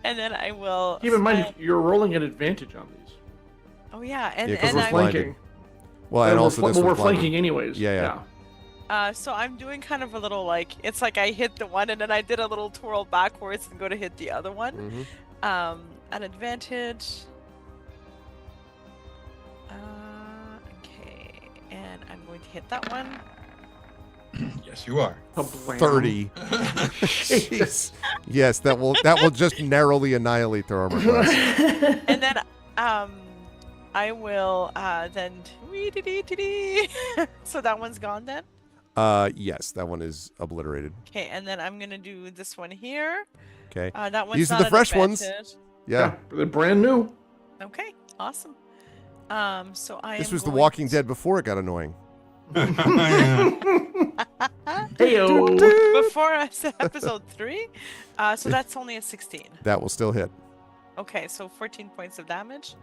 And then I will. Keep in mind, you're rolling an advantage on these. Oh yeah, and Yeah, 'cause and we're I'm flanking. Well, and we're also this we're was blinded. flanking anyways. Yeah. so I'm doing kind of a little it's like I hit the one and then I did a little twirl backwards and go to hit the other one. Mhm. An advantage. Okay, and I'm going to hit that one. Yes, you are. Kablam. 30. Jeez. Yes, that will just narrowly annihilate their armor class. And then I will then. So that one's gone then. Yes, that one is obliterated. Okay, and then I'm gonna do this one here. Okay. That one's These are not the an fresh ones. advantage. Yeah. They're brand new. Okay, awesome. So I This am was The going Walking to- Dead before it got annoying. Heyo. Before I said episode 3. So that's only a 16. That will still hit. Okay, so 14 points of damage.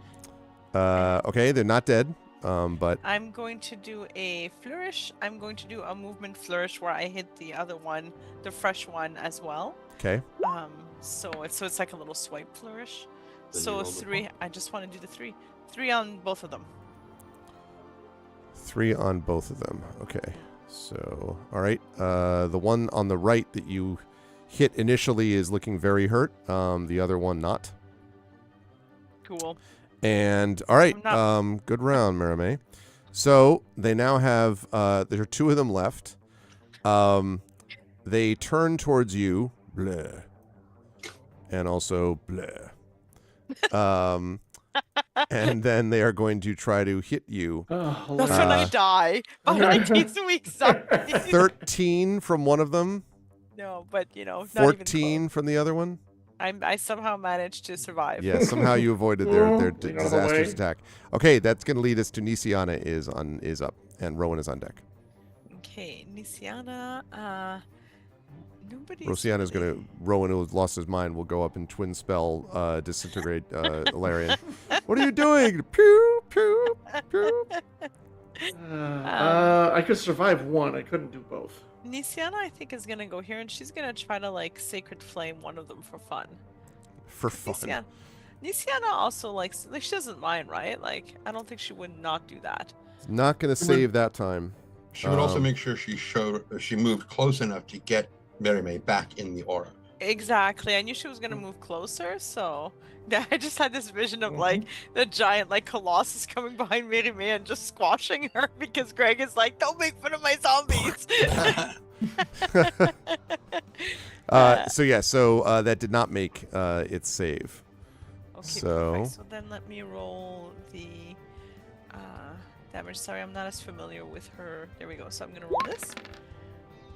Okay, they're not dead. But I'm going to do a flourish. I'm going to do a movement flourish where I hit the other one, the fresh one as well. okay. So it's like a little swipe flourish. Then you So roll the 3. I just want to do the 3. 3 on both of them. 3 on both of them. Okay. So, all right. The one on the right that you hit initially is looking very hurt. The other one not. Cool. And all right, I'm good round, Marame. So they now have there are 2 of them left. They turn towards you, bleh, and also bleh. And then they are going to try to hit you. Oh, That's when I die. But 19 weeks. 13 from one of them, No, but not 14 even from the other one. close. I somehow managed to survive. Yeah, somehow you avoided their Get out of the disastrous way. attack. Okay, that's going to lead us to Nisiana is up, and Rowan is on deck. Okay, Nisiana. Nobody's. Rosiana's really- gonna Rowan, who has lost his mind, will go up and twin spell disintegrate Ilarion. What are you doing? Pew pew pew. I could survive one. I couldn't do both. Nisiana, I think, is gonna go here, and she's gonna try to sacred flame one of them for fun. For fun. Nisiana also likes. She doesn't mind, right? I don't think she would not do that. Not gonna save that time. She would also make sure she moved close enough to get Mary May back in the aura. Exactly. I knew she was gonna move closer, so I just had this vision of the giant colossus coming behind Mary May and just squashing her because Greg is like, "Don't make fun of my zombies." So that did not make its save. Okay, So- perfect. So then let me roll the damage. Sorry, I'm not as familiar with her. There we go. So I'm gonna roll this,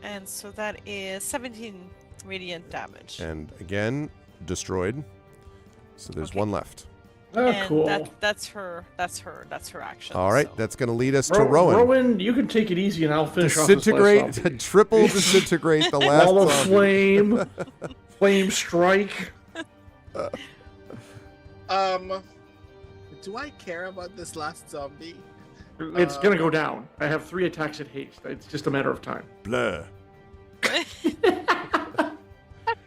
and so that is 17 radiant damage. And again, destroyed. So there's Okay. one left. Oh, and cool. that's her action. All right, so. that's going to lead us to Rowan. Rowan, you can take it easy, and I'll finish off this last Disintegrate, zombie. triple disintegrate the last Wall of zombie. flame, flame strike. Do I care about this last zombie? It's gonna go down. I have 3 attacks at haste. It's just a matter of time. Blur.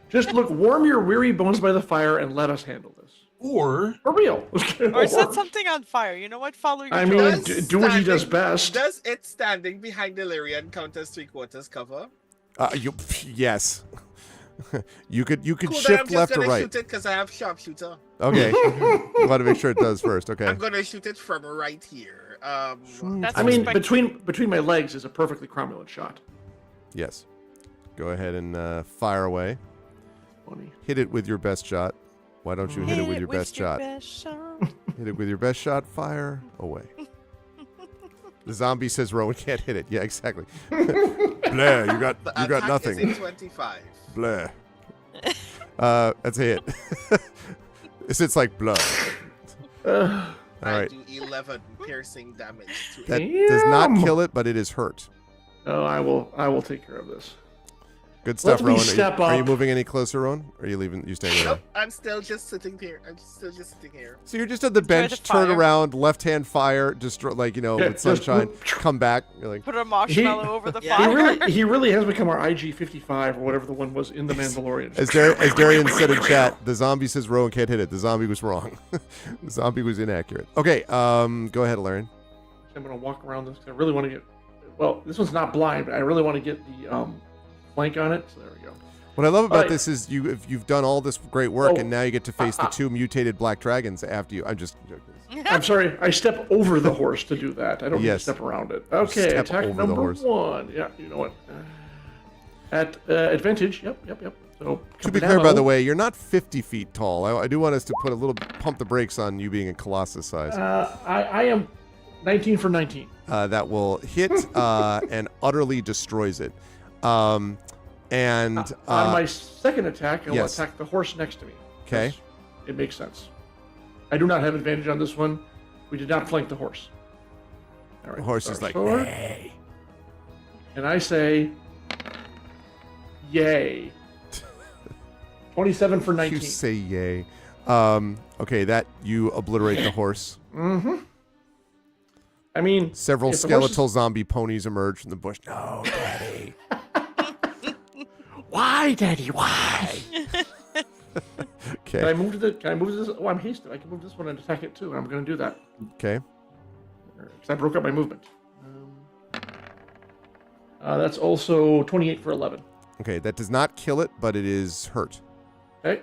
Just look, warm your weary bones by the fire, and let us handle this. Or For real. Or set something on fire. You know what? Follow your I choice. mean, do what he does standing- best. Does it standing behind Illyrian count as 3/4 cover? Yes. you could Cool, then I'm shift just left or gonna right. shoot it because I have sharpshooter. Okay. You want to make sure it does first. Okay. I'm gonna shoot it from right here. That's I mean, respect- between my legs is a perfectly cromulent shot. Yes. Go ahead and fire away. Funny. Hit it with your best shot. Why don't you hit it with your best shot? Hit it with your best shot. Fire away. The zombie says Rowan can't hit it. Yeah, exactly. Blair, you got The you got attack nothing. Is a 25. Blair. That's a hit. It's like blood. All I right. do 11 piercing damage to That it. does not Damn. kill it, but it is hurt. Oh, I will take care of this. Good stuff, Let me Rowan. step Are you up. moving any closer, Rowan? Or are you leaving? You staying there? Nope, I'm still just sitting here. So you're just at the bench, the turn fire. around, left hand fire, destroy, Yeah, with just sunshine, whoop. come back. You're like, Put a marshmallow over the Yeah. fire. He really has become our IG-55 or whatever the one was in the Mandalorian. as Darian said in chat, the zombie says Rowan can't hit it. The zombie was wrong. The zombie was inaccurate. Okay, go ahead, Alarian. I'm gonna walk around this. I really want to get. Well, this one's not blind, but I really want to get the flank on it. So there we go. What I love about Alright. this is you've done all this great work, Oh. and now you get to face the 2 mutated black dragons after you. I'm just joking. I'm sorry. I step over the horse to do that. I don't need to Yes. step around it. Okay, Step attack over the number horse. 1. Yeah, you know what? At advantage. Yep. So To be clear, by the way, you're not 50 feet tall. I do want us to put a little pump the brakes on you being a Colossus size. I am 19 for 19. That will hit and utterly destroys it. And On my second attack, I will yes. attack the horse next to me. Okay. Yes, it makes sense. I do not have advantage on this one. We did not flank the horse. All right, the horse our is like, sword, Hey. and I say, yay. 27 for 19. you say yay. Okay, that you obliterate the horse. Mm-hmm. I mean, Several if the horse skeletal zombie ponies emerge from the bush. No, Daddy. Why, Daddy? Why? Okay. Can I move to this? Oh, I'm hasted. I can move this one and attack it too, and I'm going to do that Okay. because I broke up my movement. That's also 28 for 11. Okay, that does not kill it, but it is hurt. Okay.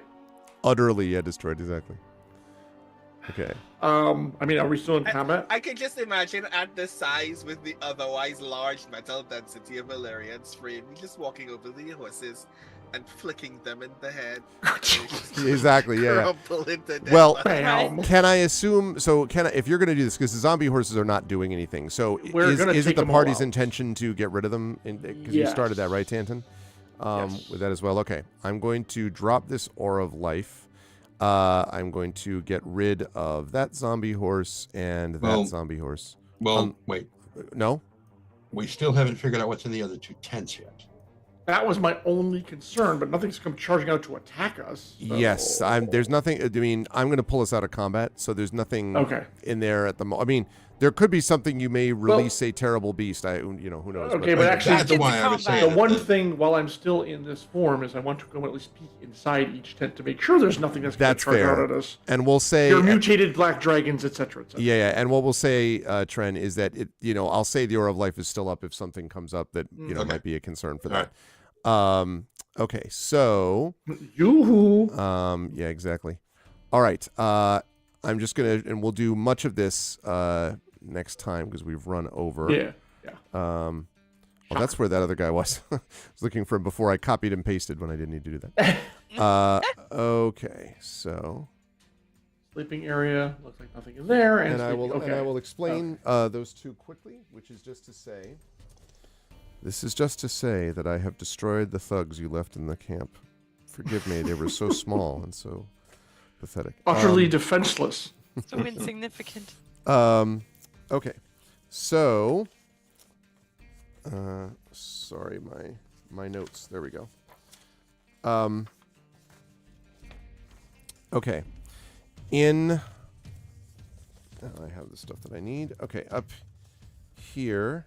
Utterly, destroyed, exactly. Okay. I mean, are we still in combat? I can just imagine at the size with the otherwise large metal density of Valerian's frame, just walking over the horses and flicking them in the head. Exactly, yeah. Crumple into death. Well, Bam. can I assume, if you're going to do this, because the zombie horses are not doing anything, so We're is gonna it take the them all party's out. intention to get rid of them? Because you started that, right, Tanton? Yes. With that as well. Okay, I'm going to drop this Aura of Life. I'm going to get rid of that zombie horse and that zombie horse. Well, wait. No? We still haven't figured out what's in the other two tents yet. That was my only concern, but nothing's come charging out to attack us. So. Yes, there's nothing. I mean, I'm going to pull us out of combat, so there's nothing in there at the moment. I mean, there could be something you may release a terrible beast. Who knows? Okay, but actually, that's why I was saying the one thing while I'm still in this form is I want to go and at least peek inside each tent to make sure there's nothing that's going to charge fair. out at us. And we'll say Your mutated black dragons, etc. Yeah, and what we'll say, Tren, is that I'll say the Aura of Life is still up if something comes up that might be a concern for that. Okay, so yoo-hoo. Yeah, exactly. All right. I'm just gonna, and we'll do much of this next time because we've run over. Yeah. Well, that's where that other guy was. I was looking for him before I copied and pasted when I didn't need to do that. Okay, so Sleeping area looks like nothing in there, and I will okay. and I will explain those two quickly, which is just to say. This is just to say that I have destroyed the thugs you left in the camp. Forgive me, they were so small and so pathetic. Utterly defenseless. So insignificant. Okay. So, sorry, my notes. There we go. Okay. I have the stuff that I need. Okay, up here.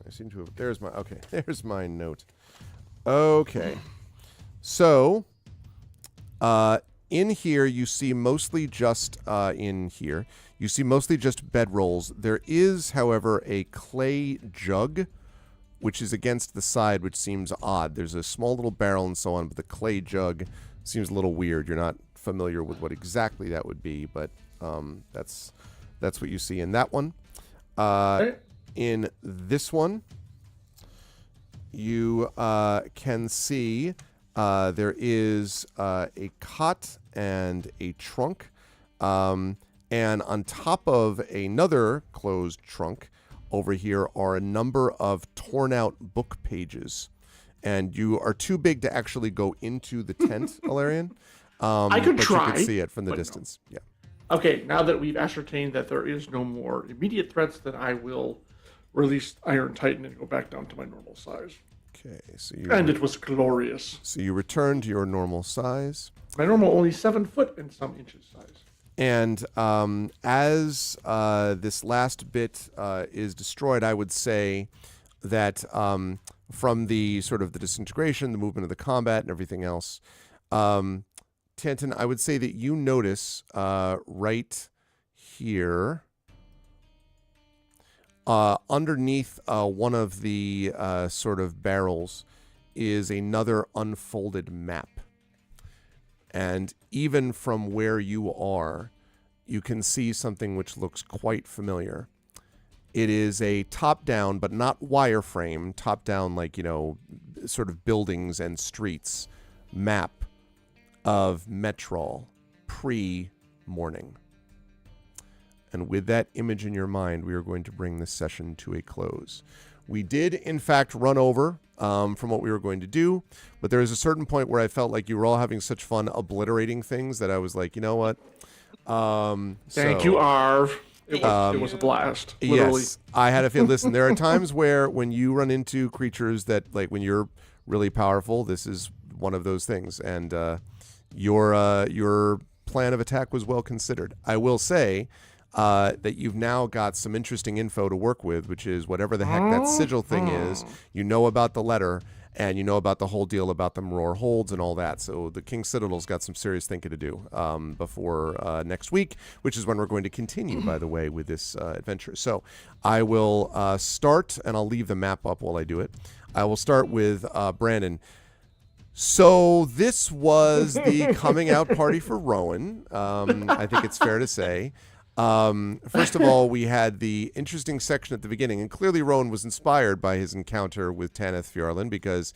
I seem to have. There's my note. Okay. So, in here, you see mostly just, you see mostly just bedrolls. There is, however, a clay jug, which is against the side, which seems odd. There's a small little barrel and so on, but the clay jug seems a little weird. You're not familiar with what exactly that would be, but that's what you see in that one. In this one, you can see there is a cot and a trunk. And on top of another closed trunk over here are a number of torn out book pages. And you are too big to actually go into the tent, Alarian. I could try. You could see it from the distance. No. Yeah. Okay, now that we've ascertained that there is no more immediate threats, then I will release Iron Titan and go back down to my normal size. Okay, so and it was glorious. So you return to your normal size. My normal only 7 foot and some inches size. And as this last bit is destroyed, I would say that from the sort of the disintegration, the movement of the combat, and everything else, Tanton, I would say that you notice right here, underneath one of the sort of barrels is another unfolded map. And even from where you are, you can see something which looks quite familiar. It is a top-down, but not wireframe, top-down like, sort of buildings and streets map of Metrol pre-morning. And with that image in your mind, we are going to bring this session to a close. We did, in fact, run over from what we were going to do, but there is a certain point where I felt like you were all having such fun obliterating things that I was like, you know what? Thank you, Arv. It was a blast. Literally. Yes, I had a feel. Listen, there are times where when you run into creatures that, like, when you're really powerful, this is one of those things, and your plan of attack was well considered. I will say that you've now got some interesting info to work with, which is whatever the heck that sigil thing is. You know about the letter, and you know about the whole deal about the Maror holds and all that. So the King Citadel's got some serious thinking to do before next week, which is when we're going to continue, by the way, with this adventure. So I will start, and I'll leave the map up while I do it. I will start with Brandon. So this was the coming out party for Rowan. I think it's fair to say. First of all, we had the interesting section at the beginning, and clearly Rowan was inspired by his encounter with Tanith Fjarlin because,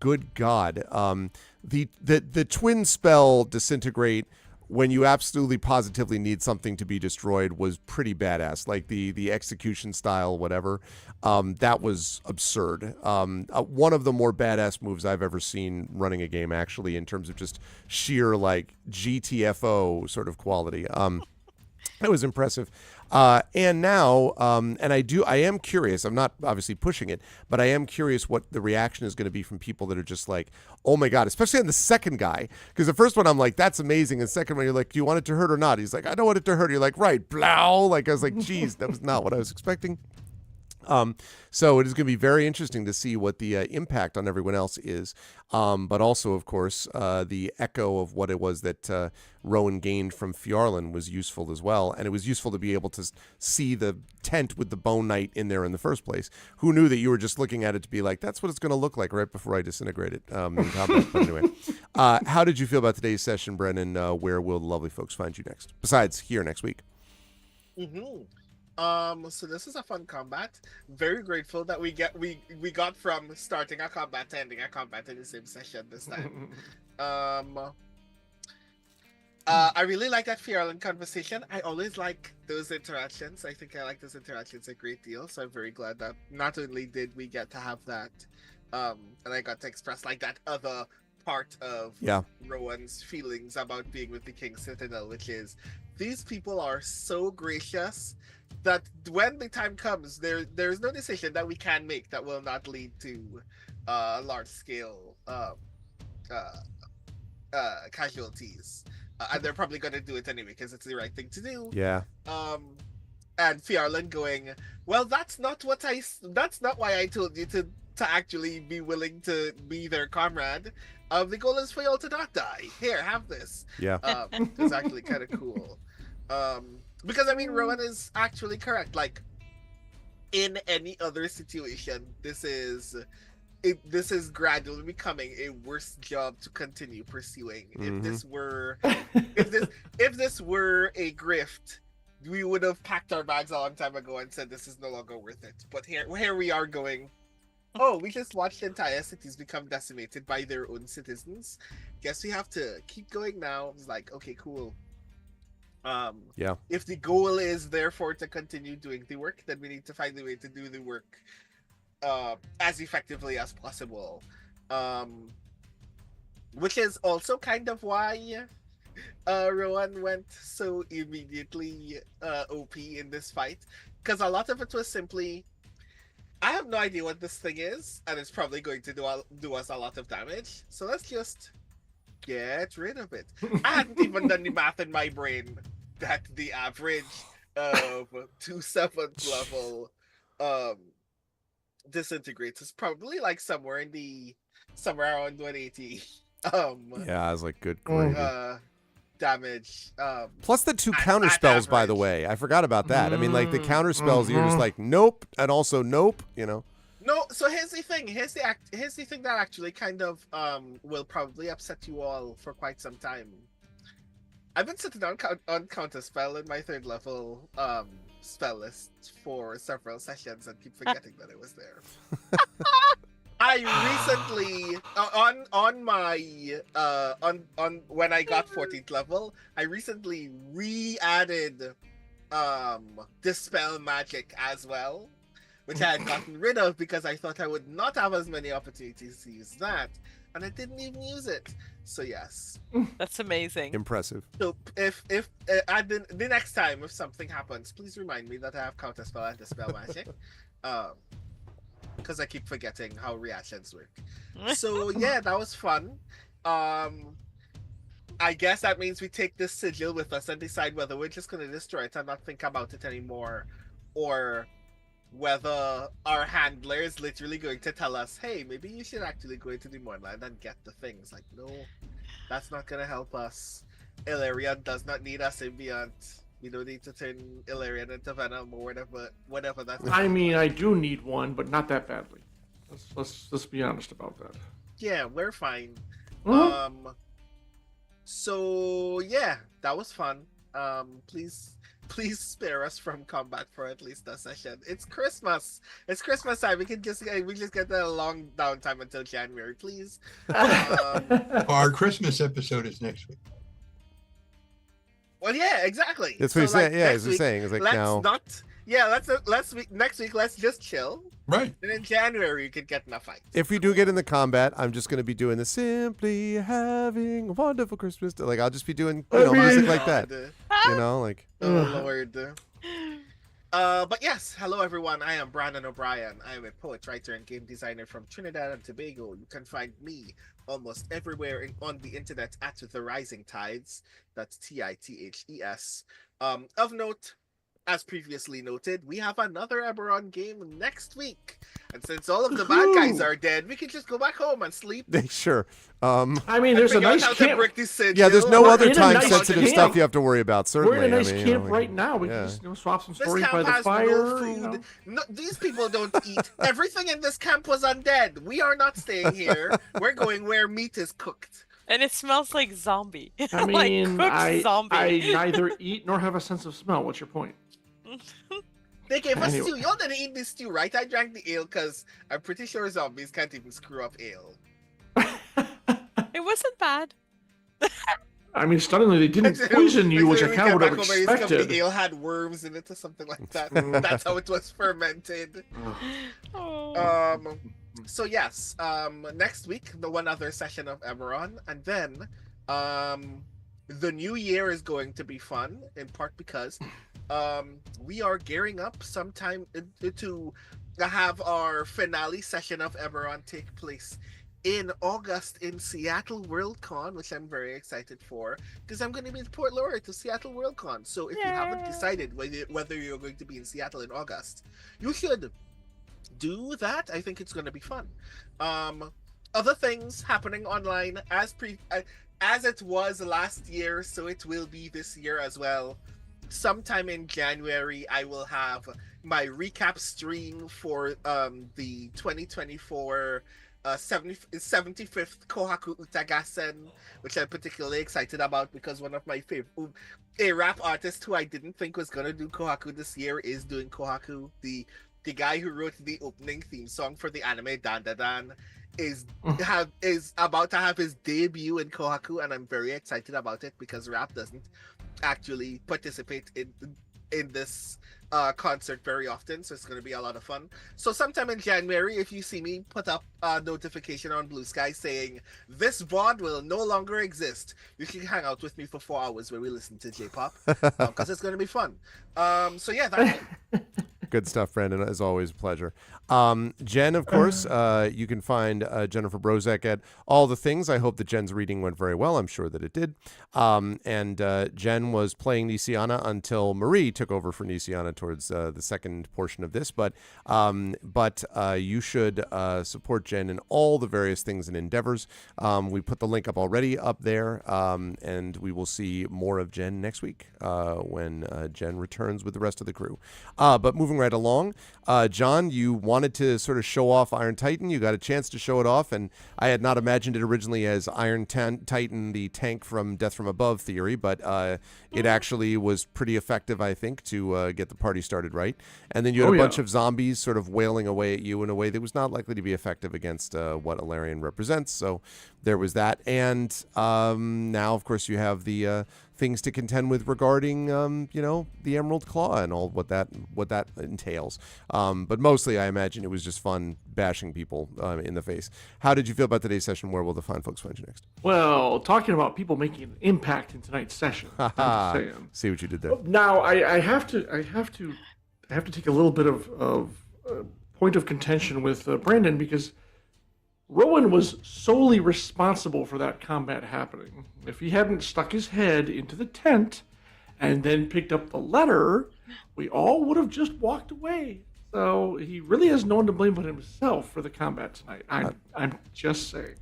good God, the twin spell disintegrate when you absolutely positively need something to be destroyed was pretty badass. Like the execution style, whatever, that was absurd. One of the more badass moves I've ever seen running a game, actually, in terms of just sheer like GTFO sort of quality. It was impressive. And now, and I am curious, I'm not obviously pushing it, but I am curious what the reaction is going to be from people that are just like, oh my God, especially on the second guy. Because the first one, I'm like, that's amazing. And the second one, you're like, do you want it to hurt or not? He's like, I don't want it to hurt. You're like, right, blow. Like, I was like, geez, that was not what I was expecting. So it is going to be very interesting to see what the impact on everyone else is. But also, of course, the echo of what it was that Rowan gained from Fjarlin was useful as well. And it was useful to be able to see the tent with the bone knight in there in the first place. Who knew that you were just looking at it to be like, that's what it's going to look like right before I disintegrate it in combat. But anyway, how did you feel about today's session, Brennan? Where will the lovely folks find you next? Besides here next week. Mm-hmm. So this is a fun combat. Very grateful that we got from starting a combat to ending a combat in the same session this time. I really like that Fjarlin conversation. I always like those interactions. I think I like those interactions a great deal. So I'm very glad that not only did we get to have that, and I got to express like that other part of Rowan's feelings about being with the King Citadel, which is these people are so gracious that when the time comes, there's no decision that we can make that will not lead to large scale casualties, and they're probably going to do it anyway because it's the right thing to do. Yeah. And Fjarlin going, well, that's not why I told you to actually be willing to be their comrade. The goal is for y'all to not die. Here, have this. Yeah. It's actually kind of cool. Because I mean, Rowan is actually correct. Like, in any other situation, this is gradually becoming a worse job to continue pursuing. Mm-hmm. If this were a grift, we would have packed our bags a long time ago and said this is no longer worth it. But here we are going, oh, we just watched entire cities become decimated by their own citizens. Guess we have to keep going now. It's like, okay, cool. If the goal is therefore to continue doing the work, then we need to find a way to do the work as effectively as possible. Which is also kind of why Rowan went so immediately OP in this fight, because a lot of it was simply, I have no idea what this thing is, and it's probably going to do us a lot of damage, so let's just get rid of it. I hadn't even done the math in my brain that the average of 2 7th level disintegrates is probably like somewhere around 180 I was like, good gravy. damage. Plus the 2 counter spells, by the way. I forgot about that. I mean, like the counter spells, you're just like, nope, and also nope, you know. No, so here's the thing. Here's the thing that actually kind of will probably upset you all for quite some time. I've been sitting on Counterspell in my 3rd level spell list for several sessions and keep forgetting that it was there. I recently on my on when I got 14th level, I recently re-added Dispel Magic as well, which I had gotten rid of because I thought I would not have as many opportunities to use that, and I didn't even use it. So yes, That's amazing. Impressive. so if the next time if something happens, please remind me that I have Counterspell and Dispel Magic, because I keep forgetting how reactions work. So yeah, that was fun. I guess that means we take this sigil with us and decide whether we're just going to destroy it and not think about it anymore, or whether our handler is literally going to tell us, hey, maybe you should actually go into the Mournland and get the things. Like, no, that's not going to help us. Illyrian does not need a symbiont. We don't need to turn Illyrian into Venom or whatever that's. I mean, I do need one, but not that badly. Let's be honest about that. Yeah, we're fine. Mhm. So yeah, that was fun. Please spare us from combat for at least a session. It's Christmas. It's Christmas time. We just get a long downtime until January, please. Our Christmas episode is next week. Well, yeah, exactly. That's what he's saying. Yeah, he's saying. It's like let's now. not. Yeah, next week. Let's just chill, Right. and in January you could get in a fight. If we do get in the combat, I'm just going to be doing the simply having a wonderful Christmas. Like I'll just be doing music like that. Like. Oh Lord. But yes, hello everyone. I am Brandon O'Brien. I am a poet, writer, and game designer from Trinidad and Tobago. You can find me almost everywhere on the internet at The Rising Tides. That's TITHES. Of note, as previously noted, we have another Eberron game next week. And since all of the bad guys are dead, we can just go back home and sleep. Sure. I mean, there's a nice camp. Yeah, there's no We're other in a nice time-sensitive camp. stuff you have to worry about. Certainly, We're in a nice I mean, camp right now. We can just swap some This stories camp by the has fire. no food. No, these people don't eat. Everything in this camp was undead. We are not staying here. We're going where meat is cooked. And it smells like zombie. I mean, like cooked zombie. I neither eat nor have a sense of smell. What's your point? They gave us Anyway. stew. Y'all didn't eat this stew, right? I drank the ale because I'm pretty sure zombies can't even screw up ale. It wasn't bad. I mean, stunningly, they didn't poison you, which I kind of would have expected. The ale had worms in it or something like that. That's how it was fermented. Oh. So yes, next week the one other session of Eberron, and then the new year is going to be fun, in part because we are gearing up sometime to have our finale session of Eberron take place in August in Seattle Worldcon, which I'm very excited for, because I'm going to be in Port Laureate to Seattle Worldcon. So if you haven't decided whether you're going to be in Seattle in August, you should do that. I think it's going to be fun. Other things happening online as it was last year, so it will be this year as well. Sometime in January, I will have my recap stream for the 2024 75th Kohaku Utagasen, which I'm particularly excited about because one of my favorite a rap artist who I didn't think was gonna do Kohaku this year is doing Kohaku. The guy who wrote the opening theme song for the anime Dan Da Dan is about to have his debut in Kohaku, and I'm very excited about it because rap doesn't actually participate in this concert very often, so it's going to be a lot of fun. So sometime in January, if you see me put up a notification on Blue Sky saying this VOD will no longer exist, you can hang out with me for 4 hours where we listen to J-pop, because it's going to be fun. So yeah, that's it. Good stuff, Brandon. As always, a pleasure. Jen, of course, you can find Jennifer Brozek at all the things. I hope that Jen's reading went very well. I'm sure that it did. And Jen was playing Nisiana until Marie took over for Nisiana towards the second portion of this. But you should support Jen in all the various things and endeavors. We put the link already up there, and we will see more of Jen next week when Jen returns with the rest of the crew. But moving moving right along. John, you wanted to sort of show off Iron Titan. You got a chance to show it off, and I had not imagined it originally as Iron Titan, the tank from Death from Above theory, but it actually was pretty effective, I think, to get the party started right. And then you had a bunch of zombies sort of wailing away at you in a way that was not likely to be effective against what Alarion represents. So there was that. And now, of course, you have the things to contend with regarding, the Emerald Claw and all what that entails. But mostly, I imagine it was just fun bashing people in the face. How did you feel about today's session? Where will the fine folks find you next? Well, talking about people making an impact in tonight's session. I'm just saying. See what you did there. Now, I have to take a little bit of point of contention with Brandon, because Rowan was solely responsible for that combat happening. If he hadn't stuck his head into the tent and then picked up the letter, we all would have just walked away. So he really has no one to blame but himself for the combat tonight. I'm just saying.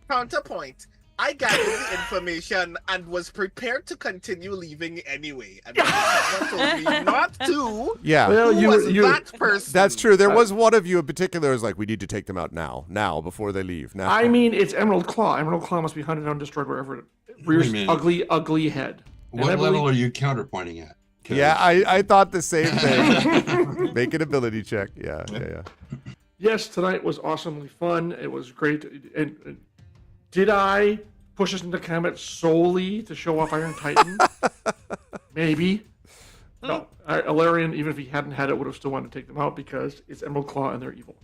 Counterpoint. I gathered the information and was prepared to continue leaving anyway. And someone told me not to. Yeah. Well, Who was that person? That's true. There was one of you in particular who was like, we need to take them out now, before they leave. Now. I mean, it's Emerald Claw. Emerald Claw must be hunted down and destroyed wherever it rears ugly head. What level are you counterpointing at? Yeah, I thought the same thing. Make an ability check. Yeah. Yes, tonight was awesomely fun. It was great. And did I push us into combat solely to show off Iron Titan? Maybe. No, Alarion, even if he hadn't had it, would have still wanted to take them out because it's Emerald Claw and they're evil.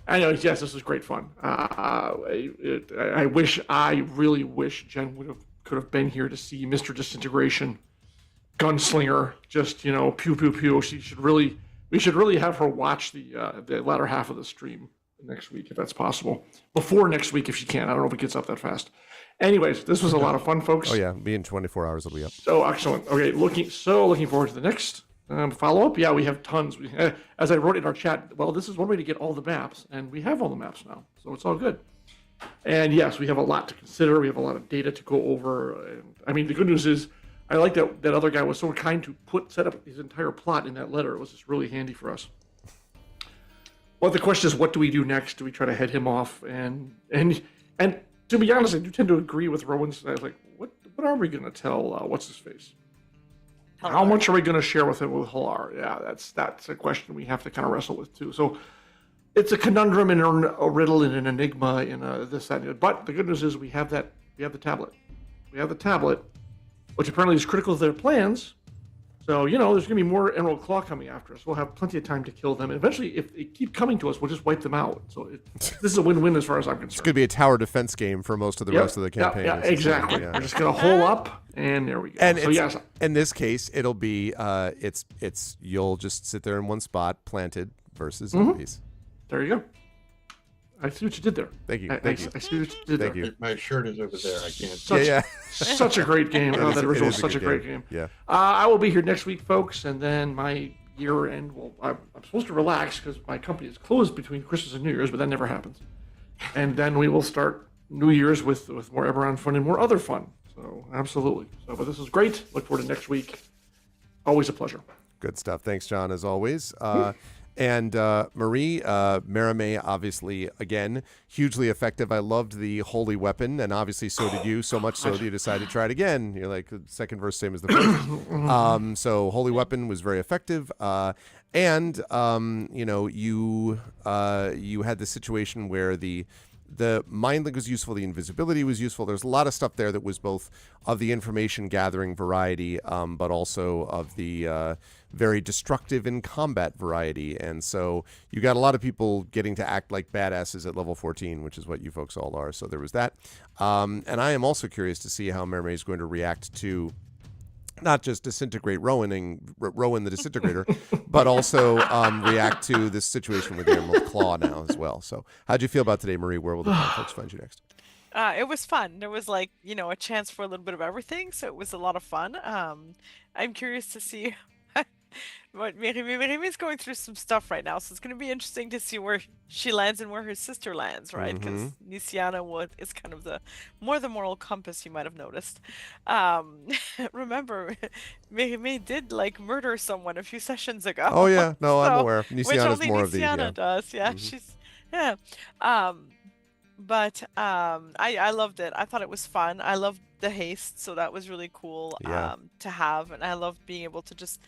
Anyways, yes, this was great fun. I really wish Jen could have been here to see Mr. Disintegration, Gunslinger, just, pew, pew, pew. We should really have her watch the latter half of the stream next week, if that's possible. Before next week, if she can. I don't know if it gets up that fast. Anyways, this was a lot of fun, folks. Oh, yeah. Be in 24 hours, it'll be up. So excellent. Okay, looking forward to the next follow-up. Yeah, we have tons. As I wrote in our chat, well, this is one way to get all the maps, and we have all the maps now, so it's all good. And yes, we have a lot to consider. We have a lot of data to go over. And, I mean, the good news is, I like that other guy was so kind to set up his entire plot in that letter. It was just really handy for us. Well, the question is, what do we do next? Do we try to head him off? And to be honest, I do tend to agree with Rowan's. Like, what are we going to tell what's his face? Halar. How much are we going to share with him with Halar? Yeah, that's a question we have to kind of wrestle with too. So it's a conundrum and a riddle and an enigma and this, that, and the other. But the good news is we have the tablet. We have the tablet, which apparently is critical to their plans. So, there's going to be more Emerald Claw coming after us. We'll have plenty of time to kill them. And eventually, if they keep coming to us, we'll just wipe them out. So this is a win-win as far as I'm concerned. It's going to be a tower defense game for most of the rest of the campaign. Yeah, exactly. We're just going to hole up, and there we go. And in this case, it'll be, you'll just sit there in one spot, planted, versus zombies. There you go. I see what you did there. Thank you. I see what you did there. You. My shirt is over there. I can't. Such a great game. That original was such a great game. Yeah. I will be here next week, folks, and then my year end. Well, I'm supposed to relax because my company is closed between Christmas and New Year's, but that never happens. And then we will start New Year's with more Eberron fun and more other fun. So absolutely. But this is great. Look forward to next week. Always a pleasure. Good stuff. Thanks, John, as always. And Marie, Maramé, obviously, again, hugely effective. I loved the holy weapon, and obviously so did you, so much so that you decided to try it again. You're like, the second verse, same as the first. So holy weapon was very effective. And you had this situation where the mind link was useful, the invisibility was useful. There's a lot of stuff there that was both of the information gathering variety, but also of the very destructive in combat variety. And so you got a lot of people getting to act like badasses at level 14, which is what you folks all are. So there was that. And I am also curious to see how Maramé is going to react to not just disintegrate Rowan the Disintegrator, but also react to this situation with the Emerald Claw now as well. So how'd you feel about today, Marie? Where will the folks find you next? It was fun. There was a chance for a little bit of everything, so it was a lot of fun. I'm curious to see But Mirime's going through some stuff right now, so it's going to be interesting to see where she lands and where her sister lands, right? Because Nisiana is kind of the moral compass, you might have noticed. Um, remember, Mirime did like murder someone a few sessions ago. Oh yeah, no, I'm So, aware. which Nisiana's only more of these. Yeah. Nisiana does. Yeah, she's yeah. Um, but I loved it. I thought it was fun. I loved the haste, so that was really cool Yeah. to have, and I loved being able to just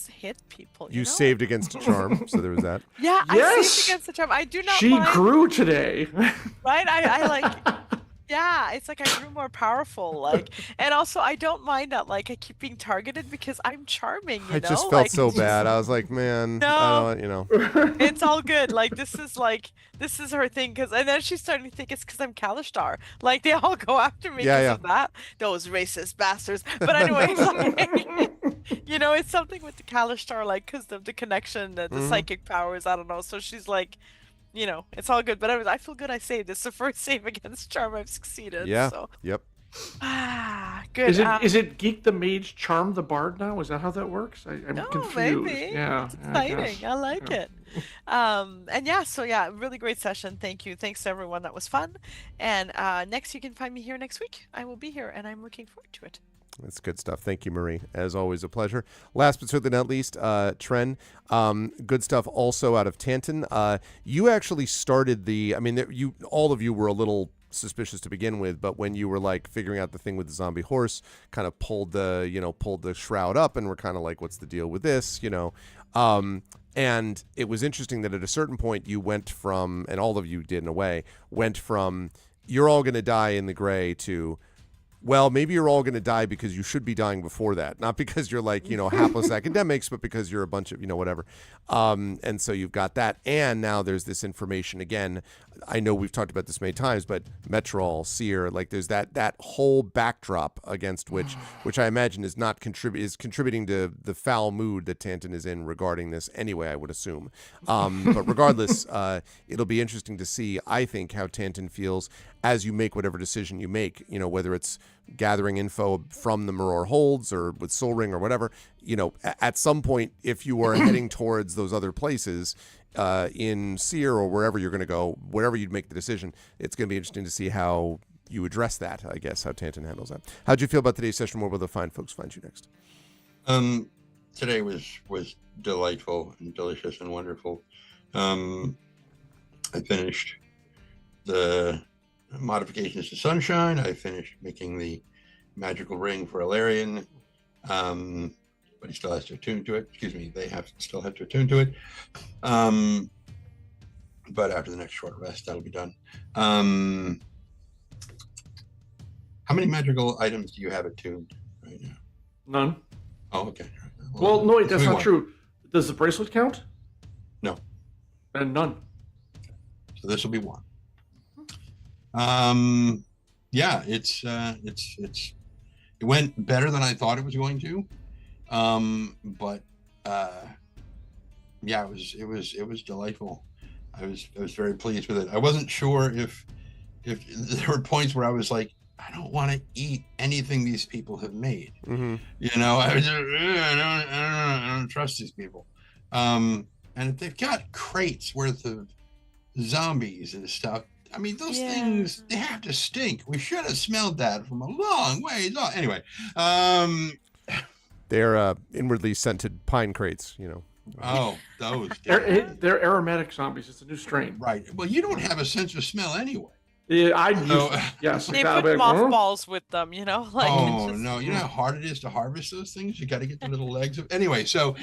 hit people. You know? saved against a charm, so there was that. Yeah, I Yes! saved against the charm. I do not She mind. grew today. Right? I like. Yeah, it's like I grew more powerful. Like, and also I don't mind that. Like, I keep being targeted because I'm charming. You I know? just felt like, so bad. I was like, man, No. I don't, It's all good. Like this is her thing. And then she's starting to think it's because I'm Kalishtar. Like they all go after me Yeah, because yeah. of that. Those racist bastards. But anyway, like, it's something with the Kalishtar, like because of the connection, the psychic powers. I don't know. So she's like, it's all good. But I feel good. I saved. It's the first save against charm I've succeeded. yeah, So yep. good. Is it Geek the Mage Charm the Bard now? Is that how that works? I'm No, confused. maybe. Yeah, It's I exciting. guess. I like it. And really great session. Thank you. Thanks to everyone. That was fun. And next, you can find me here next week. I will be here, and I'm looking forward to it. That's good stuff. Thank you, Marie. As always, a pleasure. Last but certainly not least, Tren. Good stuff also out of Tanton. You actually started all of you were a little suspicious to begin with, but when you were like figuring out the thing with the zombie horse, kind of pulled the shroud up and were kind of like, what's the deal with this, and it was interesting that at a certain point you went from, and all of you did in a way, went from you're all going to die in the gray to, well, maybe you're all going to die because you should be dying before that. Not because you're like, hapless academics, but because you're a bunch of, whatever. And so you've got that. And now there's this information again. I know we've talked about this many times, but Metrol, Seer, like there's that whole backdrop against which I imagine is not contributing to the foul mood that Tanton is in regarding this anyway, I would assume. But regardless, it'll be interesting to see, I think, how Tanton feels as you make whatever decision you make, whether it's gathering info from the Maror holds or with Soul Ring or whatever, at some point, if you are heading towards those other places in Seer or wherever you're going to go, wherever you'd make the decision, it's going to be interesting to see how you address that, I guess, how Tanton handles that. How'd you feel about today's session? Where will the fine folks find you next? Today was delightful and delicious and wonderful. I finished the modifications to Sunshine. I finished making the magical ring for Alarian, but he still has to attune to it. Excuse me, still have to attune to it. But after the next short rest, that'll be done. How many magical items do you have attuned right now? None. Oh, okay. Well, no, wait, that's not one. true. Does the bracelet count? No. And none. So this will be one. Yeah, it went better than I thought it was going to. But yeah, it was delightful. I was very pleased with it. I wasn't sure if there were points where I was like, I don't want to eat anything these people have made. Mm-hmm. I was just, I don't trust these people. And if they've got crates worth of zombies and stuff, I mean, those things, they have to stink. We should have smelled that from a long ways off. Anyway, they're inwardly scented pine crates, Oh, those. They're aromatic zombies. It's a new strain. Right. Well, you don't have a sense of smell anyway. Yeah, I used No. to. Yes. They exactly. put mothballs with them, like. Oh, it's just- no. You know how hard it is to harvest those things? You got to get the little legs of. Anyway, so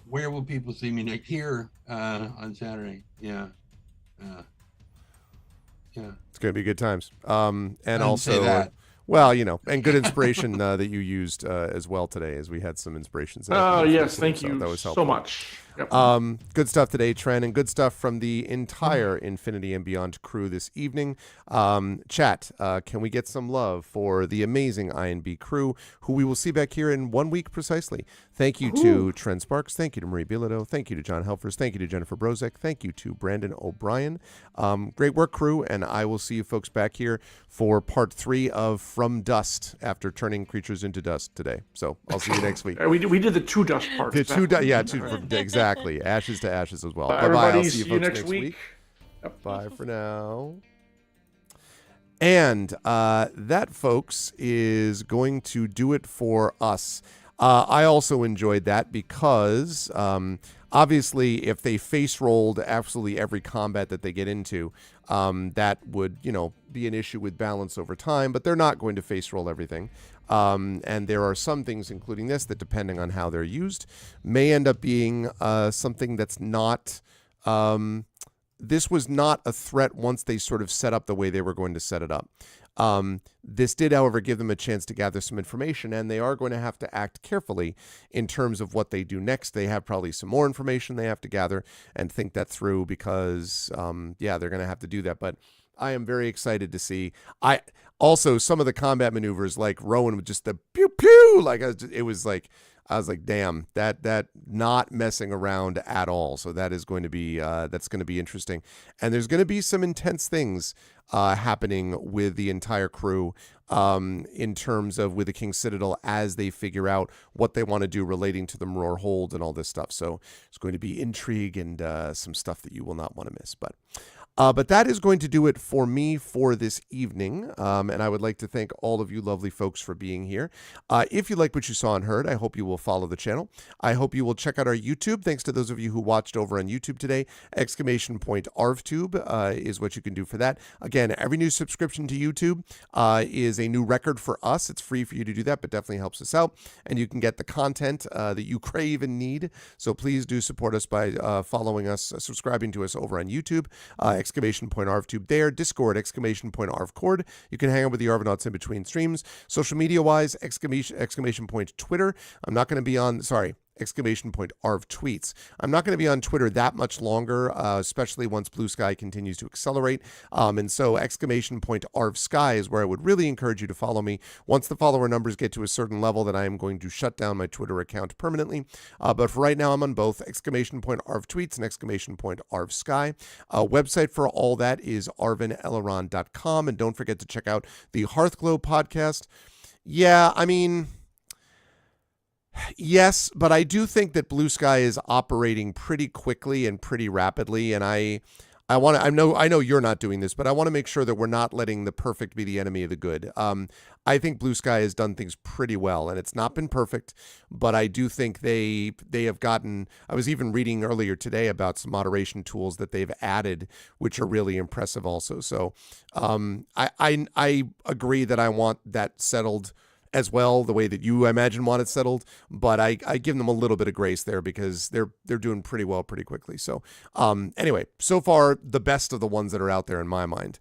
where will people see me next? Here on Saturday. Yeah. Yeah. It's going to be good times. And didn't also, say that. well, and good inspiration that you used as well today, as we had some inspirations. Oh, yes. Thank so you that was so helpful. much. Yep. Good stuff today, Tren, and good stuff from the entire Infinity and Beyond crew this evening. Chat, can we get some love for the amazing INB crew, who we will see back here in 1 week precisely? Thank you to Tren Sparks. Thank you to Marie Bilodeau. Thank you to John Helfers. Thank you to Jennifer Brozek. Thank you to Brandon O'Brien. Great work, crew, and I will see you folks back here for part 3 of from dust after turning creatures into dust today. So I'll see you next week. We did the two dust part. The exactly. Ashes to ashes as well. Bye-bye. Everybody, I'll see you folks next week. Yep. Bye for now. And that, folks, is going to do it for us. I also enjoyed that because obviously if they face rolled absolutely every combat that they get into, that would, be an issue with balance over time, but they're not going to face roll everything. And there are some things, including this, that depending on how they're used, may end up being something that's not... this was not a threat once they sort of set up the way they were going to set it up. This did, however, give them a chance to gather some information, and they are going to have to act carefully in terms of what they do next. They have probably some more information they have to gather and think that through because, they're going to have to do that. But I am very excited to see. Also, some of the combat maneuvers, like Rowan with just the pew pew, I was like, damn, that not messing around at all. So that is going to be that's going to be interesting, and there's going to be some intense things happening with the entire crew in terms of with the King's Citadel as they figure out what they want to do relating to the Maror Hold and all this stuff. So it's going to be intrigue and some stuff that you will not want to miss. But that is going to do it for me for this evening. And I would like to thank all of you lovely folks for being here. If you like what you saw and heard, I hope you will follow the channel. I hope you will check out our YouTube. Thanks to those of you who watched over on YouTube today. ! ArvTube is what you can do for that. Again, every new subscription to YouTube is a new record for us. It's free for you to do that, but definitely helps us out. And you can get the content that you crave and need. So please do support us by following us, subscribing to us over on YouTube. !ArvTube there, Discord, !ArvCord. You can hang out with the Arvanauts in between streams. Social media-wise, ! Twitter. I'm not going to be on, !Arv tweets. I'm not going to be on Twitter that much longer, especially once Blue Sky continues to accelerate. And so !Arv Sky is where I would really encourage you to follow me. Once the follower numbers get to a certain level, then I am going to shut down my Twitter account permanently. But for right now, I'm on both ! Arv tweets and ! Arv Sky. Website for all that is arvinelleron.com. And don't forget to check out the Hearthglow podcast. Yeah, I mean... Yes, but I do think that Blue Sky is operating pretty quickly and pretty rapidly, and I know you're not doing this, but I want to make sure that we're not letting the perfect be the enemy of the good. I think Blue Sky has done things pretty well, and it's not been perfect, but I do think they have gotten. I was even reading earlier today about some moderation tools that they've added, which are really impressive also. So I agree that I want that settled as well, the way that you, I imagine, want it settled, but I give them a little bit of grace there because they're doing pretty well pretty quickly. So anyway, so far the best of the ones that are out there in my mind.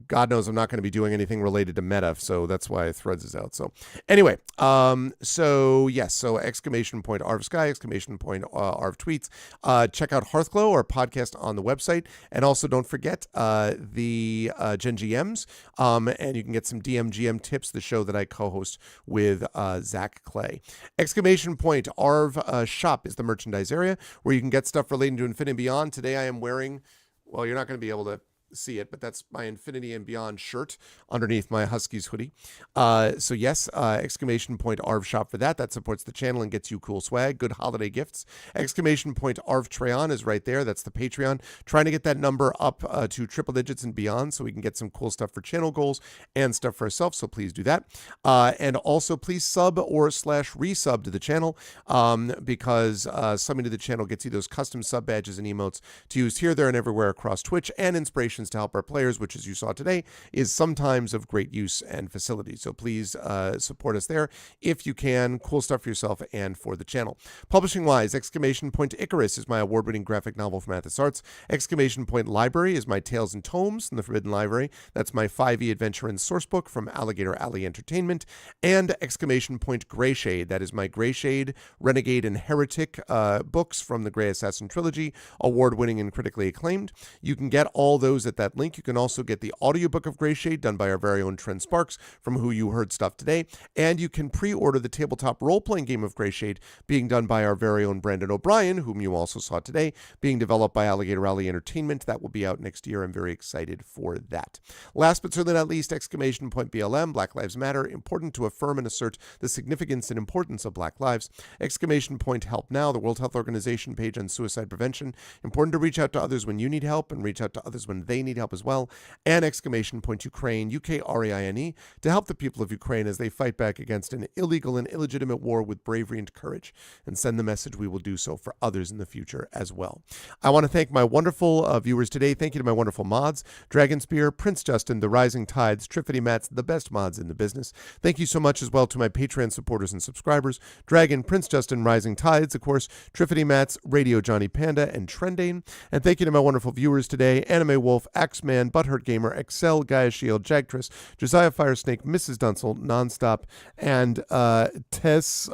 God knows I'm not going to be doing anything related to meta, so that's why Threads is out. So anyway, so yes, so ! Arv Sky, ! Arv tweets. Check out Hearthglow, our podcast on the website, and also don't forget the Gen GMs, and you can get some DMGM tips, the show that I co-host with Zach Clay. ! Arv Shop is the merchandise area where you can get stuff relating to Infinity and Beyond. Today I am wearing, well, you're not going to be able to see it, but that's my Infinity and Beyond shirt underneath my Huskies hoodie. So yes, ! Arv Shop for that. That supports the channel and gets you cool swag, good holiday gifts. ! Arv Treon is right there. That's the Patreon. Trying to get that number up to triple digits and beyond so we can get some cool stuff for channel goals and stuff for ourselves. So please do that. And also please sub or /resub to the channel because subbing to the channel gets you those custom sub badges and emotes to use here, there, and everywhere across Twitch, and inspirations to help our players, which, as you saw today, is sometimes of great use and facility. So please support us there if you can. Cool stuff for yourself and for the channel. Publishing wise, ! Icarus is my award-winning graphic novel from Athos Arts. ! Library is my Tales and Tomes from the Forbidden Library. That's my 5e adventure and sourcebook from Alligator Alley Entertainment. And ! Greyshade, that is my Greyshade, Renegade, and Heretic books from the Grey Assassin trilogy, award-winning and critically acclaimed. You can get all those $10 at that link. You can also get the audiobook of Grey Shade done by our very own Trent Sparks, from who you heard stuff today. And you can pre-order the tabletop role-playing game of Grey Shade being done by our very own Brandon O'Brien, whom you also saw today, being developed by Alligator Alley Entertainment. That will be out next year. I'm very excited for that. Last but certainly not least, exclamation point BLM, Black Lives Matter, important to affirm and assert the significance and importance of Black lives. Exclamation point Help Now, the World Health Organization page on suicide prevention. Important to reach out to others when you need help and reach out to others when they need help as well. And exclamation point Ukraine, UKRAINE, to help the people of Ukraine as they fight back against an illegal and illegitimate war with bravery and courage, and send the message we will do so for others in the future as well. I want to thank my wonderful viewers today. Thank you to my wonderful mods, Dragonspear, Prince Justin, The Rising Tides, Triffity Mats, the best mods in the business. Thank you so much as well to my Patreon supporters and subscribers, Dragon, Prince Justin, Rising Tides, of course, Triffity Mats, Radio Johnny Panda, and Trendane. And thank you to my wonderful viewers today, Anime Wolf, Axeman, Butthurt Gamer, Excel, Gaia Shield, Jagtress, Josiah Firesnake, Mrs. Dunsel, Nonstop, and Tess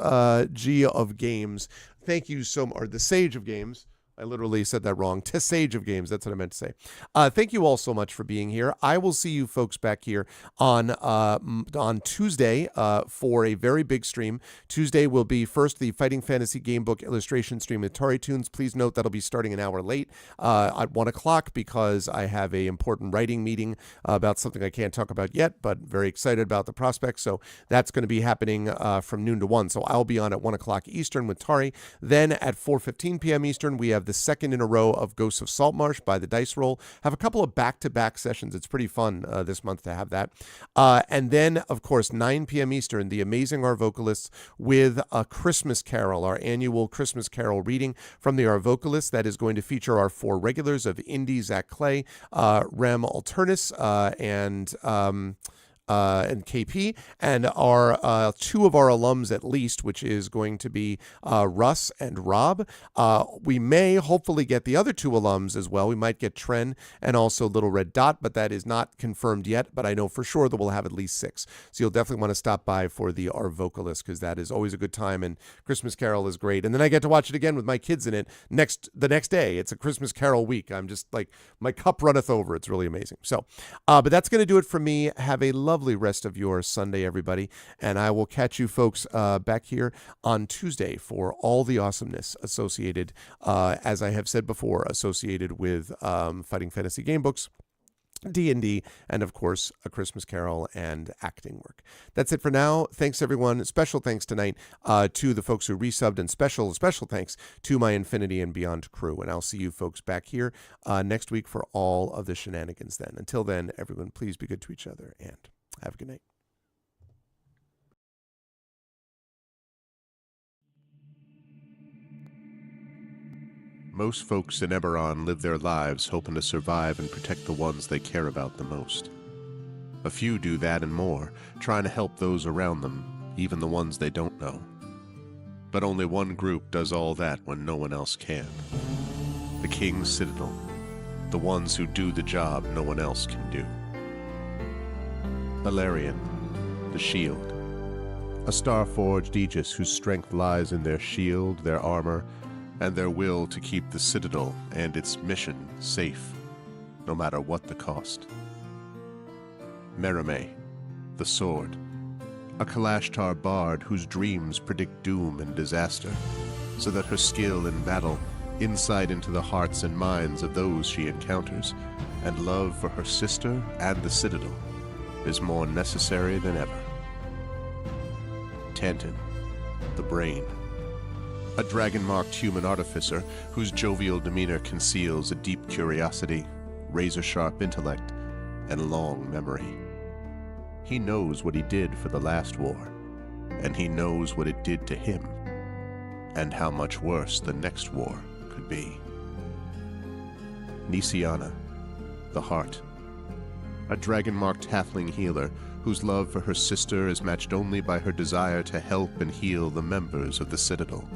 G of Games. Thank you so much, or the Sage of Games. I literally said that wrong. Sage of Games. That's what I meant to say. Thank you all so much for being here. I will see you folks back here on Tuesday for a very big stream. Tuesday will be first the Fighting Fantasy Gamebook illustration stream with Atari Tunes. Please note that'll be starting an hour late at 1 o'clock because I have a important writing meeting about something I can't talk about yet, but very excited about the prospects. So that's going to be happening from noon to 1. So I'll be on at 1 o'clock Eastern with Tari. Then at 4:15 p.m. Eastern, we have the second in a row of Ghosts of Saltmarsh by the Dice Roll. Have a couple of back-to-back sessions. It's pretty fun this month to have that. And then, of course, 9 p.m. Eastern, the amazing Our Vocalists with a Christmas Carol, our annual Christmas Carol reading from the Our Vocalists. That is going to feature our 4 regulars of Indy, Zach Clay, Rem Alternus, and KP, and our 2 of our alums at least, which is going to be Russ and Rob. We may hopefully get the other 2 alums as well. We might get Tren and also Little Red Dot, but that is not confirmed yet, but I know for sure that we'll have at least 6. So you'll definitely want to stop by for the Our Vocalist, because that is always a good time, and Christmas Carol is great. And then I get to watch it again with my kids in it the next day. It's a Christmas Carol week. I'm just like, my cup runneth over. It's really amazing. So, but that's going to do it for me. Have a lovely rest of your Sunday, everybody, and I will catch you folks back here on Tuesday for all the awesomeness associated, as I have said before, associated with Fighting Fantasy Gamebooks, D&D, and of course A Christmas Carol and acting work. That's it for now. Thanks everyone. Special thanks tonight to the folks who resubbed, and special thanks to my Infinity and Beyond crew. And I'll see you folks back here next week for all of the shenanigans then. Until then, everyone, please be good to each other and have a good night. Most folks in Eberron live their lives hoping to survive and protect the ones they care about the most. A few do that and more, trying to help those around them, even the ones they don't know. But only one group does all that when no one else can. The King's Citadel. The ones who do the job no one else can do. Valerian, the Shield. A star-forged Aegis whose strength lies in their shield, their armor, and their will to keep the Citadel and its mission safe, no matter what the cost. Merime, the Sword. A Kalashtar bard whose dreams predict doom and disaster, so that her skill in battle, insight into the hearts and minds of those she encounters, and love for her sister and the Citadel is more necessary than ever. Tantin, the Brain. A dragon-marked human artificer whose jovial demeanor conceals a deep curiosity, razor-sharp intellect, and long memory. He knows what he did for the last war, and he knows what it did to him, and how much worse the next war could be. Nisiana, the Heart. A dragon-marked halfling healer whose love for her sister is matched only by her desire to help and heal the members of the Citadel.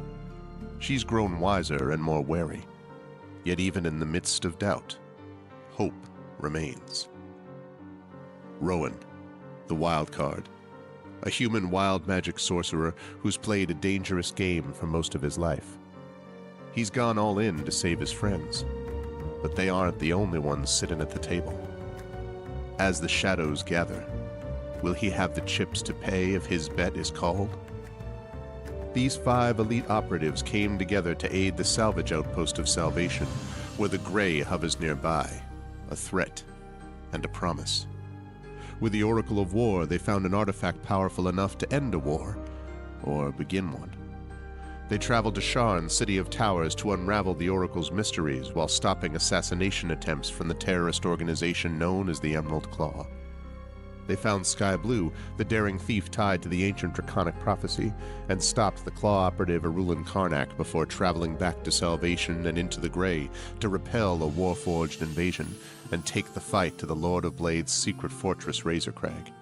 She's grown wiser and more wary, yet even in the midst of doubt, hope remains. Rowan, the Wild Card. A human wild magic sorcerer who's played a dangerous game for most of his life. He's gone all in to save his friends, But they aren't the only ones sitting at the table. As the shadows gather, will he have the chips to pay if his bet is called? These 5 elite operatives came together to aid the salvage outpost of Salvation, where the Grey hovers nearby, a threat and a promise. With the Oracle of War, they found an artifact powerful enough to end a war, or begin one. They traveled to Sharn, City of Towers, to unravel the Oracle's mysteries while stopping assassination attempts from the terrorist organization known as the Emerald Claw. They found Sky Blue, the daring thief tied to the ancient draconic prophecy, and stopped the Claw operative Arulin Karnak before traveling back to Salvation and into the Grey to repel a war-forged invasion and take the fight to the Lord of Blade's secret fortress Razorcrag.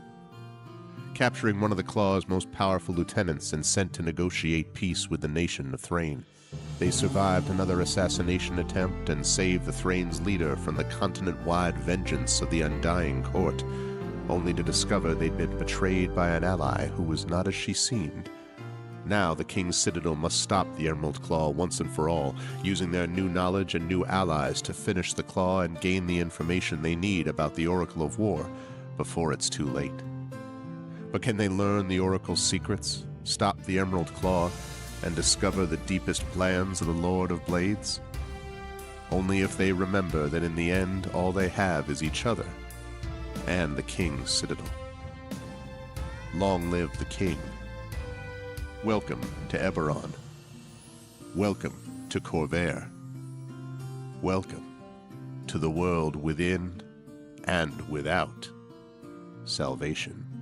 Capturing one of the Claw's most powerful lieutenants and sent to negotiate peace with the nation of Thrain, they survived another assassination attempt and saved the Thrain's leader from the continent-wide vengeance of the Undying Court, only to discover they'd been betrayed by an ally who was not as she seemed. Now the King's Citadel must stop the Emerald Claw once and for all, using their new knowledge and new allies to finish the Claw and gain the information they need about the Oracle of War before it's too late. But can they learn the Oracle's secrets, stop the Emerald Claw, and discover the deepest plans of the Lord of Blades? Only if they remember that in the end all they have is each other and the King's Citadel. Long live the King. Welcome to Eberron. Welcome to Corvair. Welcome to the world within and without Salvation.